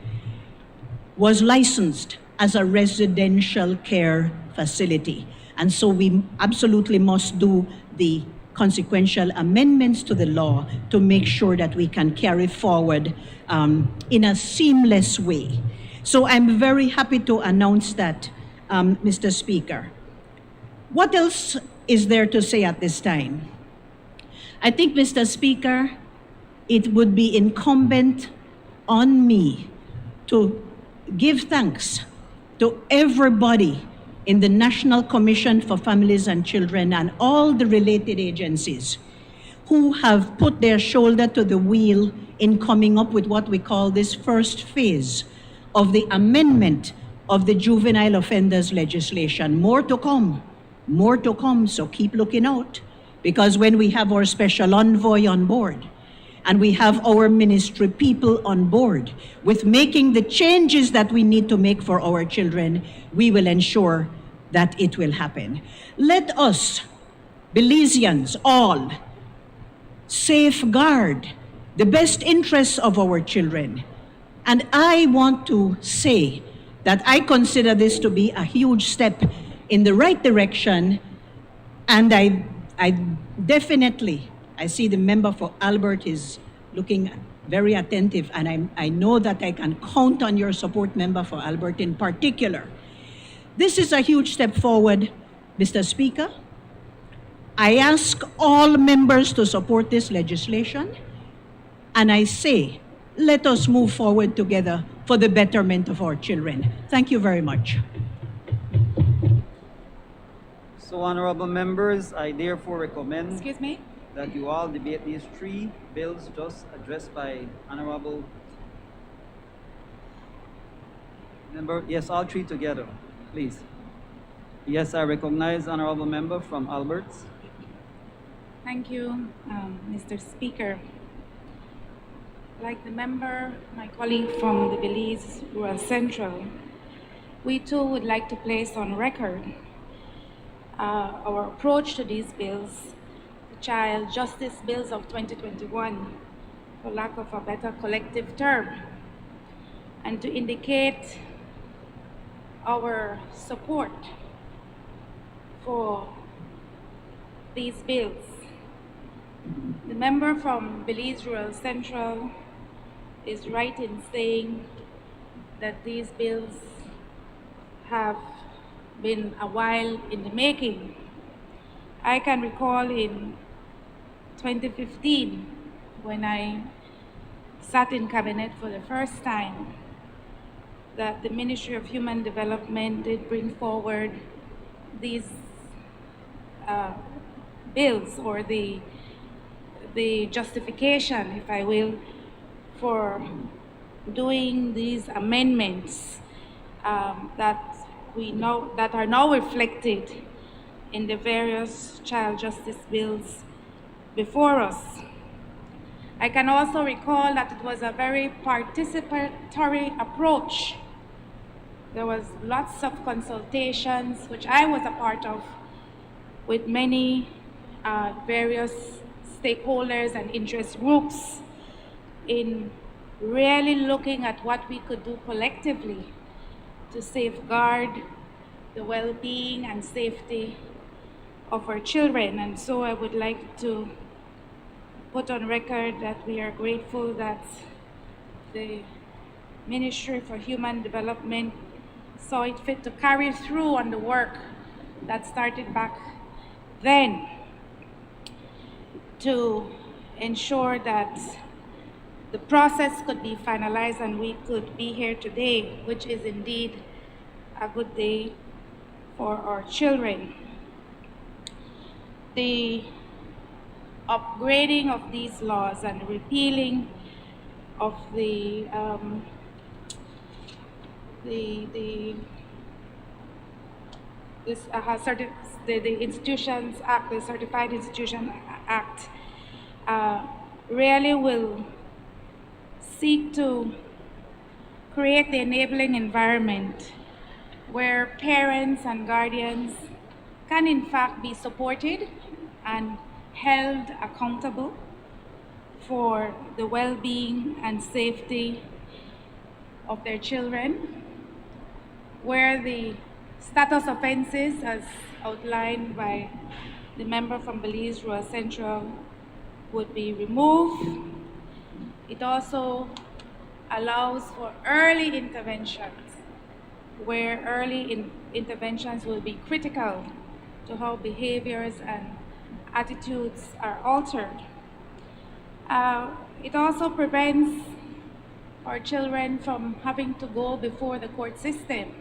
was licensed as a residential care facility. And so we absolutely must do the consequential amendments to the law to make sure that we can carry forward in a seamless way. So I'm very happy to announce that, Mr. Speaker. What else is there to say at this time? I think, Mr. Speaker, it would be incumbent on me to give thanks to everybody in the National Commission for Families and Children and all the related agencies who have put their shoulder to the wheel in coming up with what we call this first phase of the amendment of the juvenile offenders legislation. More to come, so keep looking out, because when we have our special envoy on board and we have our ministry people on board with making the changes that we need to make for our children, we will ensure that it will happen. Let us, Belizeans all, safeguard the best interests of our children. And I want to say that I consider this to be a huge step in the right direction, and I definitely, I see the member for Albert is looking very attentive, and I know that I can count on your support, member for Albert in particular. This is a huge step forward, Mr. Speaker. I ask all members to support this legislation, and I say, let us move forward together for the betterment of our children. Thank you very much. So, honorable members, I therefore recommend Excuse me? that you all debate these three bills just addressed by honorable member. Yes, all three together, please. Yes, I recognize honorable member from Alberts. Thank you, Mr. Speaker. Like the member, my colleague from the Belize Rural Central, we too would like to place on record our approach to these bills, the Child Justice Bills of 2021, for lack of a better collective term, and to indicate our support for these bills. The member from Belize Rural Central is right in saying that these bills have been a while in the making. I can recall in 2015, when I sat in cabinet for the first time, that the Ministry of Human Development did bring forward these bills, or the justification, if I will, for doing these amendments that are now reflected in the various child justice bills before us. I can also recall that it was a very participatory approach. There was lots of consultations, which I was a part of, with many various stakeholders and interest groups, in really looking at what we could do collectively to safeguard the well-being and safety of our children. And so I would like to put on record that we are grateful that the Ministry for Human Development saw it fit to carry through on the work that started back then, to ensure that the process could be finalized and we could be here today, which is indeed a good day for our children. The upgrading of these laws and repealing of the Institutions Act, the Certified Institution Act, really will seek to create the enabling environment where parents and guardians can in fact be supported and held accountable for the well-being and safety of their children, where the status offenses, as outlined by the member from Belize Rural Central, would be removed. It also allows for early interventions, where early interventions will be critical to how behaviors and attitudes are altered. It also prevents our children from having to go before the court system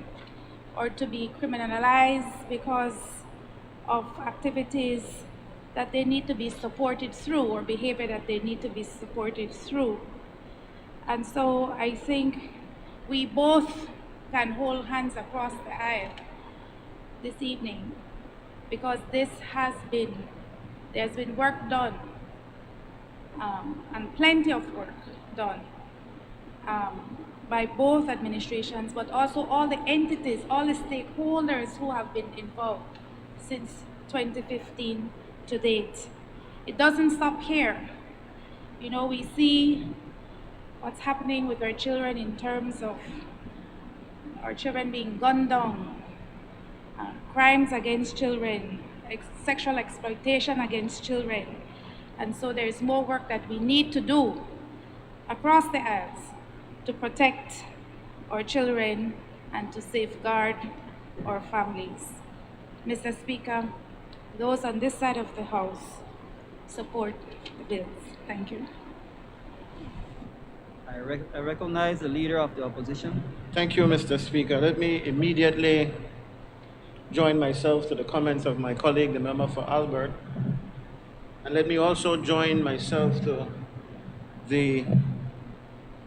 or to be criminalized because of activities that they need to be supported through, or behavior that they need to be supported through. And so I think we both can hold hands across the aisle this evening, because there's been work done, and plenty of work done by both administrations, but also all the entities, all the stakeholders who have been involved since 2015 to date. It doesn't stop here. You know, we see what's happening with our children in terms of our children being gunned down, crimes against children, sexual exploitation against children. And so there is more work that we need to do across the aisles to protect our children and to safeguard our families. Mr. Speaker, those on this side of the House support the bills. Thank you. I recognize the Leader of the Opposition. Thank you, Mr. Speaker. Let me immediately join myself to the comments of my colleague, the member for Albert. And let me also join myself to the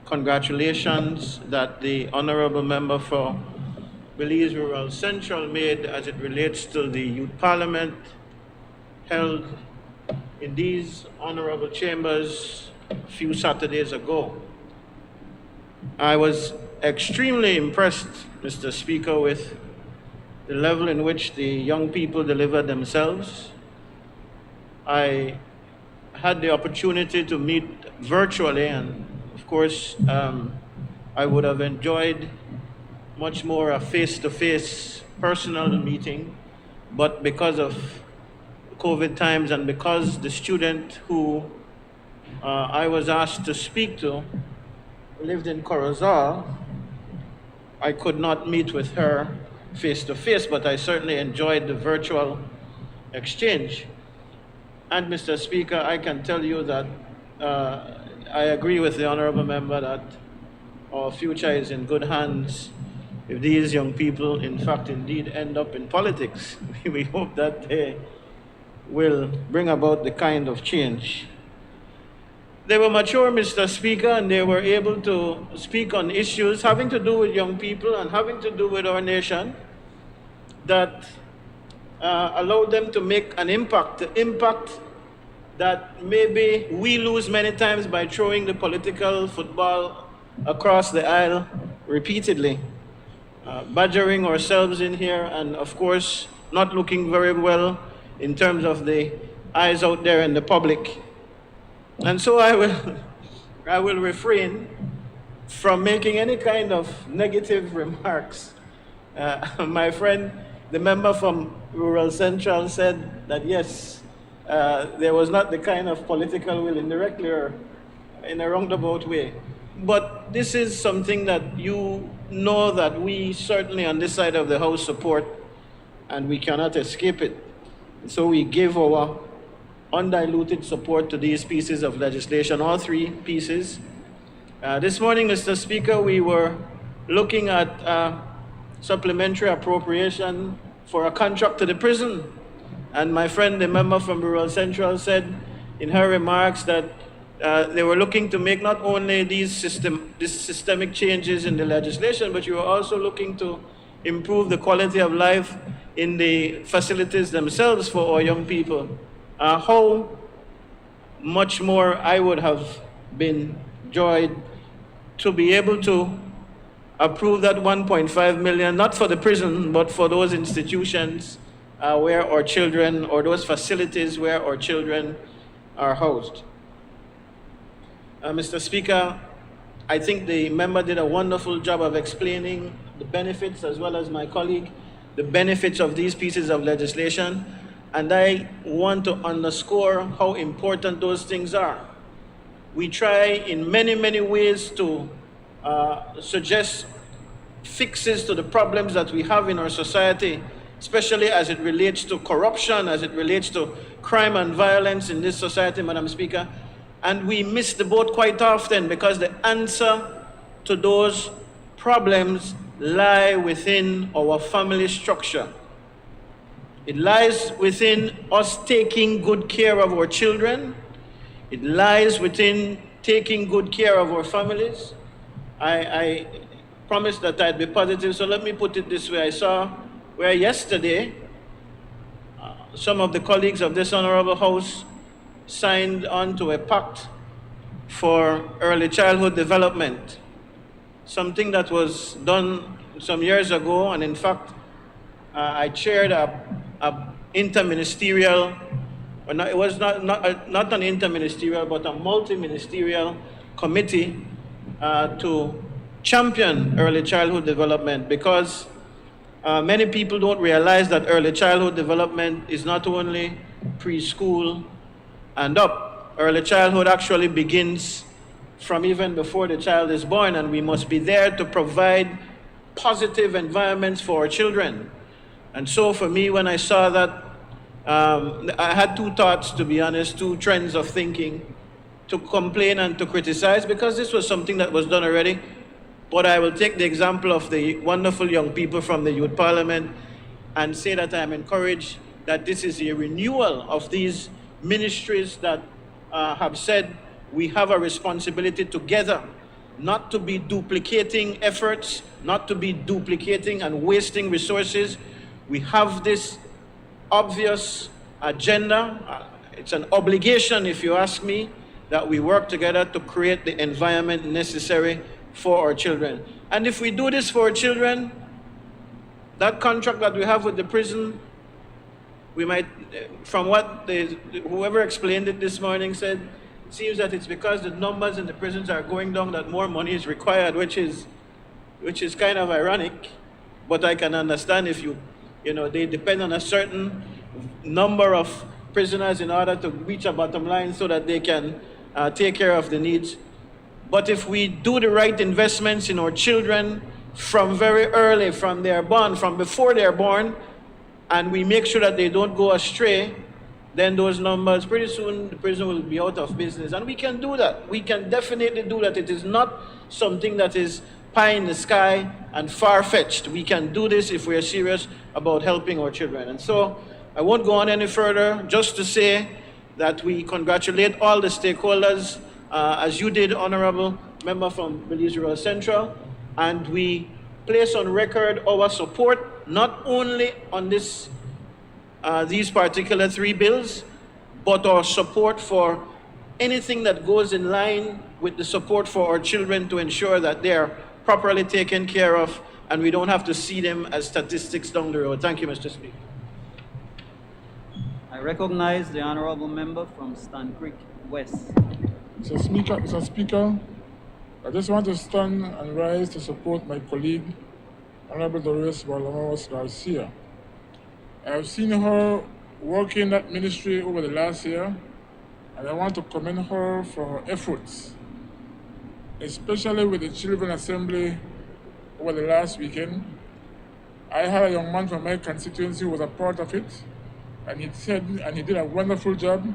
congratulations that the honorable member for Belize Rural Central made as it relates to the Youth Parliament held in these honorable chambers a few Saturdays ago. I was extremely impressed, Mr. Speaker, with the level in which the young people delivered themselves. I had the opportunity to meet virtually, and of course, I would have enjoyed much more a face-to-face personal meeting, but because of COVID times and because the student who I was asked to speak to lived in Corozal, I could not meet with her face-to-face, but I certainly enjoyed the virtual exchange. And Mr. Speaker, I can tell you that I agree with the honorable member that our future is in good hands if these young people, in fact, indeed end up in politics. We hope that they will bring about the kind of change. They were mature, Mr. Speaker, and they were able to speak on issues having to do with young people and having to do with our nation that allowed them to make an impact, the impact that maybe we lose many times by throwing the political football across the aisle repeatedly, badgering ourselves in here, and of course, not looking very well in terms of the eyes out there in the public. And so I will refrain from making any kind of negative remarks. My friend, the member from Rural Central, said that yes, there was not the kind of political will indirectly or in a roundabout way. But this is something that you know that we certainly on this side of the House support, and we cannot escape it. So we give our undiluted support to these pieces of legislation, all three pieces. This morning, Mr. Speaker, we were looking at supplementary appropriation for a contract to the prison. And my friend, the member from Rural Central, said in her remarks that they were looking to make not only these systemic changes in the legislation, but you were also looking to improve the quality of life in the facilities themselves for our young people. How much more I would have been joyed to be able to approve that 1.5 million, not for the prison, but for those institutions where our children, or those facilities where our children are housed. Mr. Speaker, I think the member did a wonderful job of explaining the benefits, as well as my colleague, the benefits of these pieces of legislation. And I want to underscore how important those things are. We try in many, many ways to suggest fixes to the problems that we have in our society, especially as it relates to corruption, as it relates to crime and violence in this society, Madam Speaker. And we miss the boat quite often because the answer to those problems lie within our family structure. It lies within us taking good care of our children. It lies within taking good care of our families. I promised that I'd be positive, so let me put it this way. I saw where yesterday some of the colleagues of this honorable House signed on to a pact for early childhood development, something that was done some years ago, and in fact, I chaired a interministerial, or not, it was not an interministerial, but a multi-ministerial committee to champion early childhood development, because many people don't realize that early childhood development is not only preschool and up. Early childhood actually begins from even before the child is born, and we must be there to provide positive environments for our children. And so for me, when I saw that, I had two thoughts, to be honest, two trends of thinking: to complain and to criticize, because this was something that was done already. But I will take the example of the wonderful young people from the Youth Parliament and say that I am encouraged that this is a renewal of these ministries that have said we have a responsibility together, not to be duplicating efforts, not to be duplicating and wasting resources. We have this obvious agenda. It's an obligation, if you ask me, that we work together to create the environment necessary for our children. And if we do this for our children, that contract that we have with the prison we might, from what whoever explained it this morning said, it seems that it's because the numbers in the prisons are going down that more money is required, which is kind of ironic. But I can understand if they depend on a certain number of prisoners in order to reach a bottom line so that they can take care of the needs. But if we do the right investments in our children from very early, from before they're born, and we make sure that they don't go astray, then those numbers, pretty soon the prison will be out of business. And we can do that. We can definitely do that. It is not something that is pie in the sky and far-fetched. We can do this if we are serious about helping our children. And so I won't go on any further, just to say that we congratulate all the stakeholders, as you did, Honorable Member from Belize Rural Central, and we place on record our support, not only on these particular 3 bills, but our support for anything that goes in line with the support for our children to ensure that they are properly taken care of and we don't have to see them as statistics down the road. Thank you, Mr. Speaker. I recognize the honorable member from Stan Creek West. Mr. Speaker, I just want to stand and rise to support my colleague, Honorable Doris Valamos Garcia. I have seen her work in that ministry over the last year, and I want to commend her for her efforts, especially with the Children Assembly over the last weekend. I had a young man from my constituency who was a part of it, and he did a wonderful job.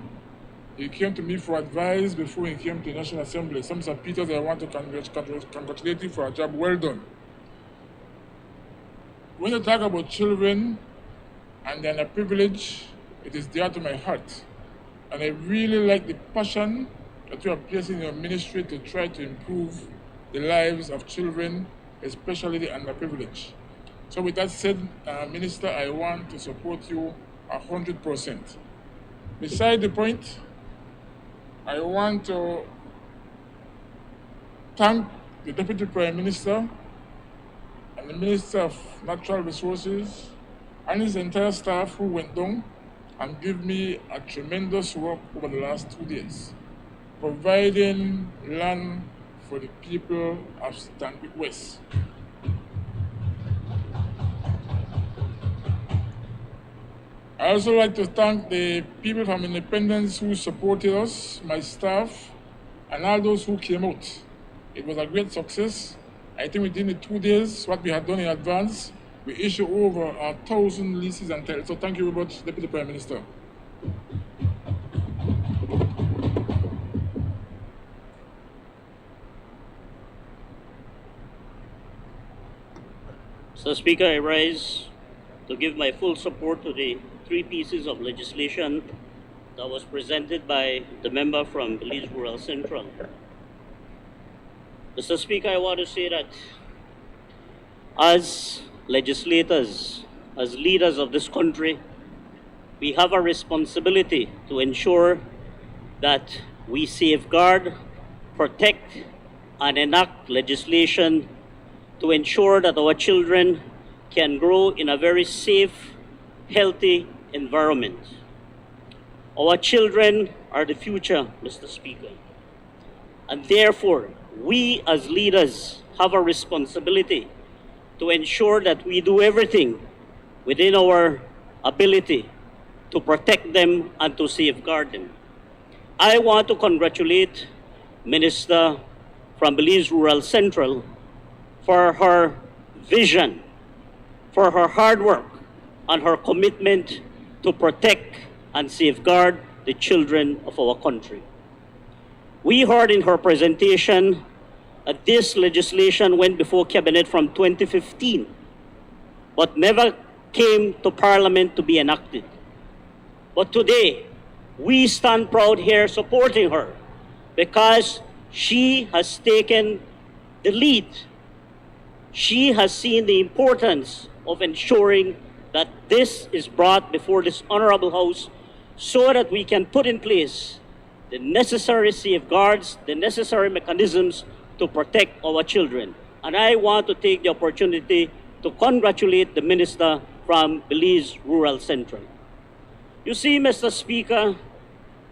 He came to me for advice before he came to the National Assembly. So, Mr. Peters, I want to congratulate you for a job well done. When you talk about children and then a privilege, it is dear to my heart. And I really like the passion that you are placing in your ministry to try to improve the lives of children, especially the underprivileged. So with that said, Minister, I want to support you 100%. Beside the point, I want to thank the Deputy Prime Minister and the Minister of Natural Resources and his entire staff who went down and gave me a tremendous work over the last 2 days, providing land for the people of Stanbic West. I also like to thank the people from Independence who supported us, my staff, and all those who came out. It was a great success. I think within the 2 days, what we had done in advance, we issued over 1,000 leases and titles. So thank you very much, Deputy Prime Minister. Mr. Speaker, I rise to give my full support to the 3 pieces of legislation that was presented by the member from Belize Rural Central. Mr. Speaker, I want to say that as legislators, as leaders of this country, we have a responsibility to ensure that we safeguard, protect, and enact legislation to ensure that our children can grow in a very safe, healthy environment. Our children are the future, Mr. Speaker. And therefore, we as leaders have a responsibility to ensure that we do everything within our ability to protect them and to safeguard them. I want to congratulate Minister from Belize Rural Central for her vision, for her hard work, and her commitment to protect and safeguard the children of our country. We heard in her presentation that this legislation went before Cabinet from 2015, but never came to Parliament to be enacted. But today, we stand proud here supporting her because she has taken the lead. She has seen the importance of ensuring that this is brought before this honorable House so that we can put in place the necessary safeguards, the necessary mechanisms to protect our children. And I want to take the opportunity to congratulate the Minister from Belize Rural Central. You see, Mr. Speaker,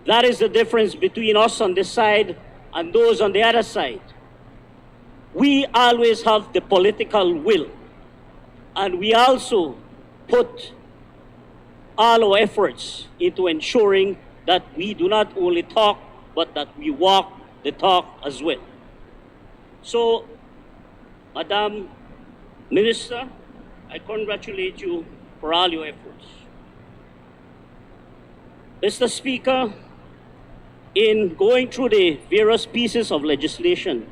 that is the difference between us on this side and those on the other side. We always have the political will, and we also put all our efforts into ensuring that we do not only talk, but that we walk the talk as well. So, Madam Minister, I congratulate you for all your efforts. Mr. Speaker, in going through the various pieces of legislation,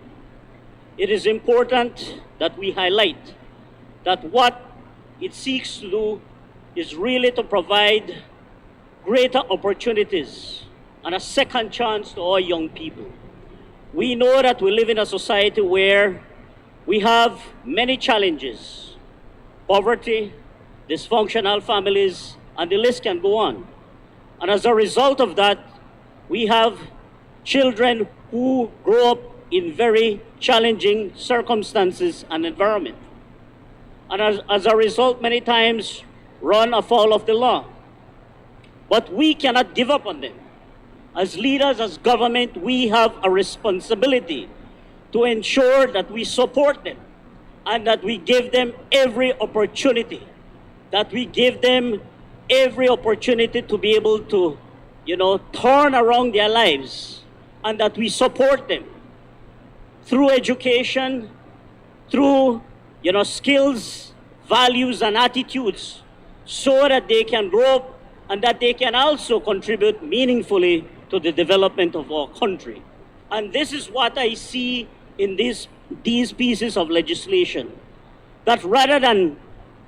it is important that we highlight that what it seeks to do is really to provide greater opportunities and a second chance to our young people. We know that we live in a society where we have many challenges: poverty, dysfunctional families, and the list can go on. And as a result of that, we have children who grow up in very challenging circumstances and environment. And as a result, many times run afoul of the law. But we cannot give up on them. As leaders, as government, we have a responsibility to ensure that we support them and that we give them every opportunity, to be able to, turn around their lives, and that we support them through education, through, skills, values, and attitudes, so that they can grow up and that they can also contribute meaningfully to the development of our country. And this is what I see in these pieces of legislation, that rather than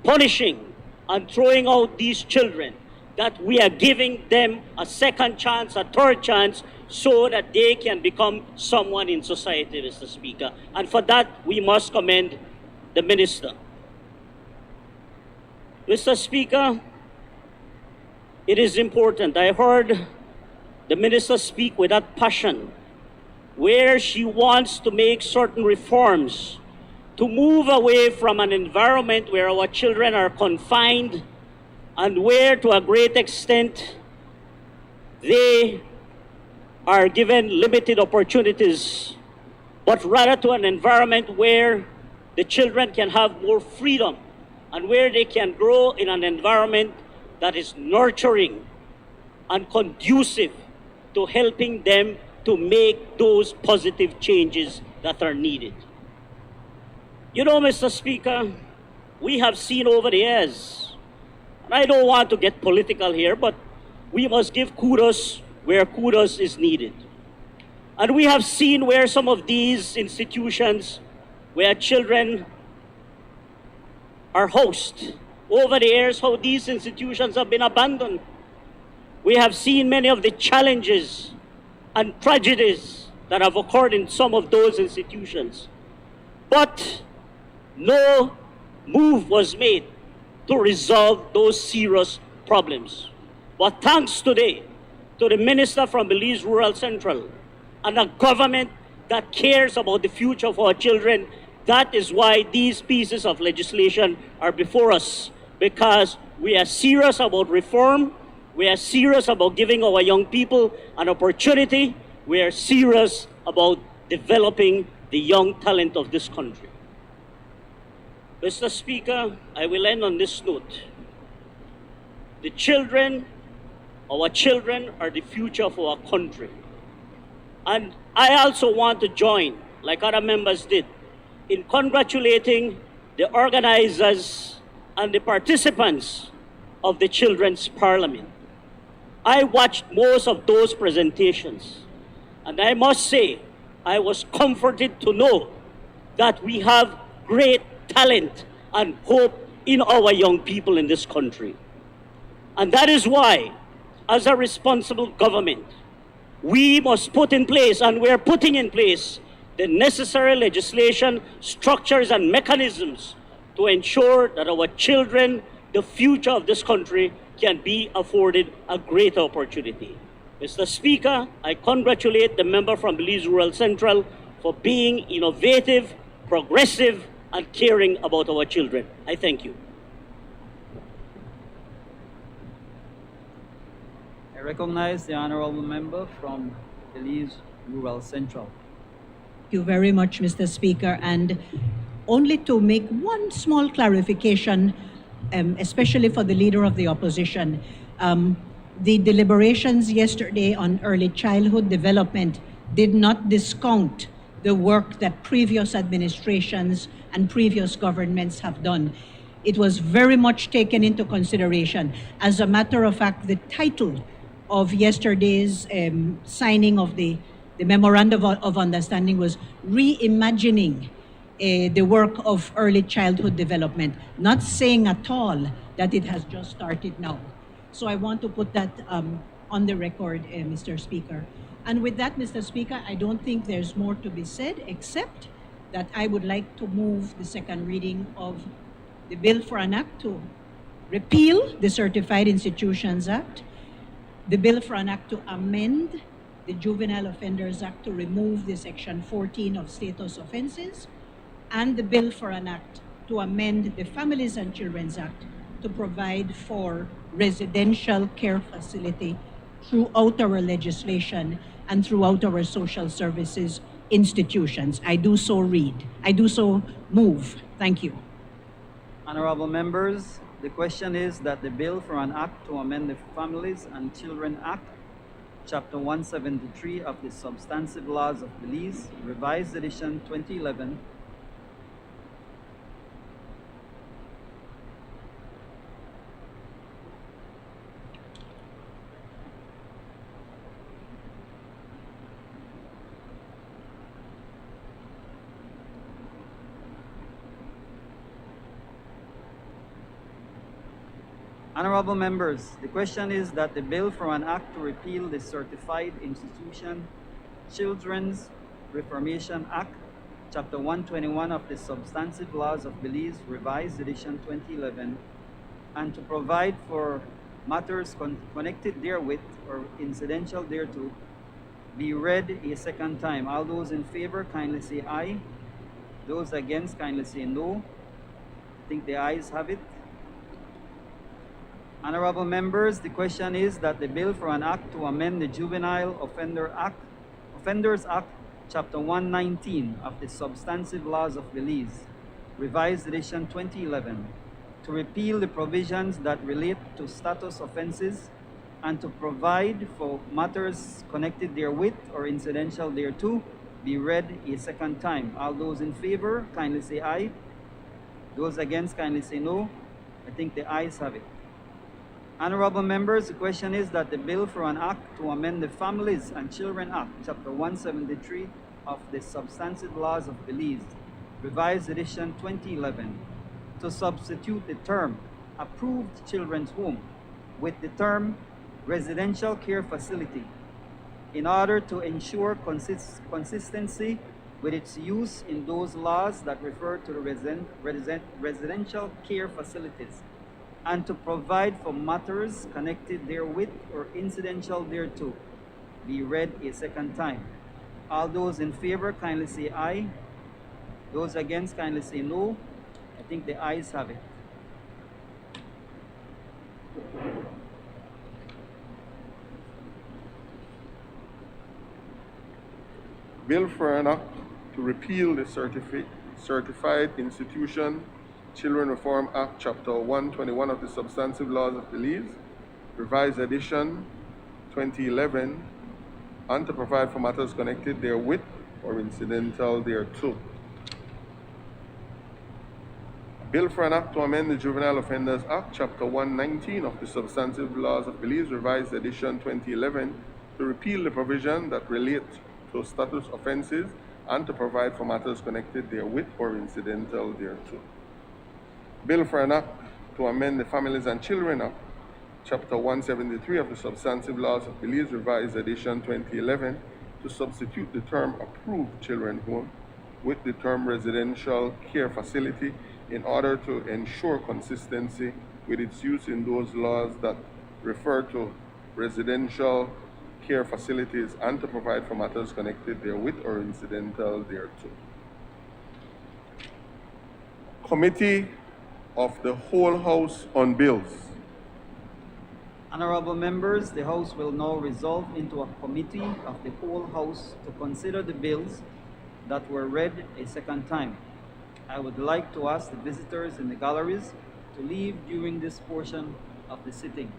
punishing and throwing out these children, that we are giving them a second chance, a third chance, so that they can become someone in society, Mr. Speaker. And for that, we must commend the Minister. Mr. Speaker, it is important. I heard the Minister speak with that passion, where she wants to make certain reforms to move away from an environment where our children are confined and where, to a great extent, they are given limited opportunities, but rather to an environment where the children can have more freedom and where they can grow in an environment that is nurturing and conducive to helping them to make those positive changes that are needed. Mr. Speaker, we have seen over the years, and I don't want to get political here, but we must give kudos where kudos is needed. And we have seen where some of these institutions, where children are housed, over the years, how these institutions have been abandoned. We have seen many of the challenges and tragedies that have occurred in some of those institutions. But no move was made to resolve those serious problems. But thanks today to the Minister from Belize Rural Central and a government that cares about the future of our children, that is why these pieces of legislation are before us, because we are serious about reform, we are serious about giving our young people an opportunity, we are serious about developing the young talent of this country. Mr. Speaker, I will end on this note. Our children are the future of our country. And I also want to join, like other members did, in congratulating the organizers and the participants of the Children's Parliament. I watched most of those presentations, and I must say, I was comforted to know that we have great talent and hope in our young people in this country. And that is why, as a responsible government, we must put in place, and we're putting in place, the necessary legislation, structures, and mechanisms to ensure that our children, the future of this country, can be afforded a greater opportunity. Mr. Speaker, I congratulate the member from Belize Rural Central for being innovative, progressive, and caring about our children. I thank you. I recognize the honorable member from Belize Rural Central. Thank you very much, Mr. Speaker. And only to make one small clarification, especially for the Leader of the Opposition. The deliberations yesterday on early childhood development did not discount the work that previous administrations and previous governments have done. It was very much taken into consideration. As a matter of fact, the title of yesterday's signing of the Memorandum of Understanding was Reimagining the work of early childhood development, not saying at all that it has just started now. So I want to put that on the record, Mr. Speaker. And with that, Mr. Speaker, I don't think there's more to be said, except that I would like to move the second reading of the bill for an act to repeal the Certified Institutions Act, the bill for an act to amend the Juvenile Offenders Act to remove the Section 14 of status offenses, and the bill for an act to amend the Families and Children's Act to provide for residential care facility throughout our legislation and throughout our social services institutions. I do so move. Thank you. Honorable members, the question is that the bill for an act to amend the Families and Children Act, Chapter 173 of the Substantive Laws of Belize, Revised Edition 2011, Honorable members, the question is that the bill for an act to repeal the Certified Institution Children's Reformation Act, Chapter 121 of the Substantive Laws of Belize, Revised Edition 2011, and to provide for matters connected therewith or incidental thereto, be read a second time. All those in favor, kindly say aye. Those against, kindly say no. I think the ayes have it. Honorable members, the question is that the bill for an act to amend the Juvenile Offenders Act, Chapter 119 of the Substantive Laws of Belize, Revised Edition 2011, to repeal the provisions that relate to status offenses and to provide for matters connected therewith or incidental thereto, be read a second time. All those in favor, kindly say aye. Those against, kindly say no. I think the ayes have it. Honorable members, the question is that the bill for an act to amend the Families and Children Act, Chapter 173 of the Substantive Laws of Belize, Revised Edition 2011, to substitute the term approved children's home with the term residential care facility in order to ensure consistency with its use in those laws that refer to the residential care facilities, and to provide for matters connected therewith or incidental thereto, be read a second time. All those in favor, kindly say aye. Those against, kindly say no. I think the ayes have it. Bill for an act to repeal the Certified Institution Children Reform Act, Chapter 121 of the Substantive Laws of Belize, Revised Edition 2011, and to provide for matters connected therewith or incidental thereto. Bill for an act to amend the Juvenile Offenders Act, Chapter 119 of the Substantive Laws of Belize, Revised Edition 2011, to repeal the provision that relate to status offenses and to provide for matters connected therewith or incidental thereto. Bill for an act to amend the Families and Children Act, Chapter 173 of the Substantive Laws of Belize, Revised Edition 2011, to substitute the term approved children home with the term residential care facility in order to ensure consistency with its use in those laws that refer to residential care facilities and to provide for matters connected therewith or incidental thereto. Committee of the Whole House on Bills. Honorable members, the House will now resolve into a committee of the whole House to consider the bills that were read a second time. I would like to ask the visitors in the galleries to leave during this portion of the sitting.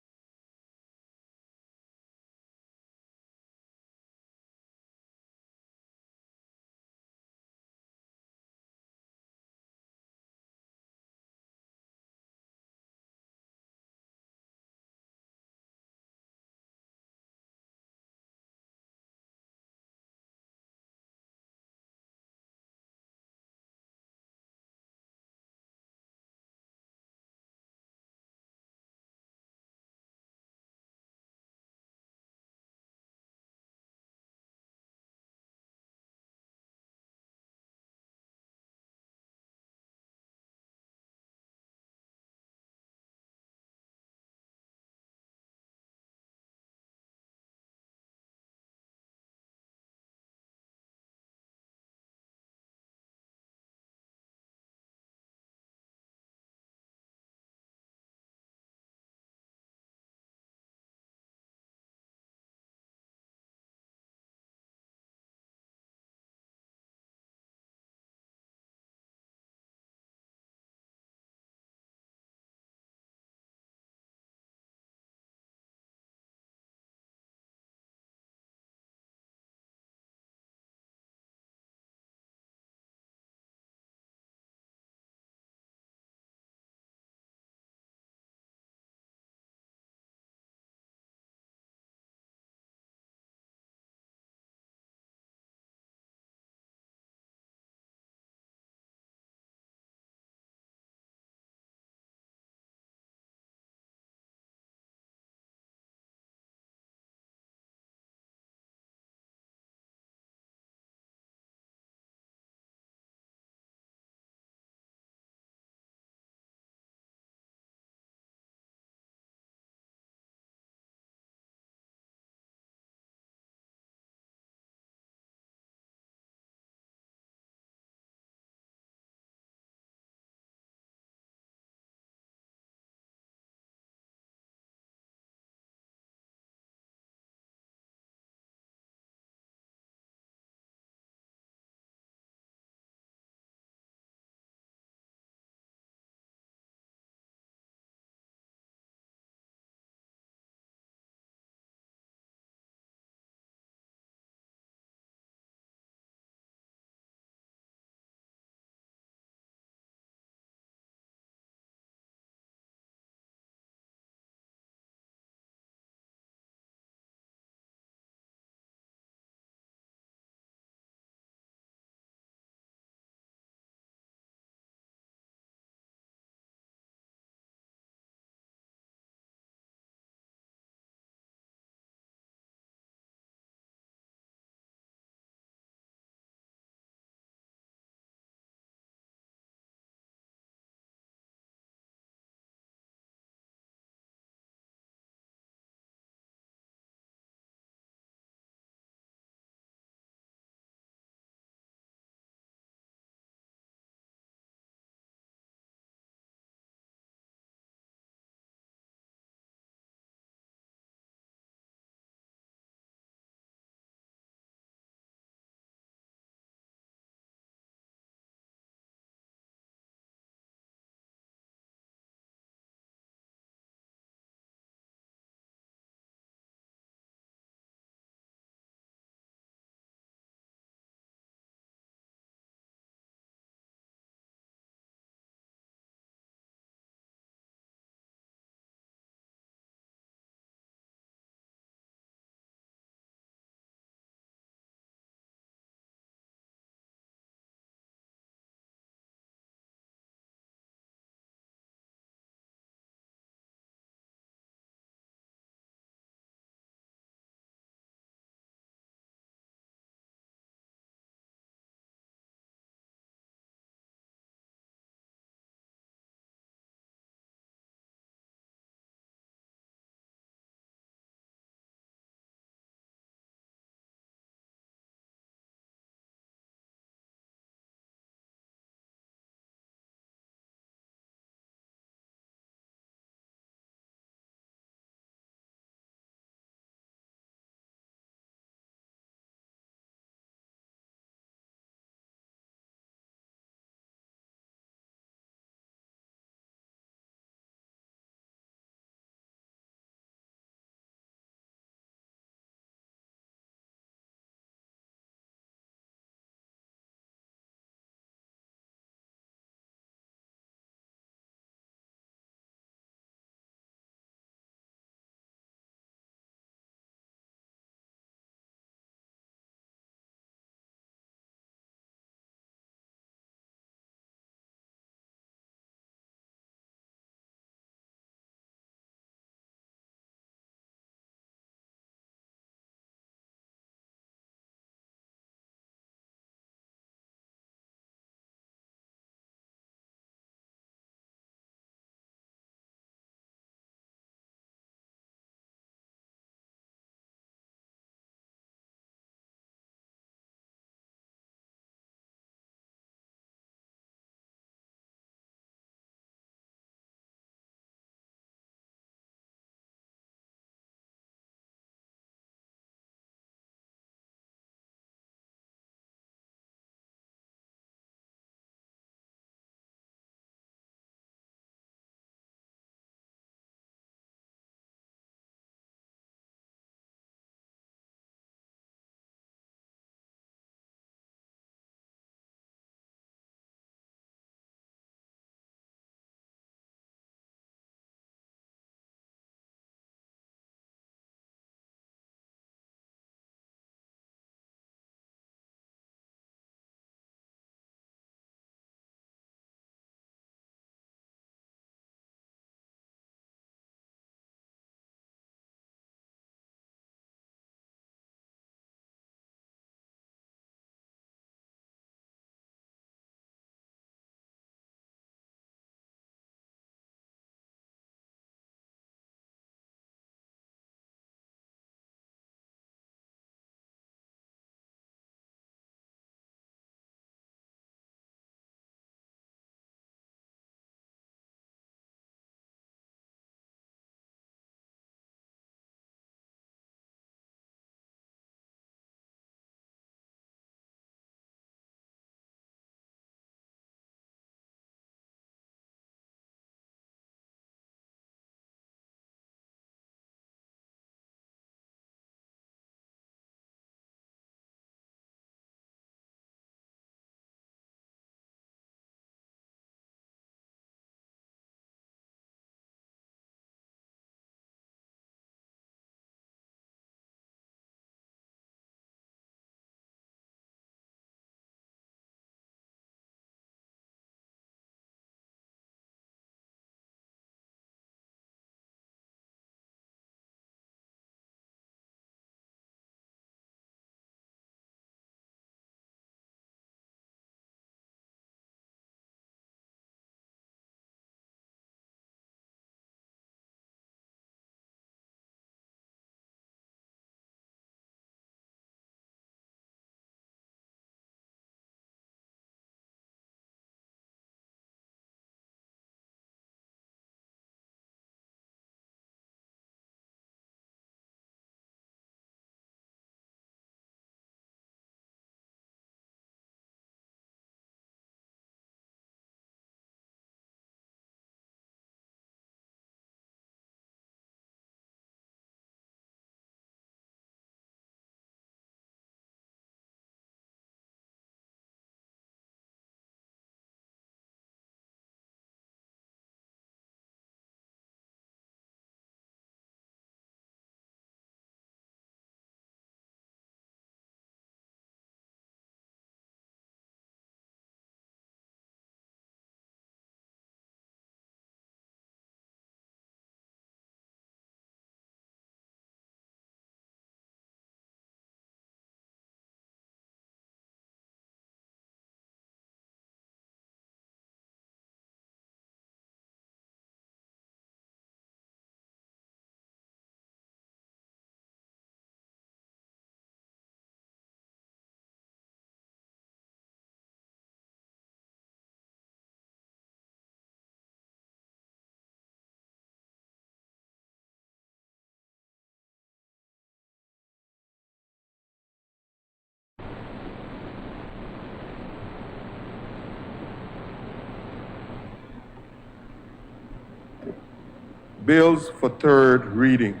Bills for third reading.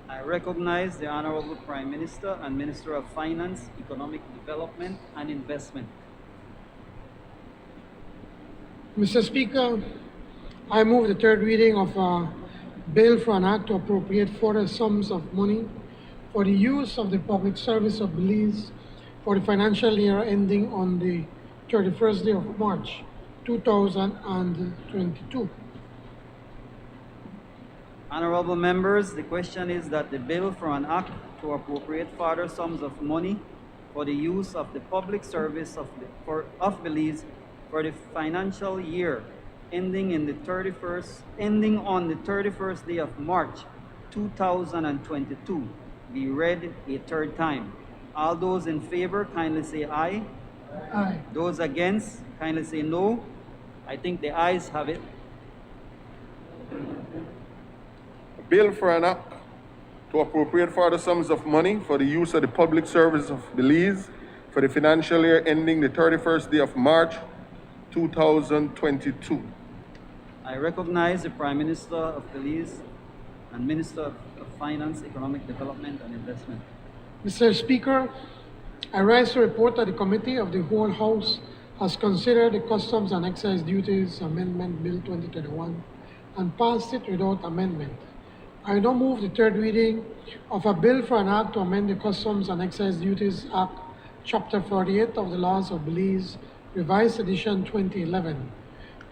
I recognize the Honorable Prime Minister and Minister of Finance, Economic Development and Investment. Mr. Speaker, I move the third reading of a bill for an act to appropriate further sums of money for the use of the public service of Belize for the financial year ending on the 31st day of March 2022. Honorable members, the question is that the bill for an act to appropriate further sums of money for the use of the public service of Belize for the financial year ending on the 31st day of March 2022 be read a third time. All those in favor kindly say aye. Aye. Those against kindly say no. I think the ayes have it. A bill for an act to appropriate further sums of money for the use of the public service of Belize for the financial year ending the 31st day of March 2022. I recognize the Prime Minister of Belize and Minister of Finance, Economic Development and Investment. Mr. Speaker, I rise to report that the Committee of the Whole House has considered the Customs and Excise Duties Amendment Bill 2021 and passed it without amendment. I now move the third reading of a bill for an act to amend the Customs and Excise Duties Act, Chapter 48 of the Laws of Belize, Revised Edition 2011,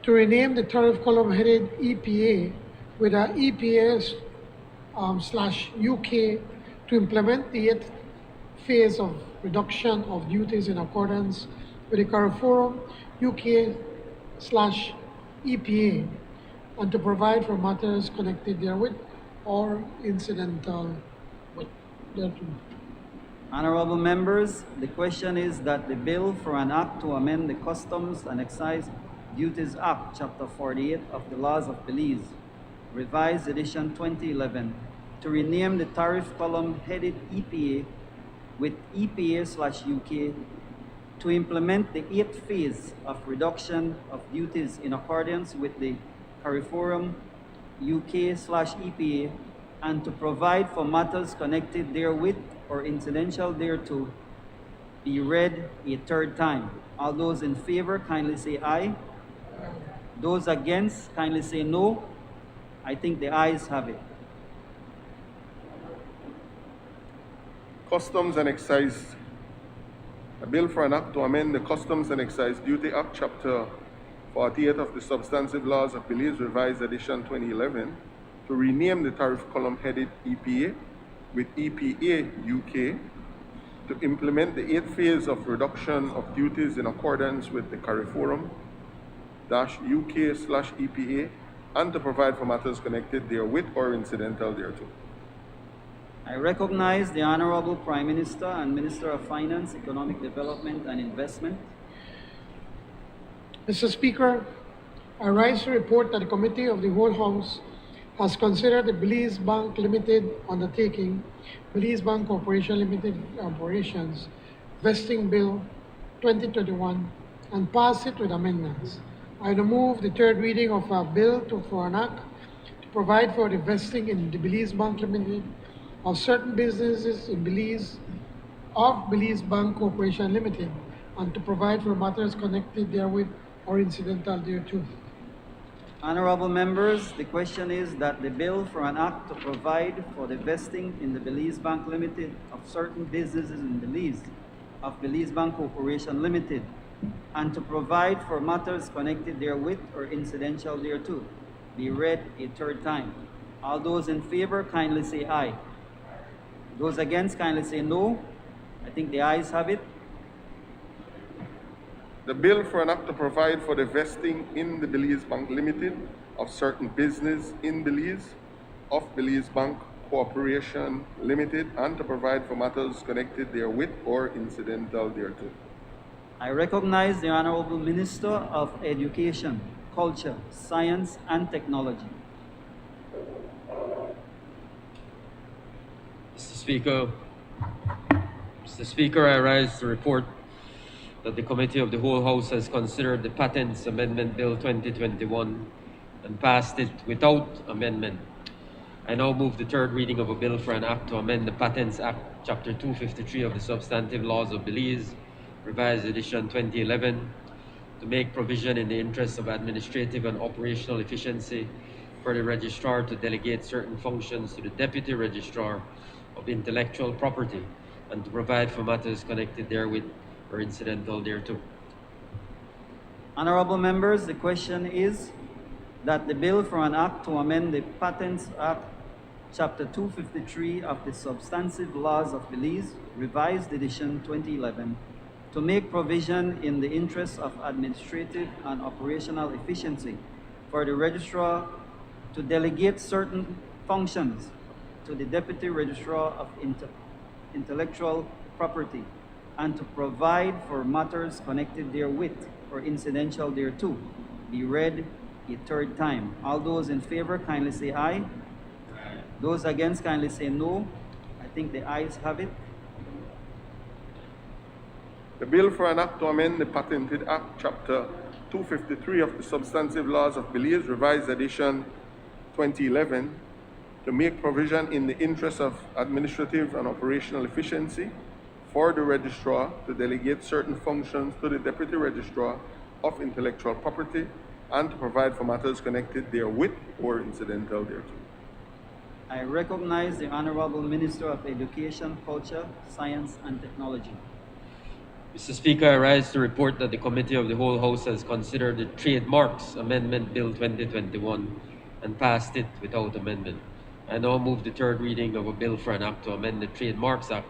to rename the tariff column headed EPA with a EPA/UK to implement the 8th phase of reduction of duties in accordance with the CARIFORUM UK/EPA and to provide for matters connected therewith or incidental thereto. Honorable members, the question is that the bill for an act to amend the Customs and Excise Duties Act, Chapter 48 of the Laws of Belize, Revised Edition 2011, to rename the tariff column headed EPA with EPA/UK to implement the 8th phase of reduction of duties in accordance with the CARIFORUM UK/EPA and to provide for matters connected therewith or incidental thereto be read a third time. All those in favor kindly say aye. Those against kindly say no. I think the ayes have it. Customs and Excise. A bill for an act to amend the Customs and Excise Duty Act, Chapter 48 of the Substantive Laws of Belize, Revised Edition 2011, to rename the tariff column headed EPA with EPA UK to implement the 8th phase of reduction of duties in accordance with the CARIFORUM UK/EPA and to provide for matters connected therewith or incidental thereto. I recognize the Honorable Prime Minister and Minister of Finance, Economic Development and Investment. Mr. Speaker, I rise to report that the Committee of the Whole House has considered the Belize Bank Limited undertaking, Belize Bank Corporation Limited Operations, Vesting Bill 2021 and pass it with amendments. I now move the third reading of a bill for an act to provide for the vesting in the Belize Bank Limited of certain businesses in Belize of Belize Bank Corporation Limited and to provide for matters connected therewith or incidental thereto. Honorable members, the question is that the bill for an act to provide for the vesting in the Belize Bank Limited of certain businesses in Belize of Belize Bank Corporation Limited and to provide for matters connected therewith or incidental thereto be read a third time. All those in favor kindly say aye. Those against kindly say no. I think the ayes have it. The bill for an act to provide for the vesting in the Belize Bank Limited of certain business in Belize of Belize Bank Corporation Limited and to provide for matters connected therewith or incidental thereto. I recognize the Honorable Minister of Education, Culture, Science and Technology. Mr. Speaker, I rise to report that the Committee of the Whole House has considered the Patents Amendment Bill 2021 and passed it without amendment. I now move the third reading of a bill for an act to amend the Patents Act, Chapter 253 of the Substantive Laws of Belize, Revised Edition 2011, to make provision in the interest of administrative and operational efficiency for the registrar to delegate certain functions to the deputy registrar of intellectual property and to provide for matters connected therewith or incidental thereto. Honorable members, the question is that the bill for an act to amend the Patents Act, Chapter 253 of the Substantive Laws of Belize, Revised Edition 2011, to make provision in the interest of administrative and operational efficiency for the registrar to delegate certain functions to the deputy registrar of intellectual property and to provide for matters connected therewith or incidental thereto, be read a third time. All those in favor kindly say aye. Those against kindly say no. I think the ayes have it. The bill for an act to amend the Patented Act, Chapter 253 of the Substantive Laws of Belize, Revised Edition 2011, to make provision in the interest of administrative and operational efficiency for the registrar to delegate certain functions to the deputy registrar of intellectual property and to provide for matters connected therewith or incidental thereto. I recognize the Honorable Minister of Education, Culture, Science and Technology. Mr. Speaker, I rise to report that the Committee of the Whole House has considered the Trademarks Amendment Bill 2021 and passed it without amendment. I now move the third reading of a bill for an act to amend the Trademarks Act,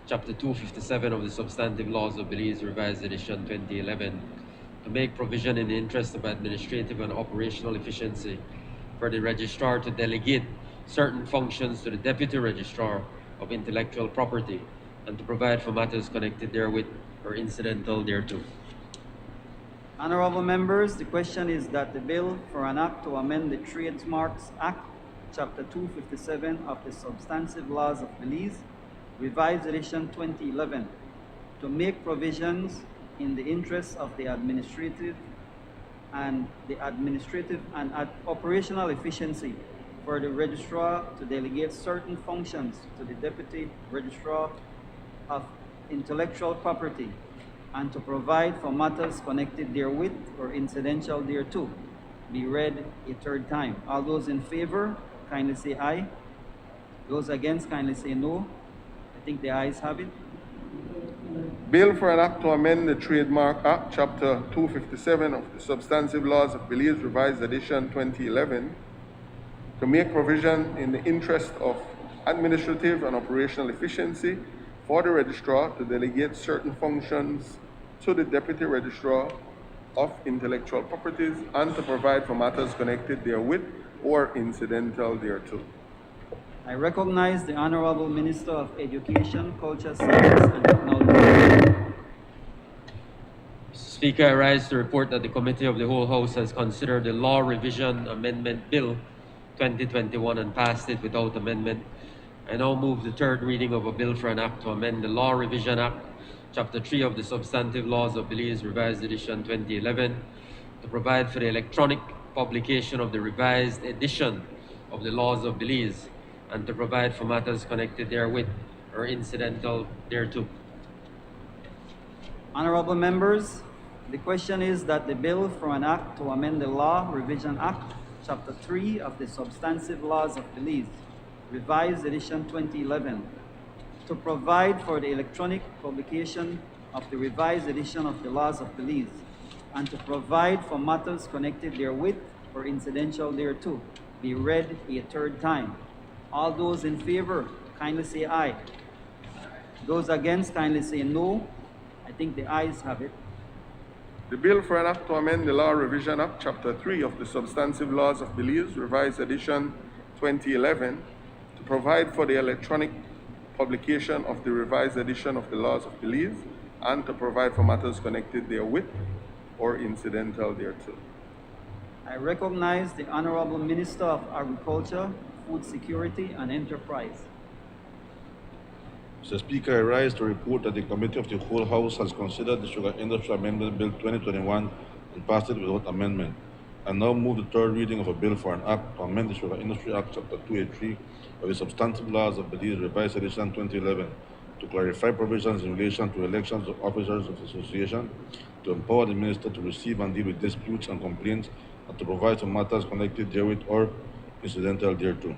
Chapter 257 of the Substantive Laws of Belize, Revised Edition 2011, to make provision in the interest of administrative and operational efficiency for the registrar to delegate certain functions to the deputy registrar of intellectual property and to provide for matters connected therewith or incidental thereto. Honorable members, the question is that the bill for an act to amend the Trademarks Act, Chapter 257 of the Substantive Laws of Belize, Revised Edition 2011, to make provisions in the interests of the administrative and operational efficiency for the registrar to delegate certain functions to the deputy registrar of intellectual property and to provide for matters connected therewith or incidental thereto, be read a third time. All those in favor kindly say aye. Those against kindly say no. I think the ayes have it. Bill for an act to amend the Trademark Act, Chapter 257 of the Substantive Laws of Belize, Revised Edition 2011, to make provision in the interest of administrative and operational efficiency for the registrar to delegate certain functions to the deputy registrar of intellectual properties and to provide for matters connected therewith or incidental thereto. I recognize the Honorable Minister of Education, Culture, Science and Technology. Mr. Speaker, I rise to report that the Committee of the Whole House has considered the Law Revision Amendment Bill 2021 and passed it without amendment. I now move the third reading of a bill for an act to amend the Law Revision Act, Chapter 3 of the Substantive Laws of Belize, Revised Edition 2011, to provide for the electronic publication of the revised edition of the laws of Belize and to provide for matters connected therewith or incidental thereto. Honorable members, the question is that the bill for an act to amend the Law Revision Act, Chapter 3 of the Substantive Laws of Belize, Revised Edition 2011, to provide for the electronic publication of the revised edition of the laws of Belize and to provide for matters connected therewith or incidental thereto, be read a third time. All those in favor kindly say aye. Those against kindly say no. I think the ayes have it. The bill for an act to amend the Law Revision Act, Chapter 3 of the Substantive Laws of Belize, Revised Edition 2011, to provide for the electronic publication of the revised edition of the laws of Belize and to provide for matters connected therewith or incidental thereto. I recognize the Honorable Minister of Agriculture, Food Security and Enterprise. Mr. Speaker, I rise to report that the Committee of the Whole House has considered the Sugar Industry Amendment Bill 2021 and passed it without amendment. I now move the third reading of a bill for an act to amend the Sugar Industry Act, Chapter 283 of the Substantive Laws of Belize, Revised Edition 2011, to clarify provisions in relation to elections of officers of the association, to empower the minister to receive and deal with disputes and complaints, and to provide for matters connected therewith or incidental thereto.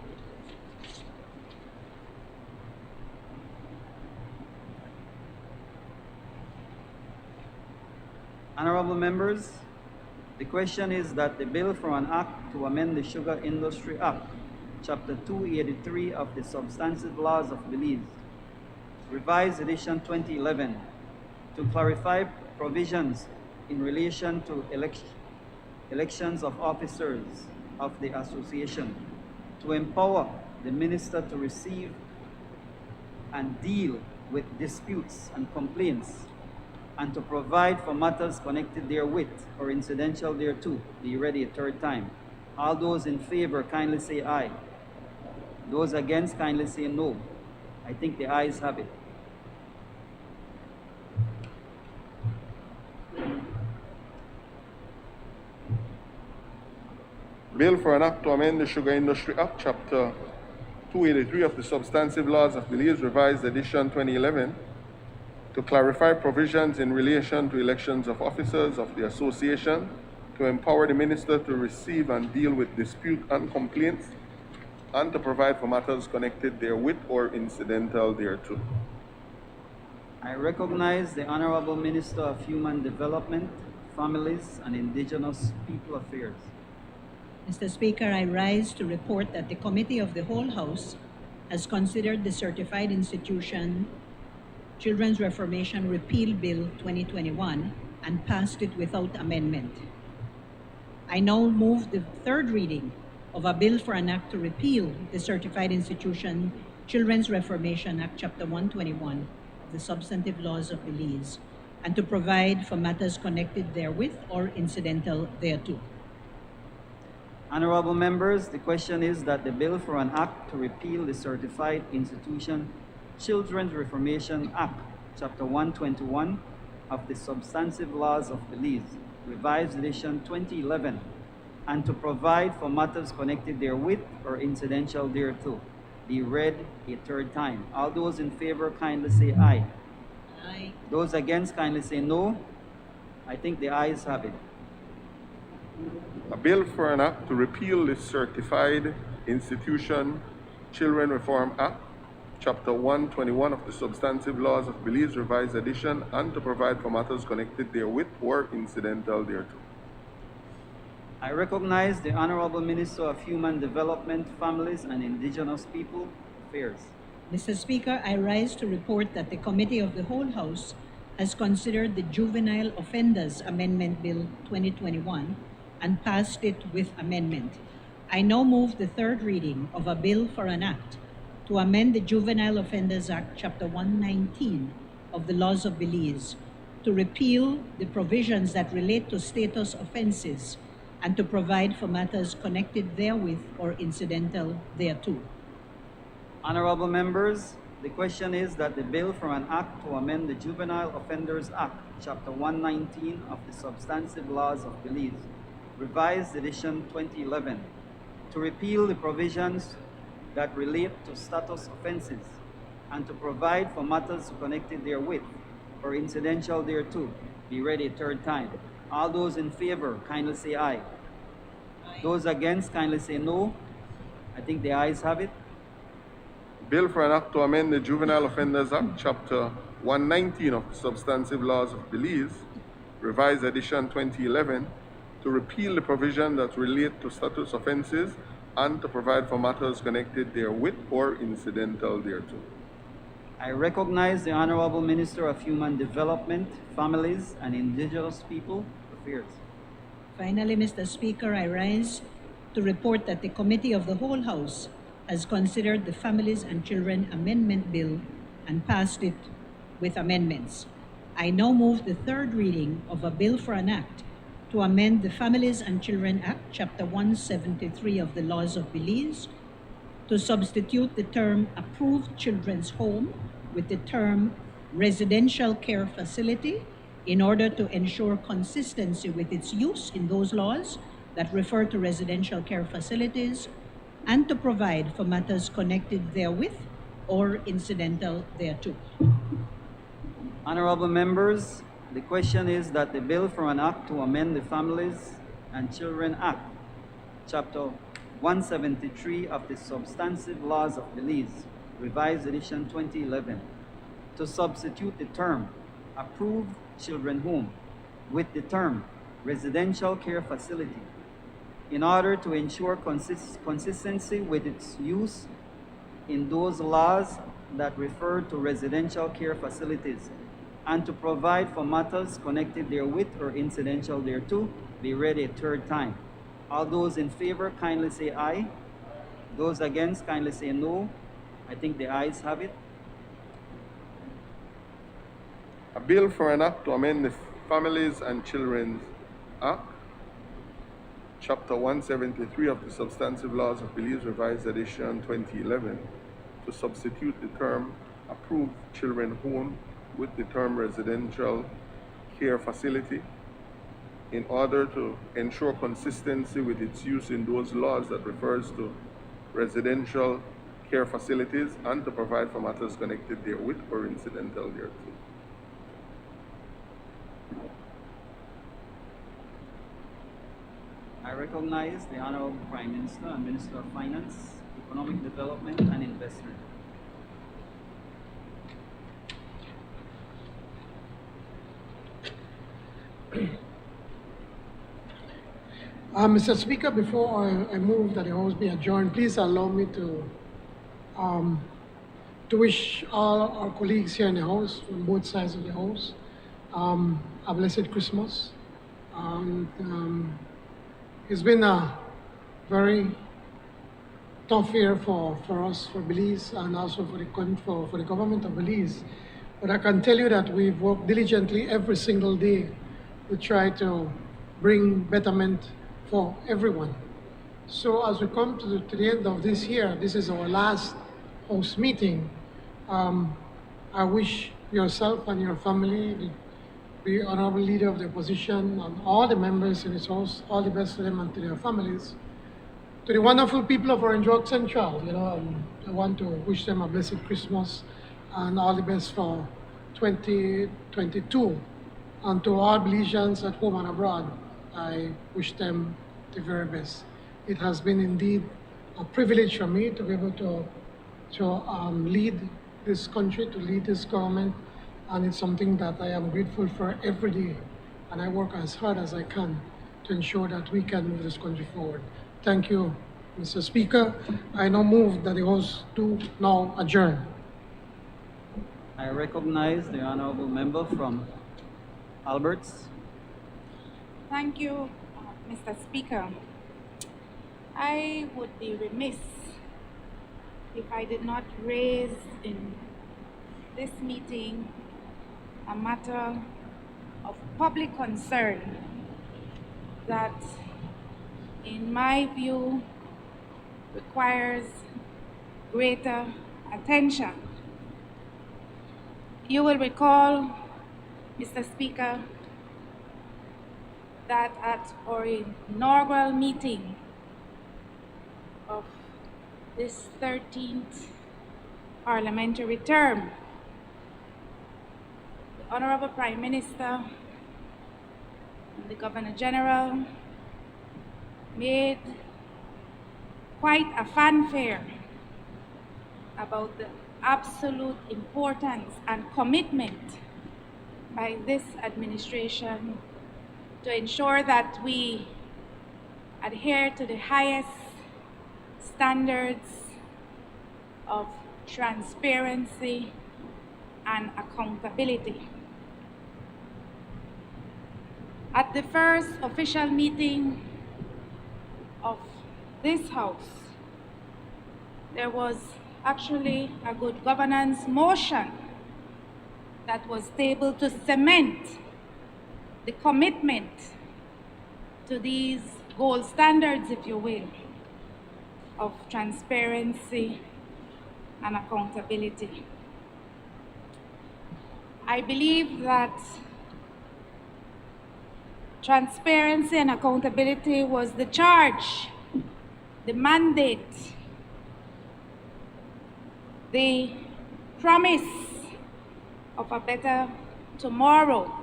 Honorable members, the question is that the bill for an act to amend the Sugar Industry Act, Chapter 283 of the Substantive Laws of Belize, Revised Edition 2011, to clarify provisions in relation to elections of officers of the association, to empower the minister to receive and deal with disputes and complaints, and to provide for matters connected therewith or incidental thereto, be ready a third time. All those in favor kindly say aye. Those against kindly say no. I think the ayes have it. Bill for an act to amend the Sugar Industry Act, Chapter 283 of the Substantive Laws of Belize, Revised Edition 2011, to clarify provisions in relation to elections of officers of the association, to empower the minister to receive and deal with dispute and complaints, and to provide for matters connected therewith or incidental thereto. I recognize the Honorable Minister of Human Development, Families, and Indigenous People Affairs. Mr. Speaker, I rise to report that the Committee of the Whole House has considered the Certified Institution Children's Reformation Repeal Bill 2021 and passed it without amendment. I now move the third reading of a bill for an act to repeal the Certified Institution Children's Reformation Act, Chapter 121 of the Substantive Laws of Belize, and to provide for matters connected therewith or incidental thereto. Honorable members, the question is that the bill for an act to repeal the Certified Institution Children's Reformation Act, Chapter 121 of the Substantive Laws of Belize, Revised Edition 2011, and to provide for matters connected therewith or incidental thereto, be read a third time. All those in favor kindly say aye. Aye. Those against kindly say no. I think the ayes have it. A bill for an act to repeal the Certified Institution Children Reform Act, Chapter 121 of the Substantive Laws of Belize, Revised Edition, and to provide for matters connected therewith or incidental thereto. I recognize the Honorable Minister of Human Development, Families, and Indigenous People Affairs. Mr. Speaker, I rise to report that the Committee of the Whole House has considered the Juvenile Offenders Amendment Bill 2021 and passed it with amendment. I now move the third reading of a bill for an act to amend the Juvenile Offenders Act, Chapter 119 of the Laws of Belize, to repeal the provisions that relate to status offenses and to provide for matters connected therewith or incidental thereto. Honorable members, the question is that the bill for an act to amend the Juvenile Offenders Act, Chapter 119 of the Substantive Laws of Belize, Revised Edition 2011, to repeal the provisions that relate to status offenses and to provide for matters connected therewith or incidental thereto, be read a third time. All those in favor kindly say aye. Those against kindly say no. I think the ayes have it. Bill for an act to amend the Juvenile Offenders Act, Chapter 119 of the Substantive Laws of Belize, Revised Edition 2011, to repeal the provision that relate to status offenses and to provide for matters connected therewith or incidental thereto. I recognize the Honorable Minister of Human Development, Families, and Indigenous People Affairs. Finally, Mr. Speaker, I rise to report that the Committee of the Whole House has considered the Families and Children Amendment Bill and passed it with amendments. I now move the third reading of a bill for an act to amend the Families and Children Act, Chapter 173 of the Laws of Belize, to substitute the term approved children's home with the term residential care facility in order to ensure consistency with its use in those laws that refer to residential care facilities and to provide for matters connected therewith or incidental thereto. Honorable members, the question is that the bill for an act to amend the Families and Children Act, Chapter 173 of the Substantive Laws of Belize, Revised Edition 2011, to substitute the term approved children home with the term residential care facility in order to ensure consistency with its use in those laws that refer to residential care facilities and to provide for matters connected therewith or incidental thereto, be read a third time. All those in favor kindly say aye. Those against kindly say no. I think the ayes have it. A bill for an act to amend the Families and Children's Act, Chapter 173 of the Substantive Laws of Belize, Revised Edition 2011, to substitute the term approved children home with the term residential care facility in order to ensure consistency with its use in those laws that refers to residential care facilities and to provide for matters connected therewith or incidental thereto. I recognize the Honorable Prime Minister and Minister of Finance, Economic Development and Investment. Mr. Speaker, before I move that the House be adjourned, please allow me to wish all our colleagues here in the House, from both sides of the House, a blessed Christmas. And it's been a very tough year for us, for Belize, and also for the government of Belize. But I can tell you that we've worked diligently every single day to try to bring betterment for everyone. So as we come to the end of this year, this is our last House meeting. I wish yourself and your family, the Honorable Leader of the Opposition, and all the members in this House, all the best to them and to their families. To the wonderful people of Orange Walk Central, I want to wish them a blessed Christmas and all the best for 2022. And to all Belizeans at home and abroad, I wish them the very best. It has been indeed a privilege for me to be able to lead this country, to lead this government, and it's something that I am grateful for every day. And I work as hard as I can to ensure that we can move this country forward. Thank you, Mr. Speaker. I now move that the House do now adjourn. I recognize the Honorable Member from Alberts. Thank you, Mr. Speaker. I would be remiss if I did not raise in this meeting a matter of public concern that, in my view, requires greater attention. You will recall, Mr. Speaker, that at our inaugural meeting of this 13th parliamentary term, the Honorable Prime Minister and the Governor General made quite a fanfare about the absolute importance and commitment by this administration to ensure that we adhere to the highest standards of transparency and accountability. At the first official meeting of this House, there was actually a good governance motion that was able to cement the commitment to these gold standards, if you will, of transparency and accountability. I believe that Transparency and accountability was the charge, the mandate, the promise of a better tomorrow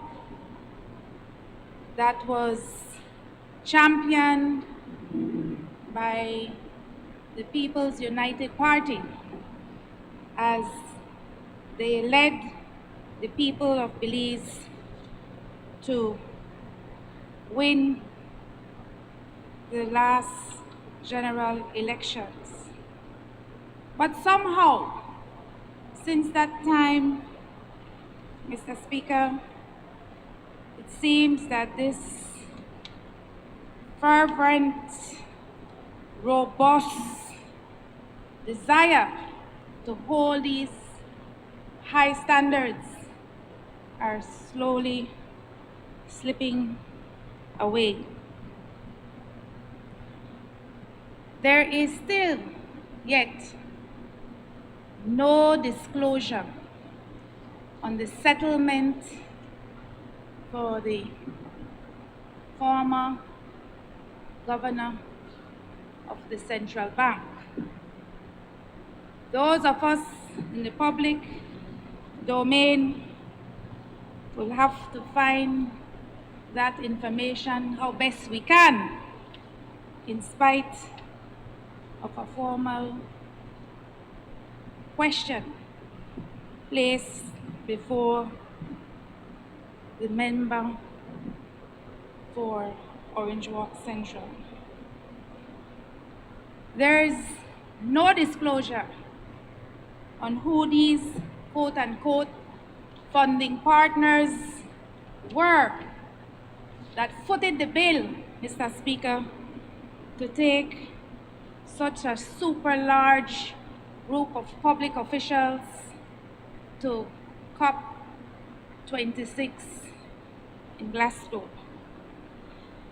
that was championed by the People's United Party as they led the people of Belize to win the last general elections. But somehow, since that time, Mr. Speaker, it seems that this fervent, robust desire to hold these high standards are slowly slipping away. There is still yet no disclosure on the settlement for the former governor of the central bank. Those of us in the public domain will have to find that information how best we can, in spite of a formal question placed before the member for Orange Walk Central. There is no disclosure on who these quote-unquote funding partners were that footed the bill, Mr. Speaker, to take such a super large group of public officials to COP26 in Glasgow.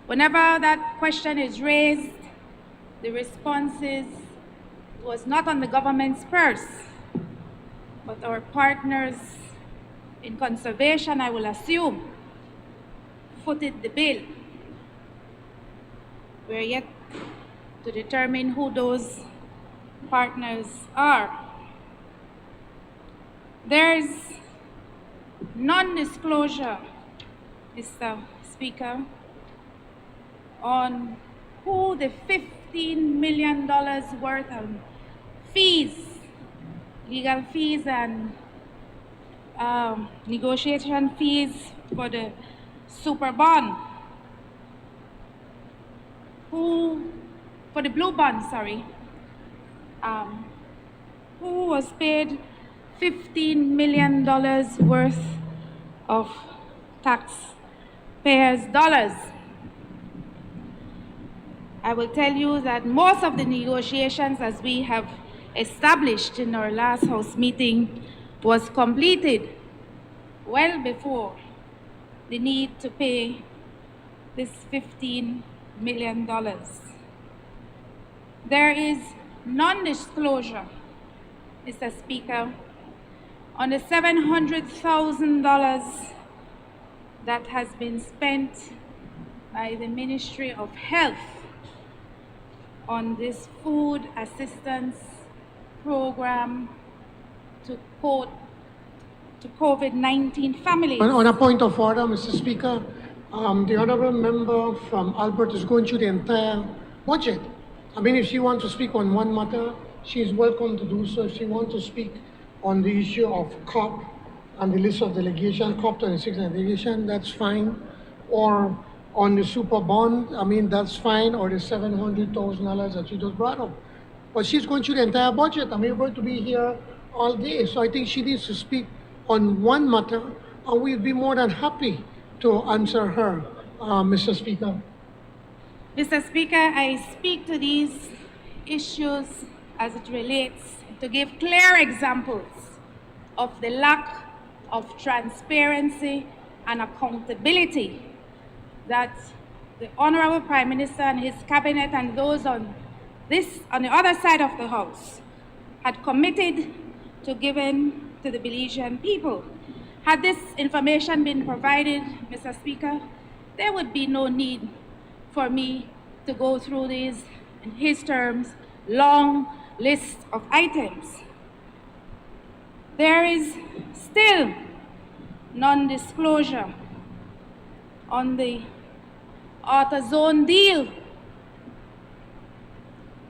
Whenever that question is raised, the response is it was not on the government's purse, but our partners in conservation, I will assume, footed the bill. We're yet to determine who those partners are. There's non-disclosure, Mr. Speaker, on who the $15 million worth of fees, legal fees and negotiation fees for the super bond, for the blue bond, sorry, who was paid $15 million worth of taxpayers' dollars. I will tell you that most of the negotiations, as we have established in our last House meeting, was completed well before the need to pay this $15 million. There is non-disclosure, Mr. Speaker, on the $700,000 that has been spent by the Ministry of Health on this food assistance program to COVID-19 families. On a point of order, Mr. Speaker, the honourable member from Albert is going through the entire budget. I mean, if she wants to speak on one matter, she is welcome to do so. If she wants to speak on the issue of COP and the list of delegation, COP26 delegation, that's fine. Or on the super bond, I mean, that's fine. Or the $700,000 that she just brought up. But she's going through the entire budget. I mean, we're going to be here all day. So I think she needs to speak on one matter, and we'd be more than happy to answer her, Mr. Speaker. Mr. Speaker, I speak to these issues as it relates to give clear examples of the lack of transparency and accountability that the Honorable Prime Minister and his cabinet and those on the other side of the House had committed to giving to the Belizean people. Had this information been provided, Mr. Speaker, there would be no need for me to go through these, in his terms, long list of items. There is still non-disclosure on the AutoZone deal,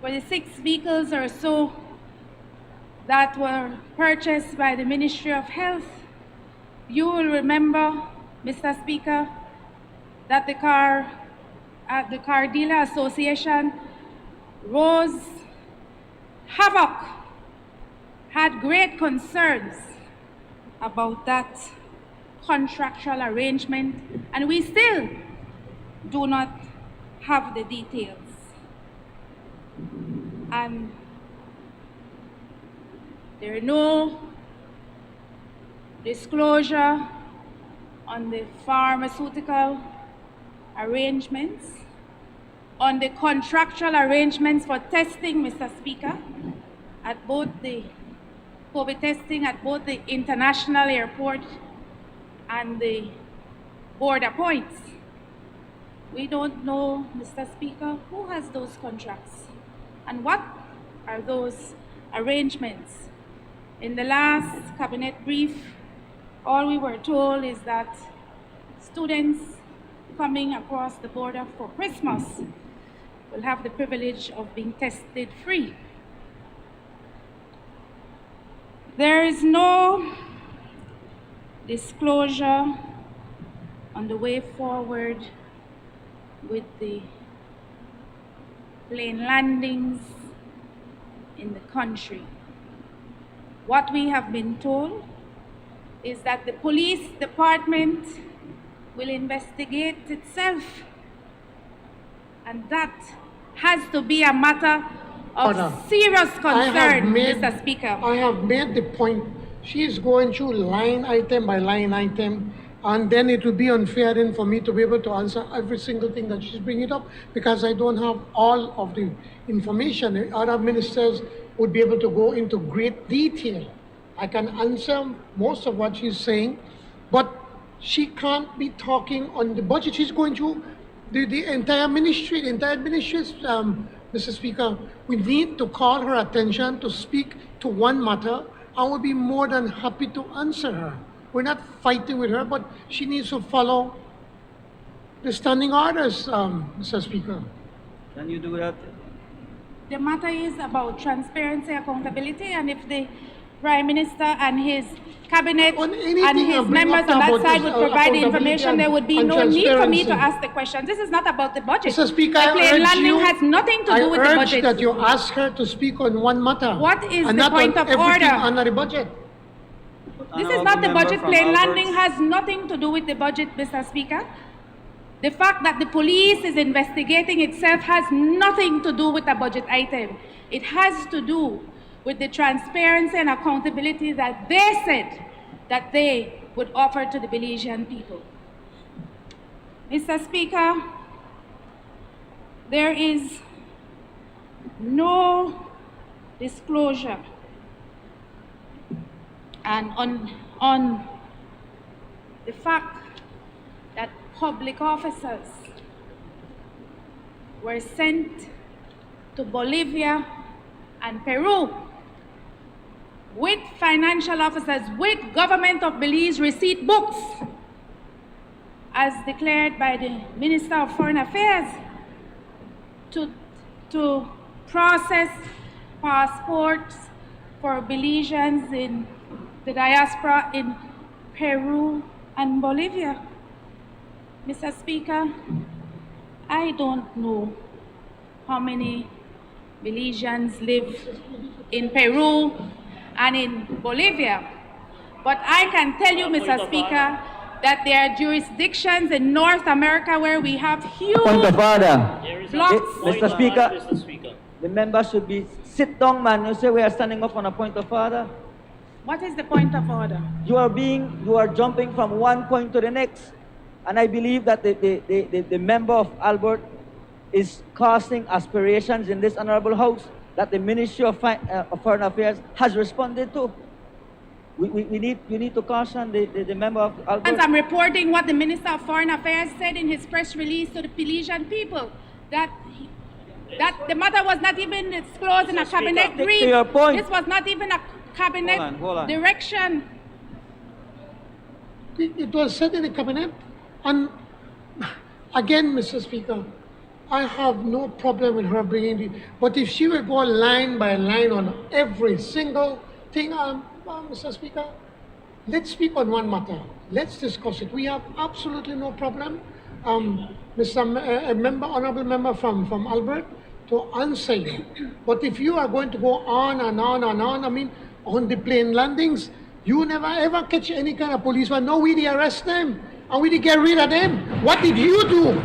where the 6 vehicles or so that were purchased by the Ministry of Health. You will remember, Mr. Speaker, that the Car Dealer Association rose havoc, had great concerns about that contractual arrangement, and we still do not have the details. And there are no disclosure on the pharmaceutical arrangements, on the contractual arrangements for testing, Mr. Speaker, at both the COVID testing at both the international airport and the border points. We don't know, Mr. Speaker, who has those contracts and what are those arrangements. In the last cabinet brief, all we were told is that students coming across the border for Christmas will have the privilege of being tested free. There is no disclosure on the way forward with the plane landings in the country. What we have been told is that the police department will investigate itself, and that has to be a matter of serious concern, Mr. Speaker. I have made the point. She is going through line item by line item, and then it will be unfair then for me to be able to answer every single thing that she's bringing up, because I don't have all of the information. The other ministers would be able to go into great detail. I can answer most of what she's saying, but she can't be talking on the budget. She's going through the entire ministry, Mr. Speaker. We need to call her attention to speak to one matter. I will be more than happy to answer her. We're not fighting with her, but she needs to follow the standing orders, Mr. Speaker. Can you do that? The matter is about transparency, accountability, and if the Prime Minister and his cabinet and his members on that side would provide the information, there would be no need for me to ask the questions. This is not about the budget. Mr. Speaker, the plane landing has nothing to do with the budget. I urge that you ask her to speak on one matter. What is and the not point on of everything order? under the budget. This is not the budget. Plane landing has nothing to do with the budget, Mr. Speaker. The fact that the police is investigating itself has nothing to do with a budget item. It has to do with the transparency and accountability that they said that they would offer to the Belizean people. Mr. Speaker, there is no disclosure and on the fact that public officers were sent to Bolivia and Peru with financial officers, with government of Belize receipt books, as declared by the Minister of Foreign Affairs, to process passports for Belizeans in the diaspora in Peru and Bolivia. Mr. Speaker, I don't know how many Belizeans live in Peru and in Bolivia, but I can tell you, Mr. Speaker, that there are jurisdictions in North America where we have huge Point of order. blocks. Mr. Speaker, the member should be sit down, man. You say we are standing up on a point of order. What is the point of order? You are jumping from one point to the next, and I believe that the member of Albert is casting aspirations in this honorable house that the Ministry of Foreign Affairs has responded to. You need to caution the member of And Albert. I'm reporting what the Minister of Foreign Affairs said in his press release to the Belizean people, that the matter was not even disclosed in a cabinet to brief. your point. This was not even a cabinet Hold on. direction. It was said in the cabinet, and again, Mr. Speaker, I have no problem with her bringing the, but if she will go line by line on every single thing, Mr. Speaker, let's speak on one matter. Let's discuss it. We have absolutely no problem, honorable member from Albert, to answer you. But if you are going to go on and on and on, I mean, on the plane landings, you never ever catch any kind of policeman. No, we did arrest them and we did get rid of them. What did you do?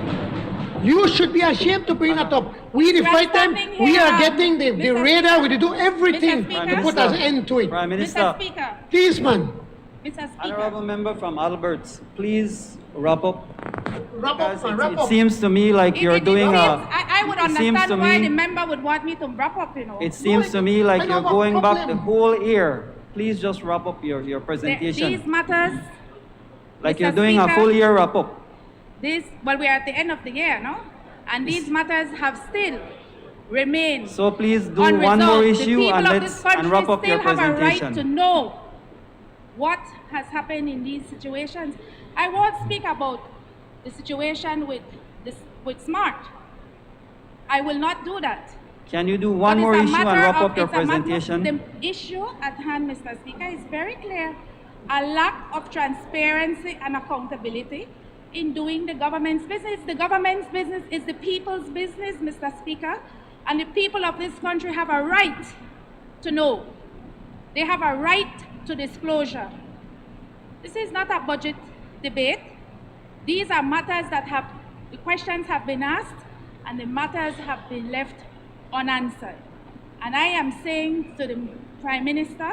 You should be ashamed to bring that up. We did fight them. We are getting the radar. We did do everything to put an end to it. Prime Minister, Mr. Speaker, Please, man. Mr. Speaker. honorable member from Alberts, please wrap up. Wrap Because up, wrap it up. seems to me like you're doing I would it seems to understand why me- the member would want me to wrap up, you know. It seems to me like I you're have a going back the problem. whole year. Please just wrap up your These presentation. matters, Like Mr. you're doing a Speaker, full year wrap up. well, we are at the end of the year, no? And these matters have still remained So please do unresolved. one more The issue people and of this let's country and wrap up your still have a right to presentation. know what has happened in these situations. I won't speak about the situation with Smart. I will not do that. Can you do one But more it's a issue and matter wrap of- up your it's a matter of- presentation? The issue at hand, Mr. Speaker, is very clear. A lack of transparency and accountability in doing the government's business. The government's business is the people's business, Mr. Speaker, and the people of this country have a right to know. They have a right to disclosure. This is not a budget debate. These are matters that the questions have been asked and the matters have been left unanswered. And I am saying to the Prime Minister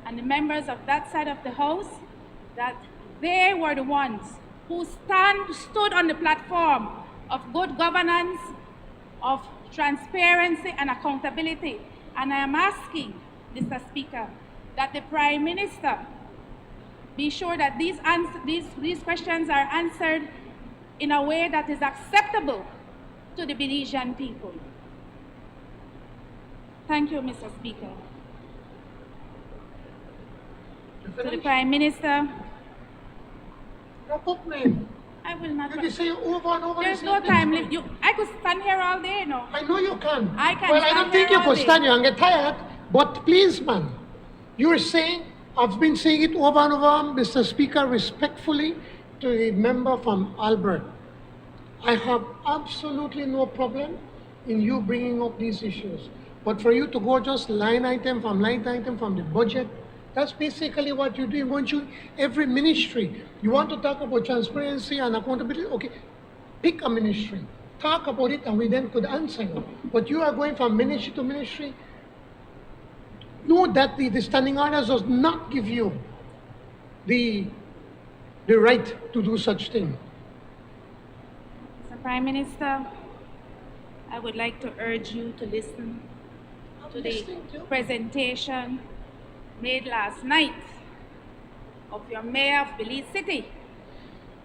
and the members of that side of the House that they were the ones who stood on the platform of good governance, of transparency and accountability. And I am asking, Mr. Speaker, that the Prime Minister be sure that these questions are answered in a way that is acceptable to the Belizean people. Thank you, Mr. Speaker. To the Prime Minister, Wrap up, man. I will not. You say over and over. There's the no same time. thing. I could stand here all day, no. I know you can. I can Well, I stand don't think here you all could day. stand here and get tired. But please, man, you're saying, I've been saying it over and over, Mr. Speaker, respectfully to the member from Albert. I have absolutely no problem in you bringing up these issues. But for you to go just line item from the budget, that's basically what you're doing. Won't you? Every ministry, you want to talk about transparency and accountability? Okay, pick a ministry, talk about it, and we then could answer you. But you are going from ministry to ministry. Know that the standing orders does not give you the right to do such thing. Mr. Prime Minister, I would like to urge you to listen to the presentation made last night of your mayor of Belize City,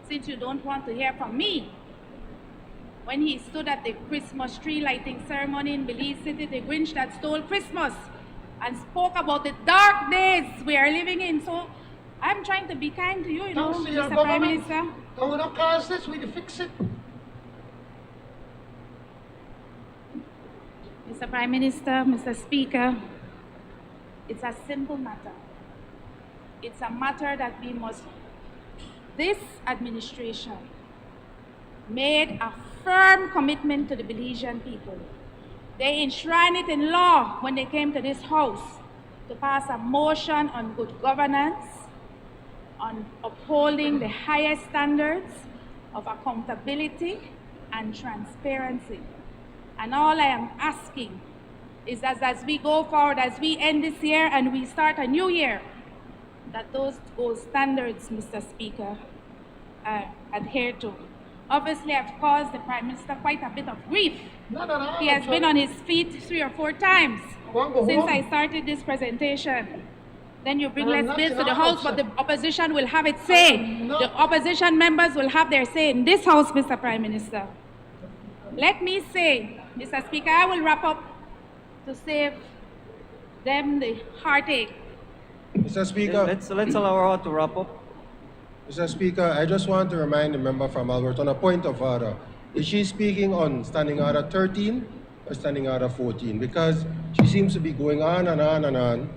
since you don't want to hear from me. When he stood at the Christmas tree lighting ceremony in Belize City, the Grinch that stole Christmas, and spoke about the dark days we are living in. So I'm trying to be kind to you, Thanks to your Mr. Prime government. Minister. Don't we not cause this, we fix it. Mr. Prime Minister, Mr. Speaker, it's a simple matter. It's a matter that this administration made a firm commitment to the Belizean people. They enshrined it in law when they came to this House to pass a motion on good governance, on upholding the highest standards of accountability and transparency. And all I am asking is that as we go forward, as we end this year and we start a new year, that those standards, Mr. Speaker, are adhered to. Obviously, I've caused the Prime Minister quite a bit of grief. He has been on his feet 3 or 4 times since I started this presentation. Then you bring I'm less not bills to saying the I'm House, but upset. the opposition will have its say. The opposition members will have their say in this House, Mr. Prime Minister. Let me say, Mr. Speaker, I will wrap up to save them the heartache. Mr. Speaker. Let's allow her to wrap up. Mr. Speaker, I just want to remind the member from Albert on a point of order. Is she speaking on Standing Order 13 or Standing Order 14? Because she seems to be going on and on and on.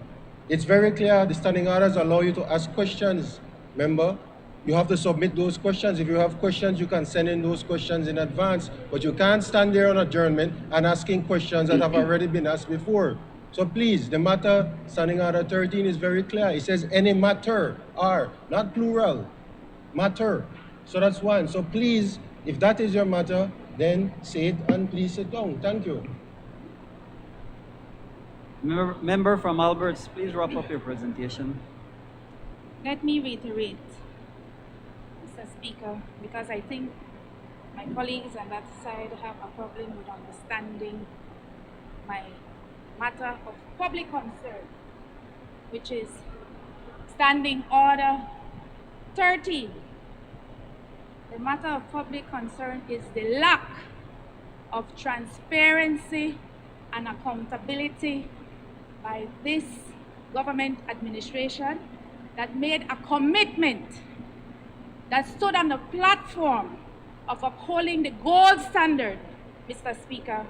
It's very clear the standing orders allow you to ask questions, member. You have to submit those questions. If you have questions, you can send in those questions in advance, but you can't stand there on adjournment and asking questions that have already been asked before. So please, the matter, Standing Order 13 is very clear. It says any matter, are, not plural, matter. So that's one. So please, if that is your matter, then say it and please sit down. Thank you. Member from Alberts, please wrap up your presentation. Let me reiterate, Mr. Speaker, because I think my colleagues on that side have a problem with understanding my matter of public concern, which is Standing Order 13. The matter of public concern is the lack of transparency and accountability by this government administration that made a commitment that stood on the platform of upholding the gold standard, Mr. Speaker,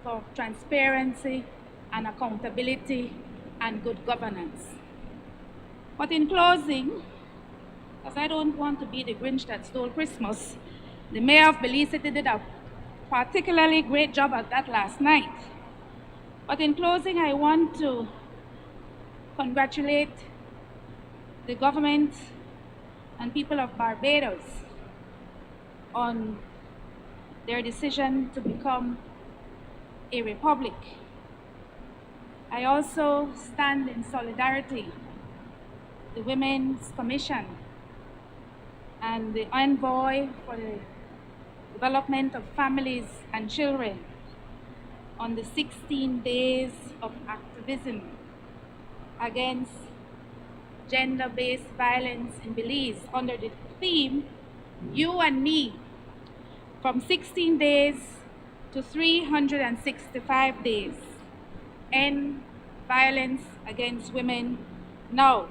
for transparency and accountability and good governance. But in closing, because I don't want to be the Grinch that stole Christmas, the mayor of Belize City did a particularly great job at that last night. But in closing, I want to congratulate the government and people of Barbados on their decision to become a republic. I also stand in solidarity with the Women's Commission and the envoy for the development of families and children on the 16 days of activism against gender-based violence in Belize under the theme, You and Me, from 16 days to 365 days. End violence against women now.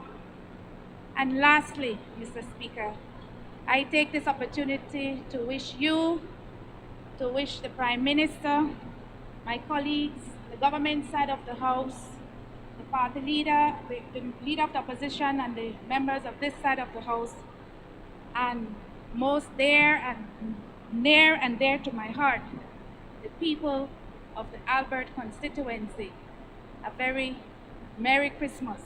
And lastly, Mr. Speaker, I take this opportunity to wish you, to wish the Prime Minister, my colleagues, the government side of the House, the party leader, the leader of the opposition, and the members of this side of the House, and most dear and near and dear to my heart, the people of the Albert constituency, a very Merry Christmas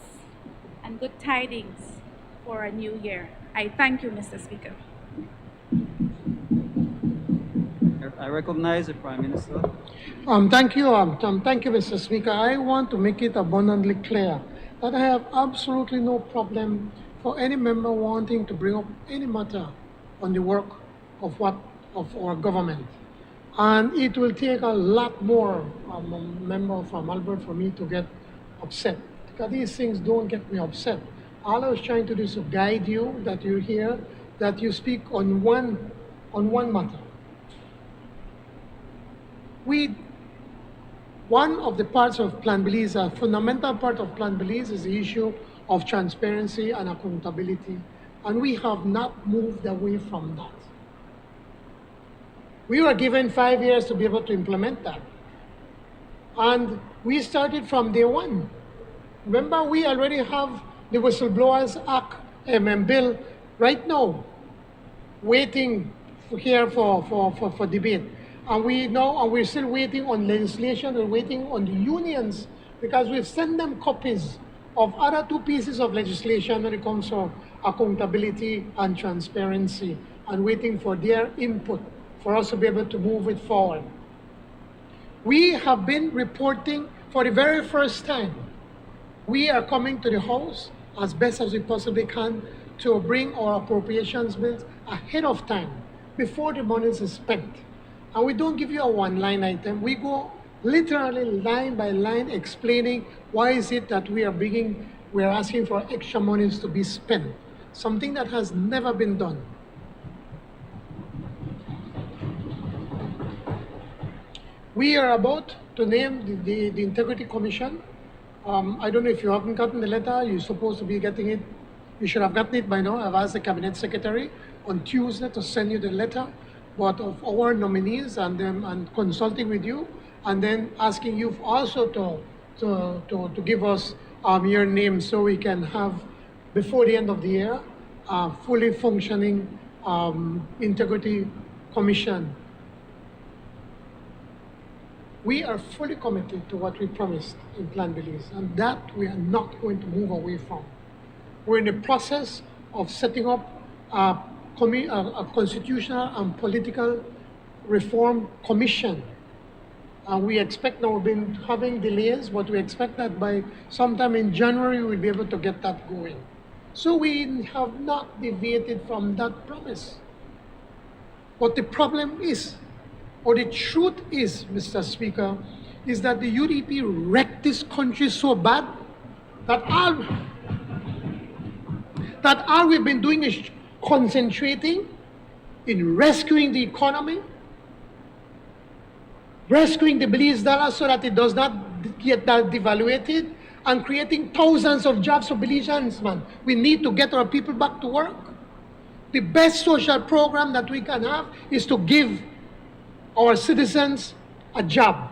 and good tidings for a new year. I thank you, Mr. Speaker. I recognize the Prime Minister. Thank you, Mr. Speaker. I want to make it abundantly clear that I have absolutely no problem for any member wanting to bring up any matter on the work of our government. And it will take a lot more member from Albert for me to get upset, because these things don't get me upset. All I was trying to do is to guide you, that you hear, that you speak on one matter. One of the parts of Plan Belize, a fundamental part of Plan Belize, is the issue of transparency and accountability, and we have not moved away from that. We were given 5 years to be able to implement that, and we started from day one. Remember, we already have the Whistleblowers Act bill right now waiting here for debate. And we're still waiting on legislation, we're waiting on the unions, because we've sent them copies of other two pieces of legislation when it comes to accountability and transparency, and waiting for their input for us to be able to move it forward. We have been reporting for the very first time. We are coming to the House as best as we possibly can to bring our appropriations bills ahead of time, before the money is spent. And we don't give you a one-line item. We go literally line by line explaining why is it that we are bringing we are asking for extra monies to be spent, something that has never been done. We are about to name the Integrity Commission. I don't know if you haven't gotten the letter, you're supposed to be getting it. You should have gotten it by now. I've asked the Cabinet Secretary on Tuesday to send you the letter, but of our nominees and consulting with you, and then asking you also to give us your name so we can have, before the end of the year, a fully functioning Integrity Commission. We are fully committed to what we promised in Plan Belize, and that we are not going to move away from. We're in the process of setting up a constitutional and political reform commission. We expect now, we've been having delays, but we expect that by sometime in January we'll be able to get that going. So we have not deviated from that promise. What the problem is, or the truth is, Mr. Speaker, is that the UDP wrecked this country so bad that all we've been doing is concentrating in rescuing the economy, rescuing the Belize dollar so that it does not get devaluated, and creating thousands of jobs for Belizeans, man. We need to get our people back to work. The best social program that we can have is to give our citizens a job.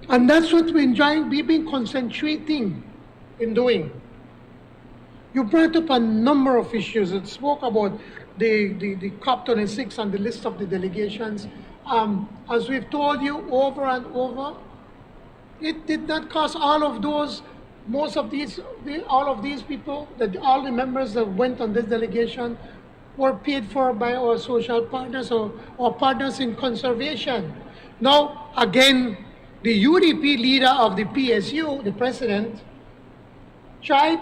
And that's what we've been concentrating in doing. You brought up a number of issues. It spoke about the COP26 and the list of the delegations. As we've told you over and over, it did not cost all of those, all of these people, all the members that went on this delegation were paid for by our social partners or partners in conservation. Now, again, the UDP leader of the PSU, the president, tried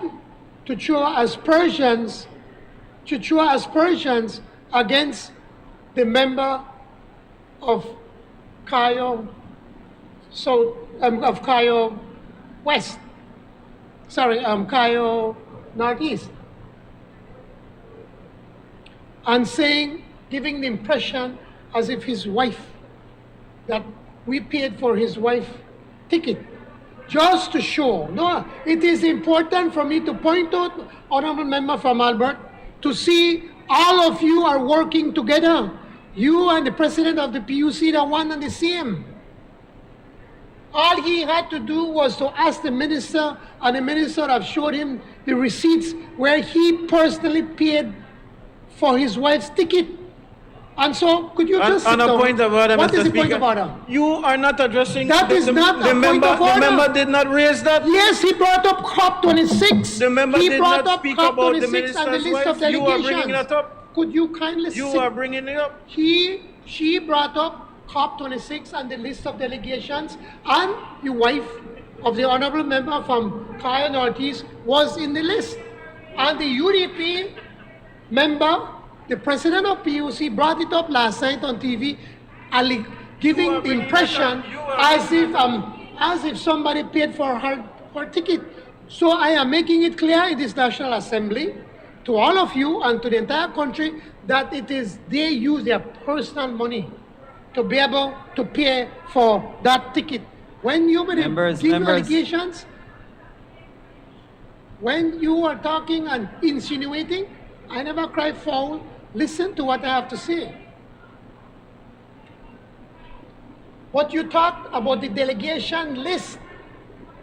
to throw aspersions against the member of Cayo West. Sorry, Cayo Northeast. And saying, giving the impression as if his wife, that we paid for his wife's ticket. Just to show, no, it is important for me to point out, Honorable Member from Albert, to see all of you are working together. You and the President of the PUC are one and the same. All he had to do was to ask the minister, and the minister have showed him the receipts where he personally paid for his wife's ticket. And so, could you just sit on a down? point of order, What Mr. is the Speaker, point of order? You are not addressing That is not the a member. point of order. The member did not raise that. Yes, he brought up COP26. The member he did brought not up speak about the COP26 and the minister's list of wife. You are delegations. bringing that up. Could you kindly You sit? are bringing it up. She brought up COP26 and the list of delegations, and the wife of the honorable member from Cayo Northeast was in the list. And the UDP member, the president of PUC, brought it up last night on TV, giving the impression as if somebody paid for her ticket. So I am making it clear in this National Assembly to all of you and to the entire country that they use their personal money to be able to pay for that ticket. When you give allegations, when you are talking and insinuating, I never cry foul. Listen to what I have to say. What you talked about the delegation list,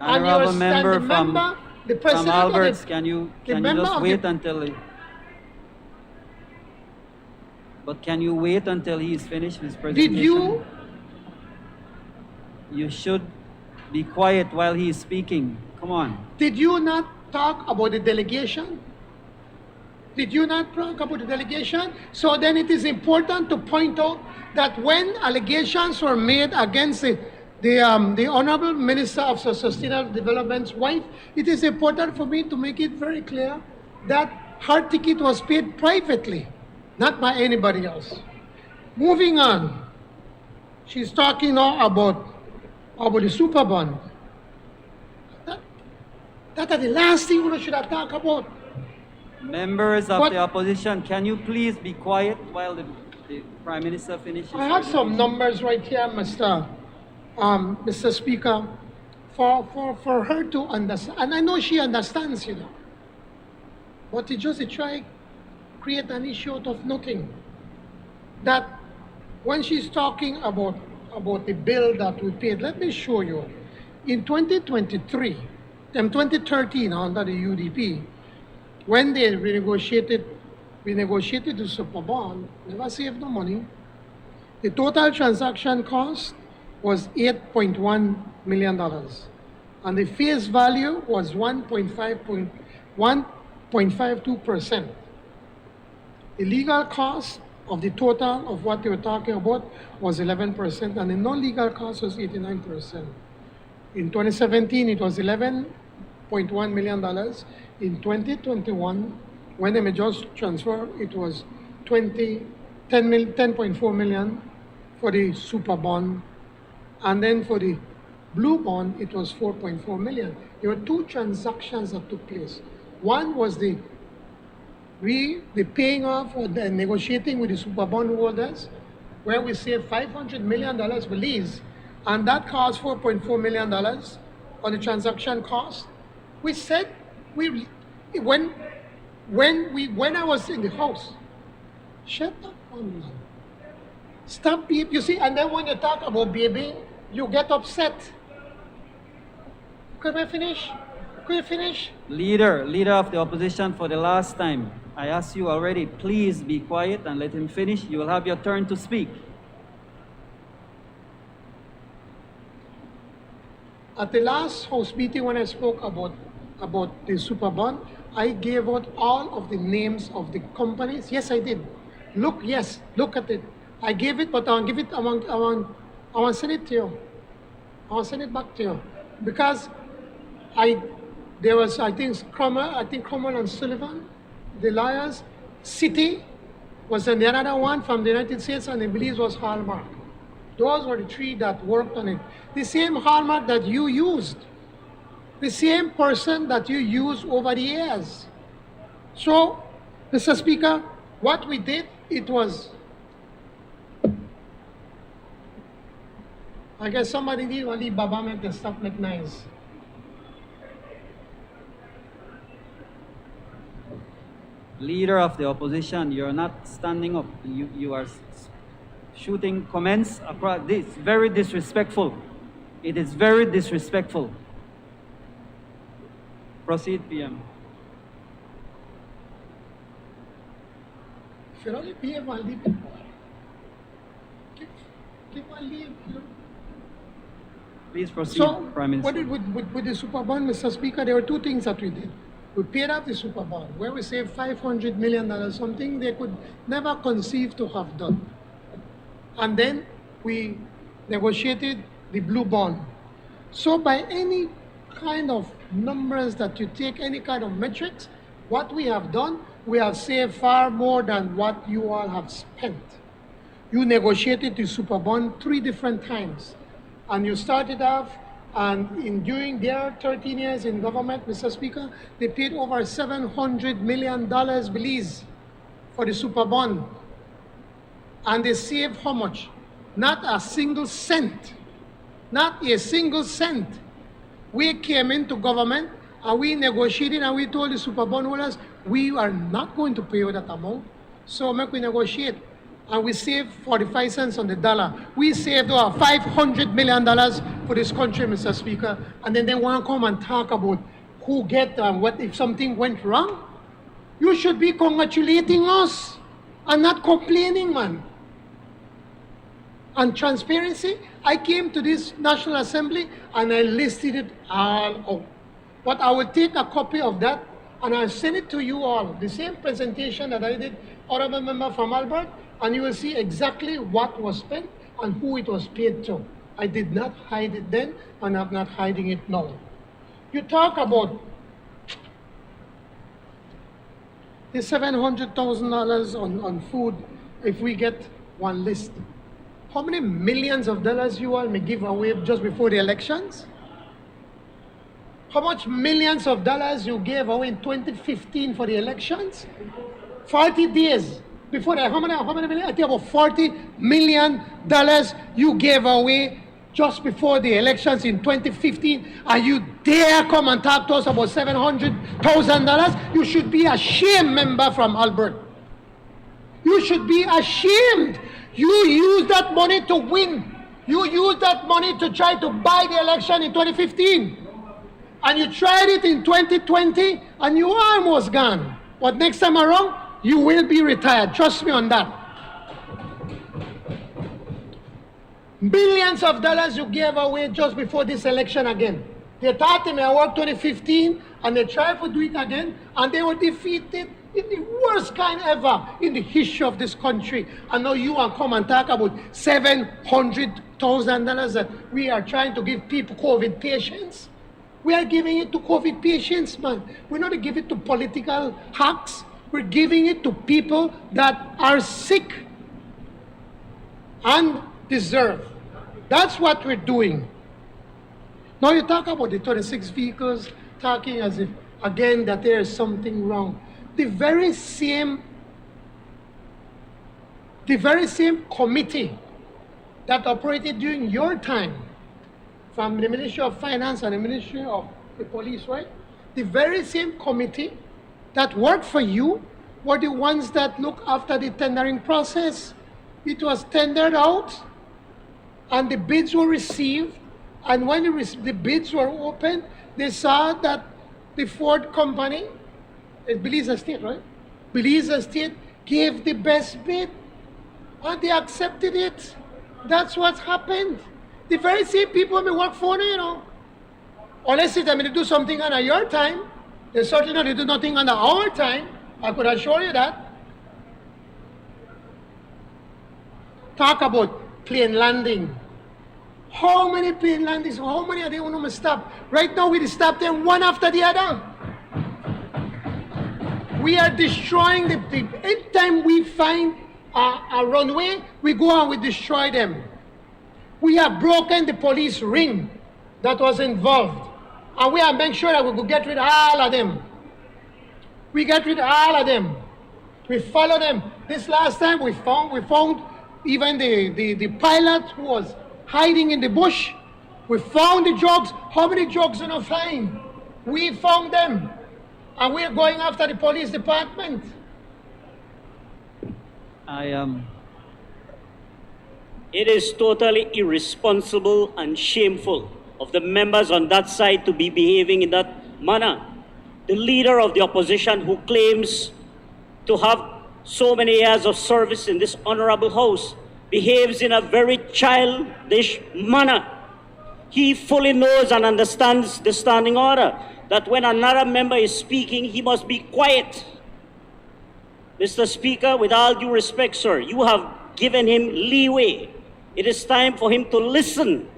Honorable and member the from member, the president Alberts, of the, can you member just of wait the, until he... But can you wait until he's finished his presentation? Did you? You should be quiet while he's speaking. Come on. Did you not talk about the delegation? Did you not talk about the delegation? So then it is important to point out that when allegations were made against the Honorable Minister of Sustainable Development's wife, it is important for me to make it very clear that her ticket was paid privately, not by anybody else. Moving on, she's talking now about the super bond. That are the last thing we should have talked about. Members of But- the opposition, can you please be quiet while the Prime Minister finishes? I have some numbers right here, Mr. Speaker, for her to understand. And I know she understands, But it just try create an issue out of nothing. That when she's talking about the bill that we paid, let me show you. In 2023, 2013 under the UDP, when they renegotiated the super bond, never saved no money. The total transaction cost was $8.1 million. And the face value was 1.52%. The legal cost of the total of what they were talking about was 11%, and the non-legal cost was 89%. In 2017, it was $11.1 million. In 2021, when they just transfer, it was 10.4 million for the super bond, and then for the blue bond, it was 4.4 million. There were two transactions that took place. One was the paying off or the negotiating with the super bond holders, where we saved $500 million Belize, and that cost $4.4 million on the transaction cost. We said when I was in the house, shut up, man. Stop, you see, and then when you talk about baby, you get upset. Could I finish? Could you finish? Leader of the opposition, for the last time, I asked you already, please be quiet and let him finish. You will have your turn to speak. At the last House meeting when I spoke about the super bond, I gave out all of the names of the companies. Yes, I did. Look at it. I gave it, but I want to send it to you. I want to send it back to you. Because there was, I think Cromwell and Sullivan, the lawyers. Citi was in the another one from the United States, and I believe was Hallmark. Those were the three that worked on it. The same Hallmark that you used. The same person that you used over the years. So, Mr. Speaker, what we did, it was, I guess somebody did only Baba make the stuff look nice. Leader of the opposition, you're not standing up. You are shooting comments across. This very disrespectful. It is very disrespectful. Proceed, PM. If you only behave and leave it, keep on leave. Please proceed, So, Prime Minister. what did with the super bond, Mr. Speaker? There were two things that we did. We paid off the super bond, where we saved $500 million, something they could never conceive to have done. And then we negotiated the blue bond. So by any kind of numbers that you take, any kind of metrics, what we have done, we have saved far more than what you all have spent. You negotiated the super bond 3 different times. And you started off, and during their 13 years in government, Mr. Speaker, they paid over $700 million Belize for the super bond. And they saved how much? Not a single cent. Not a single cent. We came into government and we negotiated and we told the super bond holders, we are not going to pay you that amount. So make we negotiate. And we saved 45 cents on the dollar. We saved over $500 million for this country, Mr. Speaker. And then they want to come and talk about who get what if something went wrong. You should be congratulating us and not complaining, man. And transparency, I came to this National Assembly and I listed it all out. But I will take a copy of that and I'll send it to you all. The same presentation that I did, honorable member from Albert, and you will see exactly what was spent and who it was paid to. I did not hide it then, and I'm not hiding it now. You talk about the $700,000 on food if we get one list. How many millions of dollars you all may give away just before the elections? how much millions of dollars you gave away in 2015 for the elections? 40 days before that, how many million? I think about $40 million you gave away just before the elections in 2015, and you dare come and talk to us about $700,000? You should be ashamed, member from Albert. You should be ashamed. You used that money to win. You used that money to try to buy the election in 2015. And you tried it in 2020, and you are almost gone. But next time around, you will be retired. Trust me on that. Billions of dollars you gave away just before this election again. They thought they may work 2015, and they tried to do it again, and they were defeated in the worst kind ever in the history of this country. And now you want to come and talk about $700,000 that we are trying to give people, COVID patients. We are giving it to COVID patients, man. We're not giving it to political hacks. We're giving it to people that are sick and deserve. That's what we're doing. Now you talk about the 26 vehicles, talking as if, again, that there is something wrong. The very same committee that operated during your time, from the Ministry of Finance and the Ministry of the Police, right? The very same committee that worked for you were the ones that look after the tendering process. It was tendered out, and the bids were received, and when the bids were opened, they saw that the Ford company, Belize Estate, right? Belize Estate gave the best bid, and they accepted it. That's what happened. The very same people may work for you, you know. Unless they do something under your time, they certainly not do nothing under our time. I could assure you that. Talk about plane landing. How many plane landings? How many are they going to stop? Right now, we stop them one after the other. We are destroying anytime we find a runway, we go and we destroy them. We have broken the police ring that was involved, and we have made sure that we could get rid of all of them. We get rid of all of them. We follow them. This last time we found even the pilot who was hiding in the bush. We found the drugs. How many drugs are not find? We found them, and we are going after the police department. It is totally irresponsible and shameful of the members on that side to be behaving in that manner. The leader of the opposition, who claims to have so many years of service in this honorable house, behaves in a very childish manner. He fully knows and understands the standing order, that when another member is speaking, he must be quiet. Mr. Speaker, with all due respect, sir, you have given him leeway. It is time for him to listen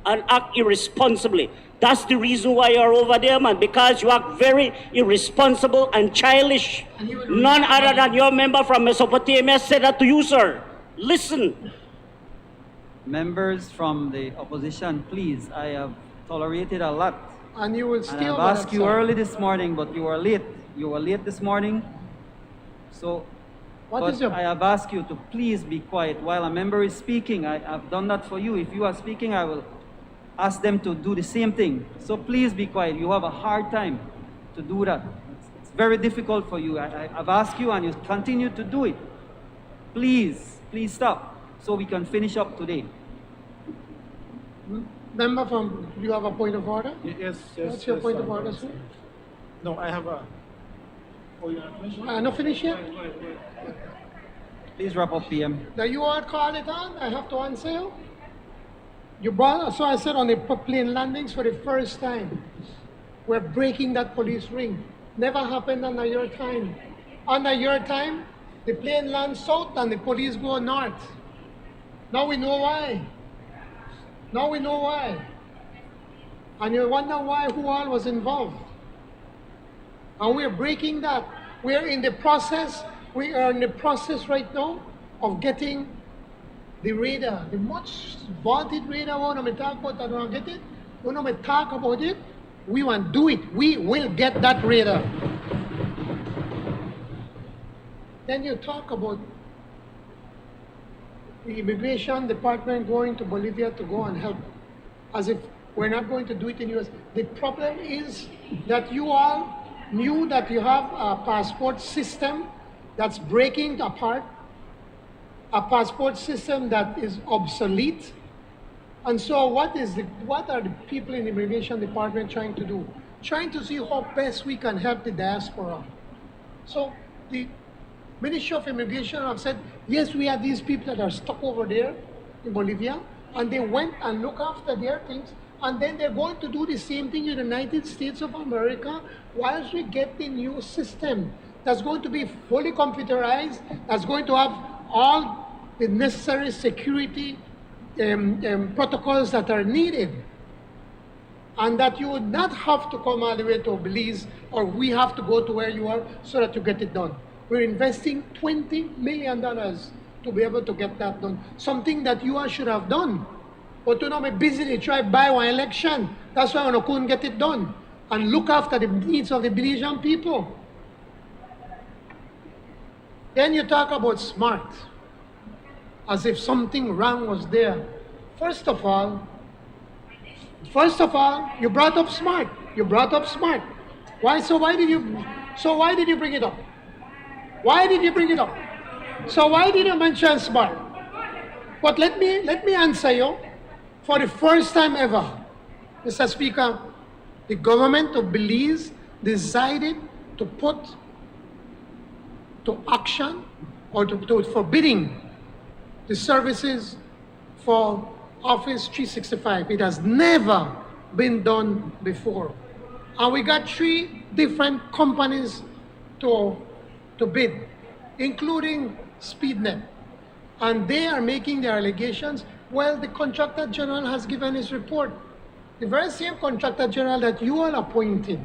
and act irresponsibly. That's the reason why you're over there, man, because you act very irresponsible and childish. None other than your member from Mesopotamia said that to you, sir. Listen. Members from the opposition, please, I have tolerated a lot. And you will still... I've asked you early this morning, but you were late. You were late this morning. So, I have asked you to please be quiet while a member is speaking. I've done that for you. If you are speaking, I will ask them to do the same thing. So please be quiet. You have a hard time to do that. It's very difficult for you. I've asked you and you continue to do it. Please stop so we can finish up today. Member from, do you have a point of order? Yes. What's your point of order, sir? No, I have a... Oh, you're not finished? Not finished yet? Please wrap up, PM. Now you all call it on. I have to answer you. You brought, so I said on the plane landings for the first time, we're breaking that police ring. Never happened under your time. Under your time, the plane lands south and the police go north. Now we know why. And you wonder why, who all was involved. And we're breaking that. We are in the process right now of getting the radar, the much vaunted radar. I want to talk about that, I don't get it. I want to talk about it. We want to do it. We will get that radar. Then you talk about the immigration department going to Bolivia to go and help, as if we're not going to do it in the US. The problem is that you all knew that you have a passport system that's breaking apart, a passport system that is obsolete. And so what are the people in the immigration department trying to do? Trying to see how best we can help the diaspora. So the Ministry of Immigration have said, yes, we have these people that are stuck over there in Bolivia, and they went and looked after their things, and then they're going to do the same thing in the United States of America whilst we get the new system that's going to be fully computerized, that's going to have all the necessary security protocols that are needed, and that you would not have to come all the way to Belize, or we have to go to where you are so that you get it done. We're investing $20 million to be able to get that done. Something that you all should have done. But you know, I'm busy to try buy one election. That's why I couldn't get it done. And look after the needs of the Belizean people. Then you talk about smart, as if something wrong was there. First of all, you brought up smart. You brought up smart. Why did you bring it up? Why did you bring it up? So why did you mention smart? But let me answer you. For the first time ever, Mr. Speaker, the government of Belize decided to put to action or to forbidding the services for Office 365. It has never been done before. And we got 3 different companies to bid, including SpeedNet. And they are making their allegations. Well, the Contractor General has given his report. The very same Contractor General that you all appointed.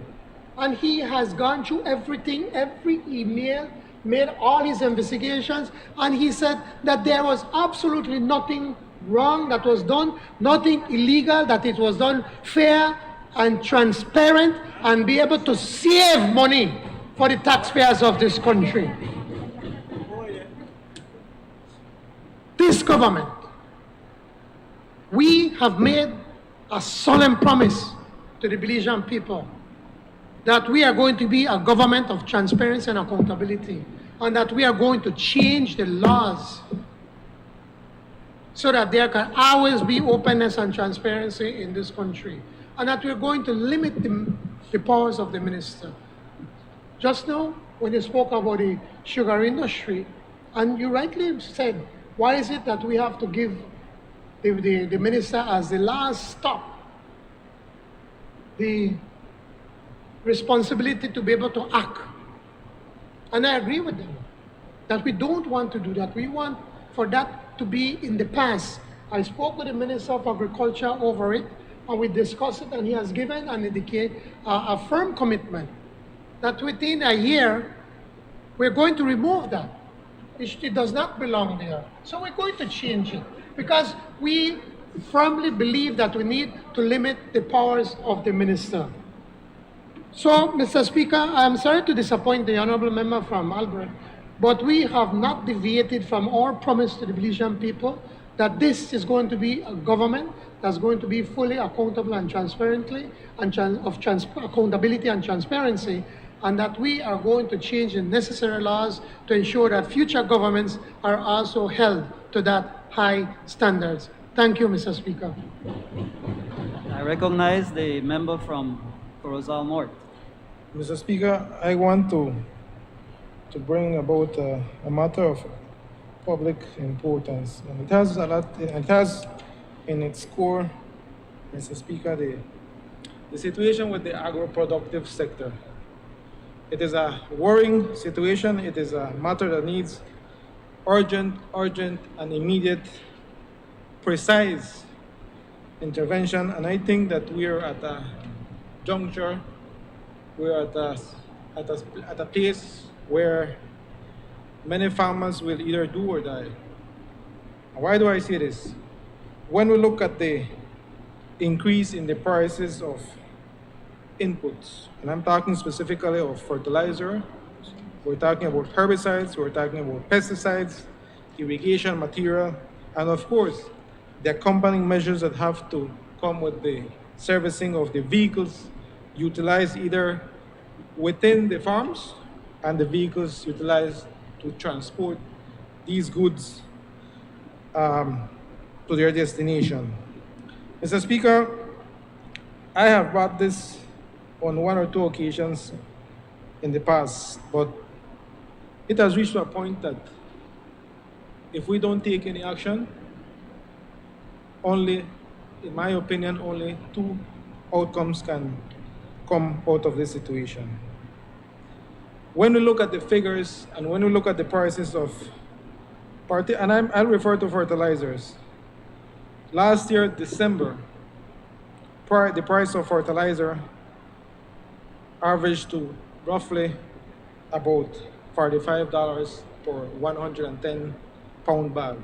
And he has gone through everything, every email, made all his investigations, and he said that there was absolutely nothing wrong that was done, nothing illegal, that it was done fair and transparent and be able to save money for the taxpayers of this country. This government, we have made a solemn promise to the Belizean people that we are going to be a government of transparency and accountability, and that we are going to change the laws so that there can always be openness and transparency in this country, and that we're going to limit the powers of the minister. Just now, when you spoke about the sugar industry, and you rightly said, why is it that we have to give the minister as the last stop the responsibility to be able to act? And I agree with them that we don't want to do that. We want for that to be in the past. I spoke with the Minister of Agriculture over it, and we discussed it, and he has given and indicated a firm commitment that within a year, we're going to remove that. It does not belong there. So we're going to change it because we firmly believe that we need to limit the powers of the minister. So, Mr. Speaker, I'm sorry to disappoint the honorable member from Albert, but we have not deviated from our promise to the Belizean people that this is going to be a government that's going to be fully accountable and transparently, and accountability and transparency, and that we are going to change the necessary laws to ensure that future governments are also held to that high standards. Thank you, Mr. Speaker. I recognize the member from Corozal North. Mr. Speaker, I want to bring about a matter of public importance. And it has in its core, Mr. Speaker, the situation with the agro-productive sector. It is a worrying situation. It is a matter that needs urgent and immediate, precise intervention. And I think that we are at a juncture, we're at a place where many farmers will either do or die. Why do I say this? When we look at the increase in the prices of inputs. And I'm talking specifically of fertilizer, we're talking about herbicides, we're talking about pesticides, irrigation material, and of course, the accompanying measures that have to come with the servicing of the vehicles utilized either within the farms and the vehicles utilized to transport these goods to their destination. Mr. Speaker, I have brought this on one or two occasions in the past, but it has reached a point that if we don't take any action, only, in my opinion, only two outcomes can come out of this situation. When we look at the figures and when we look at the prices of, and I'll refer to fertilizers. Last year, December, the price of fertilizer averaged to roughly about $45 per 110-pound bag.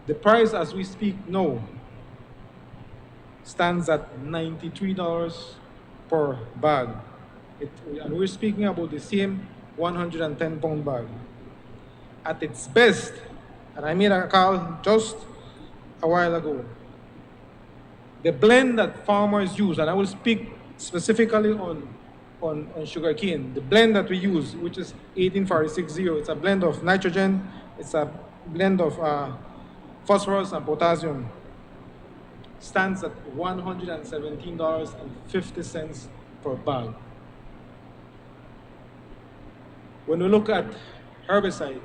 The price as we speak now stands at $93 per bag. And we're speaking about the same 110-pound bag. At its best, and I made a call just a while ago, the blend that farmers use, and I will speak specifically on sugarcane, the blend that we use, which is 18460, it's a blend of nitrogen, it's a blend of phosphorus and potassium, stands at $117.50 per bag. When we look at herbicides,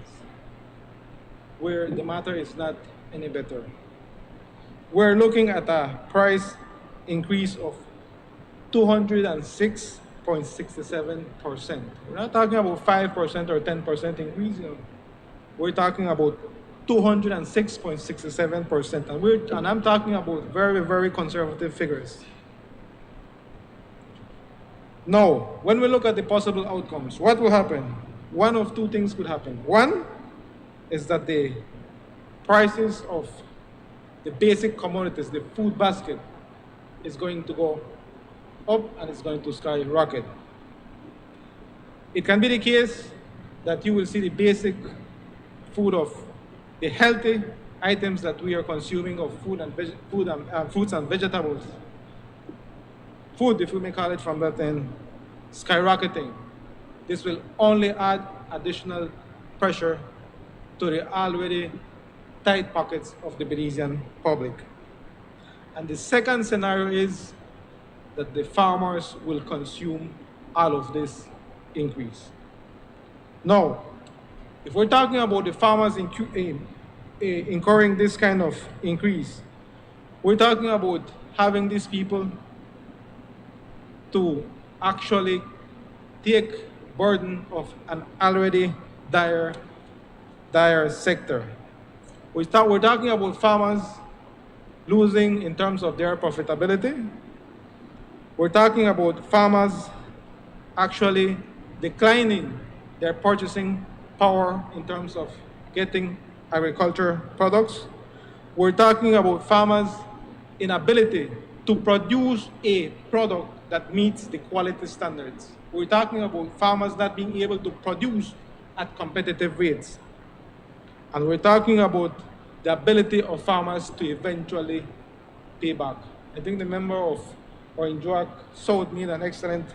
where the matter is not any better, we're looking at a price increase of 206.67%. We're not talking about 5% or 10% increase. We're talking about 206.67%, and I'm talking about very, very conservative figures. Now, when we look at the possible outcomes, what will happen? One of two things could happen. One is that the prices of the basic commodities, the food basket, is going to go up and it's going to skyrocket. It can be the case that you will see the basic food of the healthy items that we are consuming of fruits and vegetables. Food, if we may call it from that end, skyrocketing. This will only add additional pressure to the already tight pockets of the Belizean public. And the second scenario is that the farmers will consume all of this increase. Now, if we're talking about the farmers incurring this kind of increase, we're talking about having these people to actually take burden of an already dire sector. We're talking about farmers losing in terms of their profitability. We're talking about farmers actually declining their purchasing power in terms of getting agriculture products. We're talking about farmers' inability to produce a product that meets the quality standards. We're talking about farmers not being able to produce at competitive rates. And we're talking about the ability of farmers to eventually pay back. I think the member of Orange Walk South made an excellent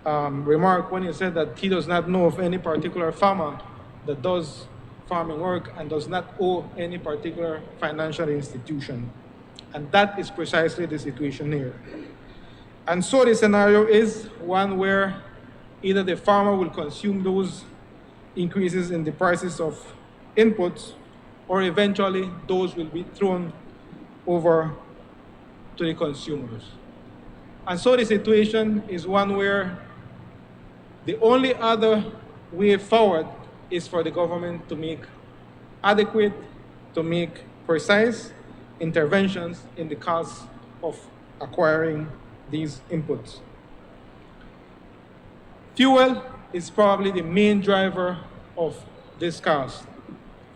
remark when he said that he does not know of any particular farmer that does farming work and does not owe any particular financial institution. And that is precisely the situation here. And so the scenario is one where either the farmer will consume those increases in the prices of inputs, or eventually those will be thrown over to the consumers. And so the situation is one where the only other way forward is for the government to make adequate, to make precise interventions in the cost of acquiring these inputs. Fuel is probably the main driver of this cost.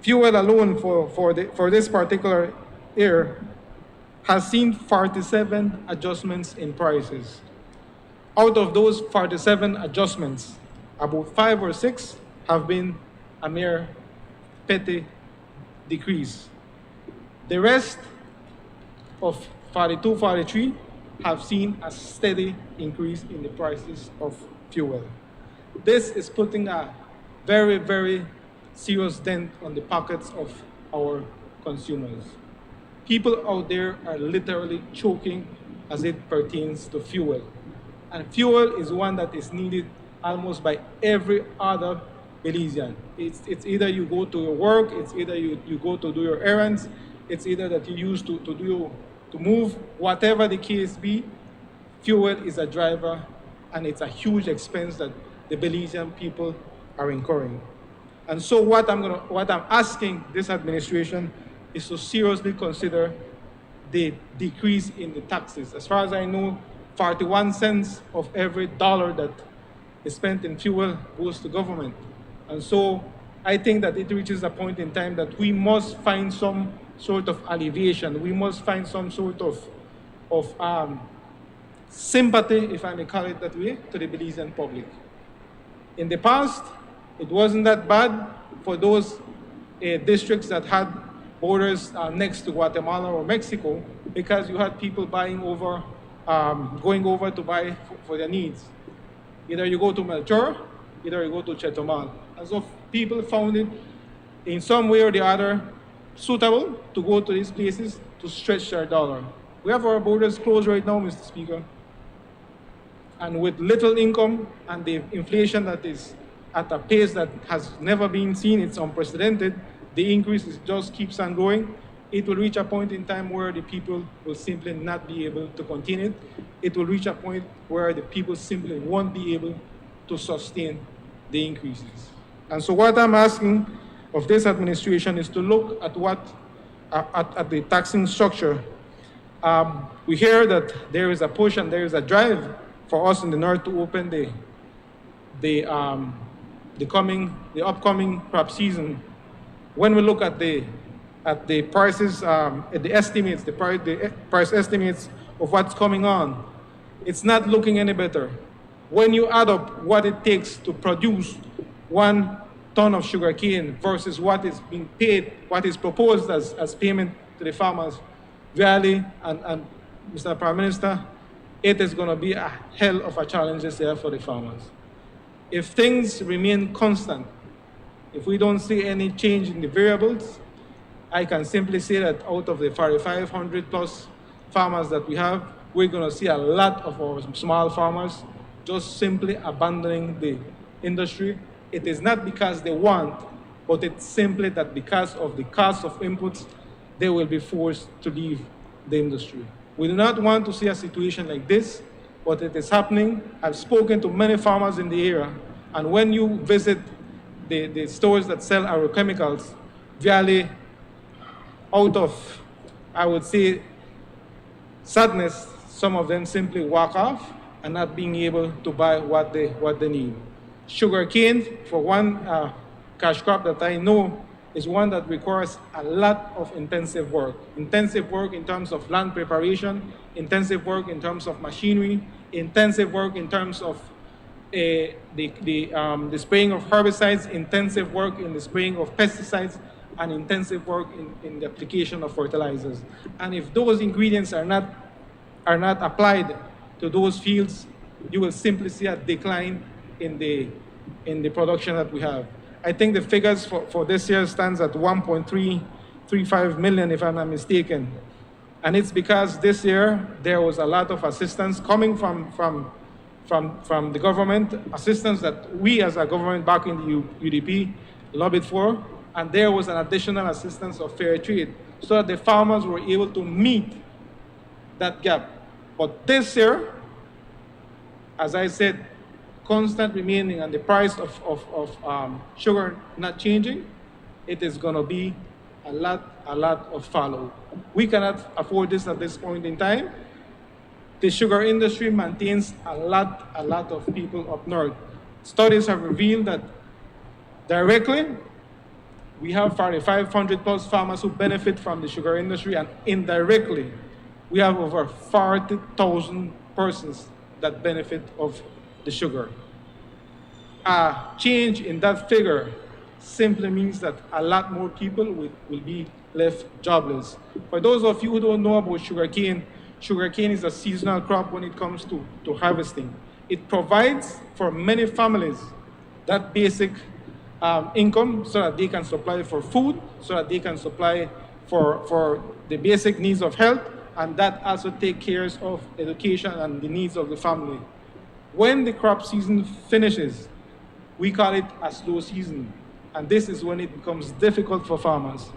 Fuel alone for this particular year has seen 47 adjustments in prices. Out of those 47 adjustments, about 5 or 6 have been a mere petty decrease. The rest of 42, 43 have seen a steady increase in the prices of fuel. This is putting a very, very serious dent on the pockets of our consumers. People out there are literally choking as it pertains to fuel. And fuel is one that is needed almost by every other Belizean. It's either you go to your work, it's either you go to do your errands, it's either that you use to move, whatever the case be, fuel is a driver, and it's a huge expense that the Belizean people are incurring. And so what I'm asking this administration is to seriously consider the decrease in the taxes. As far as I know, 41 cents of every dollar that is spent in fuel goes to government. And so I think that it reaches a point in time that we must find some sort of alleviation. We must find some sort of sympathy, if I may call it that way, to the Belizean public. In the past, it wasn't that bad for those districts that had borders next to Guatemala or Mexico, because you had people buying over, going over to buy for their needs. Either you go to Melchor, either you go to Chetumal. And so people found it in some way or the other suitable to go to these places to stretch their dollar. We have our borders closed right now, Mr. Speaker. And with little income and the inflation that is at a pace that has never been seen, it's unprecedented, the increase just keeps on going. It will reach a point in time where the people will simply not be able to contain it. It will reach a point where the people simply won't be able to sustain the increases. And so what I'm asking of this administration is to look at at the taxing structure. We hear that there is a push and there is a drive for us in the north to open the upcoming crop season. When we look at the prices, at the estimates, the price estimates of what's coming on, it's not looking any better. When you add up what it takes to produce 1 ton of sugarcane versus what is being paid, what is proposed as payment to the farmers, really, and Mr. Prime Minister, it is going to be a hell of a challenge this year for the farmers. If things remain constant, if we don't see any change in the variables, I can simply say that out of the 4,500 plus farmers that we have, we're going to see a lot of our small farmers just simply abandoning the industry. It is not because they want, but it's simply that because of the cost of inputs, they will be forced to leave the industry. We do not want to see a situation like this, but it is happening. I've spoken to many farmers in the area, and when you visit the stores that sell agrochemicals, really, out of, I would say, sadness, some of them simply walk off and not being able to buy what they need. Sugarcane, for one cash crop that I know, is one that requires a lot of intensive work. Intensive work in terms of land preparation, intensive work in terms of machinery, intensive work in terms of the spraying of herbicides, intensive work in the spraying of pesticides, and intensive work in the application of fertilizers. And if those ingredients are not applied to those fields, you will simply see a decline in the production that we have. I think the figures for this year stands at 1.335 million, if I'm not mistaken. And it's because this year there was a lot of assistance coming from the government, assistance that we as a government back in the UDP lobbied for, and there was an additional assistance of fair trade so that the farmers were able to meet that gap. But this year, as I said, constant remaining and the price of sugar not changing, it is going to be a lot of follow. We cannot afford this at this point in time. The sugar industry maintains a lot of people up north. Studies have revealed that directly, we have 4,500 plus farmers who benefit from the sugar industry, and indirectly, we have over 40,000 persons that benefit of the sugar. A change in that figure simply means that a lot more people will be left jobless. For those of you who don't know about sugarcane is a seasonal crop when it comes to harvesting. It provides for many families that basic income so that they can supply for food, so that they can supply for the basic needs of health, and that also take care of education and the needs of the family. When the crop season finishes, we call it a slow season, and this is when it becomes difficult for farmers.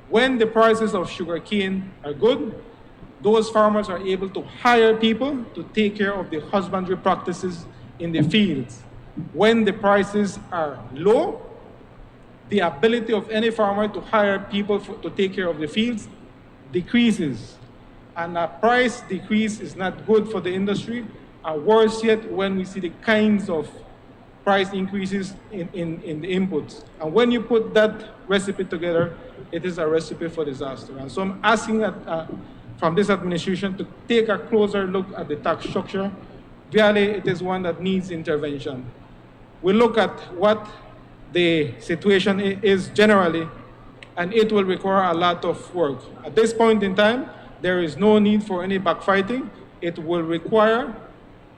When the prices of sugarcane are good, those farmers are able to hire people to take care of the husbandry practices in the fields. When the prices are low, the ability of any farmer to hire people to take care of the fields decreases. And a price decrease is not good for the industry, and worse yet, when we see the kinds of price increases in the inputs. And when you put that recipe together, it is a recipe for disaster. And so I'm asking from this administration to take a closer look at the tax structure. Really, it is one that needs intervention. We look at what the situation is generally, and it will require a lot of work. At this point in time, there is no need for any backfighting. It will require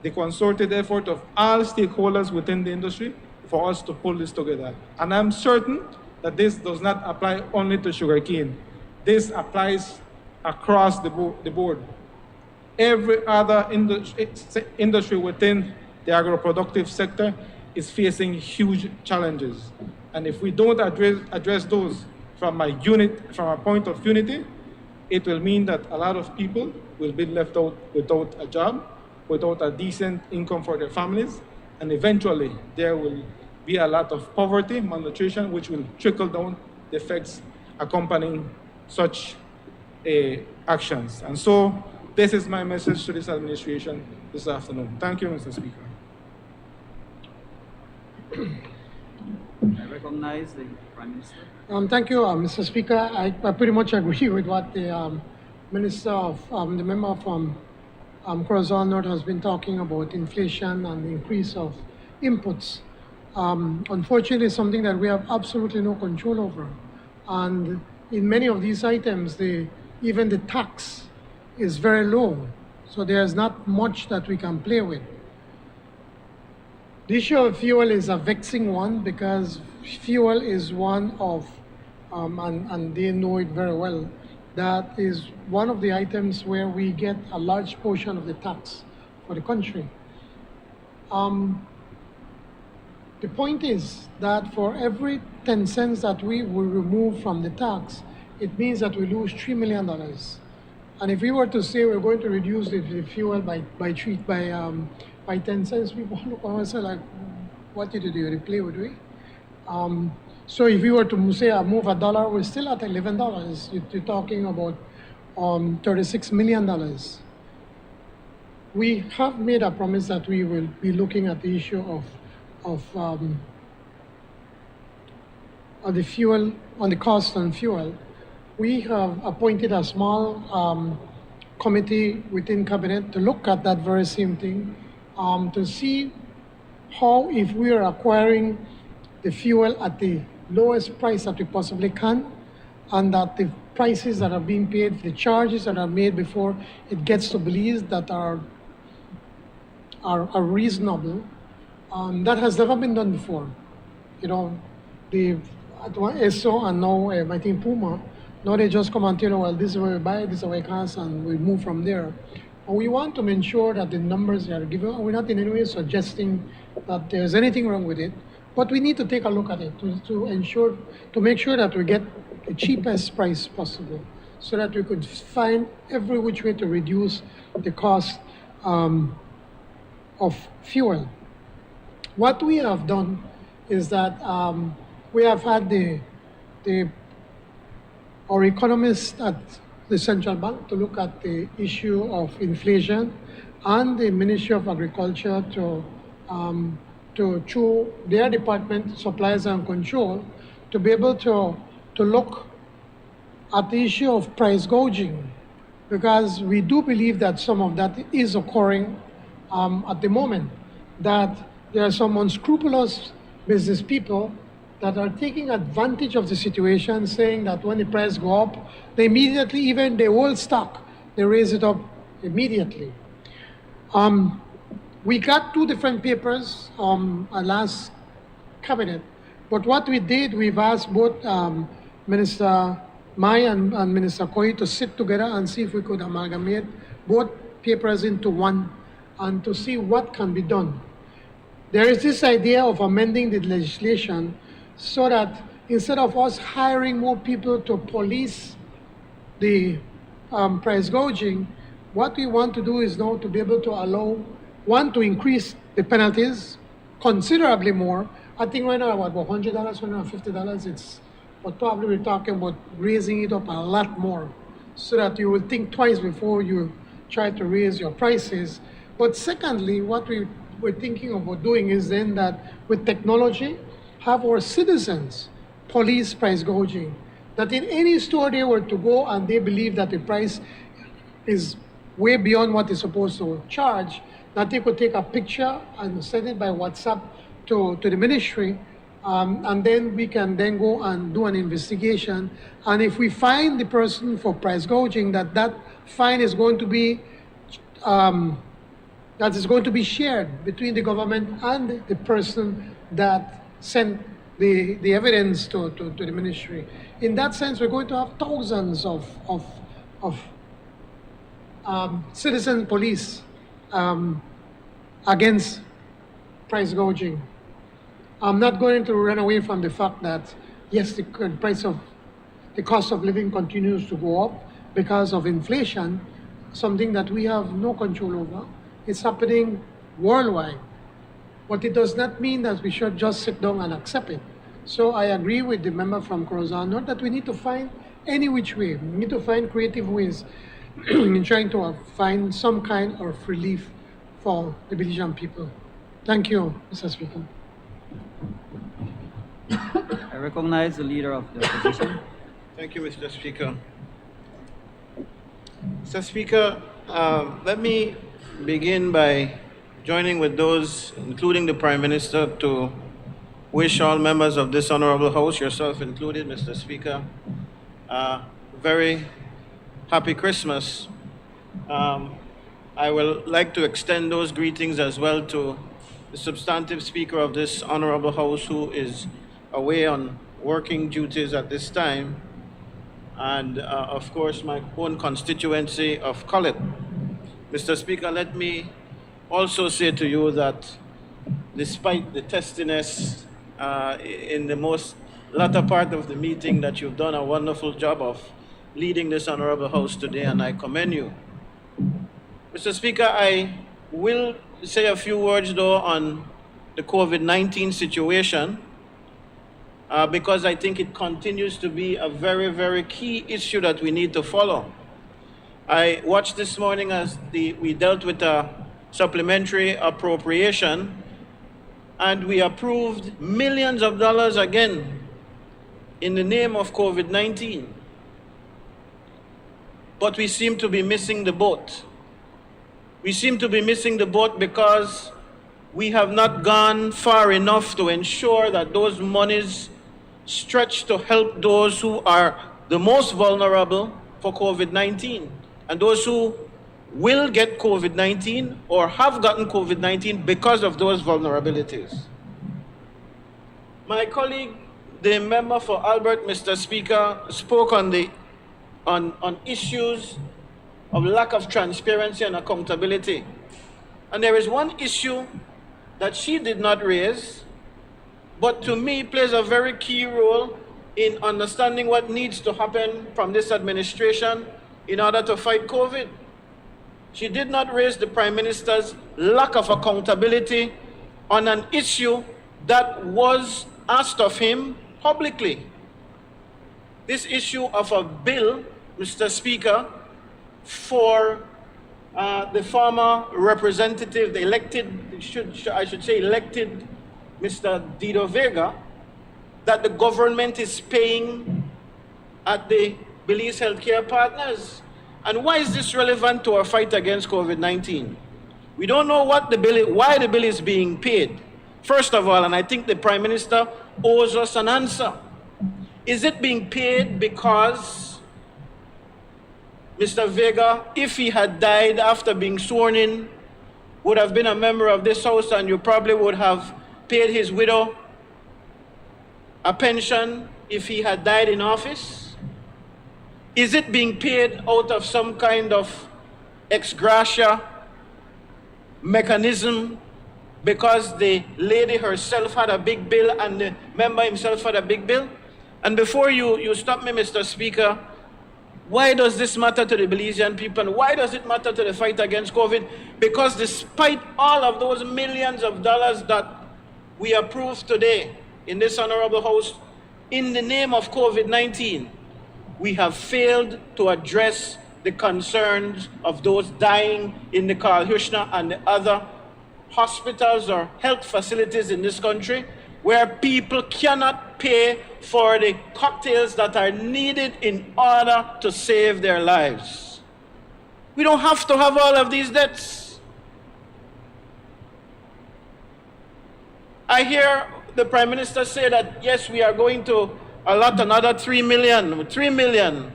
the concerted effort of all stakeholders within the industry for us to pull this together. And I'm certain that this does not apply only to sugarcane. This applies across the board. Every other industry within the agro-productive sector is facing huge challenges. And if we don't address those from a point of unity, it will mean that a lot of people will be left out without a job, without a decent income for their families, and eventually there will be a lot of poverty, malnutrition, which will trickle down the effects accompanying such actions. And so this is my message to this administration this afternoon. Thank you, Mr. Speaker. I recognize the Prime Minister. Thank you, Mr. Speaker. I pretty much agree with what the Minister of, the member from Corazon North has been talking about inflation and the increase of inputs. Unfortunately, something that we have absolutely no control over. And in many of these items, even the tax is very low. So there's not much that we can play with. The issue of fuel is a vexing one because fuel is one of, and they know it very well, that is one of the items where we get a large portion of the tax for the country. The point is that for every 10 cents that we will remove from the tax, it means that we lose $3 million. And if we were to say we're going to reduce the fuel by 10 cents, people look at us like, what did you do? You play with we? So if we were to say move $1, we're still at $11. You're talking about $36 million. We have made a promise that we will be looking at the issue of the fuel, on the cost on fuel. We have appointed a small committee within cabinet to look at that very same thing, to see how, if we are acquiring the fuel at the lowest price that we possibly can, and that the prices that are being paid, the charges that are made before it gets to Belize that are reasonable. That has never been done before. You know, the ESO and now I think Puma, now they just come and tell you, well, this is where we buy, this is where it costs, and we move from there. But we want to ensure that the numbers that are given, we're not in any way suggesting that there's anything wrong with it, but we need to take a look at it to make sure that we get the cheapest price possible, so that we could find every which way to reduce the cost of fuel. What we have done is that we have had our economists at the central bank to look at the issue of inflation, and the Ministry of Agriculture through their department, Supplies and Control, to be able to look at the issue of price gouging, because we do believe that some of that is occurring at the moment, that there are some unscrupulous business people that are taking advantage of the situation, saying that when the price go up, they immediately, even the old stock, they raise it up immediately. We got two different papers at last cabinet, but what we did, we've asked both Minister Mai and Minister Koi to sit together and see if we could amalgamate both papers into one and to see what can be done. There is this idea of amending the legislation so that instead of us hiring more people to police the price gouging, what we want to do is now to be able to allow, one, to increase the penalties considerably more. I think right now about $100, $150, it's, but probably we're talking about raising it up a lot more so that you will think twice before you try to raise your prices. But secondly, what we're thinking about doing is then that with technology, have our citizens police price gouging. That in any store they were to go and they believe that the price is way beyond what they're supposed to charge, that they could take a picture and send it by WhatsApp to the ministry, and then we can then go and do an investigation. And if we find the person for price gouging, that fine is going to be shared between the government and the person that sent the evidence to the ministry. In that sense, we're going to have thousands of citizen police against price gouging. I'm not going to run away from the fact that, yes, the cost of living continues to go up because of inflation, something that we have no control over. It's happening worldwide. But it does not mean that we should just sit down and accept it. So I agree with the member from Crozano that we need to find any which way. We need to find creative ways in trying to find some kind of relief for the Belizean people. Thank you, Mr. Speaker. I recognize the leader of the opposition. Thank you, Mr. Speaker. Mr. Speaker, let me begin by joining with those, including the Prime Minister, to wish all members of this Honorable House, yourself included, Mr. Speaker, very happy Christmas. I will like to extend those greetings as well to the substantive Speaker of this Honorable House, who is away on working duties at this time, and of course my own constituency of Collet. Mr. Speaker, let me also say to you that despite the testiness in the most latter part of the meeting, that you've done a wonderful job of leading this Honorable House today, and I commend you. Mr. Speaker, I will say a few words though on the COVID-19 situation, because I think it continues to be a very, very key issue that we need to follow. I watched this morning as we dealt with a supplementary appropriation, and we approved millions of dollars again in the name of COVID-19. But we seem to be missing the boat. We seem to be missing the boat because we have not gone far enough to ensure that those monies stretch to help those who are the most vulnerable for COVID-19, and those who will get COVID-19 or have gotten COVID-19 because of those vulnerabilities. My colleague, the member for Albert, Mr. Speaker, spoke on issues of lack of transparency and accountability. And there is one issue that she did not raise, but to me plays a very key role in understanding what needs to happen from this administration in order to fight COVID. She did not raise the Prime Minister's lack of accountability on an issue that was asked of him publicly. This issue of a bill, Mr. Speaker, for the former representative, the elected, I should say elected Mr. Dido Vega, that the government is paying at the Belize Healthcare Partners. And why is this relevant to our fight against COVID-19? We don't know what the bill, why the bill is being paid. First of all, and I think the Prime Minister owes us an answer. Is it being paid because Mr. Vega, if he had died after being sworn in, would have been a member of this House, and you probably would have paid his widow a pension if he had died in office? Is it being paid out of some kind of ex gratia mechanism because the lady herself had a big bill and the member himself had a big bill? And before you stop me, Mr. Speaker, why does this matter to the Belizean people? And why does it matter to the fight against COVID? Because despite all of those millions of dollars that we approved today in this honorable House, in the name of COVID-19, we have failed to address the concerns of those dying in the Karl Huschner and the other hospitals or health facilities in this country, where people cannot pay for the cocktails that are needed in order to save their lives. We don't have to have all of these debts. I hear the Prime Minister say that, yes, we are going to allot another 3 million. 3 million.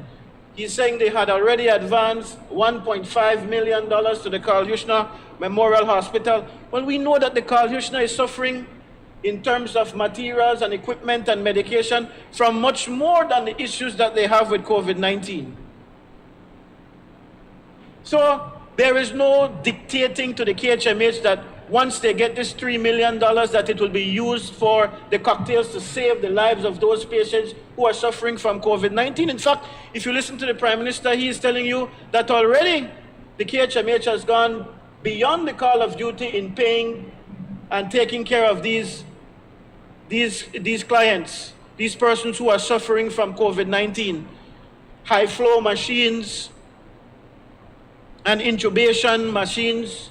He's saying they had already advanced $1.5 million to the Karl Huschner Memorial Hospital. Well, we know that the Karl Huschner is suffering in terms of materials and equipment and medication from much more than the issues that they have with COVID-19. So there is no dictating to the KHMH that once they get this $3 million that it will be used for the cocktails to save the lives of those patients who are suffering from COVID-19. In fact, if you listen to the Prime Minister, he is telling you that already the KHMH has gone beyond the call of duty in paying and taking care of these clients, these persons who are suffering from COVID-19. High flow machines and intubation machines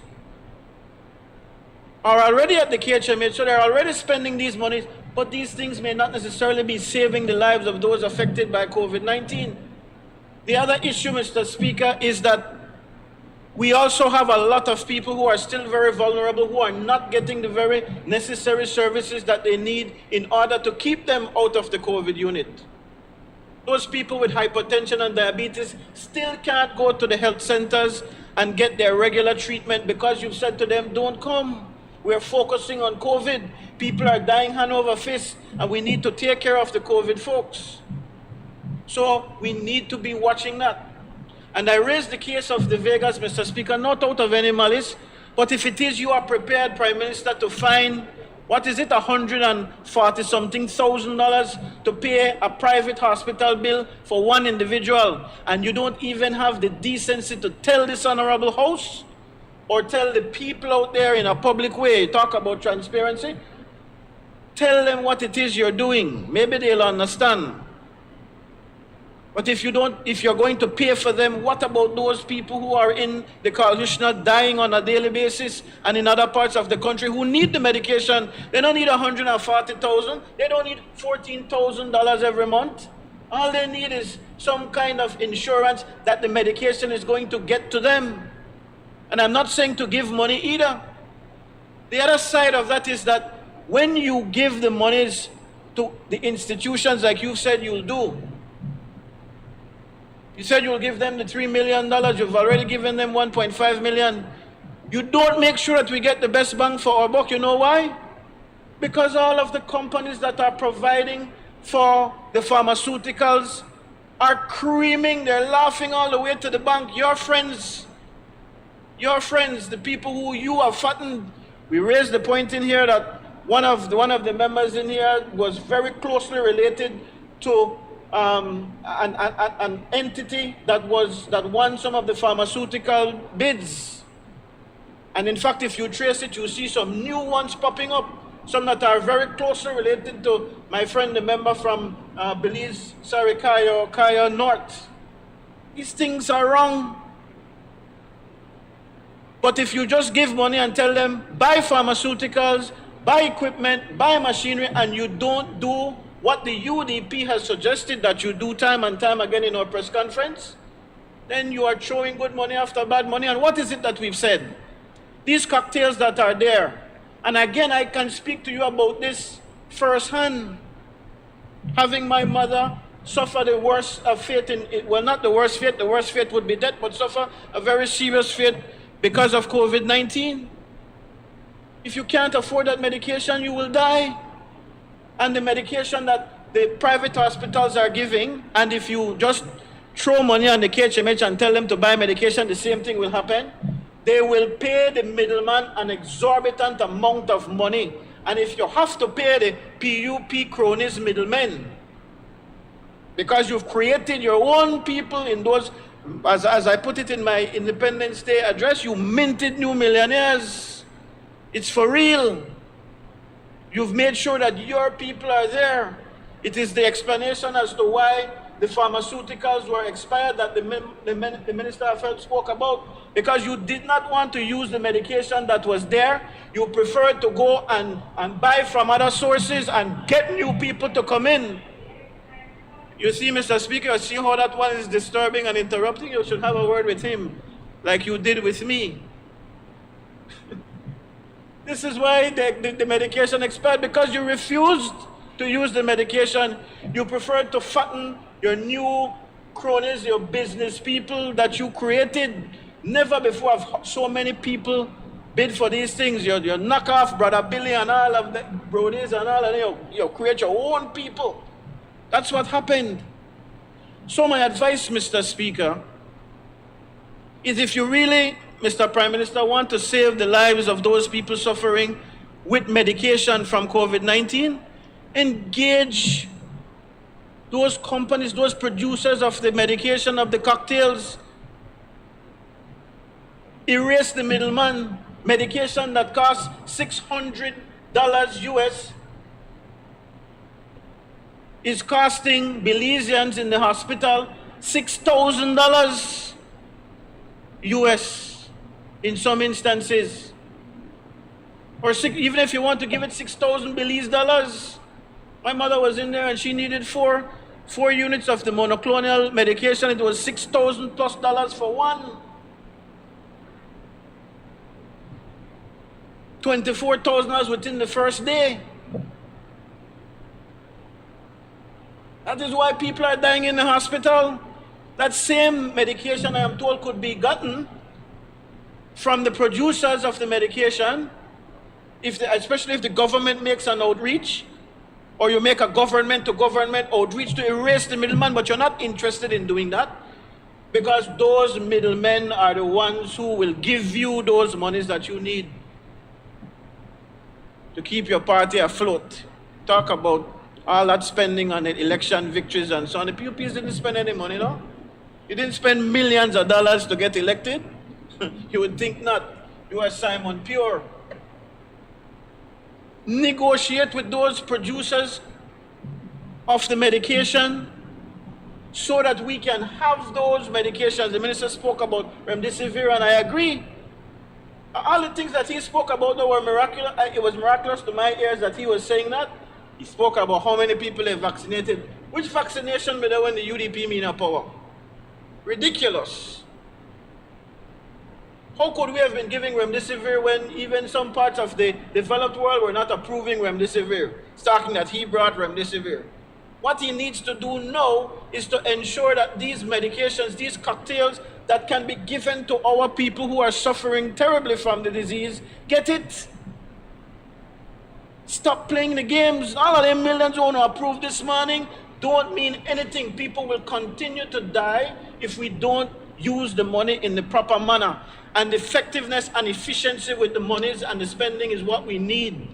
are already at the KHMH, so they're already spending these monies, but these things may not necessarily be saving the lives of those affected by COVID-19. The other issue, Mr. Speaker, is that we also have a lot of people who are still very vulnerable, who are not getting the very necessary services that they need in order to keep them out of the COVID unit. Those people with hypertension and diabetes still can't go to the health centers and get their regular treatment because you've said to them, don't come. We're focusing on COVID. People are dying hand over fist, and we need to take care of the COVID folks. So we need to be watching that. And I raised the case of the Vegas, Mr. Speaker, not out of any malice, but if it is you are prepared, Prime Minister, to find, what is it, $140-something thousand to pay a private hospital bill for one individual, and you don't even have the decency to tell this honorable House or tell the people out there in a public way, talk about transparency, tell them what it is you're doing. Maybe they'll understand. But if you're going to pay for them, what about those people who are in the Karl Huschner dying on a daily basis and in other parts of the country who need the medication? They don't need $140,000. They don't need $14,000 every month. All they need is some kind of insurance that the medication is going to get to them. And I'm not saying to give money either. The other side of that is that when you give the monies to the institutions like you said you'll do, you said you'll give them the $3 million. You've already given them $1.5 million. You don't make sure that we get the best bang for our buck. You know why? Because all of the companies that are providing for the pharmaceuticals are creaming. They're laughing all the way to the bank. Your friends, the people who you have fattened. We raised the point in here that one of the members in here was very closely related to an entity that won some of the pharmaceutical bids. And in fact, if you trace it, you see some new ones popping up, some that are very closely related to my friend, the member from Belize, Kaya North. These things are wrong. But if you just give money and tell them, buy pharmaceuticals, buy equipment, buy machinery, and you don't do what the UDP has suggested that you do time and time again in our press conference, then you are throwing good money after bad money. And what is it that we've said? these cocktails that are there, and again, I can speak to you about this firsthand. Having my mother suffer the worst of fate, well, not the worst fate would be death, but suffer a very serious fate because of COVID-19. If you can't afford that medication, you will die. And the medication that the private hospitals are giving, and if you just throw money on the KHMH and tell them to buy medication, the same thing will happen. They will pay the middleman an exorbitant amount of money. And if you have to pay the PUP cronies middlemen, because you've created your own people in those, as I put it in my Independence Day address, you minted new millionaires. It's for real. You've made sure that your people are there. It is the explanation as to why the pharmaceuticals were expired that the Minister of Health spoke about, because you did not want to use the medication that was there. You preferred to go and buy from other sources and get new people to come in. You see, Mr. Speaker, you see how that one is disturbing and interrupting? You should have a word with him, like you did with me. This is why the medication expired, because you refused to use the medication. You preferred to fatten your new cronies, your business people that you created. Never before have so many people bid for these things. Your knockoff, Brother Billy and all of the Brodies and all, and you create your own people. That's what happened. So my advice, Mr. Speaker, is if you really, Mr. Prime Minister, want to save the lives of those people suffering with medication from COVID-19, engage those companies, those producers of the medication, of the cocktails. Erase the middleman. Medication that costs $600 US is costing Belizeans in the hospital $6,000 US in some instances. Or even if you want to give it 6,000 Belize dollars. My mother was in there and she needed four units of the monoclonal medication. It was $6,000+ for one. $24,000 within the first day. That is why people are dying in the hospital. That same medication, I am told, could be gotten from the producers of the medication, especially if the government makes an outreach, or you make a government-to-government outreach to erase the middleman, but you're not interested in doing that, because those middlemen are the ones who will give you those monies that you need to keep your party afloat. Talk about all that spending on election victories and so on. The PUPs didn't spend any money, no? You didn't spend millions of dollars to get elected. You would think not. You are Simon Pure. Negotiate with those producers of the medication so that we can have those medications. The minister spoke about remdesivir, and I agree. All the things that he spoke about were miraculous. It was miraculous to my ears that he was saying that. He spoke about how many people they vaccinated. Which vaccination were there when the UDP mean a power? Ridiculous. How could we have been giving remdesivir when even some parts of the developed world were not approving remdesivir, talking that he brought remdesivir? What he needs to do now is to ensure that these medications, these cocktails that can be given to our people who are suffering terribly from the disease, get it. Stop playing the games. All of them millions who want to approve this morning don't mean anything. People will continue to die if we don't use the money in the proper manner. And effectiveness and efficiency with the monies and the spending is what we need.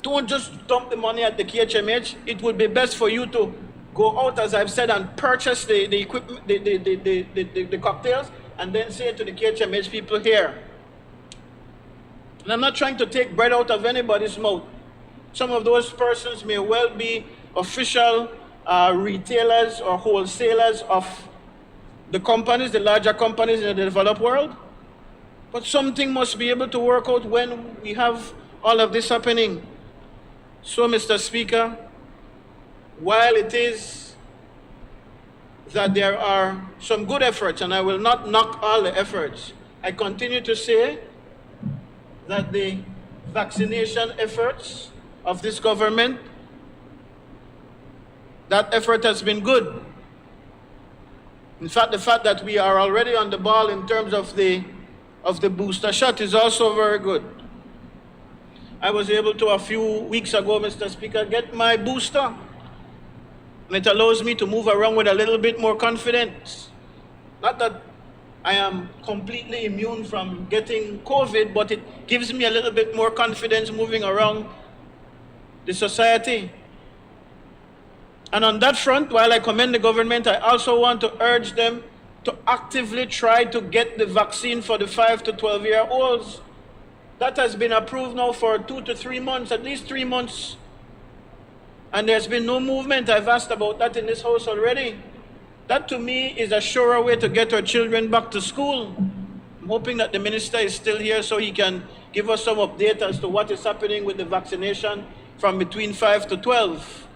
Don't just dump the money at the KHMH. It would be best for you to go out, as I've said, and purchase the equipment, the cocktails, and then say to the KHMH people here. And I'm not trying to take bread out of anybody's mouth. Some of those persons may well be official retailers or wholesalers of the companies, the larger companies in the developed world. But something must be able to work out when we have all of this happening. So, Mr. Speaker, while it is that there are some good efforts, and I will not knock all the efforts, I continue to say that the vaccination efforts of this government, that effort has been good. In fact, the fact that we are already on the ball in terms of the booster shot is also very good. I was able to, a few weeks ago, Mr. Speaker, get my booster. And it allows me to move around with a little bit more confidence. Not that I am completely immune from getting COVID, but it gives me a little bit more confidence moving around the society. And on that front, while I commend the government, I also want to urge them to actively try to get the vaccine for the 5 to 12-year-olds. That has been approved now for 2 to 3 months, at least 3 months. And there's been no movement. I've asked about that in this House already. That to me is a surer way to get our children back to school. I'm hoping that the minister is still here so he can give us some update as to what is happening with the vaccination from between 5 to 12.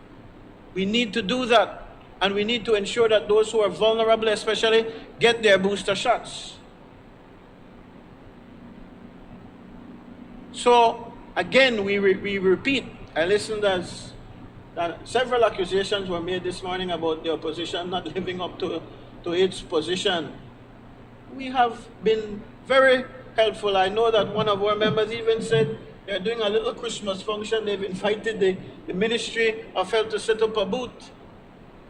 We need to do that. And we need to ensure that those who are vulnerable especially get their booster shots. So again, we repeat, I listened as several accusations were made this morning about the opposition not living up to its position. We have been very helpful. I know that one of our members even said they're doing a little Christmas function. They've invited the Ministry of Health to set up a booth.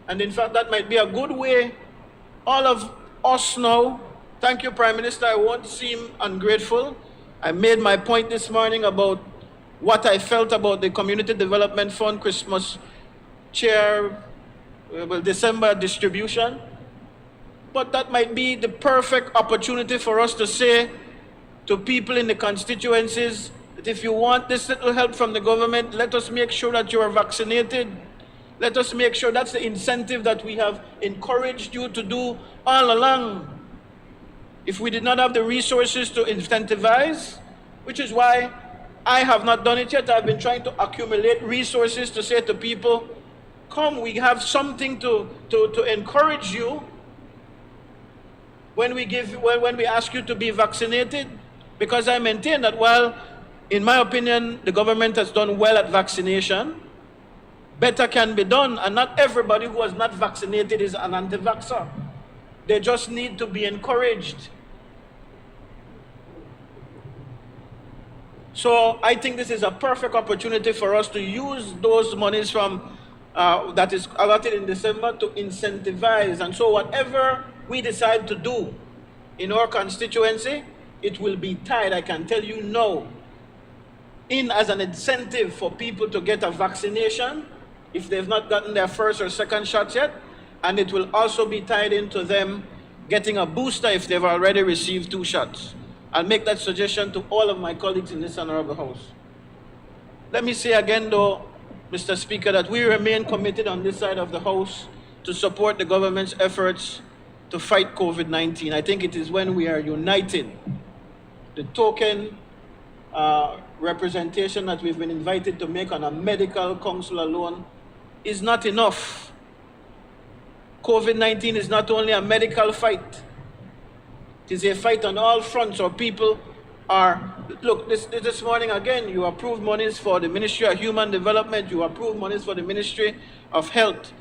And in fact, that might be a good way. All of us now, thank you, Prime Minister, I won't seem ungrateful. I made my point this morning about what I felt about the Community Development Fund Christmas December distribution. But that might be the perfect opportunity for us to say to people in the constituencies that if you want this little help from the government, let us make sure that you are vaccinated. Let us make sure that's the incentive that we have encouraged you to do all along. If we did not have the resources to incentivize, which is why I have not done it yet, I've been trying to accumulate resources to say to people, come, we have something to encourage you when we ask you to be vaccinated. Because I maintain that while, in my opinion, the government has done well at vaccination, better can be done, and not everybody who was not vaccinated is an anti-vaxxer. They just need to be encouraged. So I think this is a perfect opportunity for us to use those monies from that is allotted in December to incentivize. And so whatever we decide to do in our constituency, it will be tied, I can tell you now, in as an incentive for people to get a vaccination if they've not gotten their first or second shots yet, and it will also be tied into them getting a booster if they've already received 2 shots. I'll make that suggestion to all of my colleagues in this honorable House. Let me say again though, Mr. Speaker, that we remain committed on this side of the House to support the government's efforts to fight COVID-19. I think it is when we are united. The token representation that we've been invited to make on a medical council alone is not enough. COVID-19 is not only a medical fight. It is a fight on all fronts. Our people are, look, this morning again, you approved monies for the Ministry of Human Development, you approved monies for the Ministry of Health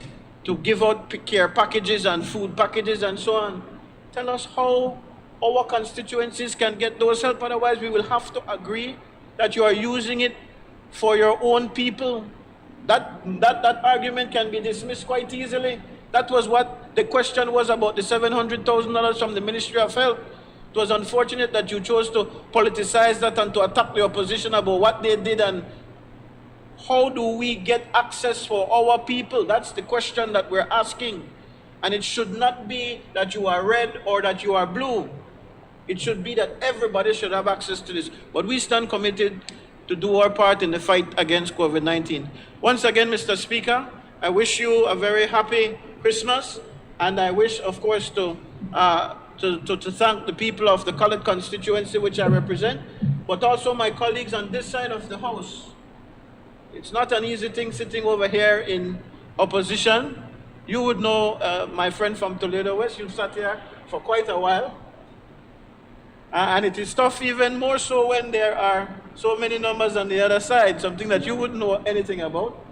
to give out care packages and food packages and so on. Tell us how our constituencies can get those help, otherwise we will have to agree that you are using it for your own people. That argument can be dismissed quite easily. That was what the question was about the $700,000 from the Ministry of Health. It was unfortunate that you chose to politicize that and to attack the opposition about what they did and how do we get access for our people. That's the question that we're asking. And it should not be that you are red or that you are blue. It should be that everybody should have access to this. But we stand committed to do our part in the fight against COVID-19. Once again, Mr. Speaker, I wish you a very happy Christmas, and I wish, of course, to thank the people of the colored constituency which I represent, but also my colleagues on this side of the House. It's not an easy thing sitting over here in opposition. You would know my friend from Toledo West, you've sat here for quite a while. And it is tough even more so when there are so many numbers on the other side, something that you wouldn't know anything about.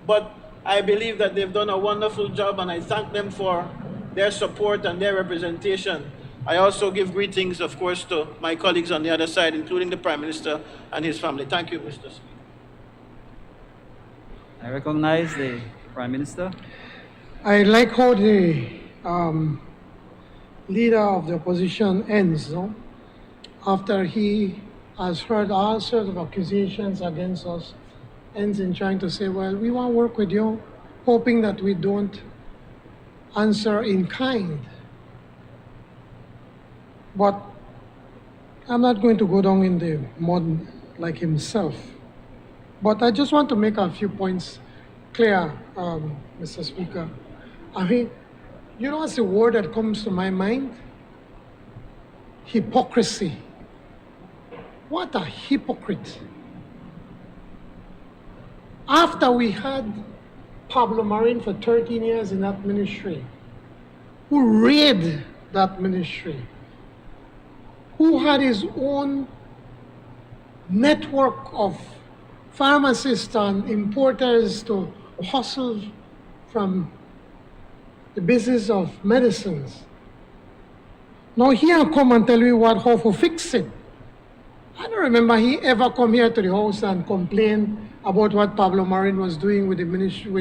But I believe that they've done a wonderful job, and I thank them for their support and their representation. I also give greetings, of course, to my colleagues on the other side, including the Prime Minister and his family. Thank you, Mr. Speaker. I recognize the Prime Minister. I like how the leader of the opposition ends, no? After he has heard all sorts of accusations against us, ends in trying to say, well, we want to work with you, hoping that we don't answer in kind. But I'm not going to go down in the mud like himself. But I just want to make a few points clear, Mr. Speaker. I mean, you know what's the word that comes to my mind? Hypocrisy. What a hypocrite. After we had Pablo Marin for 13 years in that ministry, who ran that ministry, who had his own network of pharmacists and importers to hustle from the business of medicines. Now here come and tell you how to fix it. I don't remember he ever come here to the house and complain about what Pablo Marin was doing with the ministry,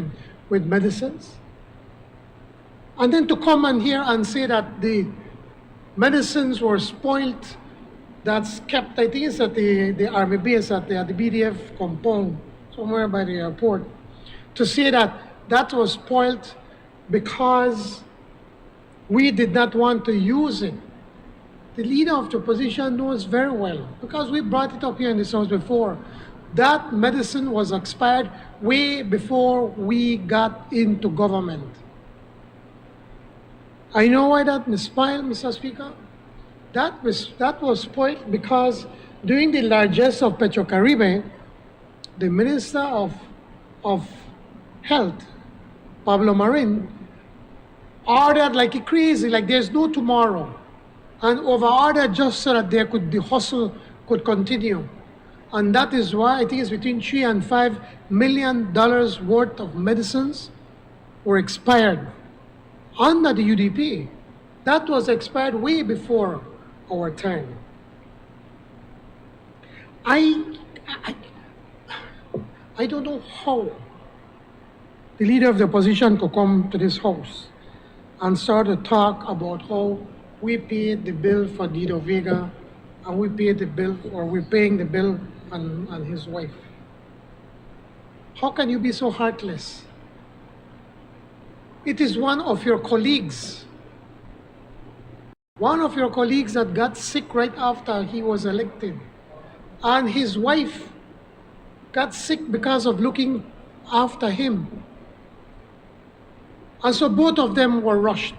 with medicines. And then to come and here and say that the medicines were spoiled, that's kept, I think it's at the army base, at the BDF compound, somewhere by the airport, to say that that was spoiled because we did not want to use it. The leader of the opposition knows very well, because we brought it up here in this house before, that medicine was expired way before we got into government. I know why that misspelled, Mr. Speaker. That was spoiled because during the largesse of Petrocaribe, the Minister of Health, Pablo Marin, ordered like crazy, like there's no tomorrow, and over-ordered just so that the hustle could continue. And that is why I think it's between $3 and $5 million worth of medicines were expired under the UDP. That was expired way before our time. I don't know how the leader of the opposition could come to this house and start to talk about how we paid the bill for Dido Vega and we paid the bill, or we're paying the bill on his wife. How can you be so heartless? It is one of your colleagues that got sick right after he was elected. And his wife got sick because of looking after him. And so both of them were rushed.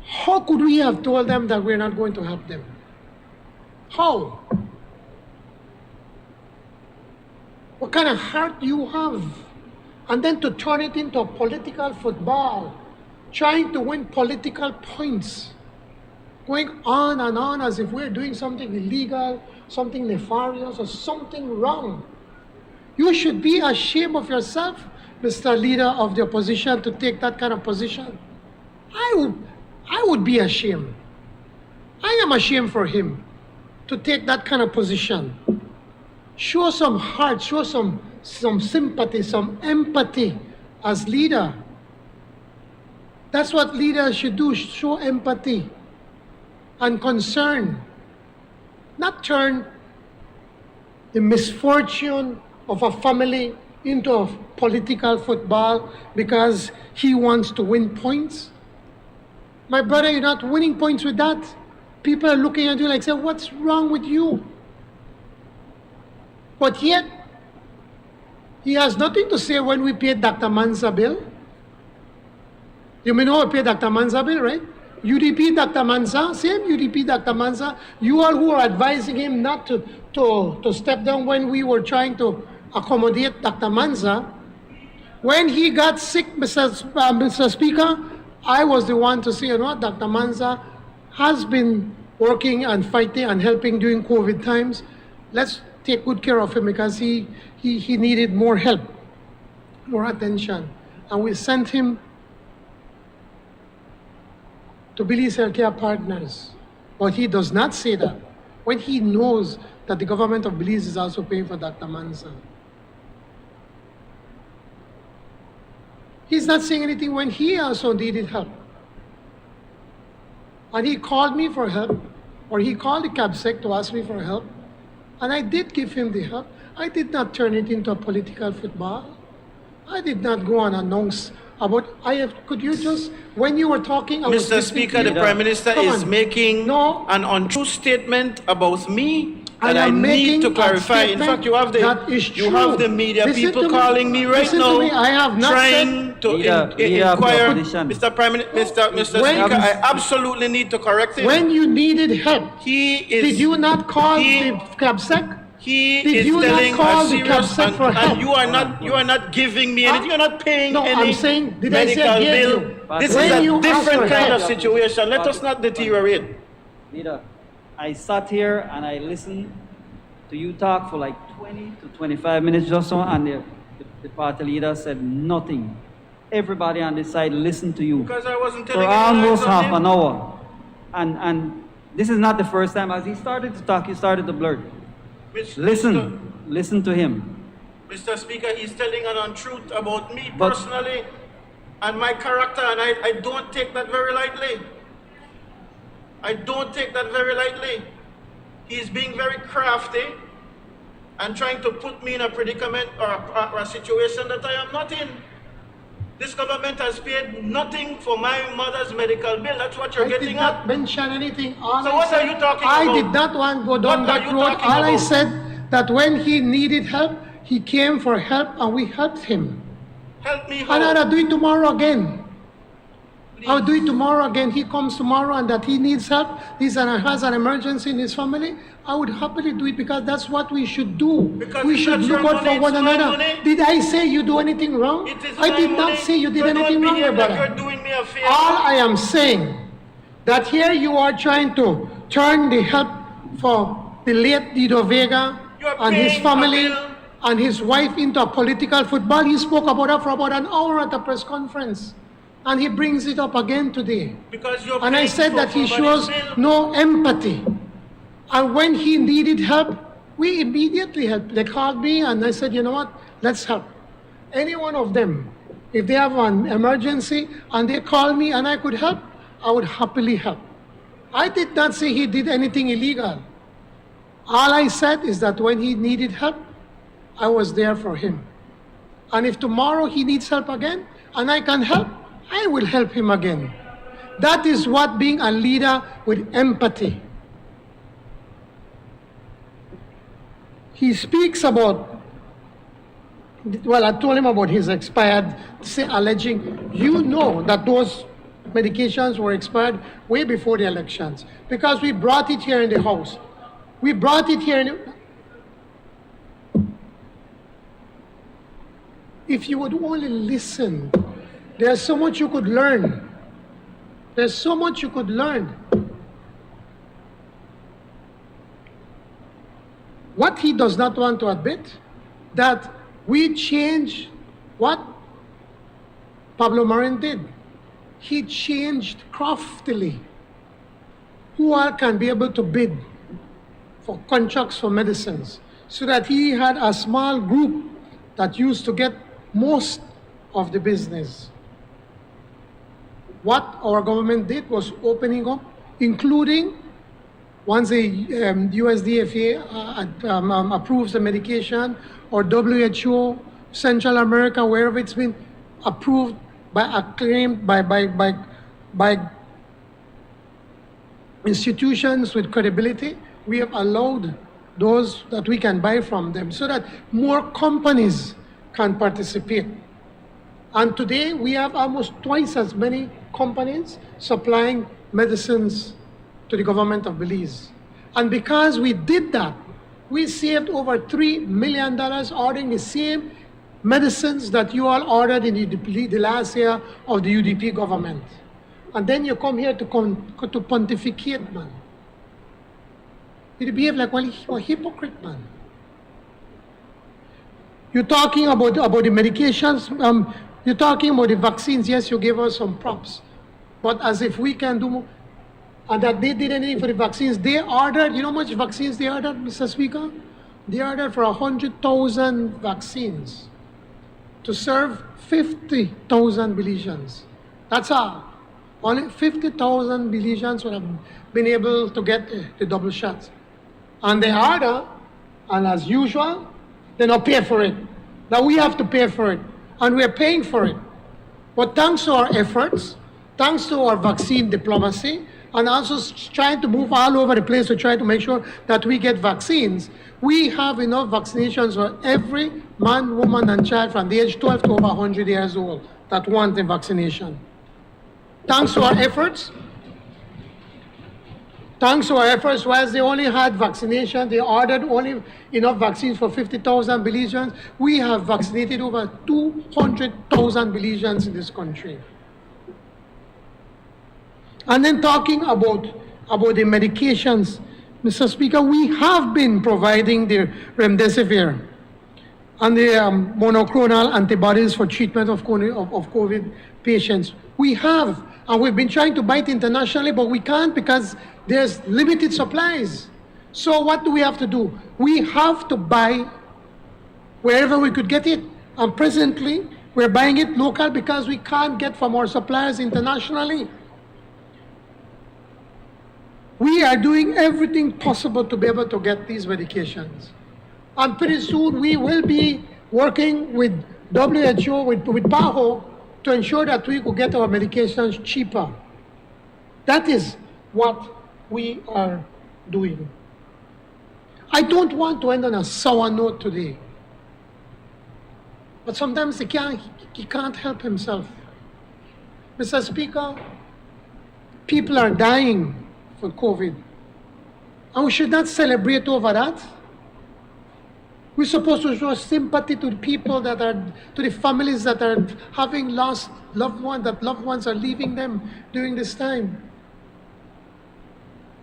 How could we have told them that we're not going to help them? How? What kind of heart do you have? And then to turn it into a political football, trying to win political points, going on and on as if we're doing something illegal, something nefarious, or something wrong. You should be ashamed of yourself, Mr. Leader of the opposition, to take that kind of position. I would be ashamed. I am ashamed for him to take that kind of position. Show some heart, show some sympathy, some empathy as leader. That's what leaders should do, show empathy and concern. Not turn the misfortune of a family into a political football because he wants to win points. My brother, you're not winning points with that. People are looking at you like, say, what's wrong with you? But yet, he has nothing to say when we paid Dr. Manza bill. You may know we paid Dr. Manza bill, right? UDP Dr. Manza, same UDP Dr. Manza. You all who are advising him not to step down when we were trying to accommodate Dr. Manza. When he got sick, Mr. Speaker, I was the one to say, you know what, Dr. Manza has been working and fighting and helping during COVID times. Let's take good care of him because he needed more help, more attention. And we sent him to Belize Healthcare Partners. But he does not say that when he knows that the government of Belize is also paying for Dr. Manza. He's not saying anything when he also needed help. And he called me for help, or he called the CABSEC to ask me for help. And I did give him the help. I did not turn it into a political football. I did not go and announce about, could you just, when you were talking, I was Mr. listening Speaker, to the you. Prime Minister Come is on. making No. an untrue statement about me that I am need making to a clarify. In statement fact, you have that is the media Listen people to me. calling me right Listen to now, me. I have not trying said- to Leader of the inquire. opposition. Mr. Prime Minister, Mr. When- Speaker, I absolutely need to correct him. When you needed help, did you not call the CABSEC? He Did is you not telling call a the serious CABSEC for help? and you are not giving me anything. You're not paying No, any I'm saying, did I say medical I gave bill. you? This When is you a asked different for kind help. of situation. Let us not deteriorate. Leader, I sat here and I listened to you talk for like 20 to 25 minutes or so, and the party leader said nothing. Everybody on this side listened to you Because I wasn't for telling any almost lies on half him. an hour. And this is not the first time. As he started to talk, he started to blurt. Listen to him. Mr. Speaker, he's telling an untruth about me But- personally and my character, and I don't take that very lightly. I don't take that very lightly. He's being very crafty and trying to put me in a predicament or a situation that I am not in. This government has paid nothing for my mother's medical bill. That's what you're I did getting not at. mention anything. All So I what are said- you talking I about? did not want to go down What are that you road. talking All I about? said that when he needed help, he came for help and we helped him. Help me And how? I'll do it tomorrow again. I'll do it tomorrow again. He comes tomorrow and that he needs help, has an emergency in his family, I would happily do it because that's what we should do. Because We it's should not look your out money, for one it's my another. money. Did I say you do anything wrong? It is I my did not money. say you did So don't anything wrong, my behave like brother. you're doing me a favor. All I am saying that here you are trying to turn the help for the late Dido Vega and his paying family a bill. and his wife into a political football. He spoke about that for about an hour at a press conference. And he brings it up again today. Because you're And I paying said for that he somebody's shows bill. no empathy. And when he needed help, we immediately helped. They called me and I said, you know what, let's help. Any one of them, if they have an emergency and they call me and I could help, I would happily help. I did not say he did anything illegal. All I said is that when he needed help, I was there for him. And if tomorrow he needs help again and I can help, I will help him again. That is what being a leader with empathy. He speaks about, well, I told him about his expired, alleging, you know that those medications were expired way before the elections because we brought it here in the House. We brought it here in if you would only listen, there's so much you could learn. There's so much you could learn. What he does not want to admit, that we changed what Pablo Marin did. He changed craftily who all can be able to bid for contracts for medicines so that he had a small group that used to get most of the business. What our government did was opening up, including once the USDFA approves the medication, or WHO, Central America, wherever it's been approved by acclaimed by institutions with credibility, we have allowed those that we can buy from them so that more companies can participate. And today we have almost twice as many companies supplying medicines to the government of Belize. And because we did that, we saved over $3 million ordering the same medicines that you all ordered in the last year of the UDP government. and then you come here to pontificate, man. You behave like a hypocrite, man. You're talking about the medications, you're talking about the vaccines. Yes, you gave us some props, but as if we can do more, and that they did anything for the vaccines. They ordered, you know how much vaccines they ordered, Mr. Speaker? They ordered for 100,000 vaccines to serve 50,000 Belizeans. That's all. Only 50,000 Belizeans would have been able to get the double shots. And they order, and as usual, they don't pay for it. Now we have to pay for it, and we're paying for it. But thanks to our efforts, thanks to our vaccine diplomacy, and also trying to move all over the place to try to make sure that we get vaccines, we have enough vaccinations for every man, woman, and child from the age 12 to over 100 years old that want the vaccination. Thanks to our efforts, whilst they only had vaccination, they ordered only enough vaccines for 50,000 Belizeans. We have vaccinated over 200,000 Belizeans in this country. And then talking about the medications, Mr. Speaker, we have been providing the remdesivir and the monoclonal antibodies for treatment of COVID patients. We have, and we've been trying to buy it internationally, but we can't because there's limited supplies. So what do we have to do? We have to buy wherever we could get it. And presently, we're buying it local because we can't get from our suppliers internationally. We are doing everything possible to be able to get these medications. And pretty soon we will be working with WHO, with PAHO, to ensure that we could get our medications cheaper. That is what we are doing. I don't want to end on a sour note today, but sometimes he can't help himself. Mr. Speaker, people are dying for COVID, and we should not celebrate over that. We're supposed to show sympathy to the people to the families that are having lost loved ones, that loved ones are leaving them during this time.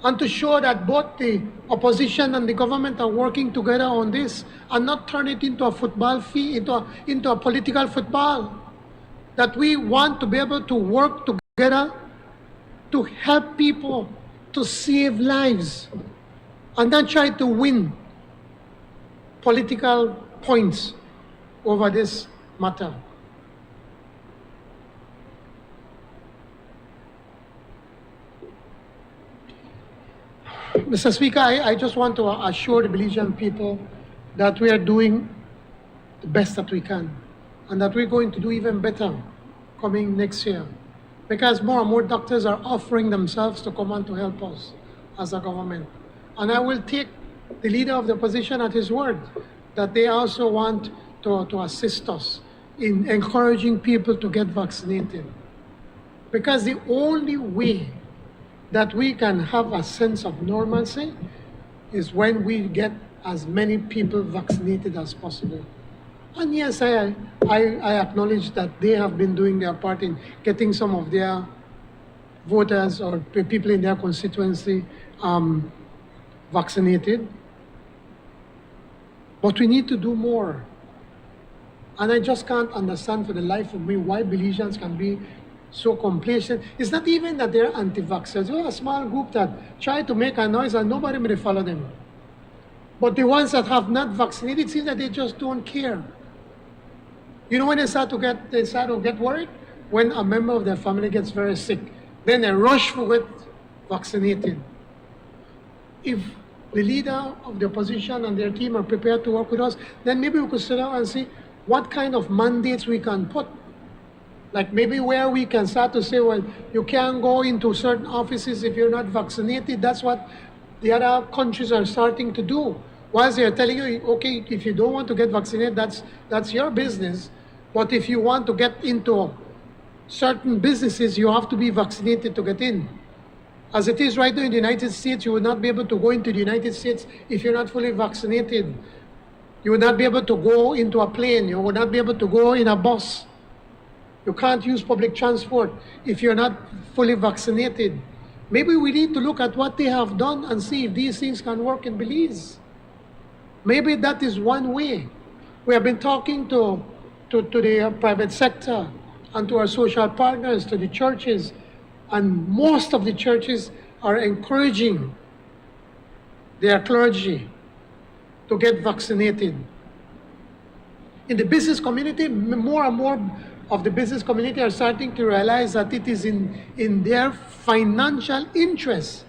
And to show that both the opposition and the government are working together on this and not turn it into a football field, into a political football. That we want to be able to work together to help people, to save lives, and not try to win political points over this matter. Mr. Speaker, I just want to assure the Belizean people that we are doing the best that we can, and that we're going to do even better coming next year, because more and more doctors are offering themselves to come on to help us as a government. And I will take the leader of the opposition at his word that they also want to assist us in encouraging people to get vaccinated. Because the only way that we can have a sense of normalcy is when we get as many people vaccinated as possible. And yes, I acknowledge that they have been doing their part in getting some of their voters or people in their constituency vaccinated. But we need to do more. And I just can't understand for the life of me why Belizeans can be so complacent. It's not even that they're anti-vaxxers. We're a small group that try to make a noise and nobody may follow them. But the ones that have not vaccinated, it seems that they just don't care. You know when they start to get worried? When a member of their family gets very sick. Then they rush to get vaccinated. If the leader of the opposition and their team are prepared to work with us, then maybe we could sit down and see what kind of mandates we can put. Like maybe where we can start to say, well, you can't go into certain offices if you're not vaccinated. That's what the other countries are starting to do. Once they're telling you, okay, if you don't want to get vaccinated, that's your business. But if you want to get into certain businesses, you have to be vaccinated to get in. As it is right now in the United States, you would not be able to go into the United States if you're not fully vaccinated. You would not be able to go into a plane. You would not be able to go in a bus. You can't use public transport if you're not fully vaccinated. Maybe we need to look at what they have done and see if these things can work in Belize. Maybe that is one way. We have been talking to the private sector and to our social partners, to the churches, and most of the churches are encouraging their clergy to get vaccinated. In the business community, more and more of the business community are starting to realize that it is in their financial interest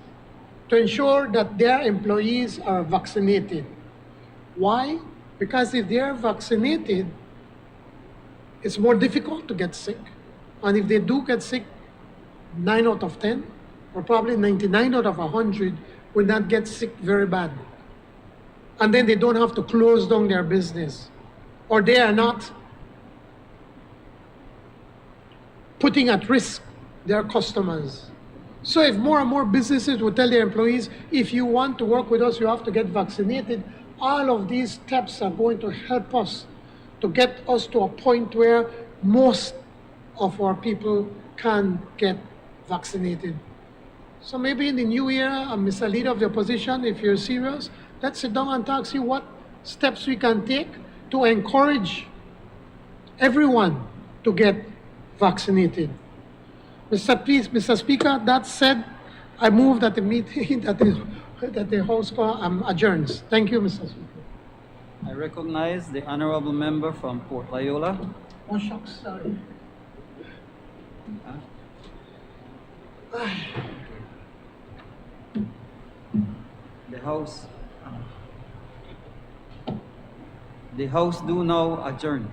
to ensure that their employees are vaccinated. Why? Because if they are vaccinated, it's more difficult to get sick. And if they do get sick, 9 out of 10, or probably 99 out of 100, will not get sick very bad. And then they don't have to close down their business. Or they are not putting at risk their customers. So if more and more businesses will tell their employees, if you want to work with us, you have to get vaccinated, all of these steps are going to help us to get us to a point where most of our people can get vaccinated. So maybe in the new year, Mr. Leader of the Opposition, if you're serious, let's sit down and talk, see what steps we can take to encourage everyone to get vaccinated. Mr. Speaker, that said, I move that the meeting, that the House adjourns. Thank you, Mr. Speaker. I recognize the honorable member from Port Loyola. Oh, shucks, sorry. The House do now adjourn.